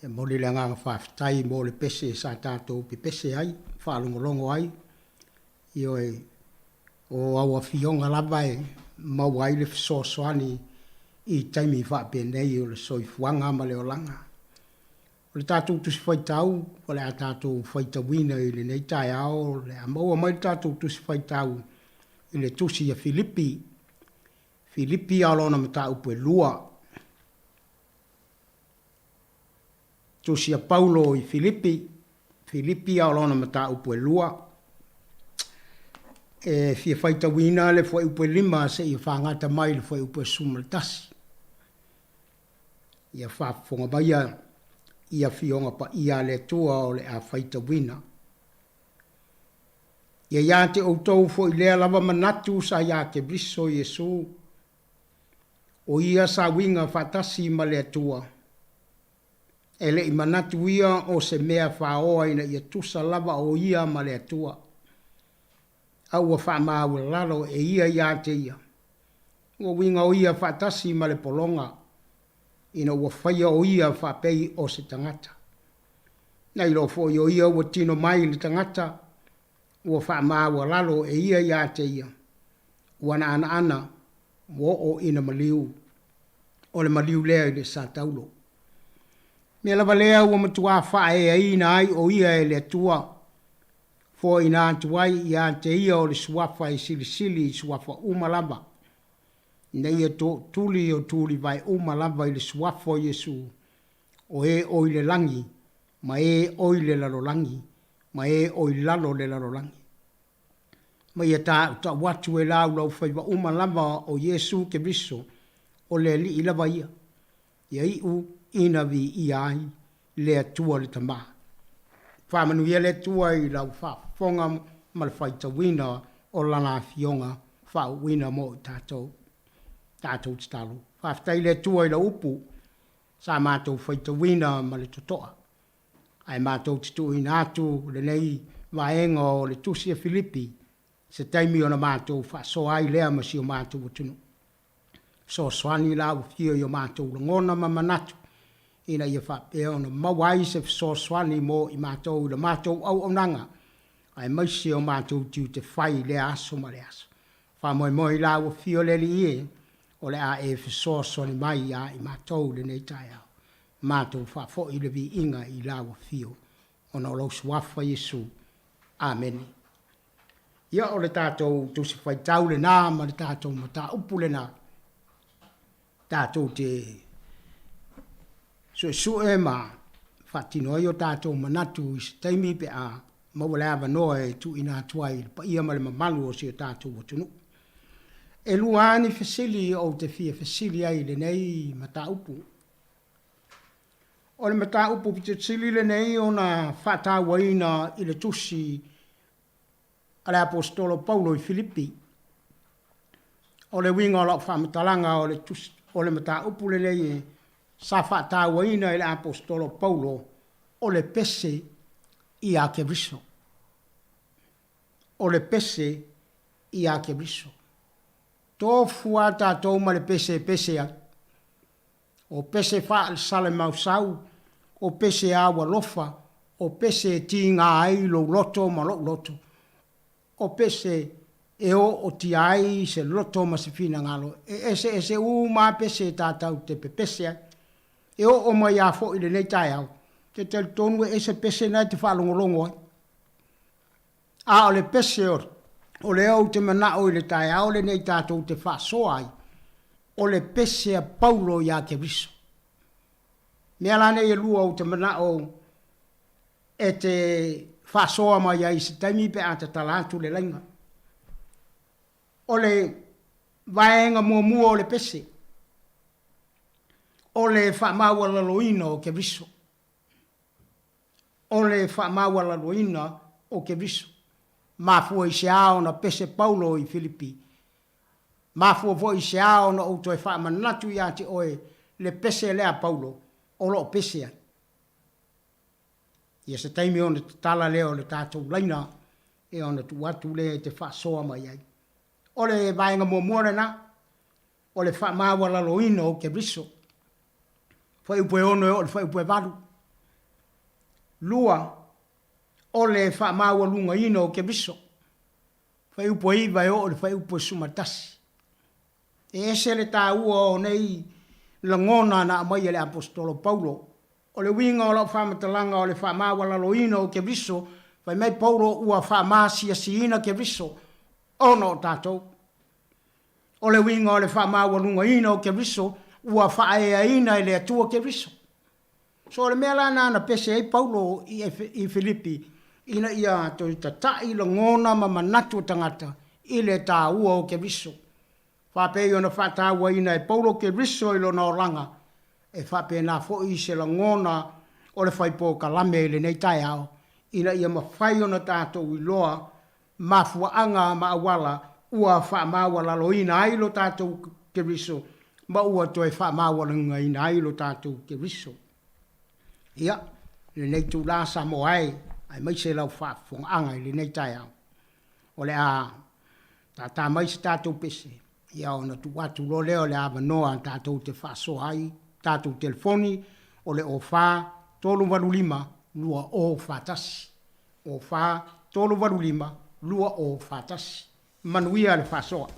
E moli le nganga whaafitai mo le pese e sa tātou pe pese ai, whaalongolongo ai. Io e o awa fionga lava e mau ai le fisoasoani i taimi whaapenei o le soifuanga ma le olanga. O le tātou tusi whaitau, o le a tātou whaitawina i le nei tai ao, le a maua mai tātou tusi whaitau i le tusi a Filipi. Filipi alona ma tā upu e lua. Tusi a Paulo i Filipi. Filipi alona ma tā upu e lua. E fia whaitawina le fwai upu e lima se i whangata mai le fwai upu e sumaltasi. Ia whafonga baia ia fionga pa ia le tua o le a whaitawina. Ia te outou fo i lea lava manatu sa ia ke briso Yesu. O ia sa winga whatasi ma le tua. E le i manatu ia o se mea whaoa ina ia tusa lava o ia ma le tua. Aua whamaawa lalo e ia te ia. O winga o ia whatasi ma le polonga. Ina ua whaia o ia whapei o se tangata. Nei lo fo i o ia ua tino mai le tangata. Ua whamaawa lalo e ia te ia. Wana ana wo o ina maliu. O le maliu lea i le sa taulo. Mea lava lea ua matua whae e ina ai o ia e le tua. Fo ina atuai ia te ia o le suafa i silisili i suafa umalava. Nei e tuli o tuli vai umalava i le suafa o Yesu. O e o i le langi, ma e o i le lalolangi, ma e o i lalo le lalolangi. Ma ia ta watu e lau lau whaiva umalava o Yesu ke briso o le li ilava ia. Ia iu ina vi iai le atua le tamaa. Whamanu ia le tua i lau whafonga ma le whaitawina o lana fionga whauwina mo i tātou te talo. Whaftai le tua i la upu sa mātou whaitawina ma le totoa. Ai mātou titu ina atu le nei vaenga o le tusi a Filipi se taimi o na mātou whaso ai lea ma si o mātou utunu. So swani la ufio i o mātou langona ma manatu. Ina ia whapea o na mawai se so swani mo i mātou le mātou au onanga. Ai maisi o mātou tiu te whai le aso ma le aso. Whamoe moi la ufio le li ie o le a e so swani mai a i mātou le nei tai au. Mātou whafo i le vi inga i la ufio o na olo suafa Yesu. Amen. Ia o le tātou tusi whai tau le nā ma le tātou ma tā upu le nā. Tātou te so e ma whatino i o tātou manatu i se taimi pe a mawale awa noa e tu ina tuai pa ia male mamalu o si o tātou o tunu. E luani fesili o te fia fesili ai le nei mata upu. O le mata upu pite tsili le nei o na whata waina i le tusi ale apostolo Paulo i Filipi. O le winga o la whamatalanga o le tusi o le mata upu le nei sa whata waina i le apostolo Paulo o le pese i a Kevriso. O le pese i a Kevriso. Tō fuata tō ma le pese a. O pese wha al sale mausau, o pese awa lofa, o pese ti ngā ai lo loto ma lo loto. O pese e o ti ai se loto ma se fina ngalo. Ese u ma pese tātau te pe pese a. E o mai a fo i le nei tai au. Te tel tonu e se pese nai te whalongolongo ai. A o le pese o le au te mana o i le tai au le nei tātou te whaso ai. O le pese a Paulo i a Kevriso. Mea lane e lua o te mana o e te whasoa mai ai se taimi pe a te talantu le lainga. O le vaenga mua o le pese. O le whamaua laloina o Kevriso. O le whamaua laloina o Kevriso. Mafua i se ao na pese Paulo i Filipi. Mafua vo i se ao na outo e whamanatu i ate oe le pese lea Paulo. O lo pese ai. Ia se taimi o na tala leo le tātou laina. E o na tuatu le te whasoa mai ai. O le vaenga mua na. O le whamaua laloina o Kevriso. Fai upo e ono e o le fai upo e varu. lua o le whaamawalunga ina o ke biso. Whai upo iwa e o le whai upo sumatasi. E ese le tā ua o nei langona na amai le apostolo Paulo. O le winga o la whaamatalanga o le whaamawalalo ina o ke biso, whai mai Paulo ua whaamasia si ina ke biso, o no tātou. O le winga o le whaamawalunga ina o ke biso, ua whaea ina i le atua ke biso. So le mea lana na pese ei Paulo i Filipi, ina ia to i tatai la ngona ma manatu tangata i le tā ua o ke biso. Whapei o na whataua ina e Paulo ke biso i lo na oranga, e whapei na fo i se la ngona o le whaipo ka lame le nei tai ao, ina ia mawhai o na tātou i loa, mafuaanga ma awala, ua whaamawala lo ina ailo tātou ke biso, ma ua toi whaamawala ina ailo tātou ke biso. Ia, le nei tu la sa mo ai mai se lau whaafonga i le nei tai au. O le a, tā mai se tātou pese. Ia o na tu watu lo leo le awa noa tātou te whaaso ai, tātou telefoni, o le o wha, tolu waru lima, lua o whatasi. O wha, tolu waru lima, lua o whatasi. Manuia le whaasoa.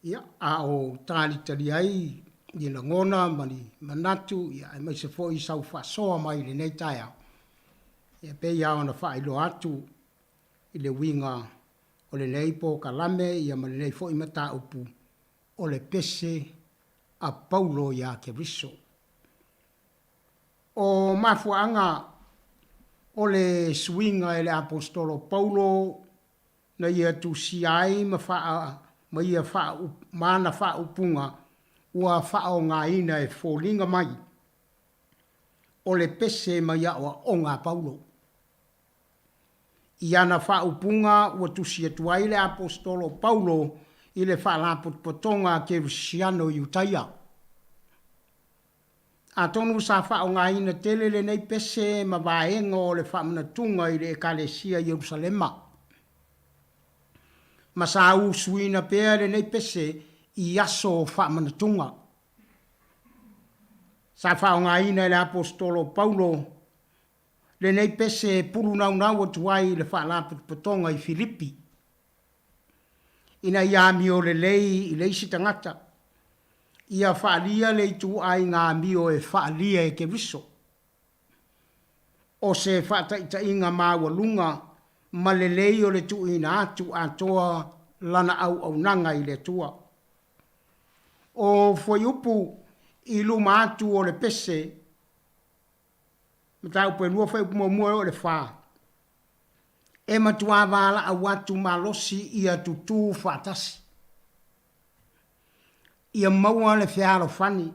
Ia, a o tāli tali ai, i na ngona, mani manatu, ia, e mai se fo i sau whasoa mai le nei tai au. Ia, pe ia ona wha ilo atu, i le winga, o le nei po kalame, ia ma le nei fo i mata upu, o le pese a Paulo ia ke riso. O mafuanga, o le swinga e le apostolo Paulo, na ia tu si ai ma ia mana wha upunga, ua wha o ngā ina e fōlinga mai, o le pese ma ia o ngā Paulo. Ia na wha upunga, ua tu si atu ai le apostolo Paulo, i le wha la potonga ke Rusiano i Utaia. A tonu sa wha o ngā ina tele le nei pese ma vaenga o le wha manatunga i le ekalesia Jerusalema. Ma sa u suina pea le nei pese i aso wha manatunga. Sa wha o ngā ina le apostolo Paulo, le nei pese puru nau atuai le wha la potonga i Filipi. Ina ia mi o le lei i leisi tangata. Ia whaalia le tu ai ngā mio e whaalia e ke riso. O se whaataita inga māua lunga, ma le lei o le tu ina atu atoa lana au nanga i le tua. O foi upu i luma atu o le pese, matau pe lua fai mua o le whaa. E matua wala a watu malosi ia tutu whaatasi. Ia maua le whiaro whani,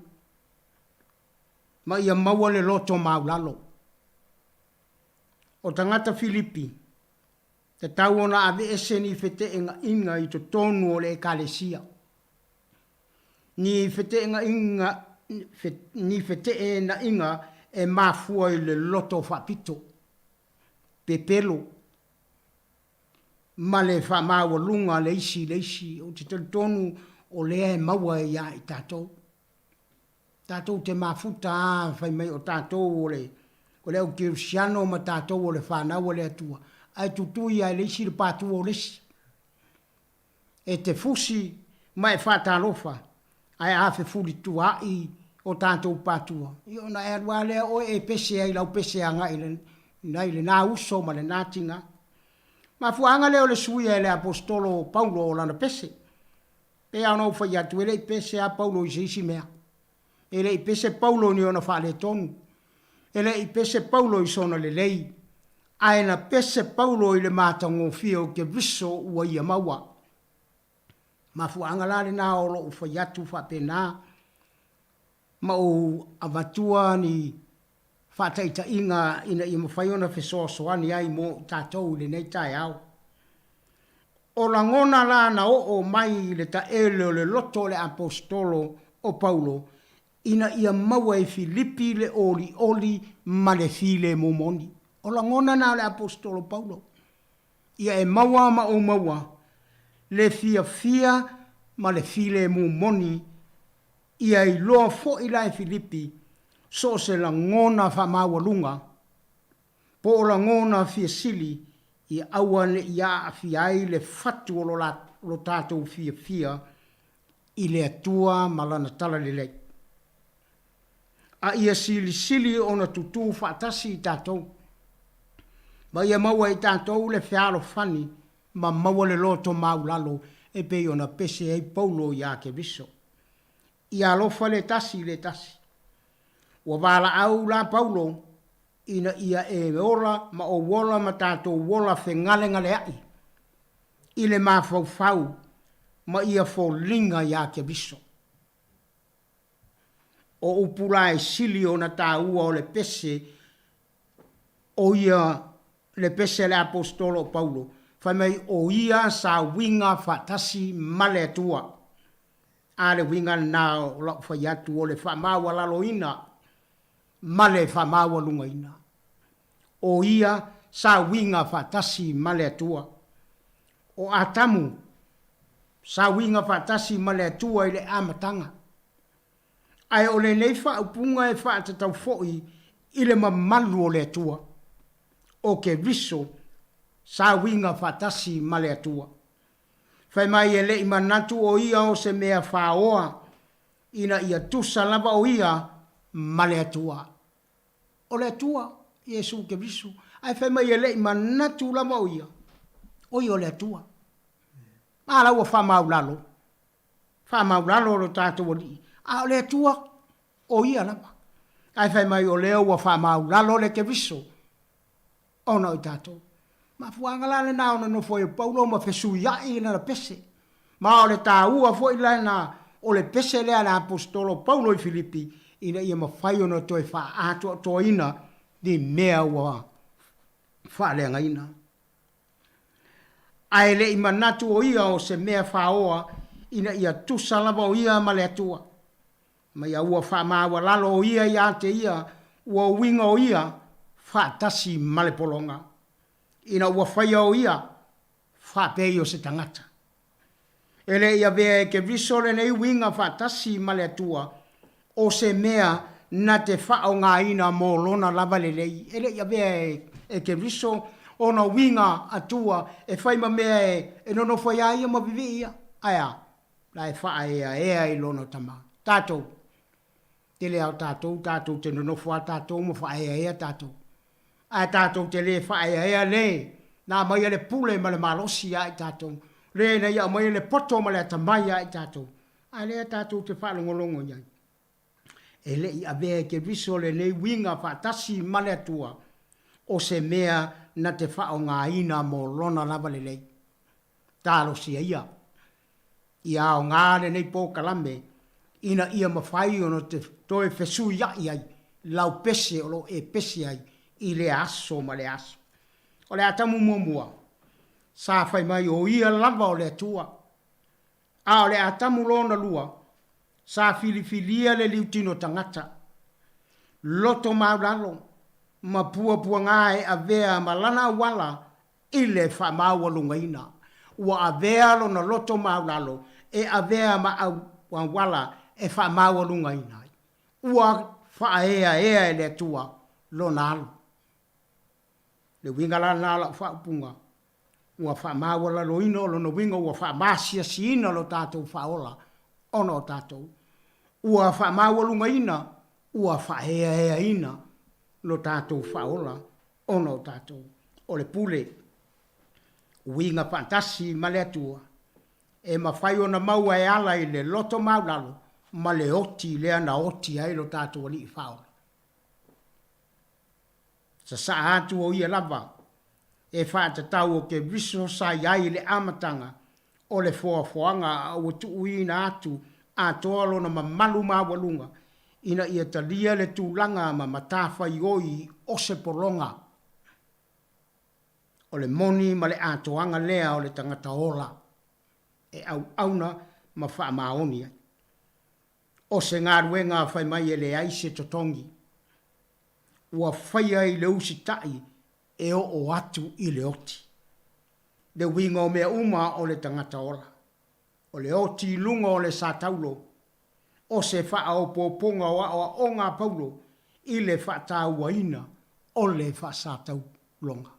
ma ia maua le loto maulalo. O tangata Filipi, te tau ona ave ese ni fete inga i to tonu o le ekalesia. Ni fete inga e mafua i le loto whapito. Pepelo. Ma le whamaua lunga leisi, o te tonu o lea e maua e ia i tātou. Tātou te mafuta whai mai o tātou o le au Kirusiano ma tātou o le whanau o le atua. Ai tutui ai leisi le pātua o lesi. E te fusi mai whātālofa, ai awhi furi tua i o tātou pātua. I ona e arua lea o e pese ai lau pese anga i le nā uso ma le nātinga. Ma fuanga leo le suia e le apostolo Paulo o lana pese. Pe ana ufai atu ele i pese a Paulo i seisi mea. Ele i pese Paulo ni ona wha le tonu. Ele i pese Paulo i sona le lei. Aena pese Paulo i le mātango fia o ke viso ua ia maua. Ma fuanga la le nā olo ufai atu wha pena. Ma o avatua ni whataita inga ina i mawhaiona whesoasoani ai mo tātou le nei tai au. O la ngona la na o mai le ta ele o le loto le apostolo o Paulo, ina ia maua e Filipi le oli ma le file momoni. O la ngona na le apostolo Paulo, ia e maua ma o maua, le fia ma le file momoni, ia i loa fo i la e Filipi, so se la ngona wha maua lunga, po o la ngona fia sili, i awane ia a fiai le fatu o lo tātou fia, i le atua malana tala le lei. A ia sili ona tutu whaatasi i tātou. Ma ia maua i tātou le whiaro whani, ma maua le loto maulalo, e pe ona pese ei Paulo i ake viso. I alofa le tasi. Ua wala au la Paulo, ina ia e ola ma o wola ma tātou wola whengalenga le ai. I le mawhau ma ia fōlinga ia ke viso. O upula e sili o na tā ua o le pese o ia le pese le apostolo Paulo. Whai mai o ia sa winga whatasi male atua. A le winga nā o lau whai atu o le whamaua lalo ina. Male whamaua lunga ina. O ia sa winga whatasi male atua. O atamu sa winga whatasi male atua i le amatanga. Ai o le nei whaupunga e whaatatau fo'i i le mamalu o le atua. O ke viso sa winga whatasi male atua. Fai mai e le i manatu o ia o se mea whaoa, ina ia tusa lava o ia, ma le atua. O le atua, Iesu ke visu, ai fai mai e le i manatu lava o ia, o ia o le atua. Ala ua wha maulalo. Wha maulalo lo tātou o li. A o le atua, o ia lava. Ai fai mai o leo ua wha maulalo le ke visu. Ona o tātou. Ma fuanga la le na ona no foi Paulo ma fesu ya ina na pese. Ma o le ta ua foi la na o le pese le ana apostolo Paulo i Filipi ina ia ma fai ona toi fa ato to ina di mea ua fa le ngaina. Ai le i manatu o ia o se mea fa oa ina ia tusa lava o ia ma le atua. Ma ia ua fa mawa lalo o ia ia te ia ua winga o ia fa tasi ma le polonga. Ina ua whaia o ia, whapei o se tangata. Ele ia vea e ke visole nei winga whatasi male atua, o se mea na te whao ngā ina mō lona lava lelei. Ele ia vea e ke viso o na winga atua, e whaima mea e nono whaia ia ma vivi ia. Aia, la e wha ea i lona tama. Tātou, te lea o tātou, tātou te nono wha tātou, ma wha ea tātou. Ai tātou te le whae ea le, nā mai le pule ma le malosi ai tātou, le na ia mai le poto ma le atamai ai tātou, ai le tātou te whalongolongo iai. E le i avea ke viso le nei winga whatasi ma le atua, o se mea na te whao ngā ina mo lona lava le lei. Tālo si ia. Ia o ngā le nei pō kalame, ina ia mawhai ono te toe fesu iai ai, lau pese o lo e pese ai, i le aso ma le aso. O le atamu mua. Sa fai mai o ia lava o le atua. A o le atamu lona lua. Sa filifilia le liutino tangata. Loto maulalo. Ma pua ngā e avea ma lana wala i le wha maua ina. Ua avea lo na loto maulalo e avea ma wala e wha maua ina. Ua wha ea e le atua lo nalo. Le winga la nala wha upunga. Ua wha mawala lo ino lo no winga ua wha masia si ina lo tātou wha ola. Ono tātou. Ua wha mawalunga ina. Ua wha ea ina lo tātou wha ola. Ono tātou. O le pule. Winga fantasi ma le atua. E ma whai ona maua e ala i le loto maulalo. Ma le oti lea na oti ai lo tātou ali i wha ola. Sa atu o ia lava, e whaata tau o ke viso sa iai le amatanga o le foafoanga o tu uina atu a toalo na mamalu mawalunga ina ia talia le tūlanga ma matafa i oi o se polonga. O le moni ma le atoanga lea o le tangata ola e auna ma wha maonia. O se ngā ruenga whai mai e le aise totongi. Ua whaia i le usi tai e o atu i le oti. Le winga o mea uma o le tangata ola. O le oti lunga o le sātaulo. O se wha o pōponga o ngā paulo i le wha tāua ina o le wha sātau longa.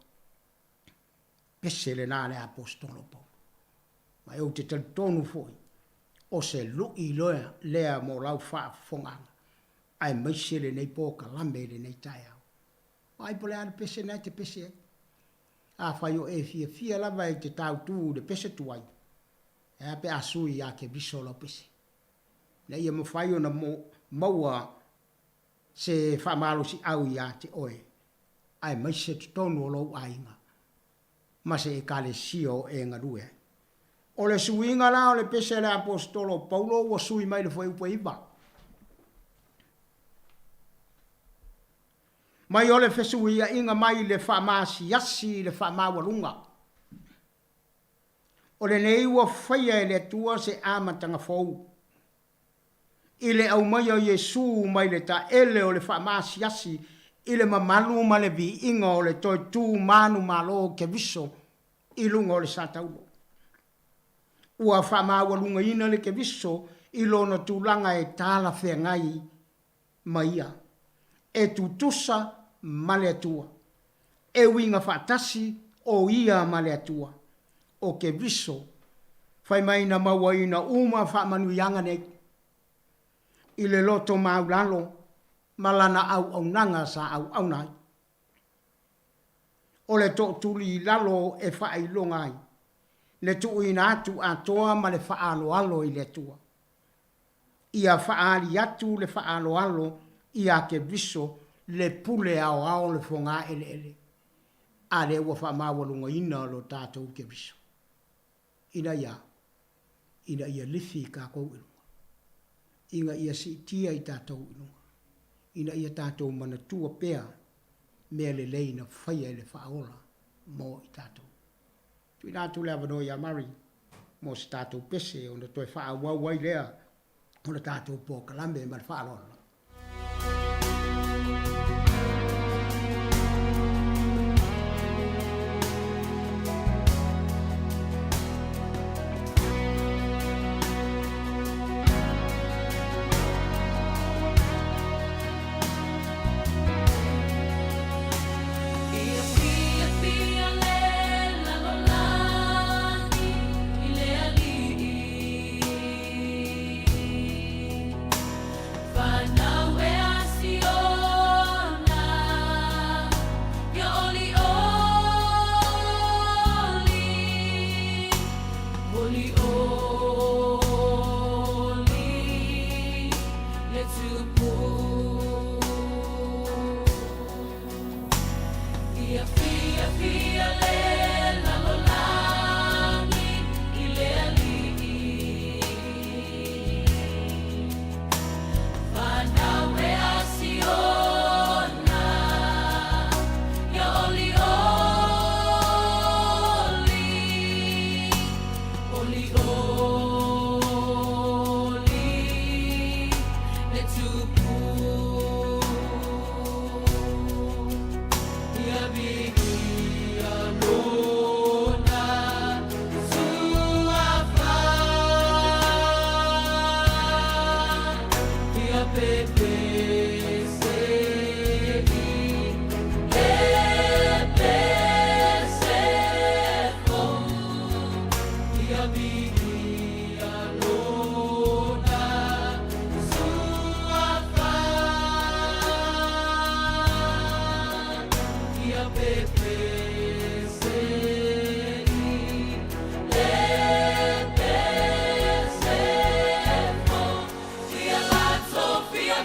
Pese le nā le apostolo po. Mai o te tonu foi. O se lui lea mo lau wha fonganga. Ai maise le nei pōka lambe le nei tai au. Ai pole ana pese nei te pese. A whai o e fia lava e te tau tū de pese tuai. E ape asui a ke viso lo pese. Nei ia mo whai o na maua se whamalo si au i a te oe. Ai maise te tonu o lau ainga. Ma se e kale sio e ngarue. O le suinga la o le pese le apostolo Paulo o sui mai le foi upa iwa. Mai ole fesu ia inga mai le whamasi yasi le whamawalunga. O le nei ua whaia e le tua se amatanga fau. I le au mai o Yesu mai le ta ele o le whamasi yasi i le mamalu ma le vi inga o le toi tū manu malo ke viso i lunga o le sataulo. Ua whamawalunga ina le ke viso i lona tūlanga e tāla whengai maia. E tutusa male atua. E winga whatasi o ia male atua. O ke viso Whai mai na mawai na uma wha manu ianga nei. I le loto maulalo, malana au nanga sa au nai. O le to tuli lalo e wha i longai. Le tu ina atu atoa ma le wha alo i le tua. Ia wha ali atu le wha alo ia ke viso le pule ao le fonga ele. A le ua wha mawalunga ina lo tātou ke viso. Ina ia lifi ka kou ilunga. Inga ia si tia i tātou ilunga. Ina ia tātou mana tua pea mea le leina whaia le whaola mō i tātou. Tui nātu le avano i amari mō si tātou pese o na toi wha wai lea o na tātou pō kalambe ma le whaalola. Sophia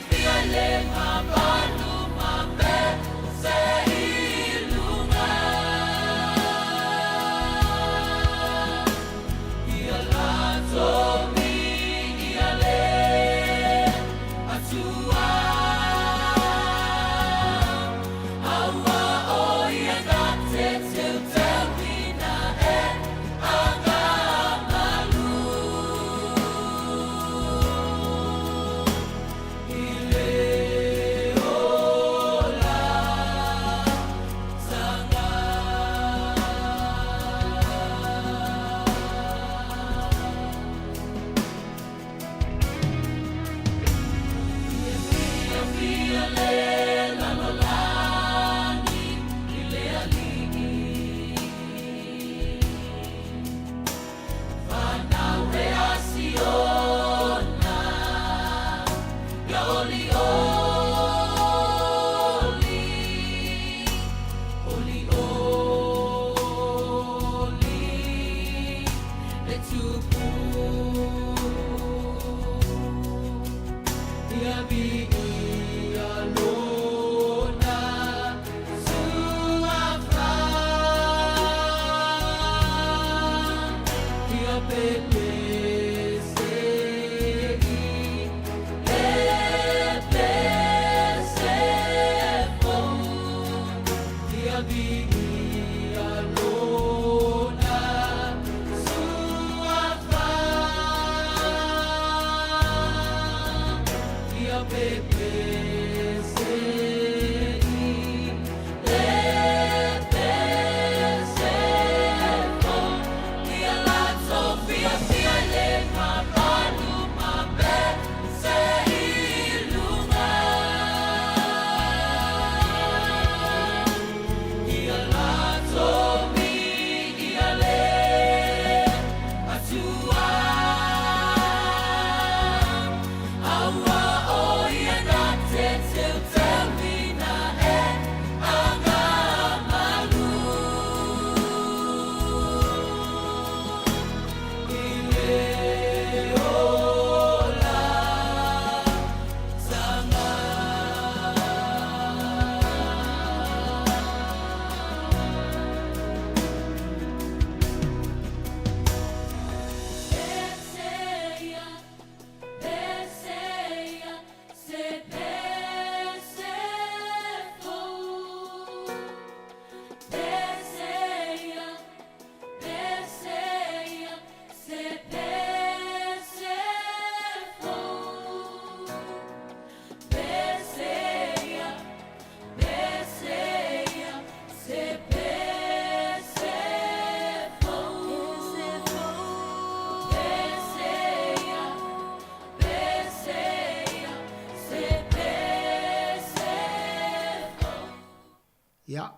Ia,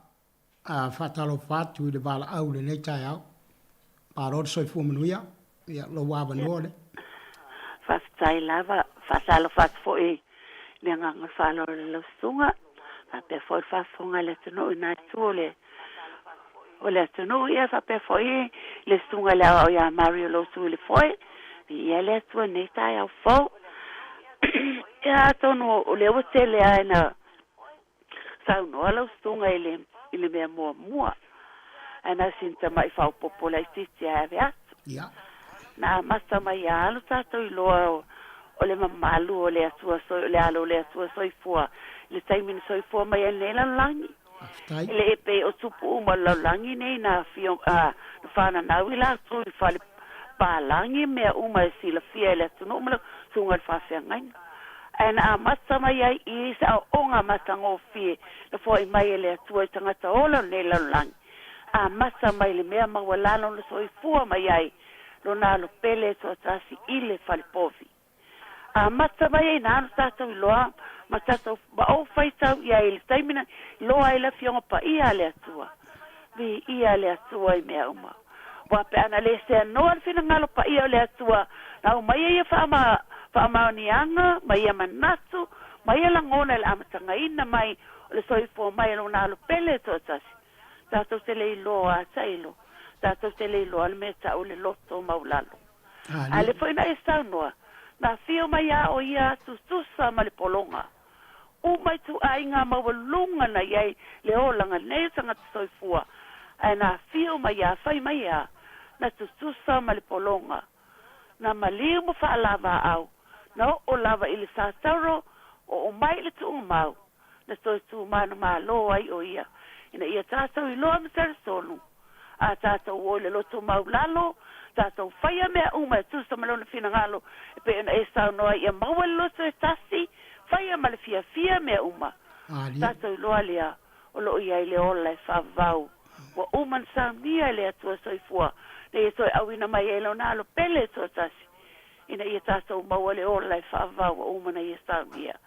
whatalo whatu I le wala au le nei tai au. Parod soi fu manuia, ia lo waba nuole. Whaftai lava, whasalo whatu fo e, le nganga whalo le lausunga, pe fo whafonga le tunu I nai tuole. O le tunu ia pe fo e, le sunga le au ia Mario lo su le foi, ia le tua nei tai au fo. Ia tonu o le ote le aina, sau no ala sunga ile mea mua. Ana sinta mai whao popola I titi a ave atu. Ia. Na masa mai alu tato I loa o le mamalu o le atua soi, o le alo o le atua soi fua. Le taimini soi fua mai ane la langi. Ile epe o tupu uma la langi nei na fio, na whana naui la tu I whale pa langi mea uma e sila fia le atu no umala sunga le whawhia ngaina. Ana a masa mai ai I sa o onga masa ngō fie. Na fua I mai le atua I tangata ola nei la langi. A masa mai le mea mawalano na soi fua mai ai. Lo na lo pele to tasi ile falipovi. A masa mai ai na anu tātou I loa. Ma tātou ba o whaitau I ai le taimina. Loa I la fionga pa ia le atua. Vi ia le atua I mea uma. Wa pe ana le se anoa fina ngalo pa ia le atua. Na umai ia whaamaonianga. Mai ia manatu. Mai ia langona le amatanga ina mai. Le soi fua mai lo na lo pele to tasi. Tātou te lei loa a tailo. Tātou te lei loa le mea tau le loto maulalo. A le whaina e saunoa. Nā whio mai a o ia tustusa ma le polonga. O mai tu ainga mawalunga na iei le olanga nei tanga te soifua. A nā whio mai a whai mai a na tustusa ma le polonga. Nā maliu mo whaalava au. Na o lava I le sātauro o mai le tu mau. Na toi tu mana maa loa I o ia. Ina ia tātou I loa msere sonu. A tātou o le loto maulalo, tātou whaia mea uma e tūsa malona whina ngalo, e pe ina e sau noa ia maua le loto e tasi, whaia ma le fia mea uma. Tātou I loa lea, o loo ia I le ola e whavau. Wa uman sa mia le atua soifua, ne e toi awina mai e lo nalo pele to tasi. Ina ia tātou maua le ola e whavau, wa umana ia sa mia.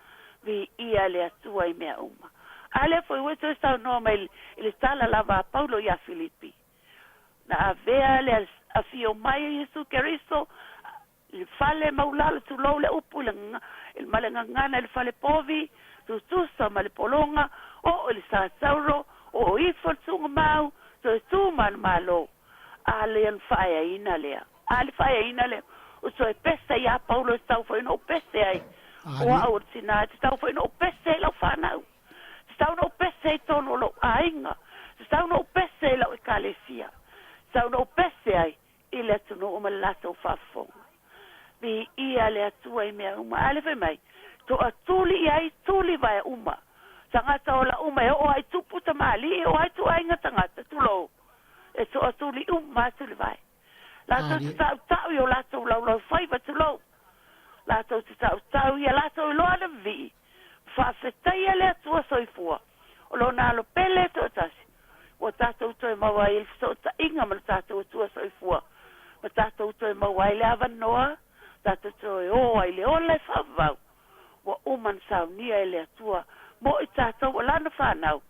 Vi ia le atua I mea uma. Ale foi weto sta no mai il stala lava Paulo ia Filippi. Na avea le afio mai Jesu Cristo il fale maulalo tu lo le upulanga il malangana il fale povi tu sa male polonga o il sa sauro o I fortunga mau tu man malo ale en faia inalea ale faia inale o so pesta ia Paulo sta foi no peste ai o a sinat sta foi no peste la fana Stau no pese tono lo ainga. Stau no pese lo ekalesia. Stau no pese ai ile tono o malato fafonga. Vi ia le atua I mea uma ale fe mai. To atuli ai tuli vai uma. Tangata ola uma e o ai tuputa mali o ai tu ainga tangata tulo. E to atuli uma tuli vai. La to tau yo la to la faiva tulo. La to tau ia la to lo ala vi. Whawhetai le atua soifua. O lo nā lo pele to tasi. O tātou toi maua I so ta inga ma tātou atua soifua. Ma tātou toi maua I le avanoa. Tātou toi o ai le ola I whavau. Wa uman sao nia I le atua. Mo I tātou o lana whanau.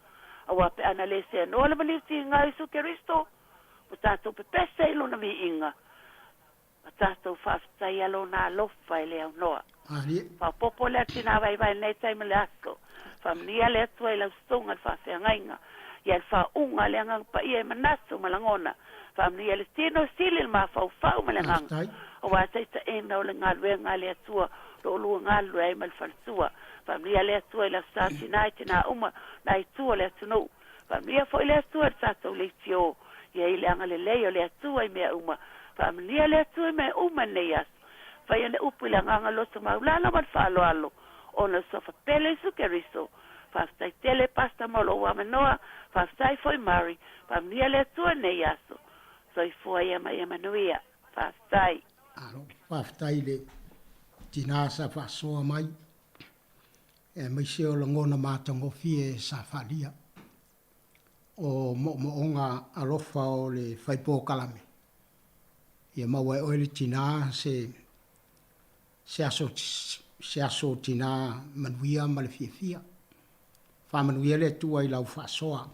A wape ana le se anoa le maniuti ngā Jesu Keristo. O tātou pe pese ilo na mi inga. Ma tātou whawhetai alo nā lofa I le au noa. Pa popo le atina vai nei taime le asko. Famnia le atua I lau stonga le whawhiangainga. Ia le whaunga le angang pa ia I manasu malangona. Famnia le tino sili le mawhau malanganga. O wātaita ena o le ngaluenga le atua. Lo lua ngalu ai mal falsua. Famnia le atua I lau sati nai tina uma. Nai tua le atunu. Famnia fo I le atua le tatou le tio. Ia I le anga le leo le atua I mea uma. Famnia le atua I mea uma nei asu. Fai ane upu la nganga loto maulala man whaalo alo. Ona sofa pele Jesu Keristo. Whaftai tele pasta molo wa manoa. Whaftai foi mari. Pamnia le tua nei aso. Soi fua ia mai manuia. Whaftai. Whaftai le tina sa whasoa mai. E mai seo la ngona mātango fie sa whalia. O moonga alofa o le whaipo kalame. Ia maua e oele tina se aso tina manuia ma le fia. Wha manuia le tua I lau whasoa.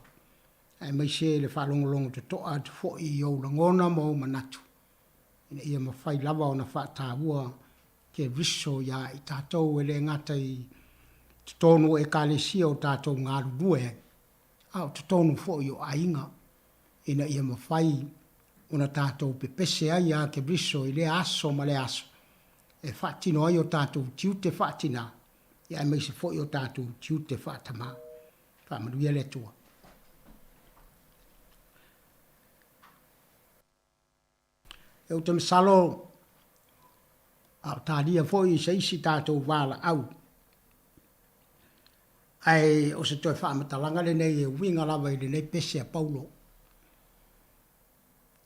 Ai mai se le whalongolongo te toa te fo I au langona mo manatu. Ina ia mawhai lava o na whaatāua ke riso ia I tātou ele ngata I te tonu e kālesia o tātou ngā rurue. Au te tonu fo I o ainga. Ina ia mawhai o na tātou pepese ai a ke riso I le aso ma le aso. E whaatino ai o tātou tiu te whaatina. Ia mai se fo I o tātou tiu te whaatama. Whaamaruia le tua. E o te masalo au tāria foi se isi tātou wala au. Ai o se toi whaamatalanga le nei e winga lawa I le nei pese a Paulo.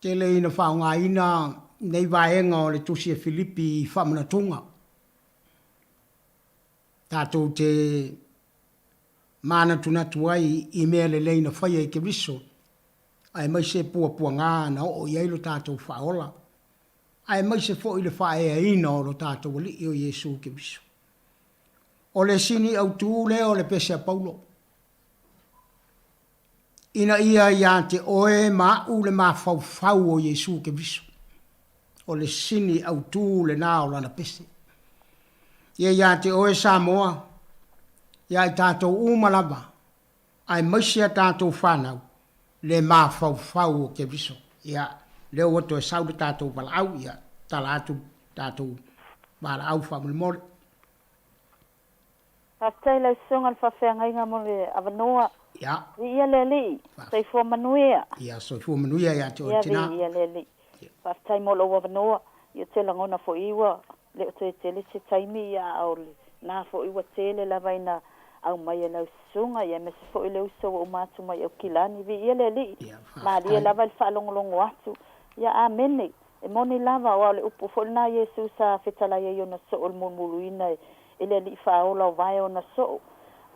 Te le ina whaunga ina nei vaenga o le tusi e Filipi I whamanatunga. Tātou te mana tunatu ai I mea le leina whaia I ke riso. Ai mai se pua ngā na o I eilo tātou whaola. Ai mai se fo I le whae a ina o lo tātou wali I o Jesu ke riso. O le sini au tū leo le pese a Paulo. Ina ia ia te oe ma u le ma fau o Jesu ke riso. O le sini au tū le nā o lana pese. Ia te oe Samoa. Ia I tātou umalava. Ai maisia tātou whanau. Le ma fau o ke riso. Ia leo wato e saude tātou wala au. Ia tala atu tātou wala au whamule mole. Tātai lau sunga le whawhenga inga mo le avanoa. Ia. Ia le li. Soifua manuia. Ia soifua manuia ia te o tina. Ia le li. Tātai mo lau avanoa. Ia te langona fo iwa. Le o te tele se taimi ia au le. Nā fo iwa tele la vaina au mai e lau sunga. Ia me se fo i leu so o matu mai au kilani. Vi ia le li. Ma lia lava il whaalongolongo atu. Ia amene. E moni lava o le upu fo na Yesu sa fetala ia na so o mulmuluina ele li whaola o vai o na so.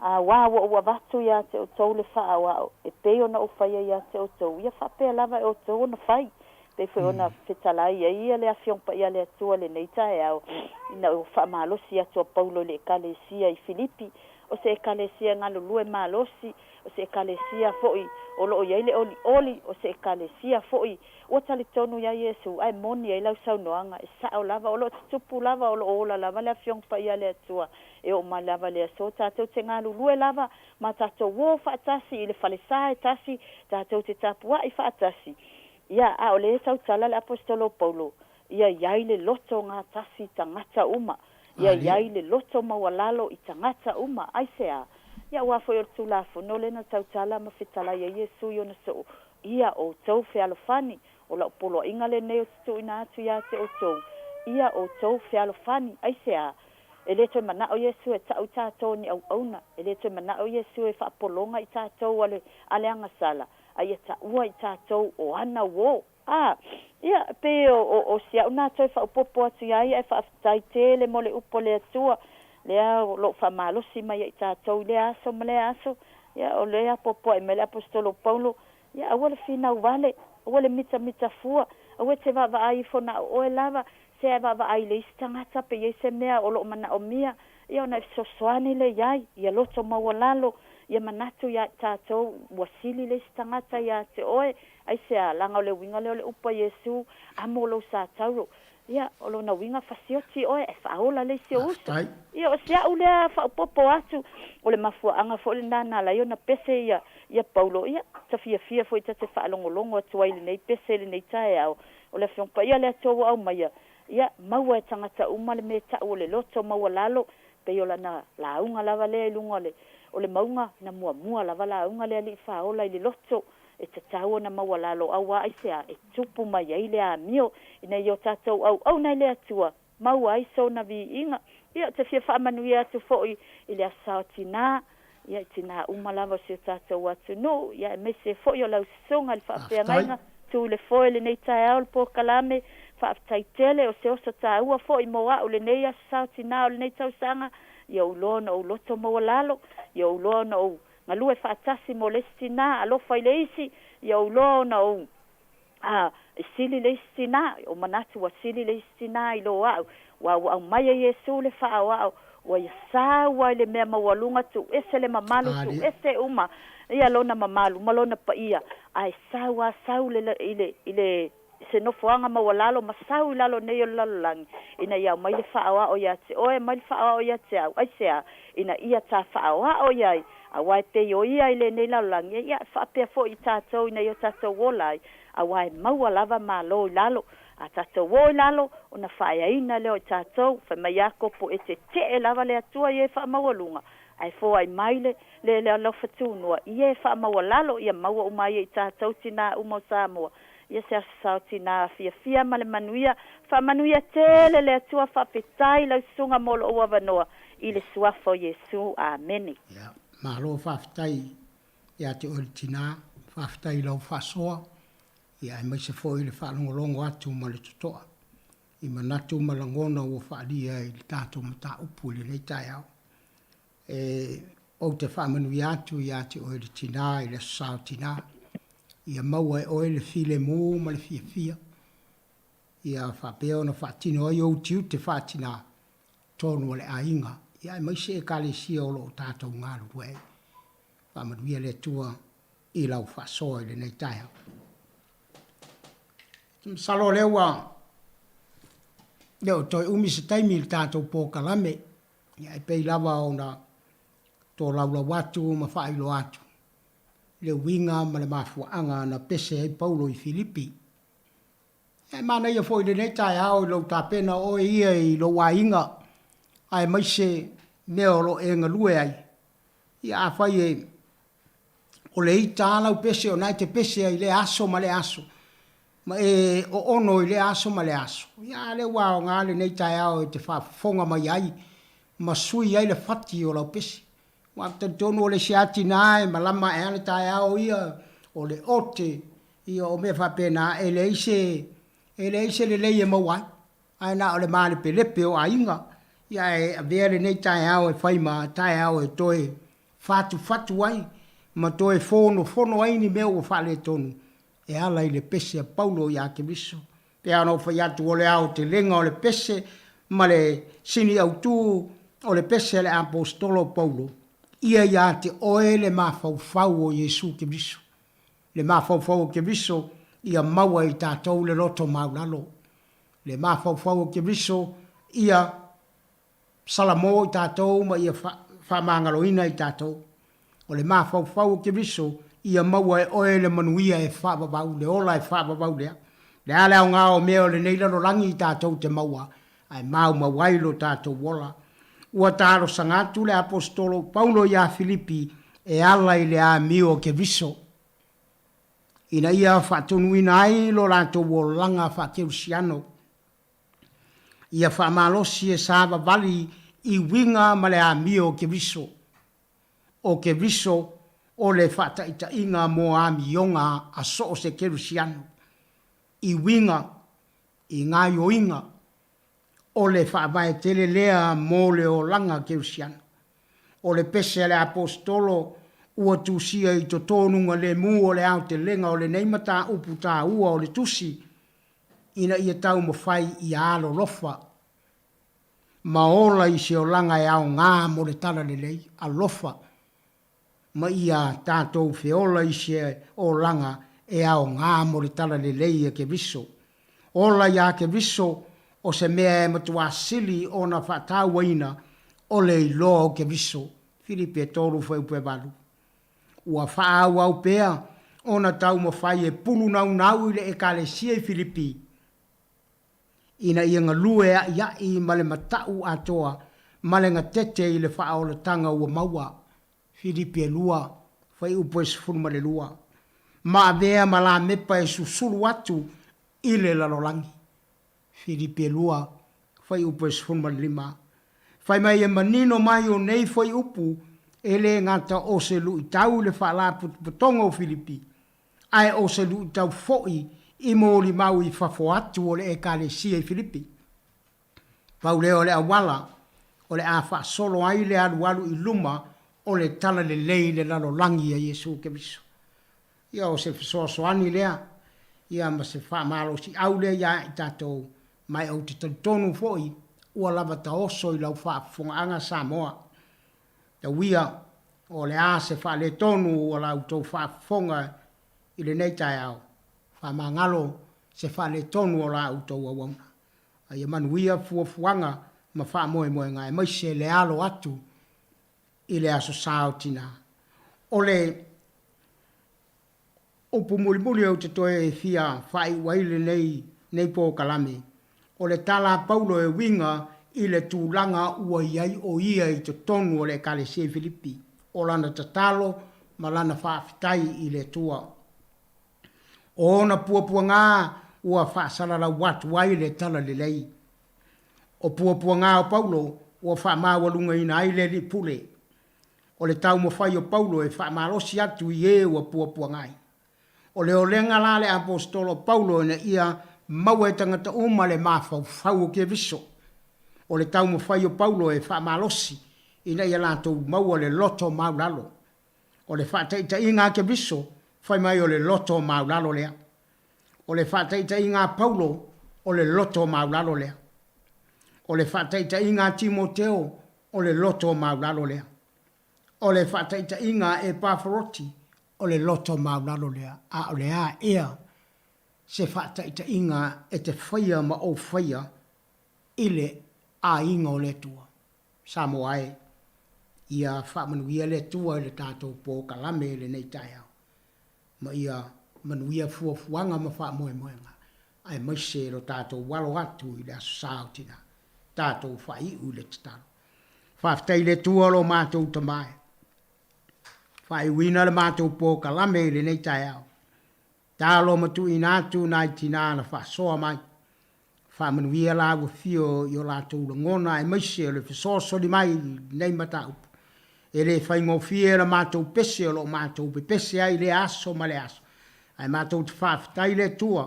Wā wa watu ia te o tau le whaoa. E peo na o whaia ia te o tau. Ia whapea lava o tau na whai. Te whi ona whetala ia le awhiongpa ia le atua le neitae au. Ina o whamalosi atua Paulo le ekalesia I Filipi. O se ekalesia ngalulue malosi. O se ekalesia foi. O loo ia ile oli. O se ekalesia foi. O tali tonu ia Yesu. Ai moni ai lau saunoanga. E sao lava. O loo tupu lava. O loo ola lava le awhiongpa ia le atua. E o ma lava le aso. Tātou te ngalulue lava. Ma tātou wo whaatasi. I le whalesae tasi. Tātou te tapua I whaatasi. Ia a o le tau tala le apostolo Paulo. Ia iai le loto ngā tasi tangata uma. Ia iai le loto mawalalo I tangata uma. Ai sea. Ia ua foi o tulafu. No le na tau tala ma fitala ia Yesu yo na so. Ia o tau fealofani. O la polo inga le neo tutu ina atu ia te o tau. Ia o tau fealofani. Ai sea. E le toi mana o Yesu e tau tātou ni au auna. E le toi mana o Yesu e whaapolonga I tātou ale anga sala. Ai ta ua I tātou o ana wo. Ia pe o sia una toi whaupopo atu iai e whaafitai tele mo le upo le atua. Lea lo whamalosi mai I tātou le aso ma le aso. Ia o lea popo e me le apostolo Paulo. Ia awa le fina uvale. Awa le mita fua. Awa te vava ai fona o e lava. Se e vava ai le istangata pe ye se mea o lo mana o mia. Ia ona sosoani le iai. Ia loto mawalalo. Ia manatu ia tātou wasili le stangata ia te oe. Ai sea langa o le winga le upa Yesu. Amo lo sa tauro. Ia o lo na winga fasioti oe. E whaola le se uso. Ia o sea ulea whaupopo atu. O le mafua anga fo le nana la iona pese ia Paulo. Ia ta fia fo ita te whaalongolongo atu ai le nei pese le nei tae au. O le whiongpa ia le atoa au maia. Ia maua e tangata uma le me tau o le loto maua lalo. Pe o lana launga lava le lunga le. O le maunga na mua lava launga le ali whaola I le loto. E te tau na maua lalo awa ai sea. E tupu mai ai le a mio. Ina I o tātou au nei le atua. Maua ai so na vi inga. Ia te fia whaamanu ia atu foi I le asao tina. Ia tina umalava se tātou atu no. Ia me se foi o lau songa le whaapea ngainga. Tu le foi le nei tae au le po kalame. Whaaftai tele o se osa tā ua foi moa o le nei asao tina o le nei tau sanga. Ia uloa o loto maua lalo. Ia uloa o ngalue whaatasi mo le stina. Alofa I le isi. Ia uloa o sili le stina. O manatu wa sili le stina I lo au. Wa au mai Yesu le whaau au. ua ia saua i le mea maualuga tu'ese le mamalu tu'ese uma ia lona mamalu ma lona paia ae sau le se nofoaga maualalo ma sau i lalo nei o le lalolagi ina ia mai le fa'aoa'o ia te oe mai le fa'aoa'o ia te au aisea ina ia tafa'aoa'o iai auae pei o ia i lenei lalolagi ia fa'apea fo'i i tatou ina ia tatou ola ai auae maua lava malo i lalo a tatou o i lalo ona fa'aiaina leo i tatou fai mai ako po e te'e lava le atua ia e fa'amaualuga ae fo ai mai le alofa tunua ia e fa'amaualalo ia maua uma ia i tatou tinā uma o Samoa ia se asasao tinā fiafia ma le manuia fa'amanuia tele le atua fa'apetai lausuga mo lo'ou avanoa i le suafa o Iesu amene. Malo whawhtai ia te ori tina, whawhtai lau whasoa, ia e maise fo i le whalongolongo atu ma le tutoa. I manatu malangona o whaalia i le tātou mata upu le leitai au. O te whamanui atu ia te ori tina, i le sao tina. Ia maua e oe le file mō ma le fia. Ia whapea na whaatino ai o tiu te whaatina tonu le ainga. Ia e maise e kale sia o lo tātou ngāru wei. Whamanuia le tua i lau whasoa i le nei taia. Salo lewa, leo toi umi se taimi i tātou pōkalame. Ia e pei lava o na tō laula watu ma whailo atu. Le winga ma le mafuanga na pese ai Paulo i Filipi. Ia mana ia fo i le nei taia o i lau tāpena o ia i lo wainga. Ai maise mea lo e ngalue ai. Ia a whai e o le ita alau pese o nai te pese ai le aso ma le aso. Ma e o ono i le aso ma le aso. Ia le wao ngā le nei tai au e te whafonga mai ai. Ma sui ai le fati o lau pese. Wakta tonu o le siati nai ma lama e ane tai au ia o le ote. Ia o me whapena e le ise le leie mawai. Ai na o le maale pelepe o ainga. Ia e avea nei tai au e whaima tai au e toe fatu ai. Ma toe fono ai ni mea o whale tonu. E ala i le pese a Paulo i ake miso. Pe anō whai atu o le au te lenga o le pese. Ma le sini au tū o le pese le apostolo Paulo. Ia ia te oe le mawhauwhau o Iesu ke miso. Le mawhauwhau ke miso ia maua i tātou le loto maulalo. Le mawhauwhau ke miso ia salamo i tātou ma ia whamangaloina i tātou. O le mawhauwhau ke miso ia maua e oe le manuia e whababau, le ola e whababau lea. Le ale au ngā o mea o le neilaro rangi i tātou te maua, ai mau mawailo tātou wola. Ua tāro sangatu le apostolo Paulo ia Filipi e ala i le a mio ke viso. Ina ia whatunuina ai lo rātou wolanga whakeusiano. Ia whamalosi e sāba vali i winga ma le a mio ke viso. O ke viso o le whata ita inga mo a mionga a so se kerusiano. I winga, i ngā yoinga, o le whaamai tele lea mo le o langa kerusiano. O le pese le apostolo ua tusia i to tōnunga le mu o le au te lenga o le neimata upu tā ua o le tusi. Ina ia tau mo whai i alo lofa. Ma ola i se o langa e au ngā mo le tala le lei, a lofa. Ma ia tātou whiola i se o langa e au ngā mo le tala le lei e ke viso. Ola ia ke viso o se mea e matua sili o na whatawaina o le ilo o ke viso. Filipe e tōru whaupe walu. Ua whaau au pēa o na tau mo whai e pulu nau i le e kale sia i Filipi. Ina ia ngā lue a ia i male matau atoa male ngā tete i le whaau le tanga ua maua. Filipi e lua, whai upo e sifuruma le lua. Ma vea ma la mepa e susuru atu i le lalolangi. Filipi e lua, whai upo e sifuruma le lima. Whai mai e manino mai o nei whai upu e le ngata o se lu i tau le whala putonga o Filipi. Ai o se lu i tau foi i mōli mau i whafo atu o le e kale sia i Filipi. Pau leo le awala o le a wha solo ai le alu i luma o le tala le lei le lalo langi a Iesu ke viso. Ia o se fisoasoani lea, ia ma se wha malo si au lea ia i tātou mai au te tonu foi ua lava taoso I lau whaafonga Samoa. Ta wia o le a se wha le tonu o lau tau whaafonga I le nei tai au. Whamangalo se wha le tonu o lau tau awauna. Ia manuia fuafuanga ma wha moe moe ngai. Mai se le alo atu I le aso sao tina. O le opu mulimuli au te toe e fia whai waile nei po kalame. O le tala Paulo e winga I le tūlanga ua iai o ia I te tonu o le Kalesia Filipi. O lana tatalo ma lana whaafitai I le tua. O ona puapua ngā ua whaasarara watu wai le tala le lei. O puapua ngā o Paulo ua whaamawalunga ina ai le li pule. O le tau mawhai o Paulo e whaamarosi atu I e ua puapua ngai. O le olenga la le apostolo Paulo na ia maua tangata uma le mawhau whau ke viso. O le tau mawhai o Paulo e whaamalosi ina ia lātou maua le loto maulalo. O le whaataita inga ke viso whai mai o le loto maulalo lea. O le whaataita inga Paulo o le loto maulalo lea. O le whaataita inga Timoteo o le loto maulalo lea. O le whaataita inga Epaphroditi o le loto maulalo lea. A o le a ea se whaataita inga e te whaia ma o whaia ile a inga o le tua. Samoa e. Ia whaamanuia le tua le tātou pō kalame le nei tai au. Ma ia manuia fuafuanga ma whaamoe moenga. Ai maise ro tātou walo atu I le aso sāutina. Tātou whai u le tatalo. Whaafitai le tua lo mātou tamae. Whai wina le mātou pō kalame le nei tai au. Tālo matu inatu nai tinana whaasoa mai. Whaamanuia la ua fio I o lātou langona ai maise le whasosoli mai nei mata upu. E le whaingo fie la mātou pese o lo mātou pe pese ai le aso ma le aso. Ai mātou te whaafitai le tua.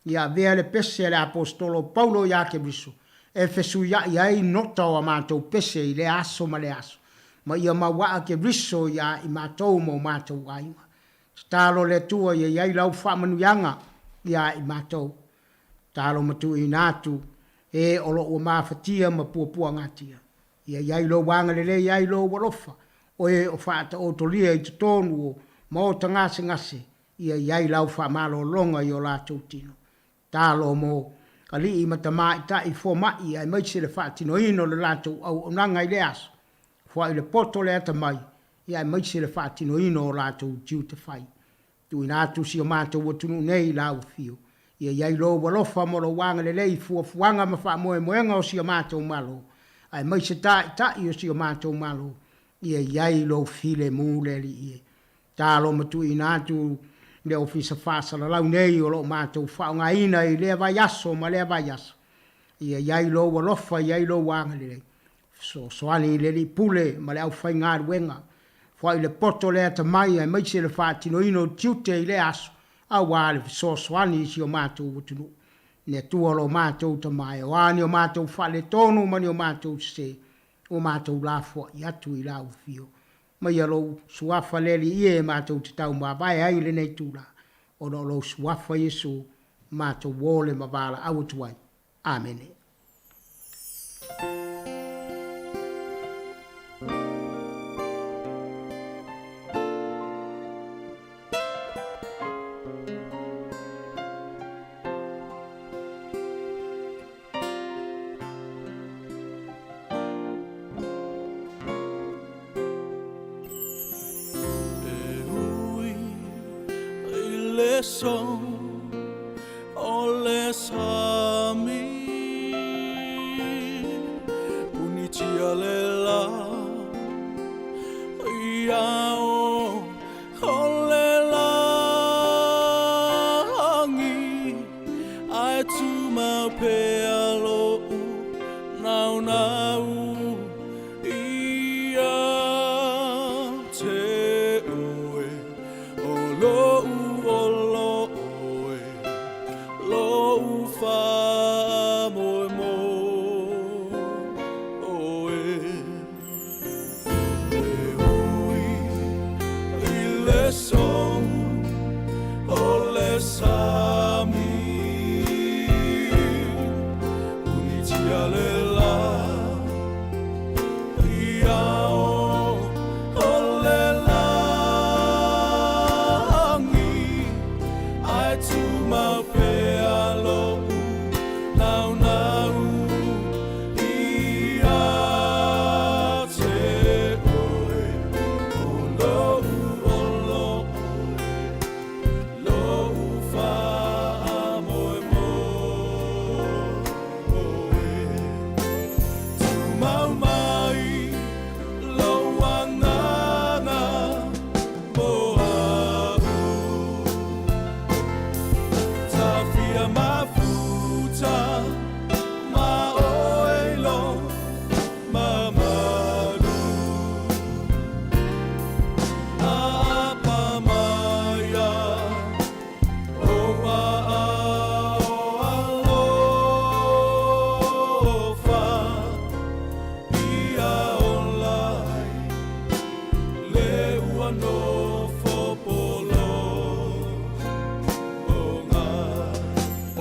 Ia vea le pese le apostolo Paulo ia ke viso. E fesu ia ai nota o mātou pese I le aso ma le aso. Ma ia mawaa ke viso ia I mātou mo mātou wainga. Tālo le tua ia iai lau whaamanuianga ia I mātou. Tālo matu I nātu e olo o mawhatia ma puapua ngatia. Ia iai lo wanga lele iai lo walofa. O e o whaata o tolia I te tonu o ma o tangase ngase. Ia iai lau whaamalo longa I o lātou tino. Tālo mo kali I matama I ta I fōmai ai maise le whaatino ino le lātou au onanga I le aso. Wha I le poto le ata mai. Ia maise le whaatino ino o lātou tiu te whai. Tu inatu si o mātou o tunu nei lau fio. Ia iai lo walofa mo lo wanga le lei fuafuanga ma whaamoe moenga o si o mātou malo. Ai maise ta I o si o mātou malo. Ia iai lo file mūle li ie. Tālo matu inatu le ofisa whaasara lau nei o lo mātou whaunga ina I lea vai aso ma lea vai aso. Ia iai lo walofa iai lo wanga le lei. So soani le li pule ma le au whai ngā ruenga. Whai le poto lea ta mai ai maise le whaatino ino tiute I le aso. A wale so soani si o mātou utunu. Ne tua lo mātou ta mai. O ani o mātou whale tonu mani o mātou se. O mātou lafua I atu I lau fio. Mai alo suafa leli ie mātou te tau mawai ai le nei tūra. O lo suafa Yesu mātou wole mawala awatuai. Amen. Fa mo mo oh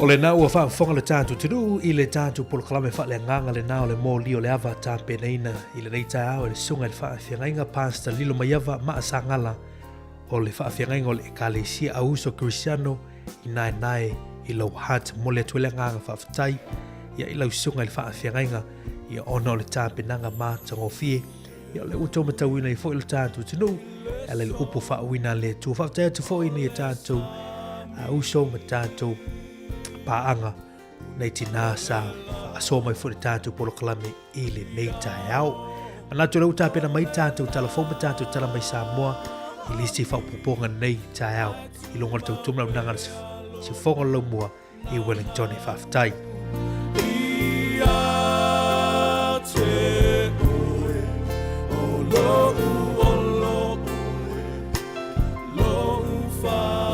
O le na ua whaafonga le tātu tunu i le tātu polokalame wha le nganga le nao le mō lio le awa tā peneina i le neita au le sunga le whaafiongainga pasta lilo maiawa maa sangala o le whaafiongainga o le ekalesia a uso Cristiano i nae i lau hat mo le tuele nganga whaafatai ia i lau sunga le whaafiongainga i ono le tā penanga maa tangofie ia le uto matawina i fo i le tātu tunu ia le upo whaawina le tu whaafatai atu fo i ni tātu a uso ma tātu paanga nei tina sa aso mai fu tātu polokalame i le nei tae au. Mana tu lau tāpena mai tātu talafoma tātu tala mai Samoa i lisi whaupoponga nei tae au. I longa tau tumla unanga si whonga lau mua i Wellington e whaftai. Ia te ue o lou o lou lou wha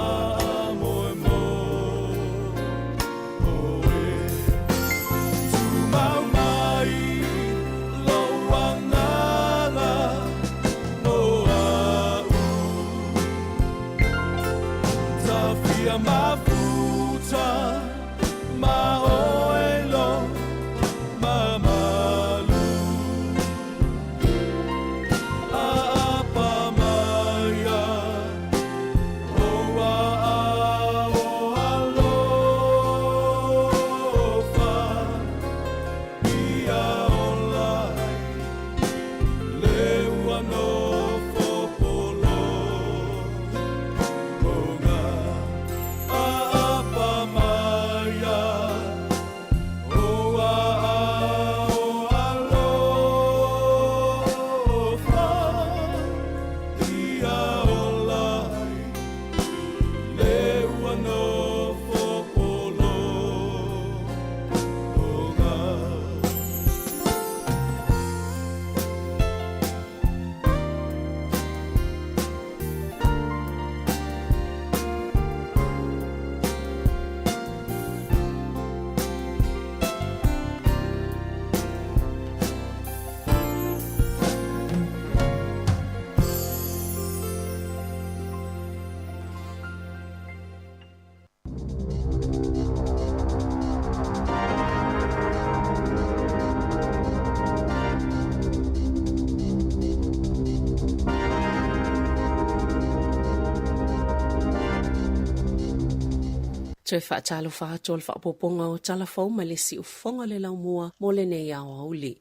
Toi whaatalo whaato le whaapoponga o talafau ma le si ufonga le lau mua mo le nei au auli.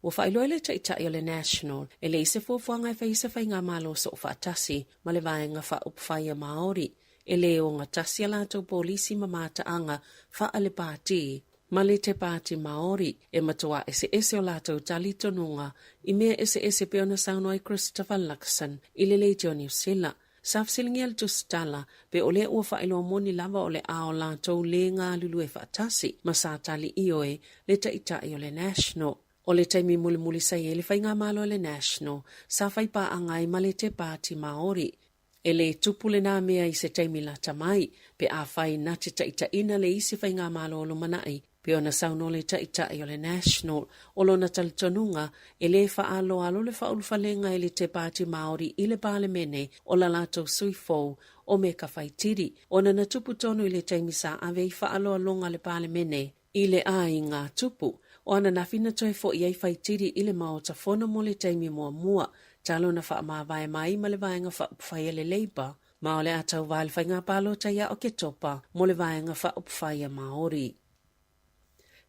Ua whailoa le taitai o le National e le ise fuafuanga e whaisa whainga malo so o whaatasi ma le vaenga whaupwhaia Māori e le o ngā tasi a lātou polisi ma mātaanga wha le pāti ma le te pāti Māori e matua ese o lātou tali tonunga i mea ese peona saunoi Christopher Luxon i le Leitio New Zealand. Safsilingi al tustala pe ole ua whaelo moni lava ole ao lātou le ngā lulu e whaatasi ma sātali ioe le taitai o le National. O le taimi muli sai e le whainga malo le National sa whaipa angai ma le te pāti Māori. E le tupule nā mea i se taimi la tamai pe a whai na te taitai na le isi whainga malo o lumanai pe ona sauno le taitai o le National o lona talitonunga e le whaalo alo le whaulwhalenga e le te pāti Māori i le Palemene o la lātou suifou o me ka whaitiri. Ona na tupu tonu i le taimi sa ave i whaalo alonga le Palemene i le a i ngā tupu. O ana na whina toi fo i ei whaitiri i le maota whona mo le taimi mua talo na wha mawai mai ma le vaenga wha upwhaia le Labour. Ma o le atau wale whainga palo taia o ke topa mo le vaenga wha upwhaia Māori.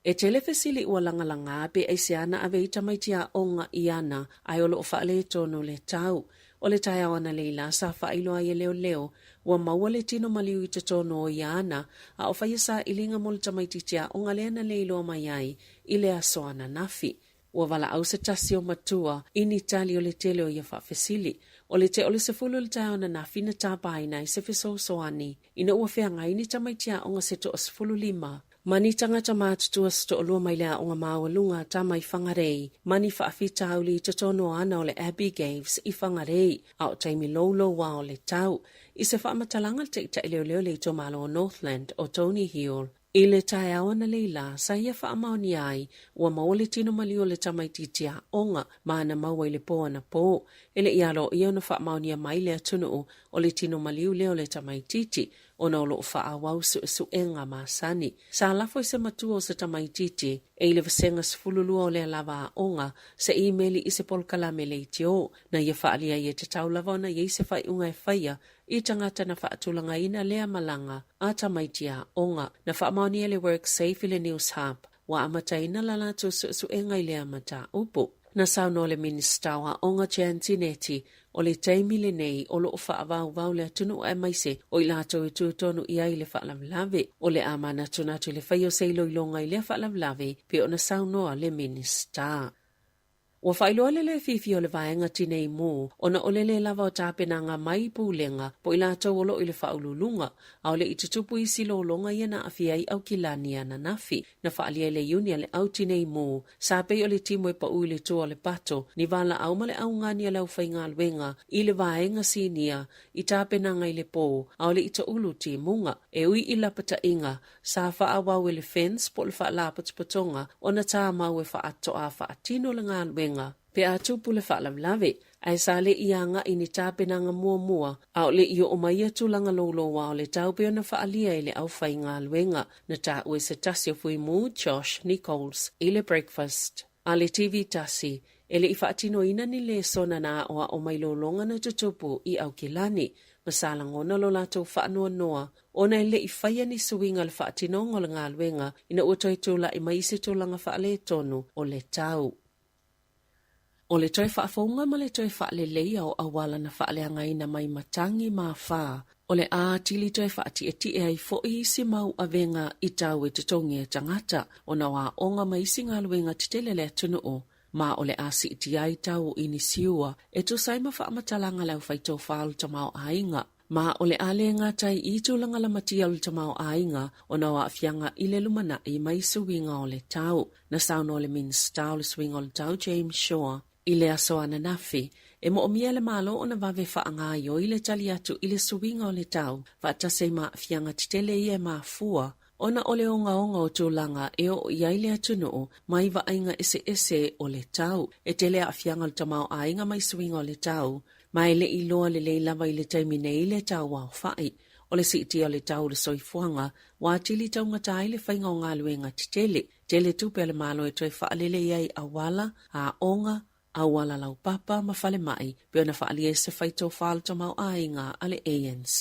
E telefesili ua langalanga pe eise ana ave i tamaitia onga i ana ai olo o whaale tono le tau. O le tai awana leila sa whailoa i leo ua maua le tino maliu i te tono o i ana a o whaiasa ilinga mo le tamaititia o ngaleana leilo mai ai i le asoana nafi. Ua wala au se tasi o matua ini tali o le tele o ia whaafesili. O le te ole se fulu le tai awana nafi na tāpaina i se fiso soani ina ua whianga ini tamaitia o ngaseto o se fulu lima. Mani tangata mātutua sto o lua mai lea o ngā māwalunga tamai whangarei. Mani whaafita auli i te tono ana o le Abbey Gaves i whangarei. A o taimi lolo wa o le tau. I se whaamatalanga te ita i leo le to malo o Northland o Tony Hill. I le tae awana leila sa ia whaamaoni ai ua maole tino mali o le tamaititia onga maana maua i le poa na po. Ele ialo i ona whaamaonia mai lea tunu o le tino mali o leo le tamaititi ona o loo whaawau su e ngā māsani. Sa lafo i se matua o se tamaititi, e ile vasenga sifululua o lea lava a onga, se emaili i se polkalame le itio, na ia whaalia i e te tau lava ona i se whai unga e whaia, i tangata na whaatulanga ina lea malanga, a tamaiti a onga, na whaamaoni ele work safe ile News Hub, wa amataina lalatu su e ngai lea mata upo. Na sauno le minista wa onga Ciantinetti, o le taimile nei o lo whaavau le atunu ai maise o i lato e tūtonu i ai le whaalamlave o le amana tunatu le whaio seilo i longa i le whaalamlave pe o na saunoa le minista. Wa whailoa le fifi o le vaenga tinei mō, o na ole le lava o tāpenanga mai pūlenga po i lato o lo i le whaululunga, a ole i tutupu i silo longa i ana awhia i au kilani ana nafi, na whaalia le unia le au tinei mō, sa pei o le timo e pa ui le tua le pato, ni wala au male au ngani a lau whainga alwenga, i le vaenga sinia, i tāpenanga i le pō, a ole i ta ulu ti munga, e ui i lapata inga, sa whaawau e le fence po le whaalapatpatonga, o na tā mau e whaato a whaatino le ngā alwenga, pe atupu le whaalamlave, ai sa le ianga i ni tāpenanga mua, a o le i o maia tūlanga loloa o le taupe o na whaalia i le au whainga alwenga, na tā ue se tasi o fui mū Josh Nichols, i le breakfast, a le TV tasi, e le i whaatino ina ni le sona na oa o mai lolonga na tutupu i au kilani, masalangona lo lato whaanua noa, ona le i whaia ni suinga le whaatino ngol ngā alwenga, ina utoi tūla i maise tūlanga whaale tonu o le tau. O le toi whaafonga ma le toi whaale leia o awala na whaale angaina mai matangi ma whaa. O le tili toi whaati e ti e ai fōi si mau avenga i tau e tutongi e tangata. O na wā onga mai singa luenga titele le tunu o. Ma o le si iti ai tau i ni siua. E tu saima whaamatala lau whaito whaalu tamau ainga. Ma o le ale ngatai i tūlanga la matia ulu tamau ainga. O na wā fianga i le lumana i mai suinga o le tau. Na sauno le minsta o le swinga o le tau James Shaw. I le aso ana nafi, e mo o mia le malo o na vave whaanga yo i le tali atu i le suinga o le tau, whaatase ma fianga titele i e ma fua, ona o le onga o tūlanga e o iai le atunu mai va ainga ese o le tau, e tele a fianga le tamau ainga mai suinga o le tau, mai le iloa le lava i le taimine i le tau wau whai, o le siti o le tau le soifuanga, wā tili taunga tai le whainga o ngā luenga titele, tele tupe le malo e toi whaalele iai awala, a onga, awala lau papa ma fale mai, pe ona whaalia se whaito whaalto mau ainga ale ANC.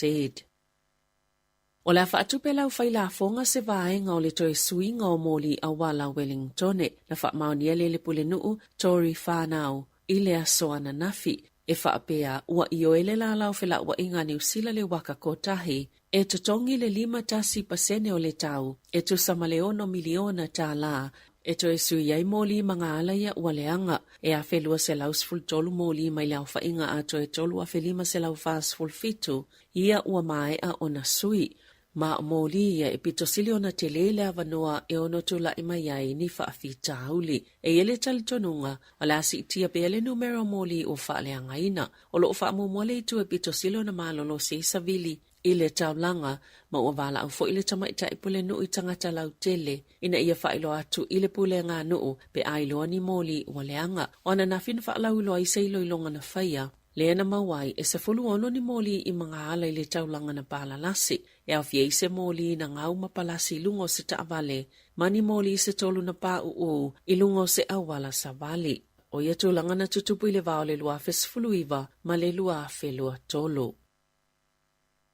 O la whaatupe lau whaila fonga se vaenga o le toi suinga o moli awala Wellingtone, na whaamaunia le pule nuu Tori whanau, i le asoana nafi, e whaapea ua i oele la lau whela ua inga New Zealand le waka kotahi, e tutongi le 5% o le tau, e tu samaleono miliona tā la, e to e sui ai moli mga alaya ua leanga, e a whelua se lau sful tolu moli mai lau whainga a to e tolu a whelima se lau wha sful fitu, ia ua mai a ona sui. Ma moli ia e pito sili ona te lele a wanoa e ono tula i mai ai ni whaafita hauli. E ele tali tonunga, ala si itia pele numero moli o whaaleanga ina, o lo whaamu mole itu e pito sili ona malolo se isavili, i le taulanga, ma ua wala au fo i le tamaita i pule nuu i tangata lau tele, ina ia whailo atu i le pule ngā nuu, pe ailoa ni moli ua leanga. Ona na fin whaalau loa i seilo i longa na whaia, Lena mawai e se fulu ono ni moli i mga ala i le taulanga na palalasi, e au fie i se moli na ngau mapalasi lungo se taavale, mani moli i se tolu na pa uu i lungo se awala sa vali. O ia tūlanga na tutupu i le vao le lua fesfulu iwa, ma le lua felua tolu.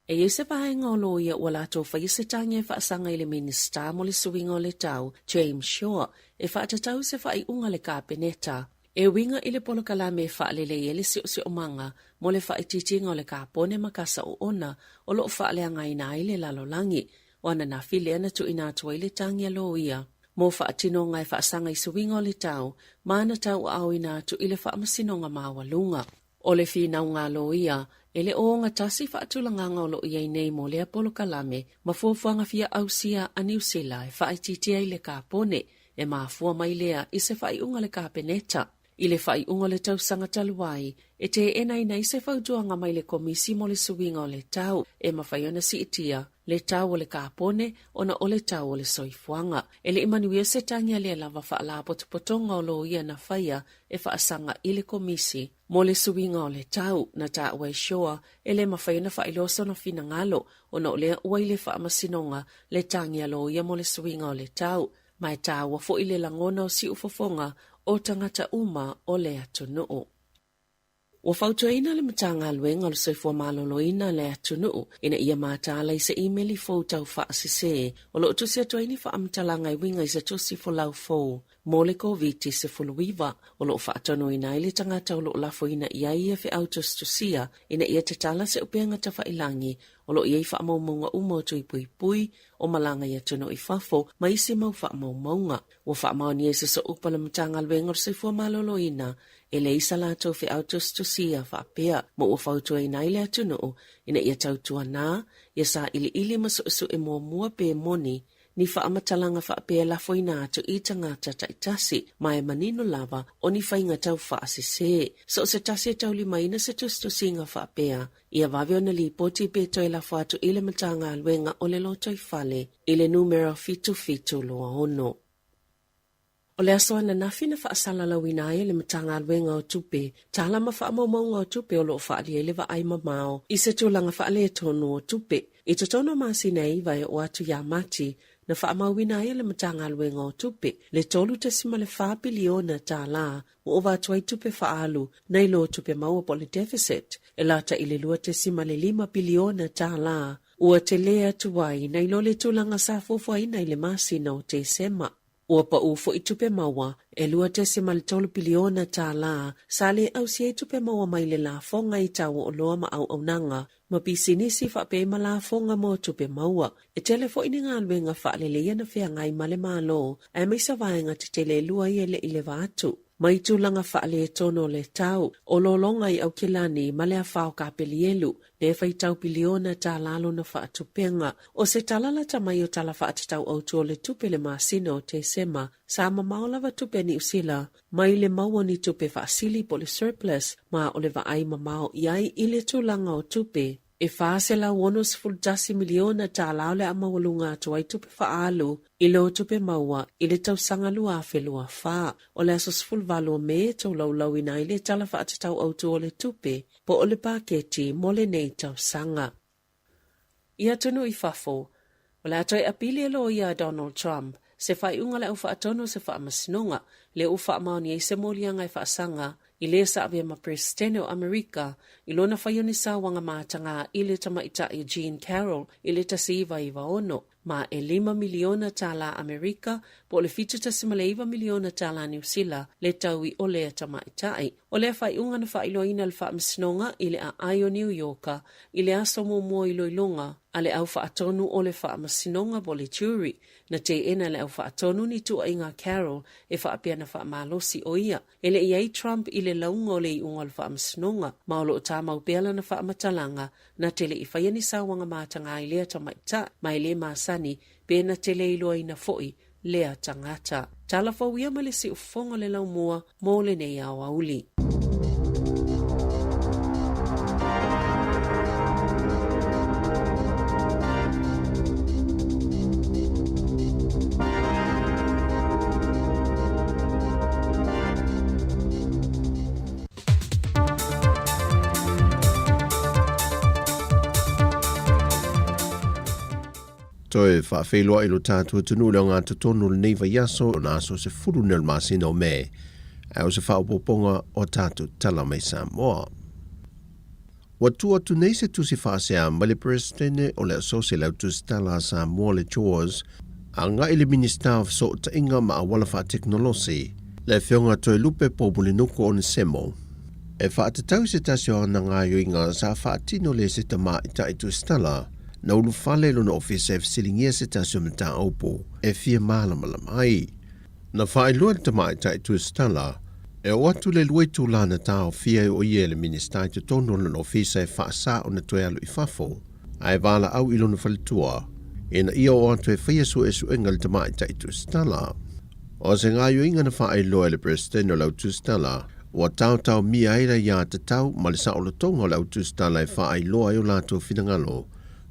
E se vahenga o lo ia ua lato whaisetangia e whaasanga i le minista mo le suinga o le tau, James Shaw, e whaatatau se whai unga le kāpeneta. E winga i le polokalame whaalele e le si o manga, mo le whaititinga o le kāpone makasa o ona, o lo whaaleanga ina i le lalolangi, wana na whilea na tu ina atua i le tangia lo ia. Mo whaatinonga e whaasanga i suinga o le tau, mana tau au ina atu i le whaamasinonga mawalunga. O le whinaunga lo ia, e le oonga tasi whaatulanganga o lo ia i nei mo le apolokalame, ma fuafuanga fia ausia a New Zealand e whaititia i le kāpone, e mafua mai lea i se whaiunga le kāpeneta. I le whai unga le tausanga taluai, e te enai nei se whautuanga mai le komisi mo le suinga o le tau, e mawhaiona si itia, le tau o le kāpone, ona o le tau o le soifuanga. E le imanuia se tangia le lava whaala potopotonga o lo ia na whaia, e whaasanga i le komisi. Mo le suinga o le tau, na ta ua shoa, e le mawhaiona whailoso na fina ngalo, ona o le ua i le whaamasinonga, le tangia lo ia mo le suinga o le tau, mai ta ua fo i le langona o si ufofonga, o tangata uma o le atunuu. Ua whautuaina le matanga aluenga o le soifua maloloina le atunuu, ina ia mātāla i se emaili fau tau whaasise, o lo utusi atuaini whaamatalanga i winga i se tusi fo lau fau, mo le COVID se fuluiva, o lo whaatonu ina ili tangata o lo lafo ina ia ia fi autos tusia, ina ia te tala se upeanga ta whailangi, o lo iei whaamaumaunga umotu i pui o malanga ia tunu i fafo, ma isi mau whaamaumaunga. Ua whaamauni e se so upala matanga aluenga o seifua maloloina, e le isa lātou fi autos tusia whaapea, mo ua whautua ina ile atunu, ina ia tautua nā, ia sa ili masu e mua pe moni, ni whaamatalanga whaapea lafo ina atu i tangata taitasi, mai manino lava o ni whainga tau whaasise. So se tasi tau lima ina se tustusinga whaapea, ia waweo na li poti pe toi lafo atu ile matanga aluenga o le loto i fale, ile numero fitu loa ono. O le asoa na nafi na whaasala lawina e le matanga aluenga o tupe, tālama whaamaumaunga o tupe o lo whaalia ele wa ai mamao, i se tūlanga whaale tonu o tupe. I te tono maasi nei vai o atu ya mati, na whaamauina e le matanga aluenga o tupe, le tolu te sima le 4 biliona tā la, o ova atuai tupe whaalu, nei lo tupe maua po le deficit, e lata i le lua te sima le 5 biliona tā la, ua te lea tuai, nei lo le tūlanga sa fufuaina i le maasi na o te sema. Ua pa ufo i tupe maua, e lua te sima le 3 biliona tā la, sa le au si e tupe maua mai le la fonga i tawa o loa ma au nanga, ma pisinisi whape ma la fonga mo tupe maua. E telefo ini ngā luenga whaaleleia na whea ngai ma le malo, e maisa vaenga te tele lua i ele i le vātu. Mai tūlanga whaale e tono le tau, o lolonga i au kilani ma le a whao ka pelielu, ne whai tau biliona tā lalo na whaatupenga, o se talala ta mai o tala whaatatau au tō le tupe le maasina o te sema, sa ma maolawa tupe ni usila, mai le maua ni tupe whaasili po le surplus, ma o le vaai ma mao iai i le tūlanga o tupe. E whaase la wonos fuldasi miliona tā lao le amawalunga tuai tupe whaalu, i lo tupe maua, i le tau sangalua a whelua wha, o le asos fulvalo me tau laulau ina i le tala whaatatau autu o le tupe, po o le paketi mo le nei tau sanga. Ia tunu i fafo, o le atoi apili alo ia Donald Trump, se whai unga le ufa atono se wha masinonga, le ufa amaoni e se molianga i wha sanga, i le sa avia ma presidente o Amerika, i lona whaioni sa wanga mātanga i le tamaita i Jean Carroll, i le tasiva i waono, ma e 5 miliona tala Amerika, po le fitu tasima le 2 miliona tala New Zealand, le tau i o le tamaitai. O le whai unga na whailoina le whaamisnonga i le a ai o New Yorker, i le aso mo i loilonga, a le au whaatonu o le whaamasinonga bo le jury, na te ena le au whaatonu ni tua inga Carroll e whaapia na whaamalosi o ia. E le iei Trump i le launga o le i unga le whaamisnonga, ma o lo tamau pēla na whaamatalanga, na te le i whaiani sa wanga mātanga i lea tamaita, mai le māsani, pēna te le iloa ina foi, lea tangata. Tala whauia ma le si ufonga le lau mua, mō le nei au auli. Toe whaafeiloa ilo tātua tunu leo ngā tatonu le neiva yaso o nā so se furu nel masina o me, au se whaopoponga o tātu tala mai Samoa. Watu atu nei se tusi whaasea ma le presidente o le asosi lautus tala Samoa le Jaws, a ngā ili minister of so ta inga ma a wala wha teknolosi, le whionga toe lupe pobuli nuku o ne semo. E whaatatau se tasio na ngā yoinga sa whaatino le se tama ita itu stala, na ulu fale lo na ofisa e fisilingia se tasio mta aupo e fia malamalama ai. Na whaelua te mai tai tu stala, e o atu le luetu lana tau fia o ie le ministai te tono na ofisa e whaasa o na toe alu i fafo, a e wala au ilo na whalitua, e na ia o atu e whaia su e su engal te mai tai tu stala. O se ngā yuinga na whae loa le President o lau tūstala, ua tau mi aira ia te tau ma le sao tonga o lau tūstala e whae loa e o lātou whingalo,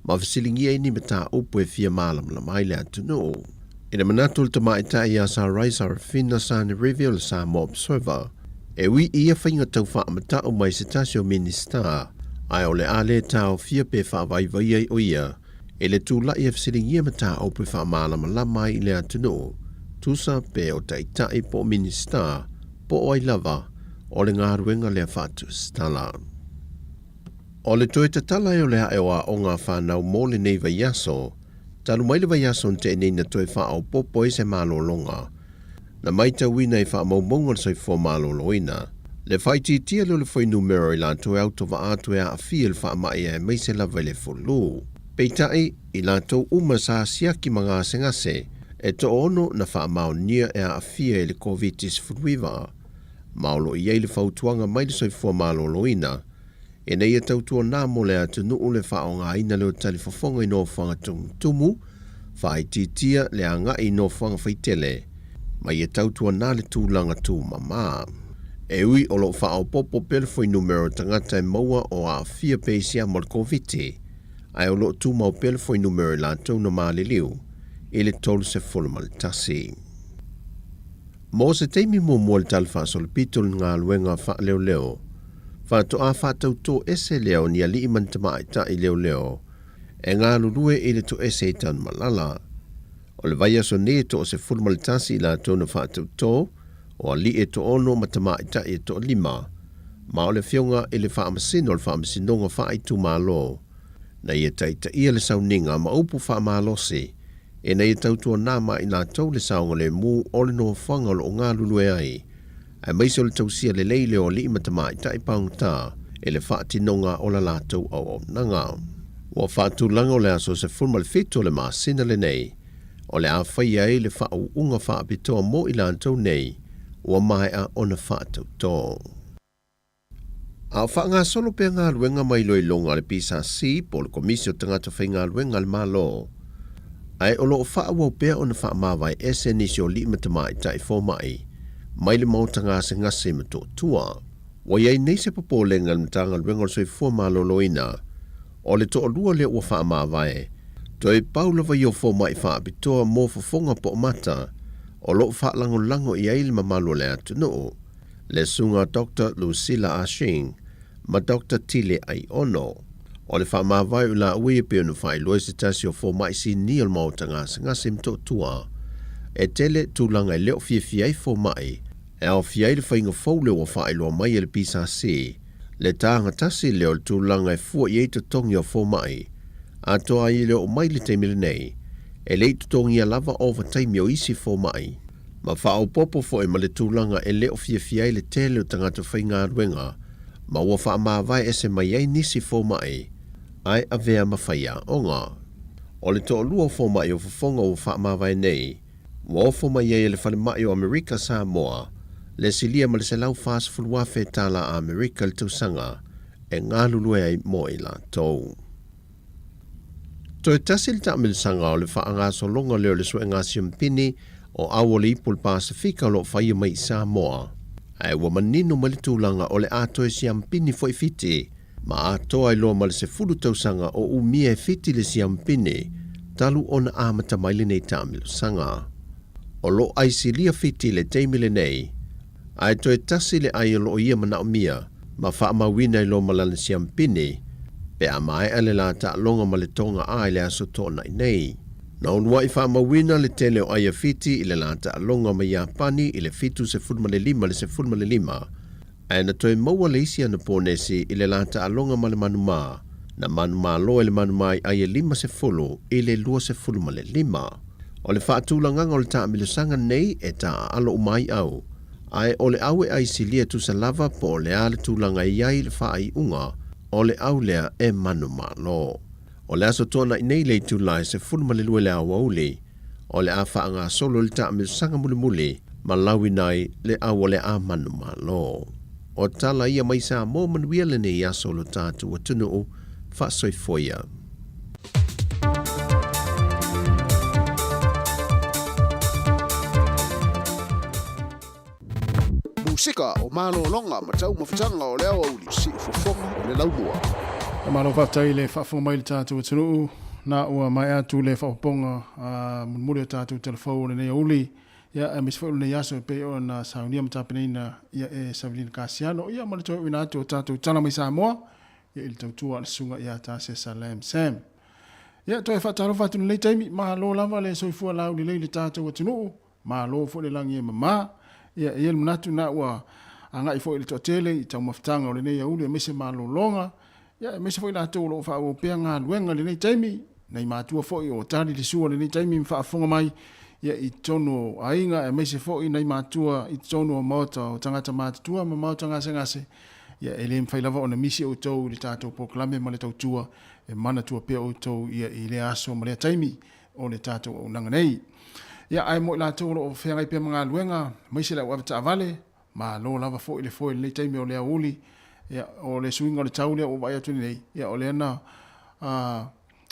ma whasilingia ini me tā upu e fia mālam la mai le atunu. Ina manatul ta mai ta ia sa raisa rafina sa ni review le sa mo observer, e wi ia whainga tau wha amata o mai se tasio minister, ai o le ale tau fia pe wha vai vai ai o ia, e le tūla ia whasilingia me tā upu wha mālam la mai le atunu. Tusa pe o taitai po minister, po o ai lava, o le ngā ruenga lea whātu stala. O le toi tatala o lea ewa o ngā whānau mō le nei vai yaso, talu mai le vai yaso te nei na toi wha au popo e se mālo longa. Na mai ta wina i wha maumonga sai fo mālo loina. Le whaiti tia lo le whai numero i la toi au to wa atu ea a fia le wha mai e mai se lava le fulu. Peitai i la tau uma sa siaki mga sengase, e to ono na wha mao nia e a fia e le COVID-19. Maolo i eile whautuanga mai le soifua malo loina, e nei e tautua nā mo le atu nuu le wha o ngā ina leo tali whafonga i no whanga tumu, wha i titia le a ngā i no whanga whaitele, mai e tautua nā le tūlanga tū mama. E ui o lo wha o popo pelefoi numero tangata e maua o a fia peisia mo le COVID, ai o lo tū mau pelefoi numero la tau na mā liu, e le tolu se fulma le tasi. Mo se teimi mo le talfa sol pitol ngā luenga wha leo leo, wha to a wha tau tō ese leo ni a li iman tama i ta i leo leo, e ngā lulue e le to ese i tan malala. O le vai aso ne to se fulma le tasi la tōna wha tau tō, o a li e to ono ma tama i ta i to lima, ma o le fionga e le wha amasino le wha amasinonga wha i tu malo, na i e taita ia le sauninga ma upu wha malo se, e nei tautua nāma i nā tau le saonga le mū o le no whanga o ngā lulue ai, ai maiso le tausia le leile o li imatama i tai paungta e le whaatinonga o la lātou au nanga. Ua whaatulanga o le aso se fulma le whito le māsina le nei, o le a whaia e le whaau unga whaapitoa mo i lātou nei, ua mai a ona whaatau tō. A wha ngā solo pe ngā luenga mai loi longa le PSC po le komisio tangata whai ngā luenga le mālo, ai o loo wha awau pēr o na wha mawai ese nisi o li matama i tai fōmai, mai le mautanga se ngase ma tō tua. Wa iei nei se papo lenga mtanga luenga soi fua maloloina, o le tō lua le ua wha mawai, toi paula vai o fōmai wha apitoa mō fafonga po mata, o loo wha lango i eile ma malo le atu no, le sunga Dr. Lucilla Ashing, ma Dr. Tile ai ono. O le wha mawai u la ue pe unu whai loe se tasi o fō mai si ni al mautanga se ngase mto tua. E tele tūlanga leo fia i fō mai, e au fia i le whainga fōu leo o whai loa mai e le pisa se, le tāanga tasi leo le tūlanga e fua i eita tongi o fō mai, a toa i leo o mai le teimile nei, e le eita tongi a lava over taimi o isi fō mai. Ma wha au popo fo e ma le tūlanga e leo fia i le tele o tangata whainga ruenga, ma ua wha mawai e se mai ei nisi fō mai, ai a vea mawhaia onga. O le tō lua fō mai o whafonga o wha mawai nei, wa o fō mai e le whale mai o Amerika Samoa, le silia ma le se lau fās fuluafe tāla a Amerika le tausanga, e ngā lulue ai mo i la tau. Toi tasi le tāmil sanga o le wha ngā so longa leo le sue ngā siampini o awo le ipul Pasifika lo whaia mai Samoa. Ai wa manino ma le tūlanga o le atoe siampini fo i fiti, ma atoa i loa ma le se fulu tausanga o umia e fiti le siampini, talu ona amata mai le nei tāmil sanga. O lo aisilia fiti le teimile nei, ai toi tasi le ai lo ia mana o mia, ma wha mawina i lo malana siampini, pe a mai ale la ta longa ma le tonga ai le aso tōna i nei. Na unua i wha mawina le tele o aia fiti i le la ta longa ma Japani i le fitu se fulma le lima le se fulma le lima, ai na toi maua le isi ana pōnesi i le la ta longa ma le manuma, na manuma lo e le manuma i aia lima se fulu i le lua se fulma le lima. O le whaatulanganga o le ta amilusanga nei e ta alo umai au, ai o le au e aisilia tu sa lava po le ale tūlanga iai le wha ai unga, o le au lea e manuma lo. O le aso tōna i nei le tūlai se fulma le lue le au auli, o le a wha ngā solo le ta amilusanga muli muli, ma lawi nai le au le a manuma lo. O tala ia mai sa mō manuia le nei a solo tātu wa tunu o wha soifoia. sika o malo longa ma tau mafutanga o leo au si fofonga o le laumua. E malo whaftai le whafonga mai le tātou e tunu na ua mai atu le whaponga muri o tātou telefone nei uli. Ia e misfo le yaso pe o na saunia mtapena ia e Savelina Kasiano ia ma le toi wina atu o tātou tala mai Samoa. Ia il tautua le sunga ia tāse Salam Sam. Ia toi whataro whatunu le taimi ma lo lava le soifua lau li le tātou e tunu ma lo fo le langi e mama. Ia e el manatu na ua anga i fo ili totele i tau maftanga o le nei auli e mese malo longa. Ia e mese fo ila tau lo wha o pea ngā luenga le nei taimi. Nei mātua fo i o tari li sua le nei taimi mwha afonga mai. Ia i tono ainga e mese fo i nei mātua i tono o mauta o tangata mātua ma mauta ngase ngase. Ia e le mwhailawa o na misi o tau li tātou poklame ma le tau tua e mana tua pea o tau ia i le aso ma le taimi o le tātou o nanga nei. Ia ai mo la tolo o whengai pia mga luenga, maise la wabata avale, ma lo lava fo i le fo i le taimi o le auli, ia o le suinga o le taulia o vai atuni nei, ia o le ana,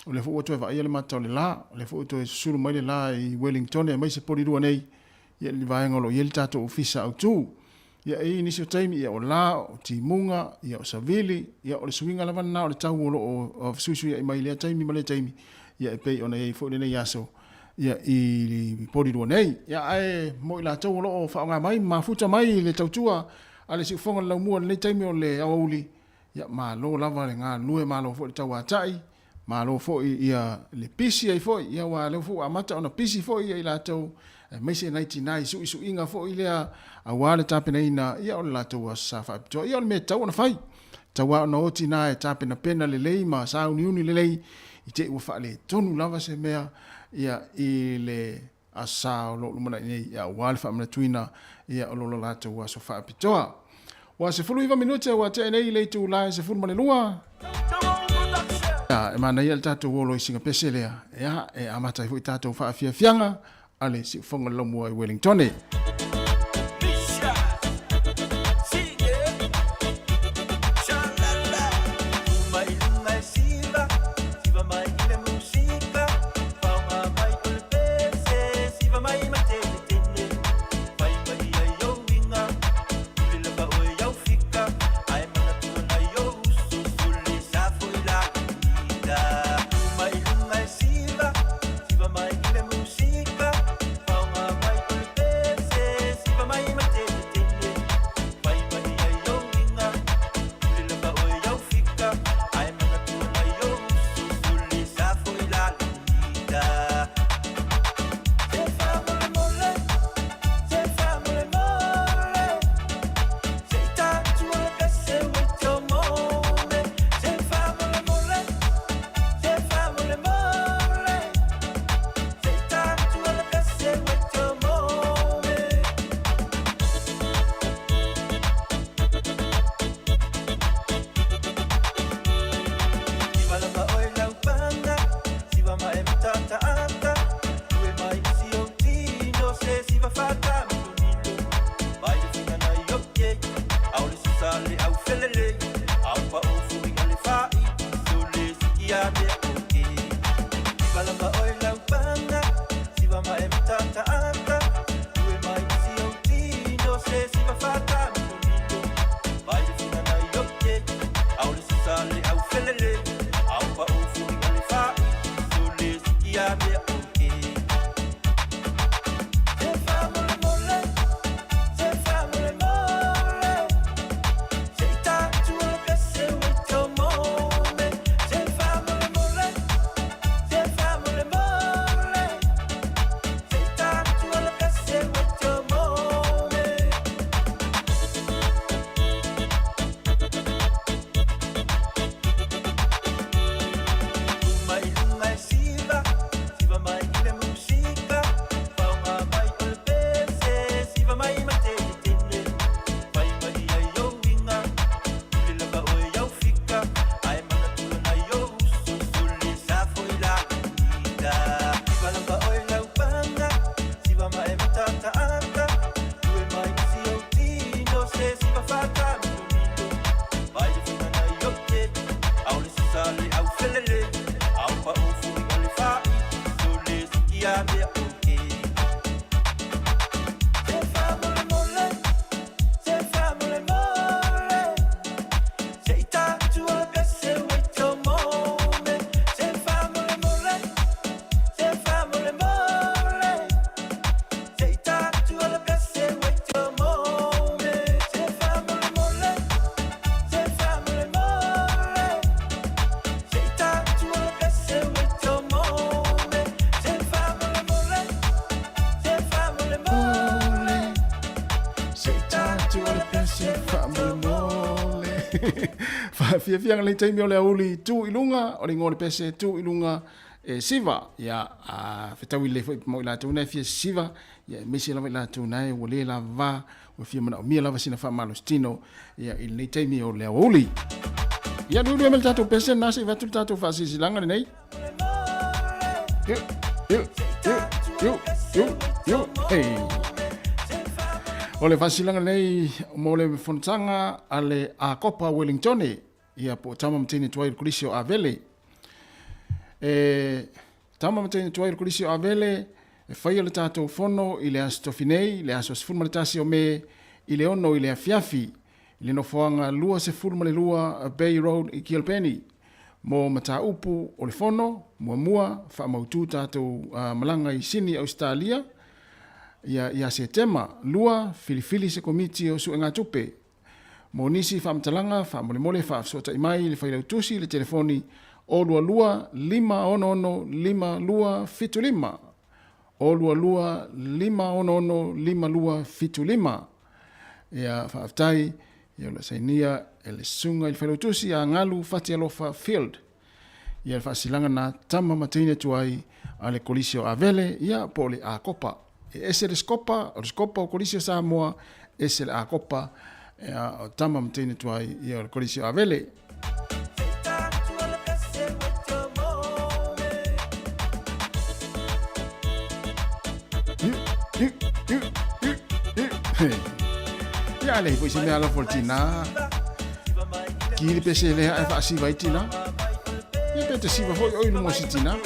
o le fo o toe va ia le mata o le la, o le fo o toe suru mai le la i Wellington, ia maise pori rua nei, ia li vaenga lo ia li tato ofisa au tū, ia e inisi o taimi, ia o la, o timunga, ia o savili, ia o le suinga lava na o le tau o suisu ia i mai lea taimi ma le taimi, ia e pei o na ia i fo i le nei aso, ia i pori rua nei. Ia ai mo i la tau lo o whaonga mai, mafuta mai le tautua, a le siufonga lau mua le taimi o le awauli. Ia ma lo lava le ngā lue ma lo fo i tau atai, ma lo fo i ia le pisi ai fo i, ia wa le fo a mata ona pisi fo i la tau, meise naiti nai su isu inga fo i lea a wale tapena ina, ia o le la tau a safa apitoa, ia o le me tau ona fai, tau a ona oti na e tapena pena le lei, ma sa uni le lei, i te ua wha le tonu lava se mea, ia i le asa o lo lumana nei ia wale fa mna tuina ia o lo lata wa so fa pitoa wa se fulu iva minute wa te nei le tu la se fulu mane lua ia e mana ia tatu wo lo singa peselea ia e amata i tatu fa fia fianga ale si fonga lo mo i Wellington Fia ngai taimi o le auli tu ilunga o le ngore pese tu ilunga siva ya fetawi le foi mo ila tu na fia siva ya misi la ila tu na o le la va o fia mana o mia la sina fa malostino ya il taimi o le auli ya du mel tatu pese na se va tu tatu fa si langa nei yo hey o le fasilanga nei mo le fontanga ale a Copa Wellington ia po tama mtini tuai kulisio avele tama mtini tuai kulisio avele fai le tato fono ile astofinei le aso sfulma le tasi o me ile ono ile afiafi ile no foanga lua se fulma le lua Bay Road i Kilpenny mo mata upu o le fono mua fa mautu tato malanga i sini Australia ia se tema lua filifili se komiti o su nga tupe mo nisi fa mtalanga fa mole fa sota imai le faila tusi le telefoni o lua 5 lua fitu lima o lua 5 lua fitu lima ia fa aftai ia la sainia ele sunga il faila tusi a ngalu fati alofa field ia fa silanga na tama matine tuai ale kolisio avele ia pole a Copa ese le scopa o kolisio Samoa ese le a Copa o tama mtene tuai ia o kolisio avele ia le pois me ala fortina ki pese le a fa si vai tina ia pete si va foi oi no mo sitina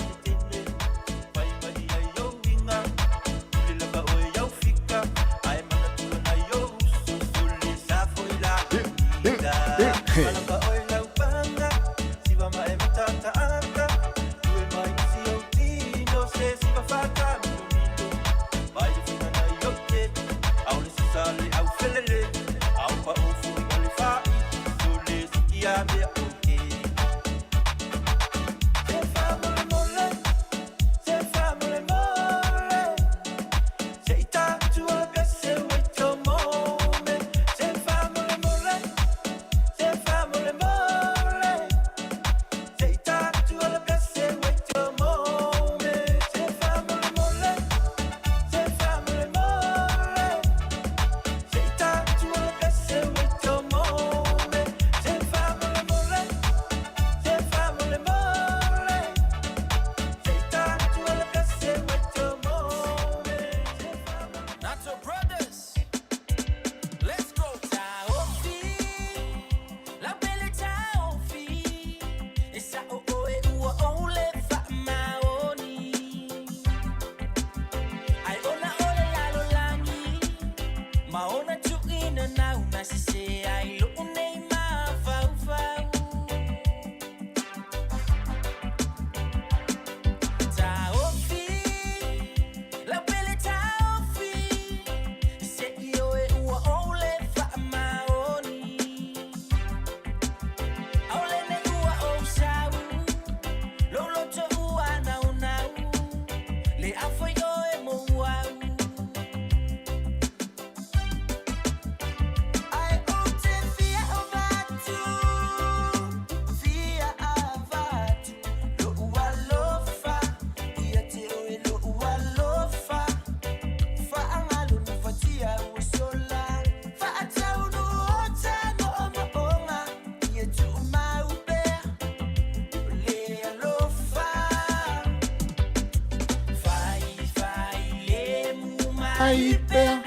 Aipea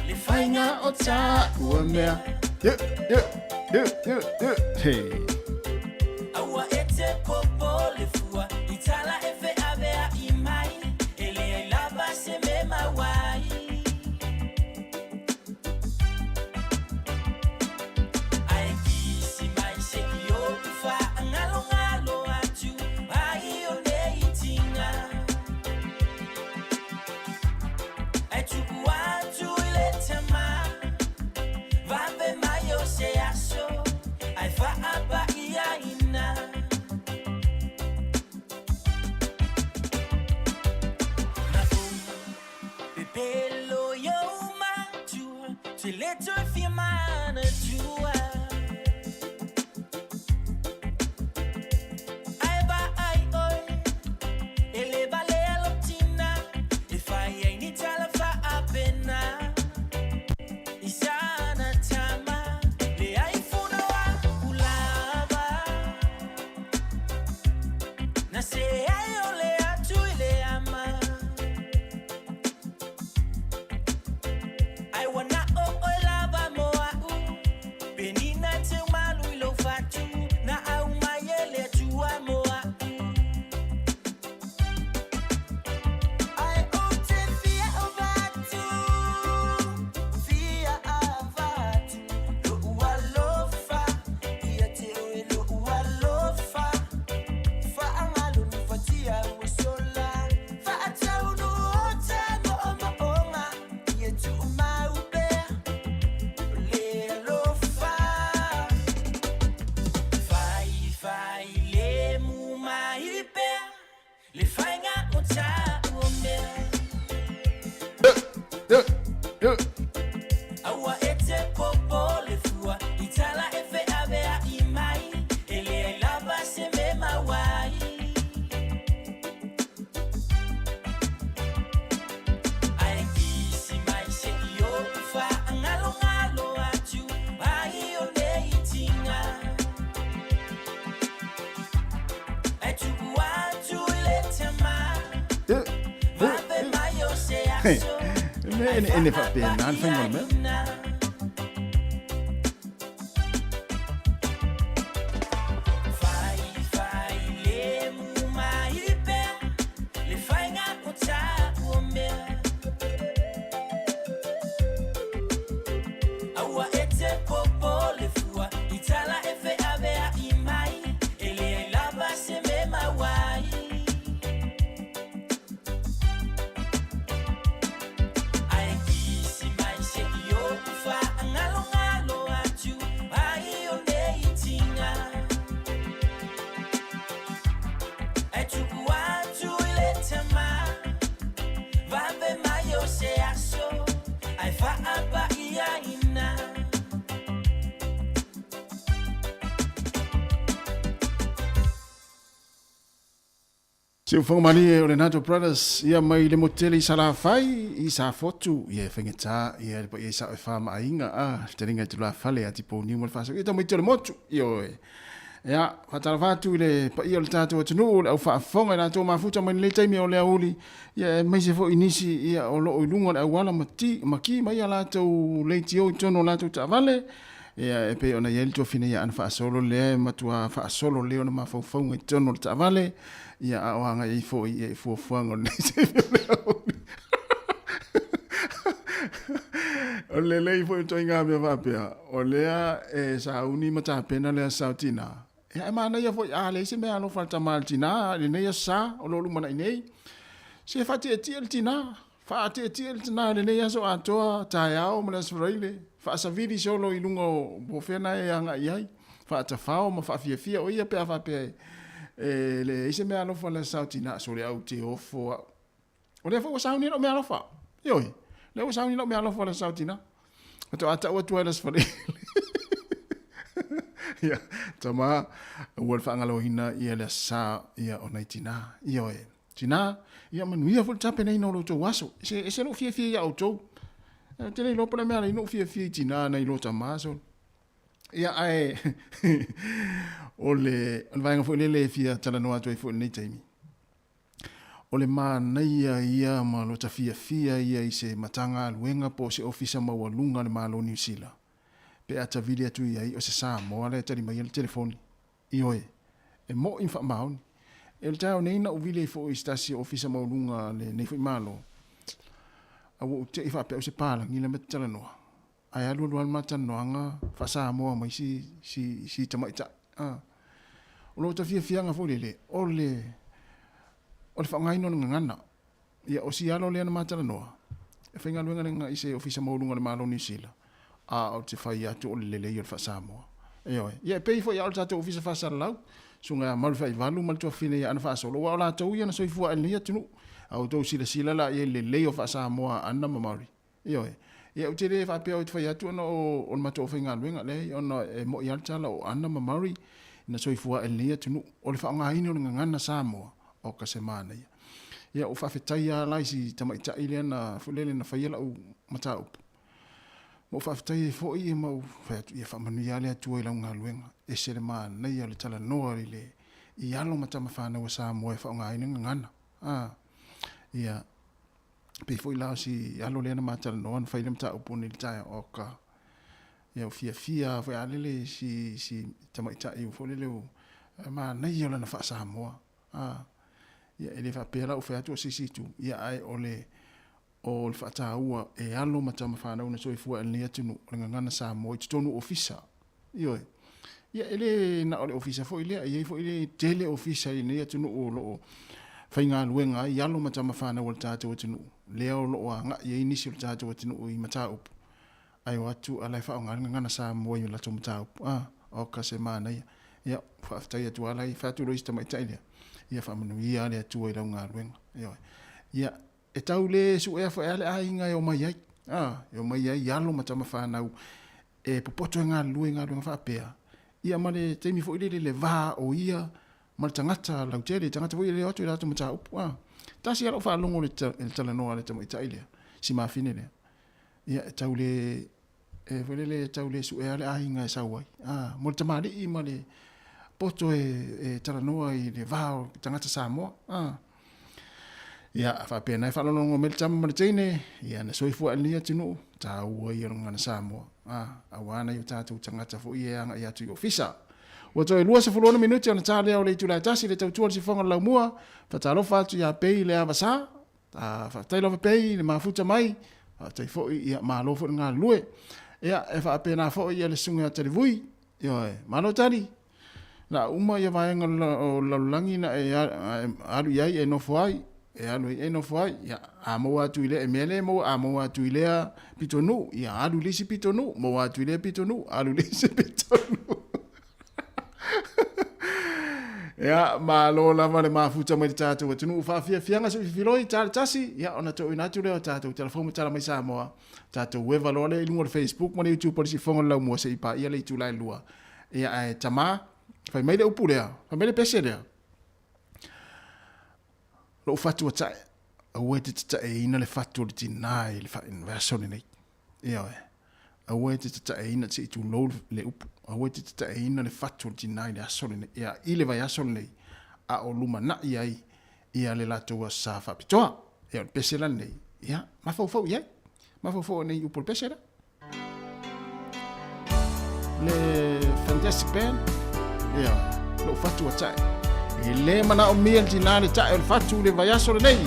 le fainga o ta ua mea hey aua ete popo le fua itala efe avea imai ele lava se me mawai ai kisi mai se yo fa ngalo ngalo atu ai o nei tinga ai tu atu ile tema va be mai o se aso ai fa apa Ene fa pe na fa ngol me. Se o mali o le Nato Brothers ia mai le motele i sala fai i sa fotu ia whengeta ia pa ia sa fa mainga te ringa te la fale ati po ni mo fa sa ita mai te motu io ia fatala fatu le pa ia le tato tunu au fa fonga na to mafuta mai le taimi o le auli ia mai se fo inisi ia o lo lunga le wala maki mai ala to le tio tono la to vale ia e pe ona yel to fine ia an fa solo le matua fa solo le ona ma fo fonga tono ta vale ia awanga i fo fuanga nei se o le lei fo to inga me va pe o lea e sa uni mata pena le sautina e mana ia fo ale se me alo falta maltina le nei sa o lo lumana nei se fati e tiel tina fati e tiel tina le nei so atoa taiao mo le sfraile fa sa vidi solo i lungo bo fena e anga iai fa ta fao ma fa fia o ia pe fa pe le ise me alo fa le sautina so le au te ofo o le fo sauni no me alo fa yoi le o sauni no me alo fa le sautina to ata o tu elas fa ya tama wol fa ngalo hina ia le sa ia o naitina yoi tina ia manu ia fo tape nei no lo to waso se no fia ya o to te le lo para me ali no fia tina nei lo tama so ia ai ole vai fo le fia tala no atu fo nei taimi ole mana ia ma lo ta fia ia i se matanga luenga po se ofisa ma walunga le malo New Zealand pe ata vile tu ia o se sa mo ale tali mai le telefoni ioe e mo infa maun el tau nei na vile fo istasi ofisa ma walunga le nei fo malo awu te ifa pe o se pala ngile metala no ai alu lu mata noanga fa sa mo mai si tamaita o lo ta fia nga fo le ole o le whangai no ngana. Ia o si alo lea na matara noa. E whainga luenga renga i se ofisa maulunga le malo New Zealand. O te whai atu o le lele i o le whasamoa. Ia e pei fo i alta te ofisa whasara lau. Sunga malu whai valu malu tua whine i ana whasolo. Wa o la tau i ana soifua en lia tunu. Au tau sila la i le lele o whasamoa ana mamauri. Ia o te le whapea o te whai atu ana o mato o whainga luenga le. Ona e mo i alta la o ana mamauri. Ina soifua en lia tunu. O le whaonga hini o ngana Samoa. O ka semana ia. Ia o whawhetai a laisi tamaitai lea na fulele na whaiela o matau. Mo whawhetai e fōi e mau whaiatu ia whamanu ia lea tua i lau ngā luenga. E sere maa nei ale tala noa li le. I alo matama whanau sa moe whaonga ina ngana. Ia pe fōi lao si alo lea na matala noa na whaile matau pōne li taia o ka. Ia o fia whai alele si tamaitai o fōlele o maa nei ala na wha sa moa. Ia ele fa pera o featu sisitu ia ai ole o le fata ua e alo matama fana una soifua en lia tunu o ngana sa mo tonu ofisa ia ele na ole ofisa fo ile ia fo ile tele ofisa i lia tunu o lo fainga luenga ia alo matama fana o tata o tunu le o lo nga ia initial tata o tunu i mata up ai watu ala fa ngana sa mo i la tumata up o ka semana ia fa fta tu ala i fatu lo ista mai taile ia whamanu ia lea tua i lau ngā ruenga. Ia, e tau le su ea whae ale ainga e o mai ai. E o mai ai, ialo matama whanau. E popoto e ngā ruenga whapea. Ia male teimi fo ile le vā o ia. Male tangata lau tere, tangata fo ile otu i rato mata upu. Tasi alo whaalongo le tala noa le tamo itai lea. Si mawhine lea. Ia, e tau le, e whele le tau le su ea ale ainga e sauai. Mole tamari i male poto e tala noa i le vāo tangata Samoa. Ia, whapea nai whalonongo mele tama mana teine, ia na soifua alia tinu, ta ua i ronga na Samoa. Awana i o tātou tangata fo i eanga i atu i ofisa. Ua toi lua se fulona minuti ona tālea o le itu lai tasi le tautua si whonga lau mua, whatalofa atu ia pei le awasa, whatailofa pei le mafuta mai, tai fo i ia malo fo ngā lue. Ia, e whapea na fo i le sunga a televui, ia malo tari. Na uma ia vaenga o laulangi na e alu iai e nofo ai, e alu e nofo ai, ia a moa atu ile e mele mo a moa atu ilea pitonu, ia alu lisi pitonu, moa atu ilea pitonu, alu lisi pitonu. Ia malo lava le mafuta mai tātou atunu whawhia whianga so whiloi tāle tasi, ia ona tau inatu leo tātou telefonu tala mai Samoa, tātou weva loa le ilungo le Facebook, mo le YouTube polisi whonga lau mua se ipa, ia le itu lai lua. Ia e tama, fai mai le upu lea, fai mai le pese lea. Lo fatu wa tae, a ue te tae ina le fatu le tinai le fa inversone nei. Ia oe, a ue te tae ina te itu lou le upu, a ue te tae ina le fatu le tinai le asone nei. Ia ile vai asone nei, a o luma na iai, ia le lato wa sa fa pitoa. Ia le pese lan nei, ia, mafau iai, mafau nei upu le pese la. Le Fantastic Band, ia, lo fatu wa tae. E le mana o mia tina le tae o le fatu le vai aso le nei.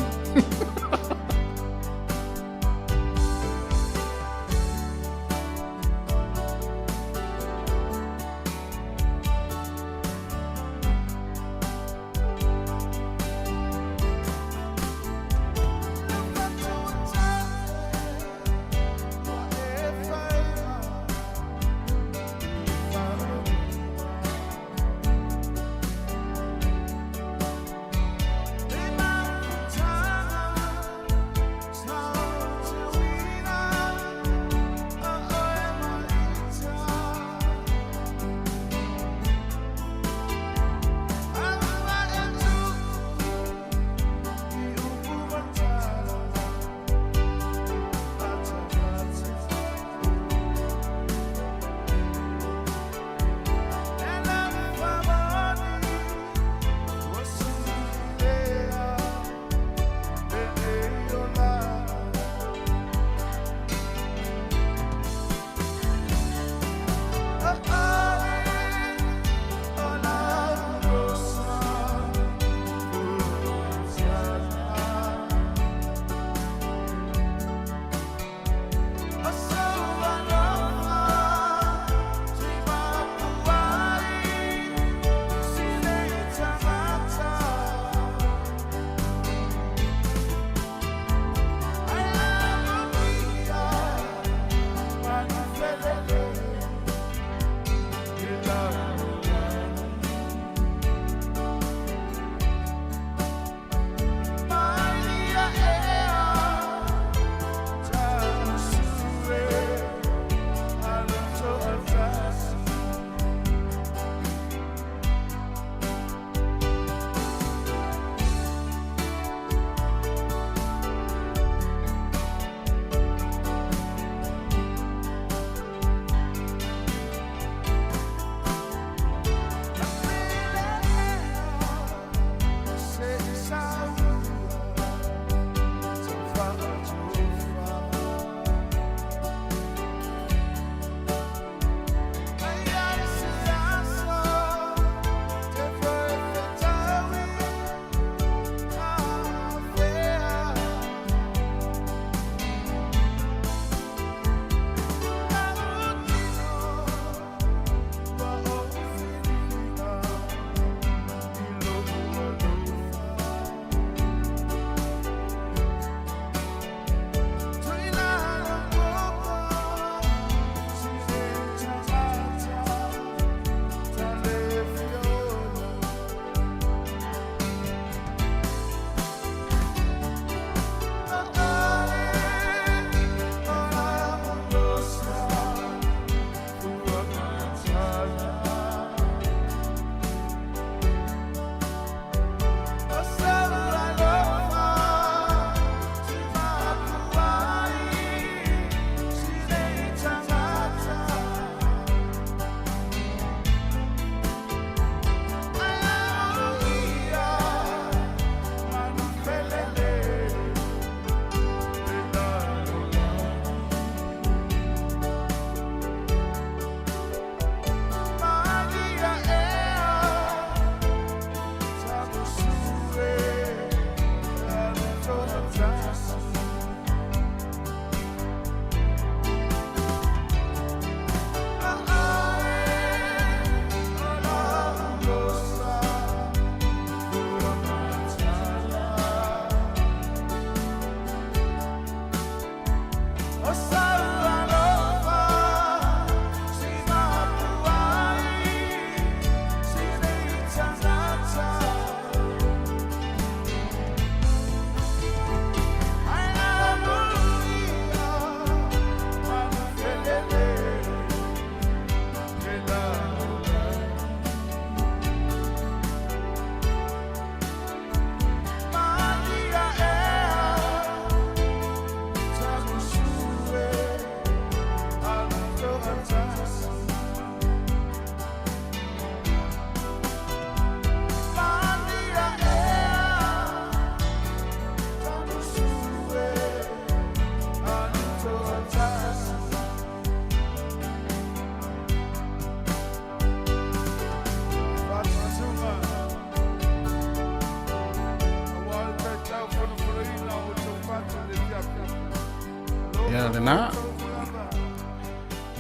Ia le nā.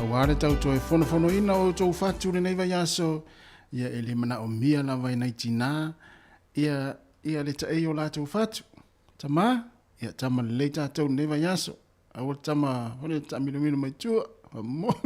Aware tau toi fono ina o tau fatu le nei vai aso. Ia e le mana o mia la vai nei tina. Ia le ta e o la tau fatu. Tama, ia tama le leita tau nei vai aso. Awal tama, hone ta mino mai tua. Amone.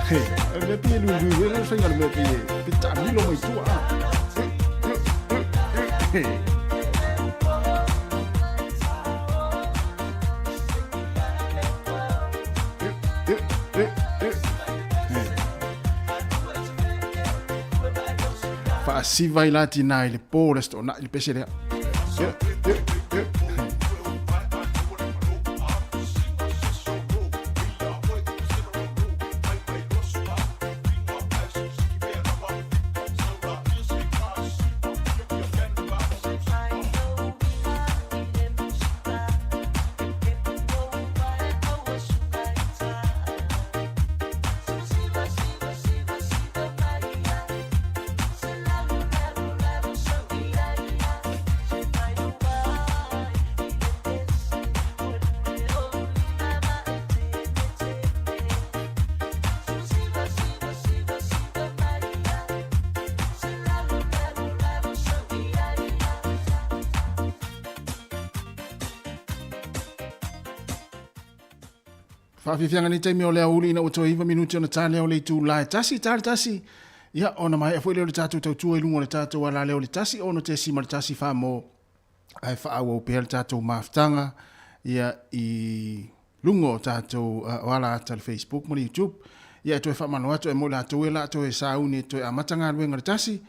Le pie lu le fai le pie. Pita mi lo mai tua. Fa si vai la tina il pole sto na il pesce. Whawhiwhianga ni teimi o lea uli na uto iwa minuti o na tāne o le tū lai tasi, tāle tasi. Ia, ona mai e fwoi leo le tātou tau tua ilungo le tātou ala leo le tasi, ono te si mara tasi wha mō. Ai wha awa upea le tātou maftanga, ia i lungo tātou wala ata le Facebook, mo le YouTube. Ia e toi wha mano ato e mo le ato e la ato e sauni e toi amata ngā luenga le tasi.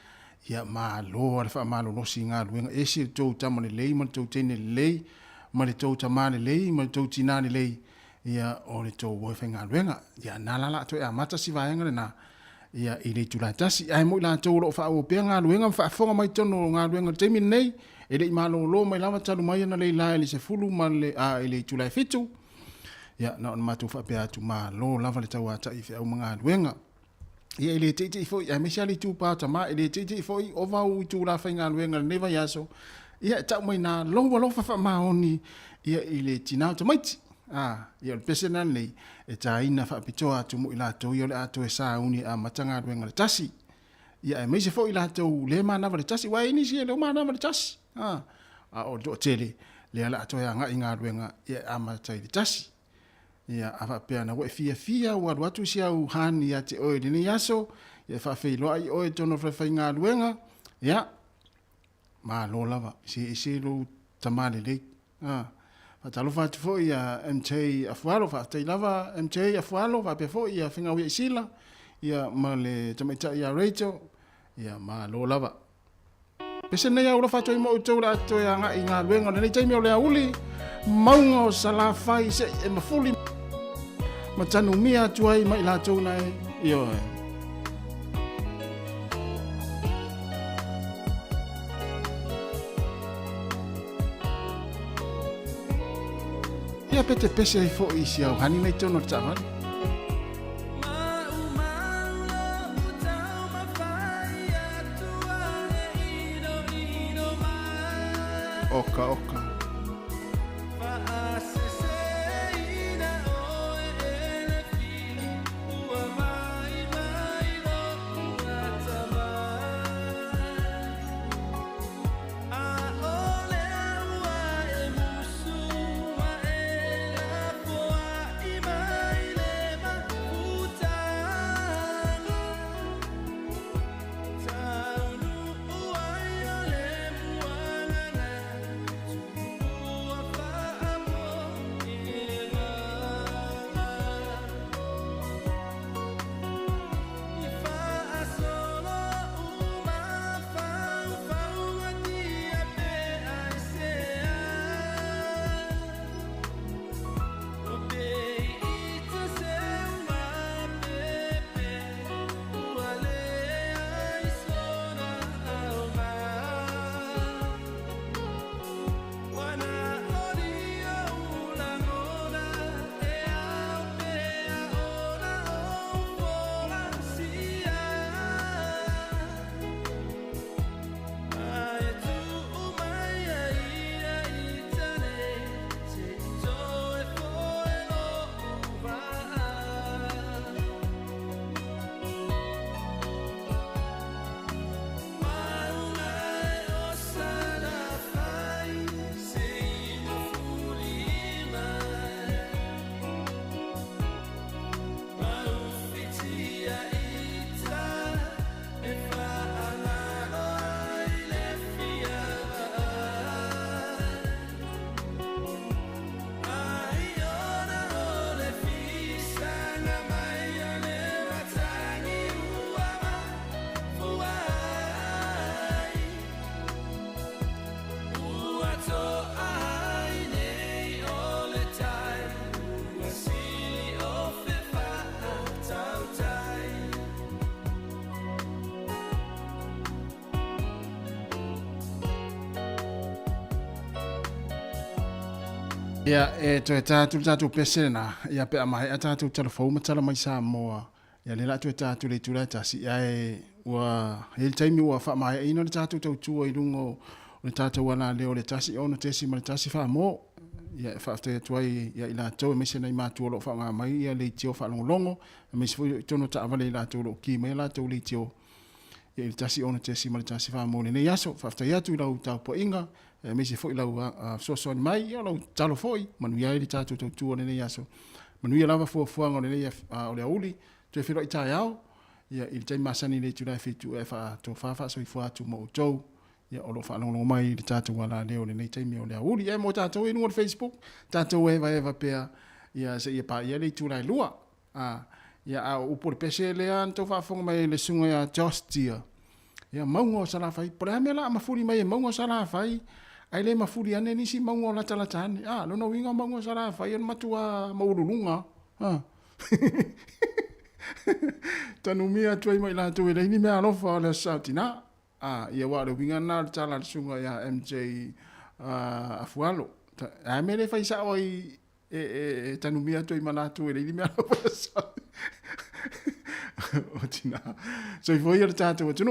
Ia maa loa le wha maa lo nosi ngā luenga. E si le tau tama le lei, ma le tau tene le lei, ma le tau tamane lei, ma le tau tina le lei. Ia o le tau woe whainga luenga. Ia nalala ato e amata si vaenga le na. Ia i le tūlai tasi. Ai mo i la tau lo wha o pia ngā luenga, wha fonga mai tono ngā luenga teimi nei. E le i malo lo mai lava talu mai ana le la le se fulu ma le a le tūlai fitu. Ia na on matu wha pia atu ma lo lava le tau ata i whiau mga luenga. Ia i le teiti i foi, ai mesia le tū pāta ma, i le teiti i foi, o vau i tū la whainga luenga le neva yaso. Ia tau mai nā loa lofa wha maoni, ia i le tinau ta maiti. Ia le pesena nei, e tā ina wha pitoa atu mo i lātou, ia le ato e sā uni a matanga luenga le tasi. Ia e meise fo i lātou le mānawa le tasi, wai ini si e leo mānawa le tasi. O do tele, le ala ato e anga i ngā luenga, ia a matai le tasi. Ia a wha pia na wae fia, ua ruatu si au hani a te oe dini yaso, ia wha fei loa i oe tono whai ngā luenga, ia, mā lo lava, se lo tamale lei. Talo fa fo ia MJ afualo fa te lava MJ afualo fa pe fo ia finga wi sila ia male tamaita ia Rachel ia ma lo lava pese nei ora fa to mo to la to ia nga inga luenga nei taimi o le uli maunga sala fai se e mafuli matanu mia tuai mai la to nai io ia pete pese ai fo i si au hani nei tono tawani. Oka. Ia to tatu pesena ia pe mai tatu telefon matala mai sa moa ia le tatu tatu le tula tasi ai wa el taimi wa fa mai ino le tatu tu i lungo le tatu wana le le tasi ono tesi mai tasi fa mo ia fa te tuai ia ila to me sena ma tu lo fa mai ia le tio fa longo me se to no ta vale la to lo ki me la to le tio ia le tasi ono tesi mai tasi fa mo ne yaso fa te ya tu la uta po inga me se foi la so mai ia lo talo foi manu ia le tatu tu ne yaso manu ia lava fo ngone le o le uli te firo ita yao ia il tai masani le tu la fitu e fa to fa so i fo atu mo to ia o lo fa longo mai le tatu wala le o le tai me o le uli e mo tatu e no Facebook tatu e va pe ia se ia pa ia le tu la lua ia o por pese le an to fa fo mai le sunga ya justia ia maungo sala fai por me la mafuri mai maungo sala fai ai le mafuri ane nisi maungo la tala tane lo no winga maungo sala fai en matua maulunga tanu mia tuai mai la tu le ni me alofa le sautina ia wa le winga na tala sunga ya MJ afualo a me le fai sa oi tanu mia tuai mana tu le ni me alofa o tina so i foi il tatu tu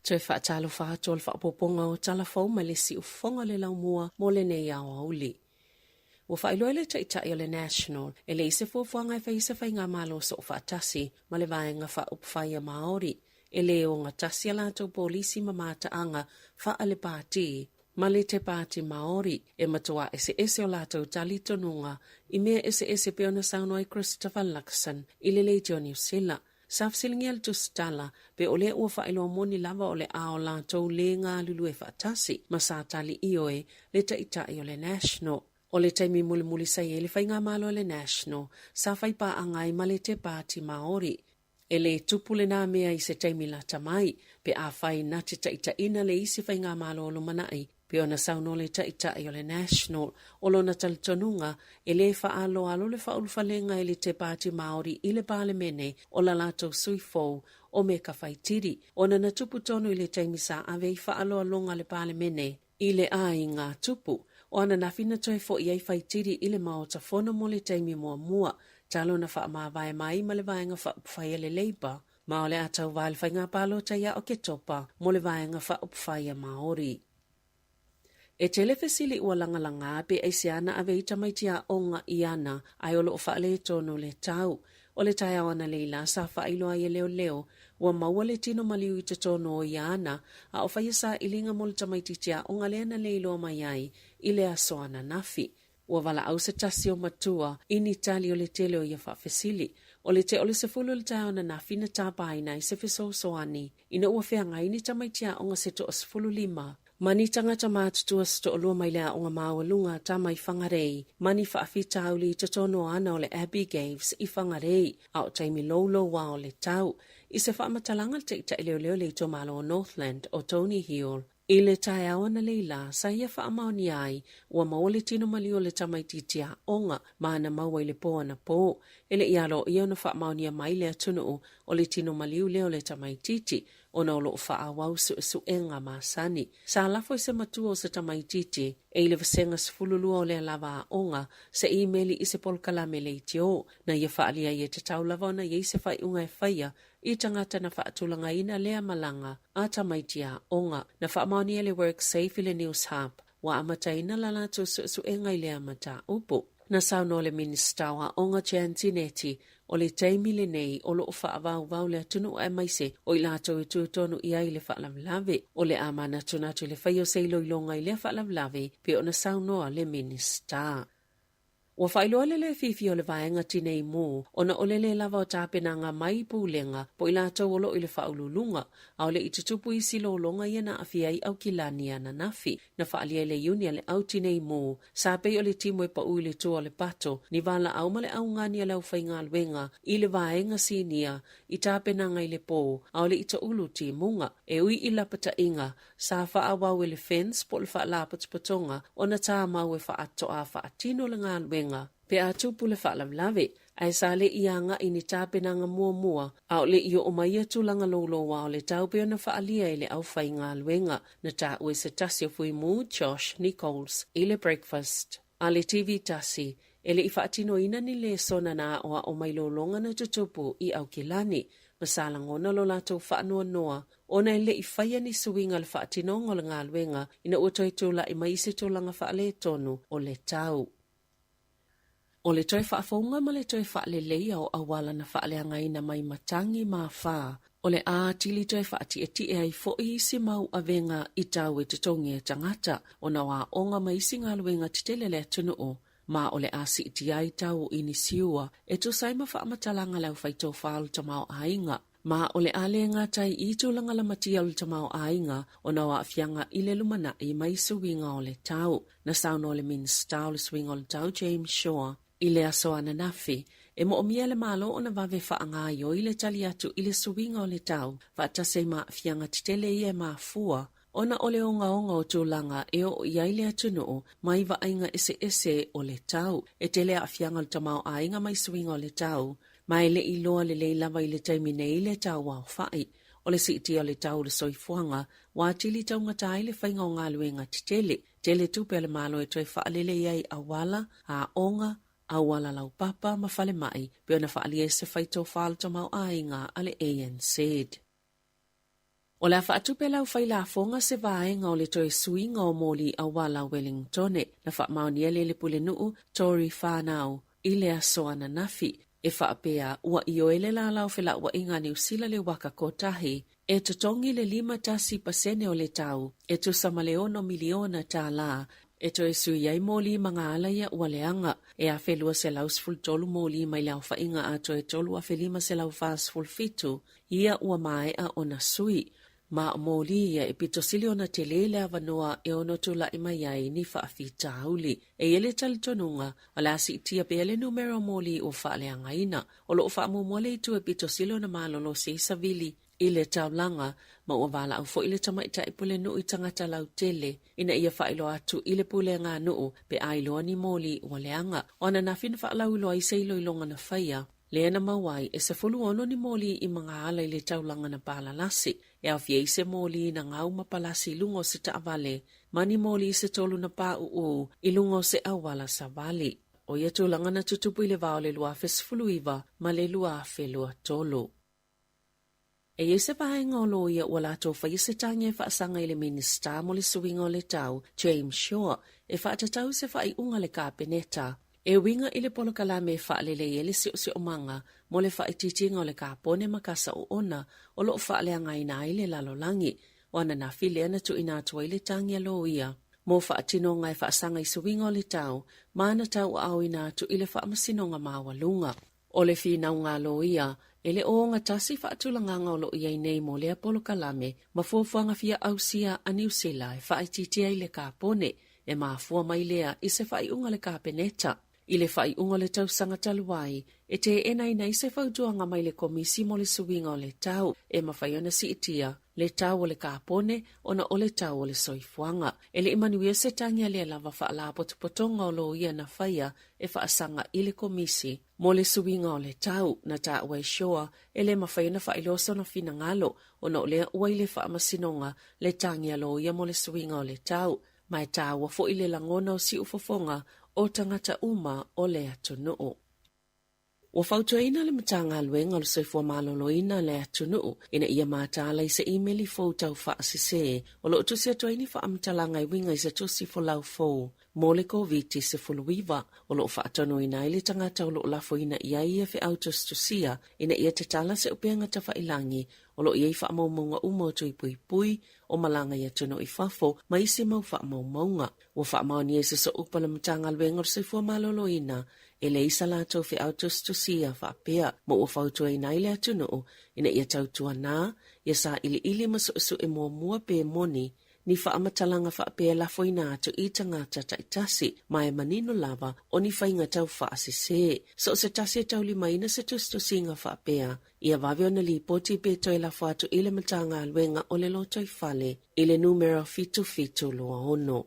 Toi whaatalo whaatua le whaapoponga o talafau ma le si ufonga le laumua mo le nei au auli. Ua whailoele ta itai o le National, e le ise fuafuanga e whaisa whainga malo so whaatasi ma le vaenga wha upwhaia Māori. E le o ngā tasi alatou polisi ma mātaanga wha ale pāti, ma le te pāti Māori, e matua ese o latou tali tonunga, i mea ese peona saunoi Christopher Luxon, i le leiti o New Zealand. Safsilingi al tustala, pe ole ua whaelo moni lava ole ao latou le ngā lulu e whaatasi, ma sa tali ioe le ta itai o le National. O le taimi muli sai e le whainga malo le National, sa whaipa angai ma le te pāti Māori. E le tupule nā mea i se taimi la tamai, pe a whai na te taitaina le isi whainga malo o lumanai, pe ona sauno le taitai o le National, o lona talitonunga, e le whaalo alo le whaulwhalenga e le te pāti Māori i le Palemene o la latou suifou o me ka whaitiri. Ona na tupu tonu i le taimi sa ave i whaalo alonga le Palemene i le ai ngā tupu. O ana na fina toi fo i ai whaitiri i le maota fono mo le taimi mua, talo na wha mawai mai ma le vaenga wha upwhaia le Labour, ma o le atau wale whainga palo taia o ke topa mo le vaenga wha upwhaia Māori. E telefesili ua langalanga pe eisi ana ave itamaitia onga i ana ai olo o whaale tono le tau. O le tai awana leila sa whailoa i leo, ua maua le tino maliu i te tono o i ana, a o whaiasa ilinga mo le tamaititia onga leana leilo mai ai i le asoana nafi. Ua wala au se tasi o matua ini tali o le tele o ia whafesili. O le te ole se fulu le tai awana nafi na tāpaina i se fiso soani, ina ua whianga ini tamaitia onga se to o se fulu lima. Mani tangata mātutua sto o lua mai lea o ngā māwalunga tā mai whangarei. Mani whaafita au li te tono ana o le Abbey Gaves i whangarei, a o taimi lolo wa o le tau. I se whaamatalanga te ita leo le to malo o Northland o Tony Hill. I le tai awana leila, sa ia whaamaoni ai, ua maole tino mali o le tamaititia onga, maana maua i le poa na po. Ele ialo ia na whaamaoni a mai lea tunu o le tino maliu leo le tamaititi, o na olo whaawau su enga masani. Sa lafo i se matua o se tamaititi, e i le vasenga sifululua o le lava onga, se e-maili i se polkalame le itio, na ia whaalia i te tau lava na ia se whai unga e whaia, i tangata na whaatulanga ina lea malanga, a tamaitia onga, na whaamaoni le work safe i le News Hub, wa amataina lalato su enga i lea mata upo. Na sauno le minister wa onga Ciantinetti, o le taimi le nei o lo whaavau le atunu e maise o i lato i tuitonu i ai le whaalavlave o le amana tunatu le whaio seilo i longa i le whaalavlave pe o na saunoa le minister. Ua whailoa le fifi o le vaenga tinei mō, ona o le lava o tāpenanga mai pūlenga po i lato o lo i le whaululunga, a o le i tutupu i silo longa i ana awhia i au kilani ana nafi, na whaalia le unia le au tinei mō, sa pei o le timo i pa ui le tua le pato, ni wala au ma le au ngani a lau whainga alwenga, i le vaenga sinia, i tāpenanga i le pō, a o le i ta ulu ti munga, e ui i lapata inga, sa whaawau i le fence po le whaalapatpatonga, o na tā mau e whaato a whaatino le ngā alwenga, pe a tupu le whaalavlave, ai sa le ianga i ni tāpenanga mua, a o le i o mai atu langa lolo wa o le taupeo na whaalia i le au whainga alwenga, na tā ue se tasi o fui mū Josh Nichols i le breakfast. A le TV tasi, e le i whaatino ina ni le sona na o mai lolonga na tutupu i au kilani, masalangona lo lato whaanua noa, ona le i whaia ni suinga le whaatino ngol ngā alwenga, ina utoi tula i maise tūlanga whaale tonu o le tau. O le toi whaafonga ma le toi whaalelei au awala na whaaleanga ina mai matangi ma wha. O le ātili toi whaati e ti e ai fo i si mau avenga i tau e te tongi e tangata. O na wā onga mai singa luenga titelele tunu o. Ma o le asi iti ai tau i ni siua. E tu saima whaamatalanga lau whaito whaalu tamau ainga. Ma o le ale ngatai i tūlanga la matia o le tamau ainga. O na wā fianga i le lumana i mai suinga o le tau. Na sauno le minsta o le swinga o le tau James Shaw. I le asoana nafi, e mo o mia le malo o na wawe whaanga yo i le tali atu i le suinga o le tau, whaatase ma fianga titele i e ma fua, ona o le onga o tūlanga e o i aile atu noo, mai wa ainga ese o le tau, e tele a fianga le tamau ainga mai suinga o le tau, mai le iloa le lava i le taimine i le tau wau whai, o le siti o le tau le soifuanga, wā tili tau ngatai le whainga o ngā luenga titele, tele tupe le malo e toi whaalele iai awala, a onga, awala lau papa ma fale mai, pe ona whaalia se whaito whaalta mau ainga ale ANC. O la whaatupe lau whailafonga se vaenga o le toe suinga o moli a wala Wellingtone na whaamaonia le pule nuu Tori Whanau i le asoana nafi e whaapea ua i oele la lau whela ua inga New Zealand le waka kotahi e tutongi le 5% o le tau e tu samaleono miliona tā la e toe sui ai moli mga alaia ua leanga e a whelua se lau sful tolu moli mai lau whainga a toe tolu a whelima se lau whaasful fitu ia ua mae a ona sui. Ma moli ia e pitosili ona te lele a wanoa e ono tula i mai ai ni whaafita hauli. E ele talitonunga o la si tia pele numero moli o whaaleanga ina. O lo whaamu mole i tu e pitosili ona malolo se isavili i le taulanga ma ua wala au fo i le tamaita i pule nuu i tangata lau tele ina ia whailo atu i le pule ngā nuu pe ailoa ni moli o leanga. Ona na fin whaalau iloa i seilo ilonga na whaia. Leana mawai e se fulu ono ni moli i mga ala i le taulanga na palalasi. E au fie se moli na ngau mapalasi lungo se taavale. Mani moli se tolu na pa uu i lungo se awala sa vali. O ia tūlanga na tutupu i le vao le lua fesfulu iwa ma le lua felua tolu. E ia se pahenga o lo ia ua lato whaisetangia e whaasanga i le minista mo le suinga o le tau James Shaw e whaatatau se whai unga le kāpeneta. E winga i le polokalame e whaalele e le si o manga mo le whaititinga o le kāpone makasa o ona o lo whaalea ngaina i le lalolangi o ana na whilea na tu ina atua i le tangia lo ia. Mo whaatino ngai whaasanga i suwinga o le tau, maana tau au ina atu i le whaamasinonga mawalunga. O le whina ngā lo ia, e le o ngā tasi whaatulanganga o lo ia i nei mo le polokalame ma fuafuanga fia ausia a New Zealand e whaititia i le kāpone e maafua mai lea i se whaiunga le kāpeneta. I le whai unga le tau sanga taluai, e te enai nei se whautuanga mai le komisi mo le suwinga o le tau, e mawhaiona si itia, le tau o le kāpone, ona o le tau o le soifuanga. E le imanuia se tangia le lava whaala potopotonga o lo ia na whaia e whaasanga i le komisi, mo le suwinga o le tau, na ta awai shoa, e le mawhaiona whailoso na fina ngalo, ona o lea uai le whaamasinonga, le tangia lo ia mo le suwinga o le tau, mai ta wafo i le langona o si ufofonga, o tangata uma o le atunuu. Ua whautuaina le matanga luenga lo soifua maloloina le atunuu, ina ia mātala i se imeli fau tau whaasise, o lo utusi atuaini whaamtalanga i winga i se tusi fo lau fau, mo le COVID se fuluiva, o lo whaatonoina i le tangata o lo lafo ina ia ia fe autos tusia, ina ia te tala se upeanga ta whailangi, o lo ia i whaamaumaunga umotu i pui o malanga ia tuno i whafo, ma isi mau whaamaumaunga. Ua whaamaoni e se so upala matanga luenga o soifua maloloina, e le isa lātou fe autos tusia whaapea, mo ua whautua i naile atunuu, ina ia tautua nā, ia sa ili masu e mua pe moni, ni whaamatalanga whaapea lafo ina atu i tangata taitasi, mai manino lava o ni whainga tau whaasise. So se tasi tau lima ina se tustusinga whaapea, ia waweo na li poti pe toi lafo atu ile matanga alwenga o le loto i whale, ile numero fitu lua ono.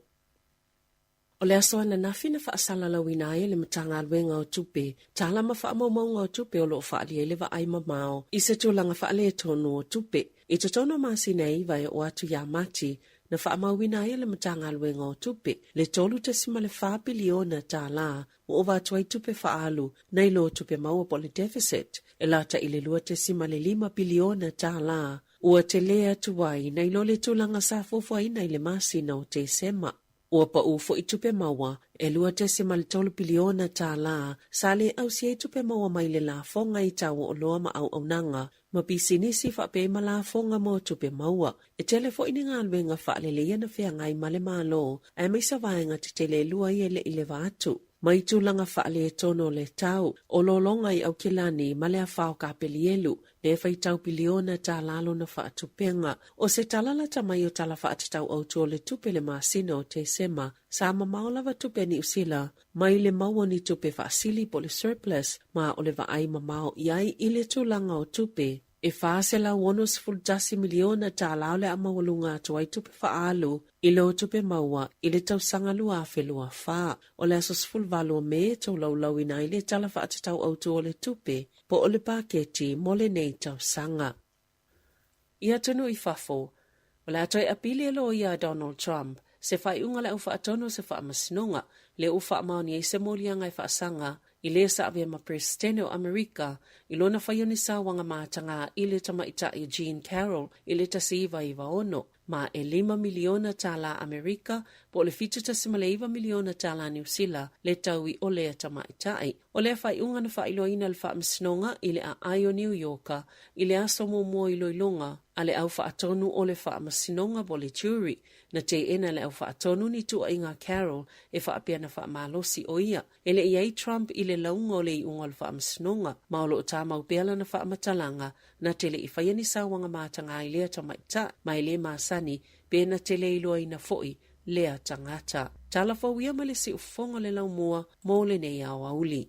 O le asoa na nafi na whaasala lawina ai le matanga alwenga o tupe, tālama whaamaumaunga o tupe o lo whaalia lewa ai mamao, i se tūlanga whaale tonu o tupe, i totono masi nei vai o atu ya mati, na whaamauina ai le matanga alwenga o tupe, le tolu te sima le 4 biliona tā la, o ova atuai tupe whaalu, nei lo tupe maua po le deficit, e lata i le lua te sima le 5 biliona tā la, ua te lea tuai, nei lo le tūlanga sa fofua ina i le masi na o te sema. Ua pa ufo i tupe maua, e lua te sima le 3 biliona tā la, sa le au si e tupe maua mai le la fonga i tau o loa ma au nanga, ma pisinisi whape ma la fonga mo tupe maua. E telefo ini ngā luenga whaale le iana whea ngai male malo, e mai sa vaenga te tele lua i ele i le vātu. Mai tūlanga whaale e tono le tau, o lolonga i au kilani ma le a whao ka pelielu, ne whai tau biliona tā lalo na whaatupenga, o se talala ta mai o tala whaatatau au tō le tupe le maasina o te sema, sa mamaolawa tupe ni usila, mai le maua ni tupe whaasili po le surplus, ma o le vaai mamao iai i le tūlanga o tupe. E whaasela wonos fuldasi miliona tā lao le amawalunga tuai tupe whaalu, i lo tupe maua, i le tau sangalua a whelua wha, o le asos fulvalo me tau lau ina i le tala whaatatau au tu o le tupe, po o le paketi mo le nei tau sanga. Ia tunu i whafo, o le atoi apili alo ia Donald Trump, se whai unga le ufa atono se wha masinonga, le ufa maoni e se molianga i wha sanga, I le sa avea ma presidente o Amerika, I lona whaioni sa wanga mātanga I le tamaita I Jean Carroll I le tasiva I waono, ma e 5 miliona tala Amerika, po le fitu tasimaleiva miliona tala New Zealand, le tau I ole tamaitai. O le whai unga na whailoina le whaamisnonga I le a Aio New Yorker, I le aso mo iloilonga, a le au whaatonu o le whaamasinonga bo le jury, na te ena le au whaatonu ni tua inga Carroll e whaapia na whaamalosi o ia. Ele iei Trump I le launga o le I unga le whaamisnonga, maolo o tāmau peala na whaamatalanga, na tele I whaiani sa wanga mātanga I lea tamaita, mai le māsani, pe na tele iloa ina foi, lea tangata. Tala whauia ma le si ufonga le laumua, mo le nei au auli.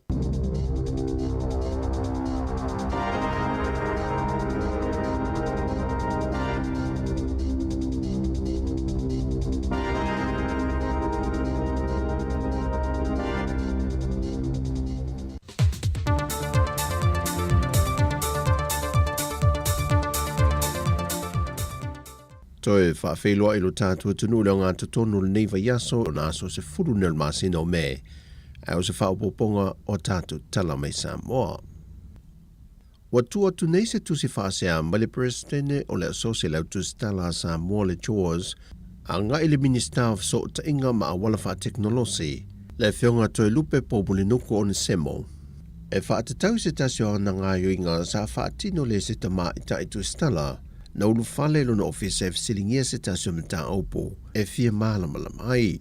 Toe whaafeilua I lo tātua tunu leo ngā tutonu le neiva yaso o nā so se furu nel māsina o me, au se whaopoponga o tātu tala mai Samoa. Watua tu nei se tusi whaasea ma le presidente o le asosia lau tu stala Samoa le Chores, a ngā le minister of so ta inga ma a walafa teknolosi, le whionga toe lupe po nuku o ne semo. E whaatatau se tasio na ngā yoinga sa whaatino le se tama I ta I tu stala, na ulu fale lo na ofisa e fisilingia se tasio mta aupo e fia malamalam ai.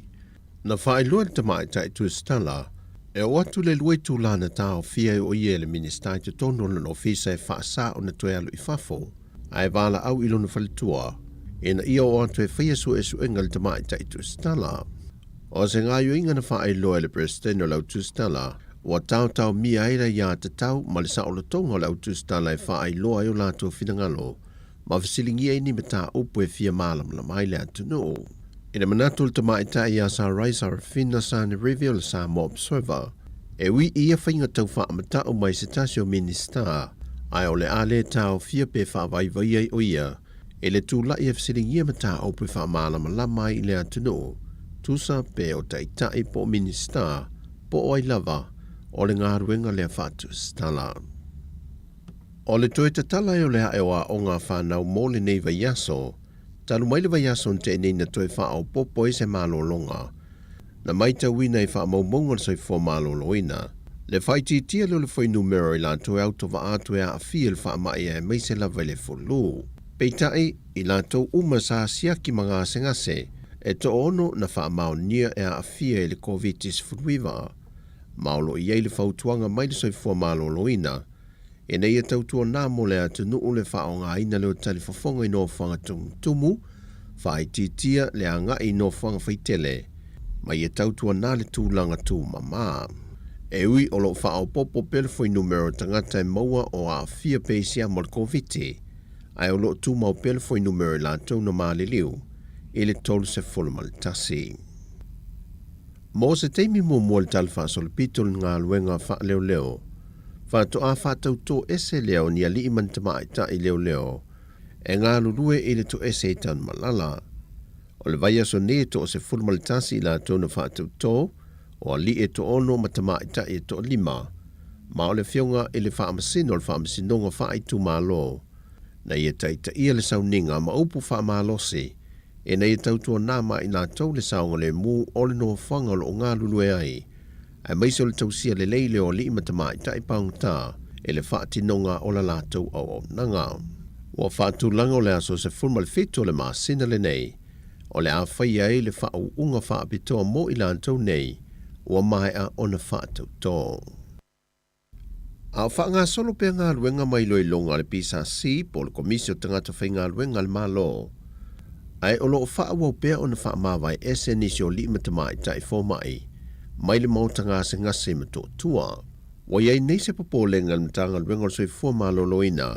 Na whaelua le tamai tai tu stala, e o atu le lue tu la na tau fia o ie le minister I te tono lo na ofisa e whaasa o na toe alu I fafo, a e wala au ilo na whalitua, e na ia o atu e whaia su e su inga le tamai tai tu stala. O se ngā yu inga na whaelua le presidente o lau tu stala, wa tau mia eira ia te tau ma le sa o le tonga lau tu stala e whaelua e o lato finangalo, ma fisilingia ini mata upu e fia malam la mai le atunu. Ina manatul tama ita ia sa raisa rafina sa ni review le sa mo observer, e wi ia whainga tau wha mata o mai se tasio minister, ai o le ale tau fia pe wha vai vai o ia, e le tu la ia fisilingia mata upu wha malam la mai le atunu, tusa pe o ta ita I po minister, po oi lava, o le ngā ruenga le whatu stala. O le toe tatala e o le haewa o ngā whanau mō le nei vaiaso, talu mai le vaiaso te nei na toe wha au popo e se malo longa. Na mai ta wina I wha maumonga sa I fo malo loina. Le whaiti tia le whai numero I la toe au to wa atu e a fia le wha mai e mai se la vele fulu. Peitai I la tau uma sa siaki mga sengase, e to ono na wha mao nia e a fia e le COVID-19 furuiva. Maulo I ei le whautuanga mai le sa I fo malo loina, e nei e tautua nā mo le atu nuu le whao ngā ina leo tali whafonga I no whanga tumu, whai titia le a ngā I no whanga whaitele, mai e tautua nā le tūlanga tū mama. E ui o lo whao popo pelefoi numero tangata e maua o a fia peisia mo le COVID-19, ai o lo tū mau pelefoi numero la tau na mā le liu, e le tolu se fulma le tasi. Mo se teimi mo mua le talfa so le pitol ngā luenga wha leo leo, Whāto a whātau tō ese leo ni a li iman tamai ta I leo leo, e ngā lurue I le tō ese I tan malala. O le vaia so ne tō se fulmalitasi I la tōna whātau tō, o a li e tō ono ma tamai ta I tō lima, ma o le whionga I le whaamasino o le whaamasinonga whaai tū mālo. Na I e taita ia le sauninga ma upu whaamalosi, e na I e tautua nā ma I nā tau le saunga le mū o le no whanga o ngā lulue ai, ai mai se o le tausia le leile o li imatama I tai paungta e le whaatinonga o la lātou au nanga. Wa whaatulanga o le aso se fulma le whito le māsina le nei, o le awhaia e le whaau unga whaapitoa mo I lātou nei, ua mai a o na whaatau tō. A wha ngā solo pe ngā luenga mai loi longa le pisa si po le komisio tangata whai ngā luenga le mālo. Ai o lo whaawau pea o na wha mawai ese nisi o li imatama I tai fōmai, mai le mautanga se ngase ma tō tua. Wa iei nei se papo le ngalmitanga luenga soi fua malo loina.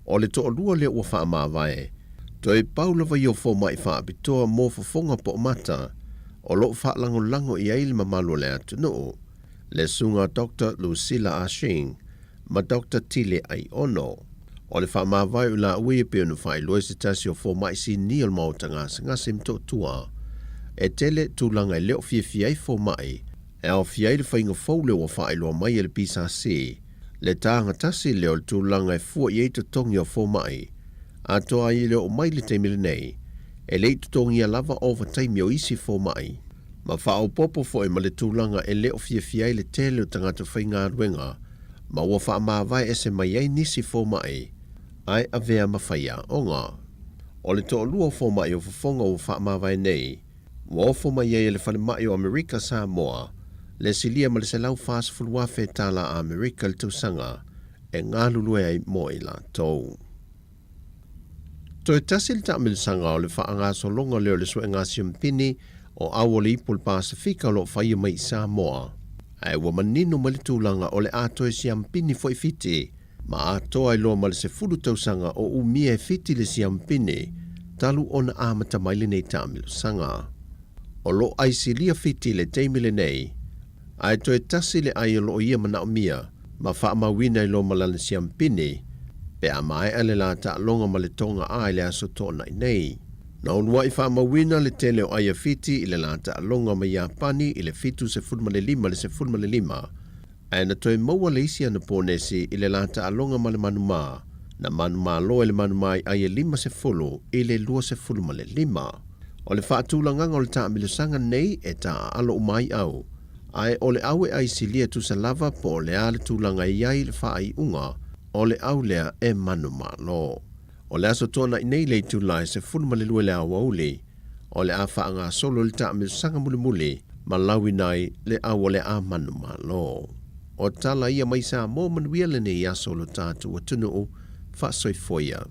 O le tō lua le ua wha mawai. To e paulawa I o fo mai wha apitoa mō fafonga po mata. O lo wha lango I eile ma malo le atu no. Le sunga Dr. Lucilla Ashing, ma Dr. Tile ai ono. O le wha mawai ula ue peo na whai loe se tasi o fo mai si ni al mautanga se ngase ma tō tua. E tele tūlanga I leo fia fo mai, E au fiai le whainga fau le wa whae loa mai le pisa se, le tāanga tasi leo le tūlanga e fua i eito tongi o fo mai, a toa i leo o mai le teimile nei, e le eito tongi a lava over taimi o isi fo mai. Ma whao popo fo e ma le tūlanga e leo fia fiai le tele o tangata whainga aruenga, ma ua wha maa vai e se mai ei nisi fo mai, ai a vea ma whaia o ngā. O le toa lua fo mai o whafonga o wha maa vai nei, wa fo mai ei le whale mai o Amerika Samoa, le silia ma le se lau fast fuluafe tala a Amerika le tausanga, e ngā lulue ai mo i la tau. To e tasil ta milisanga o le whaanga solonga leo le sue ngā siampini o awole ipul Pasifika lo whaia mai Samoa. Ai wa manino ma le tūlanga o le ato e siampini fo i fiti, ma ato ai loa ma le se fulu tausanga o umia e fiti le siampini, talu ona amata maile nei ta milisanga. O lo aisilia fiti le teimile nei, ai to e tasi le ai lo ia mana o mia, ma wha mawina i lo malana siampini, pe a mai ale la ta longa ma le tonga ai le aso tōna i nei. Na unua i wha mawina le tele o aia fiti i le la ta longa ma Japani i le fitu se fulma le lima le se fulma le lima, ai na toi maua le isi ana pōnesi i le la ta longa ma le manuma, na manuma lo e le manuma i aia lima se fulu i le lua se fulma le lima. O le wha tūlanganga o le ta amilusanga nei e ta alo umai au, ai o le aue ai silia tu sa lava po le ale tūlanga iai le wha ai unga, o le au lea e manu malo. O le aso tōna i nei lei tūlai se fulma le lue le awauli, o le a wha ngā solo le ta amilusanga muli muli, ma lawi nai le awa le a manu malo. O tala ia mai sa mō manuia le ne ia solo tātu wa tunu o wha soifoia.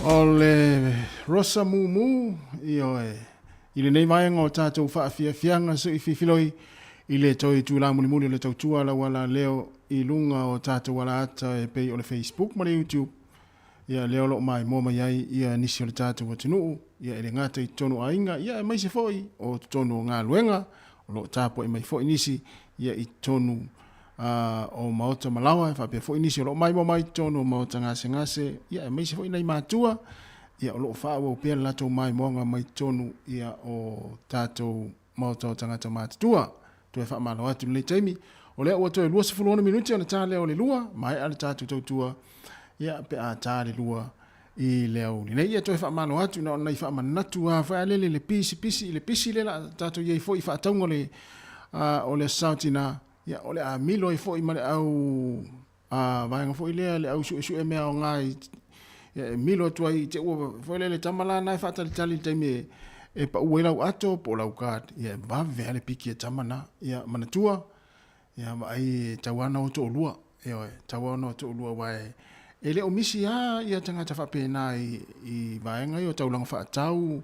Ole Rosa Mumu i le nei vaenga o tātou whaafiafianga so i whiwhiloi i le toi tūla muli le tautua la wala leo i lunga o tātou wala ata e pei o le Facebook ma le YouTube ia leo lo mai moma iai ia nisi o le tātou o tinuu ia ele ngata i tonu ainga ia e maise foi o tonu ngā luenga o lo tāpo i mai foi nisi ia i tonu o maota malawa e whapea foi nisi o lo mai moma i tonu o maota ngase ia e maise foi nei mātua ia o lo whaawa o pia lato mai moanga mai tonu ia o tātou maota o tangata mātua tu e whaamalo atu le taimi o lea ua toi lua sifuluona minuti o na tā leo le lua mai ale tātou tautua ia pe a tā le lua i leo ni nei ia toi whaamalo atu na nei whaamanatu a whaalele le pisi le la tātou iei foi whaataunga le o le sautina ia o le a milo i foi ma le au vaenga foi lea le au su e mea o ngai milo tua i te ua foi le tamala nai whaatali tali taimi e pa ue lau ato po lau kāt ia vave ale piki e tamana ia manatua ia ai tawana o to lua ia tawana o to lua wae ele o misi ia tangata whapena i vaenga i o taulang whaatau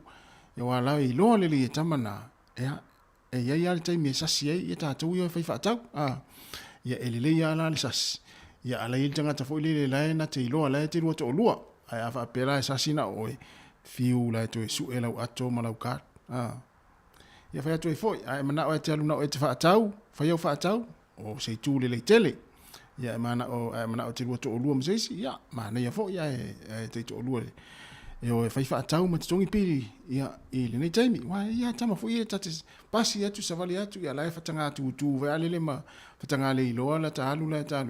ia wala i loa lele i tamana ia e ia ale taimi e sasi ei ia tātou ia whai whaatau ia ele ia ala le sasi ia ala i tangata fo lele lae na te iloa lae te lua to lua ai a whapera e sasi na oe fiu la to su ela ato malau ka ia fa to foi ai mana o te aluna o te faatau fa eu faatau o se tu le tele ia mana o te to lua msesi ia mana ia foi ia te to lua e o fa faatau ma tongi pili ia ile nei taimi wa ia tama foi ia tate pasi atu savali atu ia la fatanga tu va ale ma fatanga le lo la ta alu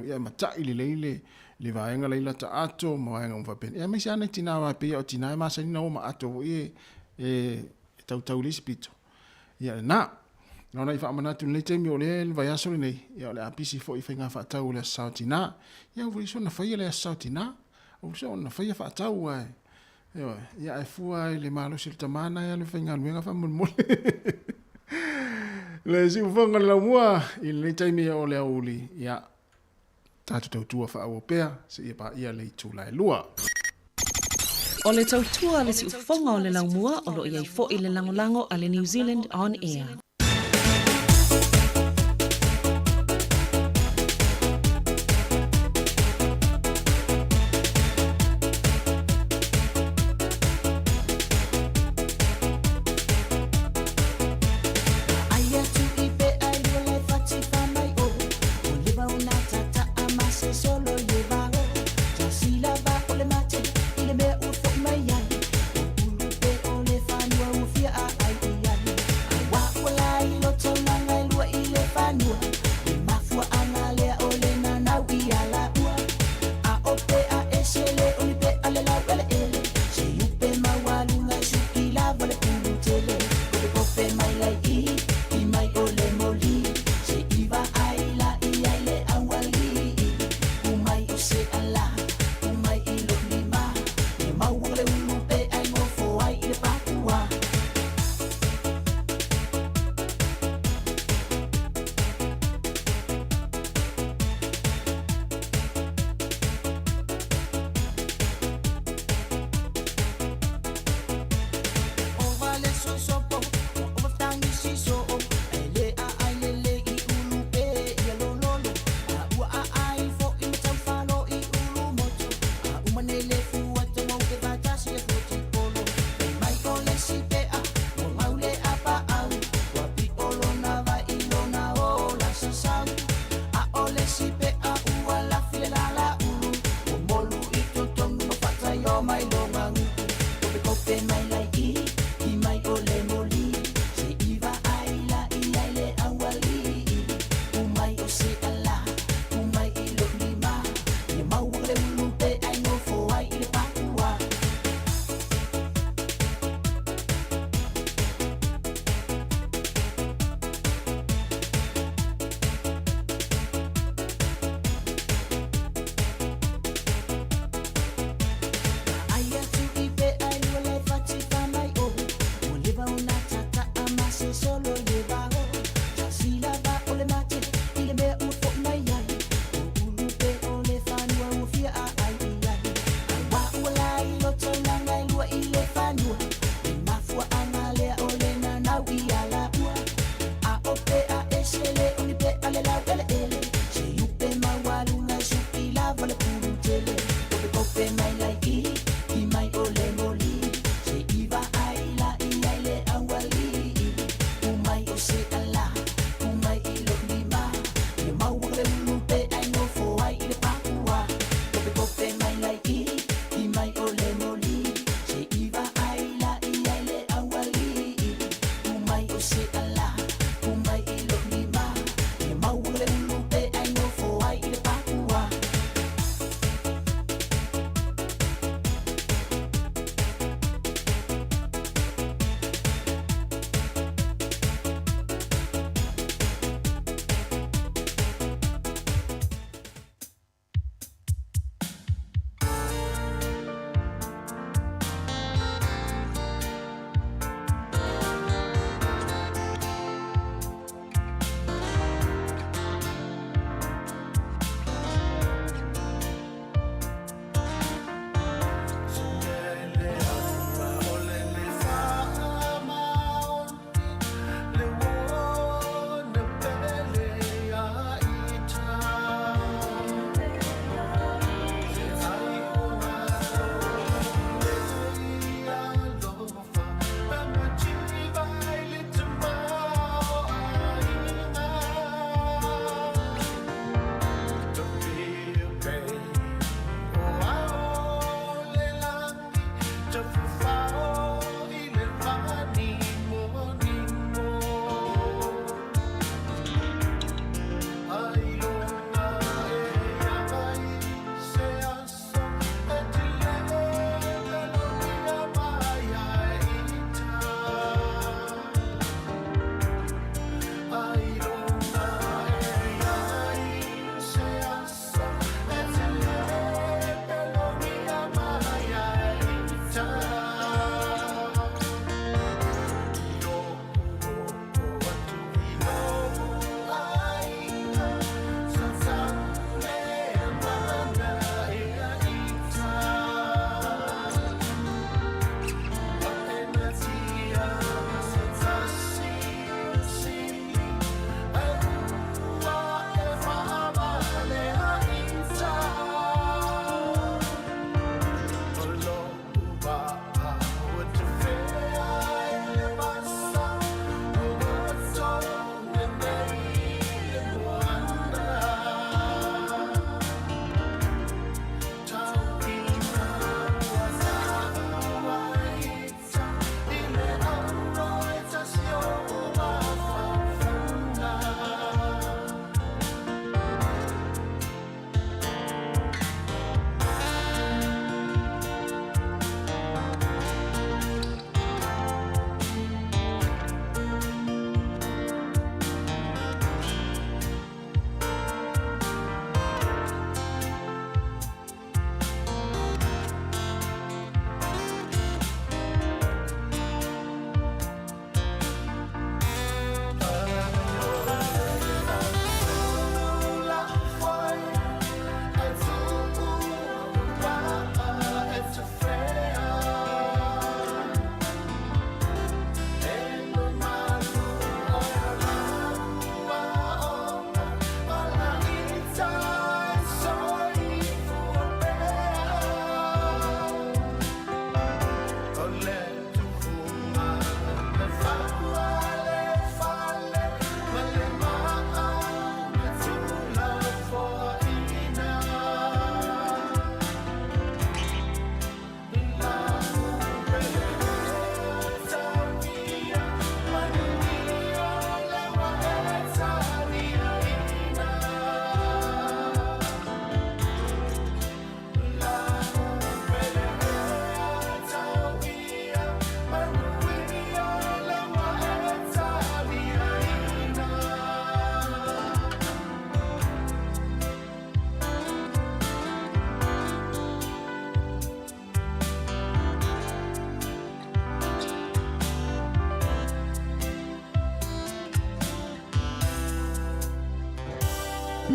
ia mata ile le vaenga leila ta ato mo vaenga umfa pen e mesi ana tina wa pe o tina ma sa ni ma ato e tau lispito ia na i fa mana tu le temi o le vai aso nei ia le apisi fo i fenga fa tau le sautina ia vo so na fa le sautina o so na fa fa tau ai ia e fua le malo sil tamana ia le fenga luenga fa mo le si fonga la mua i le temi o le uli ia tātou tautua whaawopea se ia pa ia le tūlai lua. O le tautua le si ufonga o le laumua o lo iai fo i le langolango a le New Zealand On Air. Well,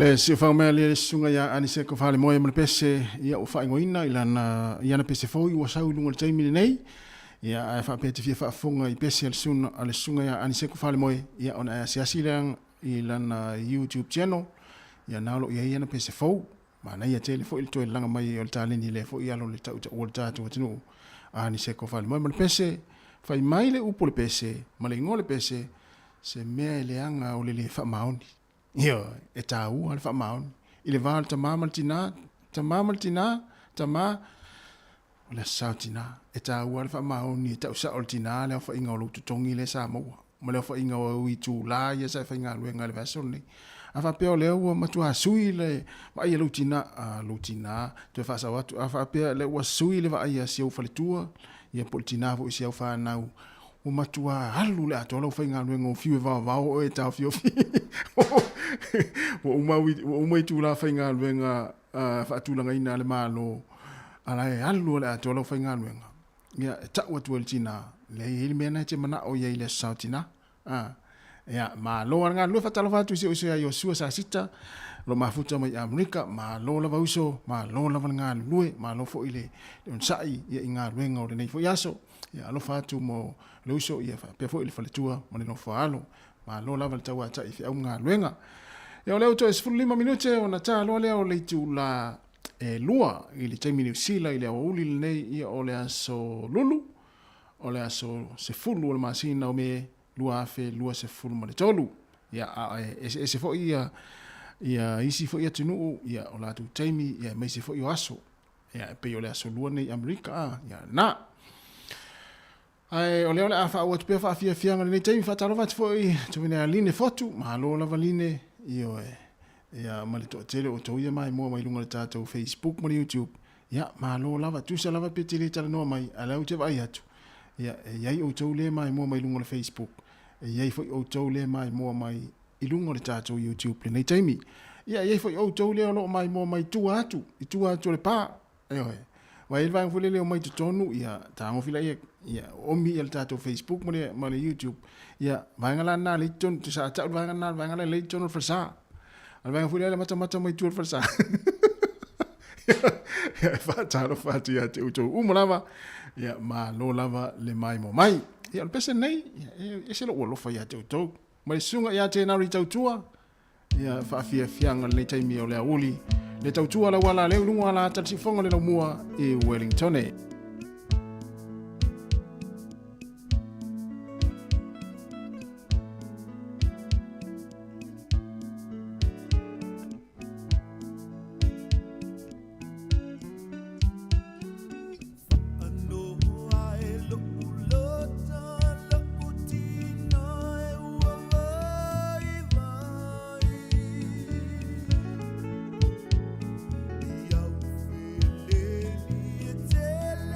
Le si fa me le sunga ya ani se ko fale moe mo pese ia o fa ngoina ila na ia na pese foi o sa ulunga te mi nei ia fa pete fa fonga I pese al sunga ya ani se ko fale moe ia ona se asilang ila na YouTube channel ia na lo ia na pese fo ma na ia tele fo il to langa mai o tale ni le fo ia lo le tau o tatu tinu ani se ko fale moe mo pese fa mai le upo le pese ma le ngole pese se me le anga o le fa mauni Yo, e tau al fa maun. Ile val tama maltina, tama le sautina. E tau al fa maun ni tau sa oltina le fa inga lo tutongi le sa mo. Ma le fa inga o I tu la ya sa fa inga lo nga le vaso ni. Afa pe le o ma tu asui le ma ia lutina tu fa sa watu afa pe le wa sui le va ia si o fa le tua. Ia poltina vo si o fa nau. O matua halu le ato lo fainga no ngo fiu va o e ta fiu o mai tu la fainga no fa tu la ina le malo ala e halu le ato lo fainga no ya ta wa tu eltina le il mena te mana o ye le sautina ya ma lo nga lo fa ta lo fa tu si o se yo su sa sita lo mafuta mai Amerika ma lo la vauso ma lo la nga lue ma lo fo ile un sai ya inga wenga o le nei fo yaso ya lo fa tu mo lo so ia fa pe fo il fa le tua ma no fa alo ma lo la val tawa ta ifi au nga luenga ya le auto es 5 minute ona ta lo le o le tu la lua ili te mini sila ile o uli nei ia o le aso lulu o le aso se fulu o le masina o me lua fe lua se fulu ma le tolu ya se fo ia isi fo ia tunu ia o la tu taimi ia me se fo ia aso ia pe o le aso lua nei Amerika ya na ai ole afa o te fa fia ngale nei taimi fa talo fa foi tu ne aline fotu ma lo la valine io ia ma le to tele o to ia mai mo mai lunga tato Facebook mo YouTube ya ma lo lava tu se lava pe tele tala no mai ala o te vai atu ya o to le mai mo mai lunga Facebook ia foi o to le mai mo mai ilunga tato YouTube le nei taimi ia foi o to le lo mai mo mai tu atu le pa wa il va ngule le o mai tonu ia ta ngo fila ia o mi el tato Facebook mo le YouTube ia va ngala na le ton tu sa ta va ngala le ton for sa al va ngule le mata mai tu for sa ia fa ta lo fa ti ate uto umolava ia ma lo lava le mai mo mai ia le pese nei e se lo lo fa ia te uto mai sunga ia te na ri tua ia fa fianga le taimi o le uli le tautua la wala le lunga la tati fonga le no mua e Wellington e. Tell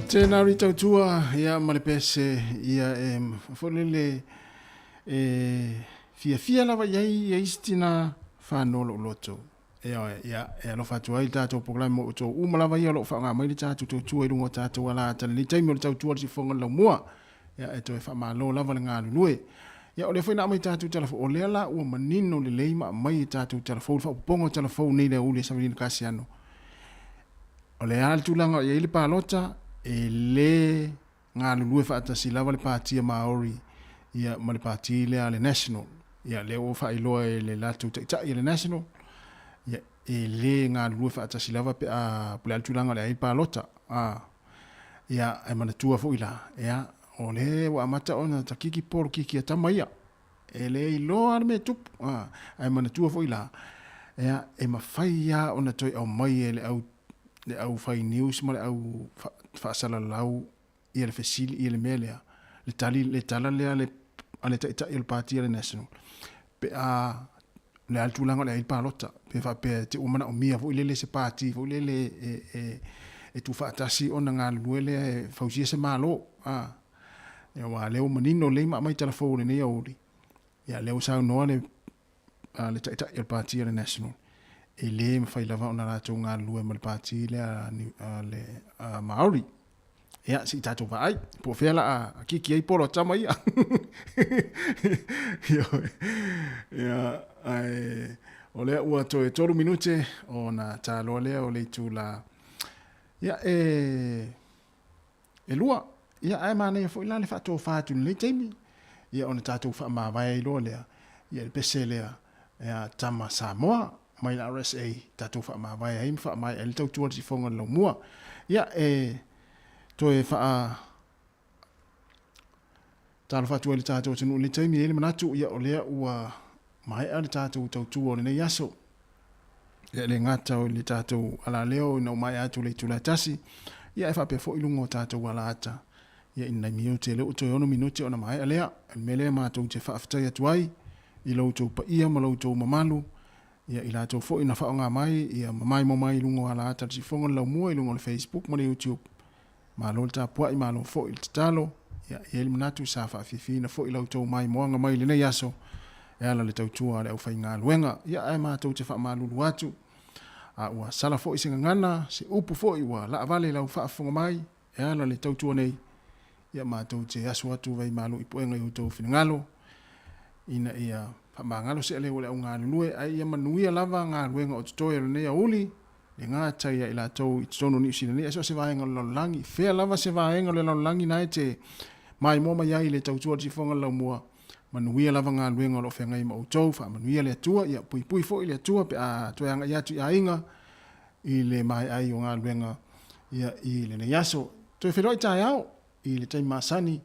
tēnā rita tua ia malipese ia folele fia lava iai istina whanolo loto. Ia lo fatu ai tātou programa o tō umalava ia lo whanga mai tātou tō tua i rungo tātou ala tala ni taimi o le tātou si whonga lau mua. Ia e tō e whamalo lava le ngā lulue. Ia o le whaina mai tātou telefo o le ala ua manino le leima mai tātou telefo wha upongo telefo nei le ule samarina kasi ano. O le ala tūlanga ia ili pālota e le ngā lulue whaatasi lava le pātia Maori ia ma le pātia lea le National. Ia le o whailoa e le lātou taitai le National. Ia e le ngā lulue whaatasi lava pe a pule ala tūlanga le ili pālota. Ia e manatua fo ila. Ia o le wa amata ona takiki polo kiki a tamaia. E le iloa ane me tupu. E manatua fo ila. Ia e mawhai ia ona toi au mai e le au whai news ma le au whaasala lau ia le fesili ia le melea. Le tala lea le taitai le pātia le National. Pe a le altulanga le aipalota. Pe whape te umana o mia fo ilele se pāti, fo ilele e tu whaatasi o na ngā luele e whausia se mālo. Ia wā leo manino le mai telefone nei auri. Ia leo sau noa le taitai le pātia le National. E le mawhai lava o na rātou ngā lue ma le pāti le Maori. Ia, si tātou wa ai. Po whela a kiki ai polo tama ia. Ia, o lea ua toe 3 minute o na tāloa lea o le tu la. Ia, e lua. Ia, ai mana ia fo ila le whātou whātu le teimi. Ia, o na tātou wha mawai ai loa lea. Ia, le pese lea. Ia, tama Samoa. Mai la RSA tātou wha mawai ai. Wha mai e le tau tua si whonga lau mua. Ia, toe wha tālo whātua le tātou tenu le taimi ele manatu ia o lea ua mai a le tātou tautua o le nei aso. Ia le ngātau le tātou ala leo ina mai atu le tula tasi. Ia e whapea fo ilungo tātou ala ata. Ia ina miu te leo toi ono minuti ona mai a lea. El mele mātou te whaafitai atuai. I lautou pa ia ma lautou mamalu. Ia i lautou fo ina whaonga mai. Ia mamai mo mai ilungo ala ata. Si fonga lau mua ilungo le Facebook ma le YouTube. Malo le tāpua i malo fo il talo. Ia i ele manatu sa whaafifina fo i lautou mai moanga mai le nei aso. E ala le tautua le au whai ngā luenga. Ia e mātou te whaamalulu atu. A ua sala fo i singa ngana. Se upu fo i ua la avale lau whaafunga mai. E ala le tautua nei. Ia mātou te aso atu vai malo i poenga i utou whina ngalo. Ina ia whaamangalo se ale o le au ngā lulue. Ai ia manuia lava ngā luenga o tutoe le nei a uli. Le ngā taia i la tau i tono ni usina ni aso se vaenga le lalolangi. Fea lava se vaenga le lalolangi na e te mai moma iai le tautua ti fonga lau mua. Manuia lava ngā luenga lo whenga i ma utou. Wha manuia le atua. Ia pui pui fo i le atua. Pe a toeanga i atu i a inga. I le mai ai o ngā luenga. Ia i le nei aso. Toi wheroi tai au. I le taimi masani.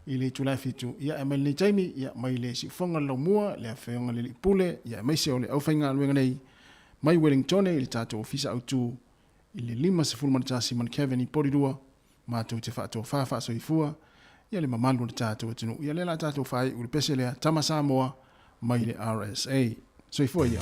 I le tulai fitu. Ia e mai le taimi. Ia mai le si fonga lau mua. Le a whenga le li pule. Ia mai se o le au whainga luenga nei. Mai Wellington i le tātou ofisa autu i le 5 manatasi man Kevin i porirua, mātou te whātou whāwha so i fua, ia le mamalu le tātou atinu, ia le la tātou whai ule pese lea tama Samoa mai le RSA. So i fua ia.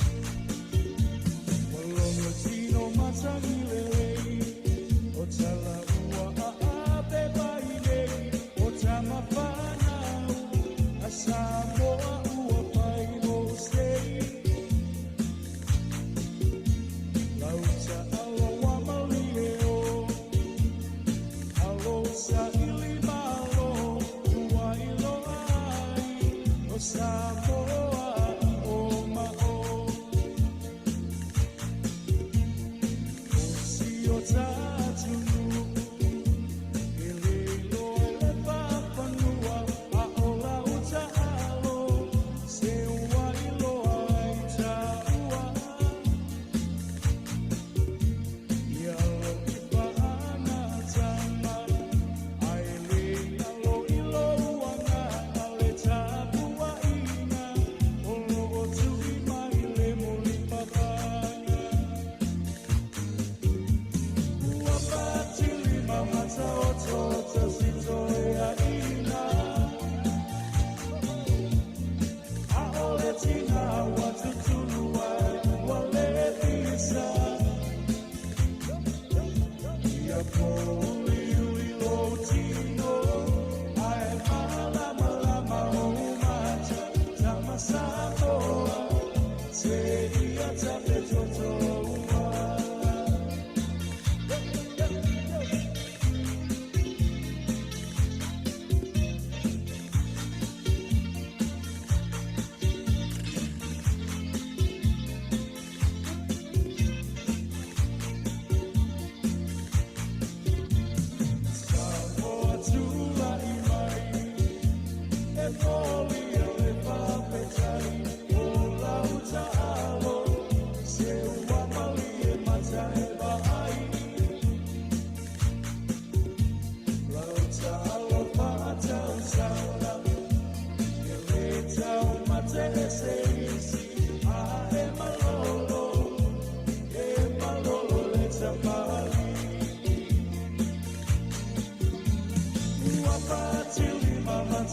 See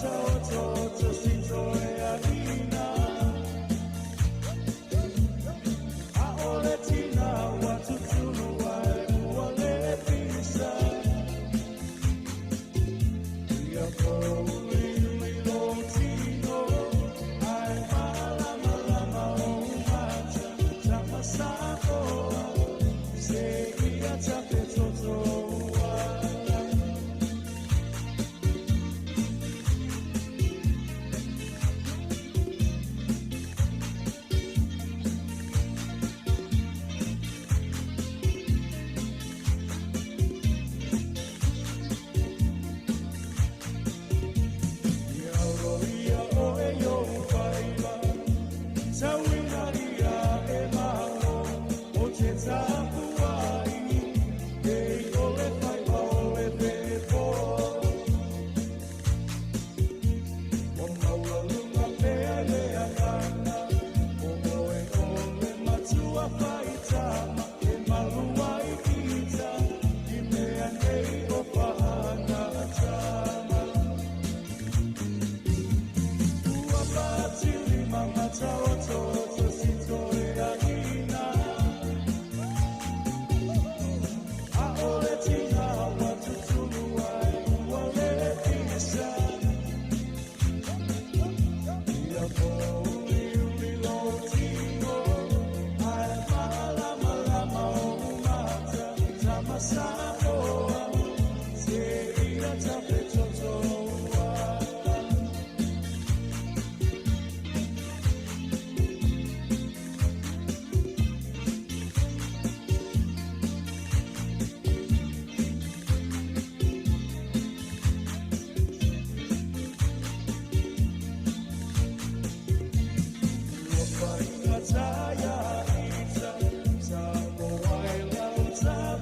toto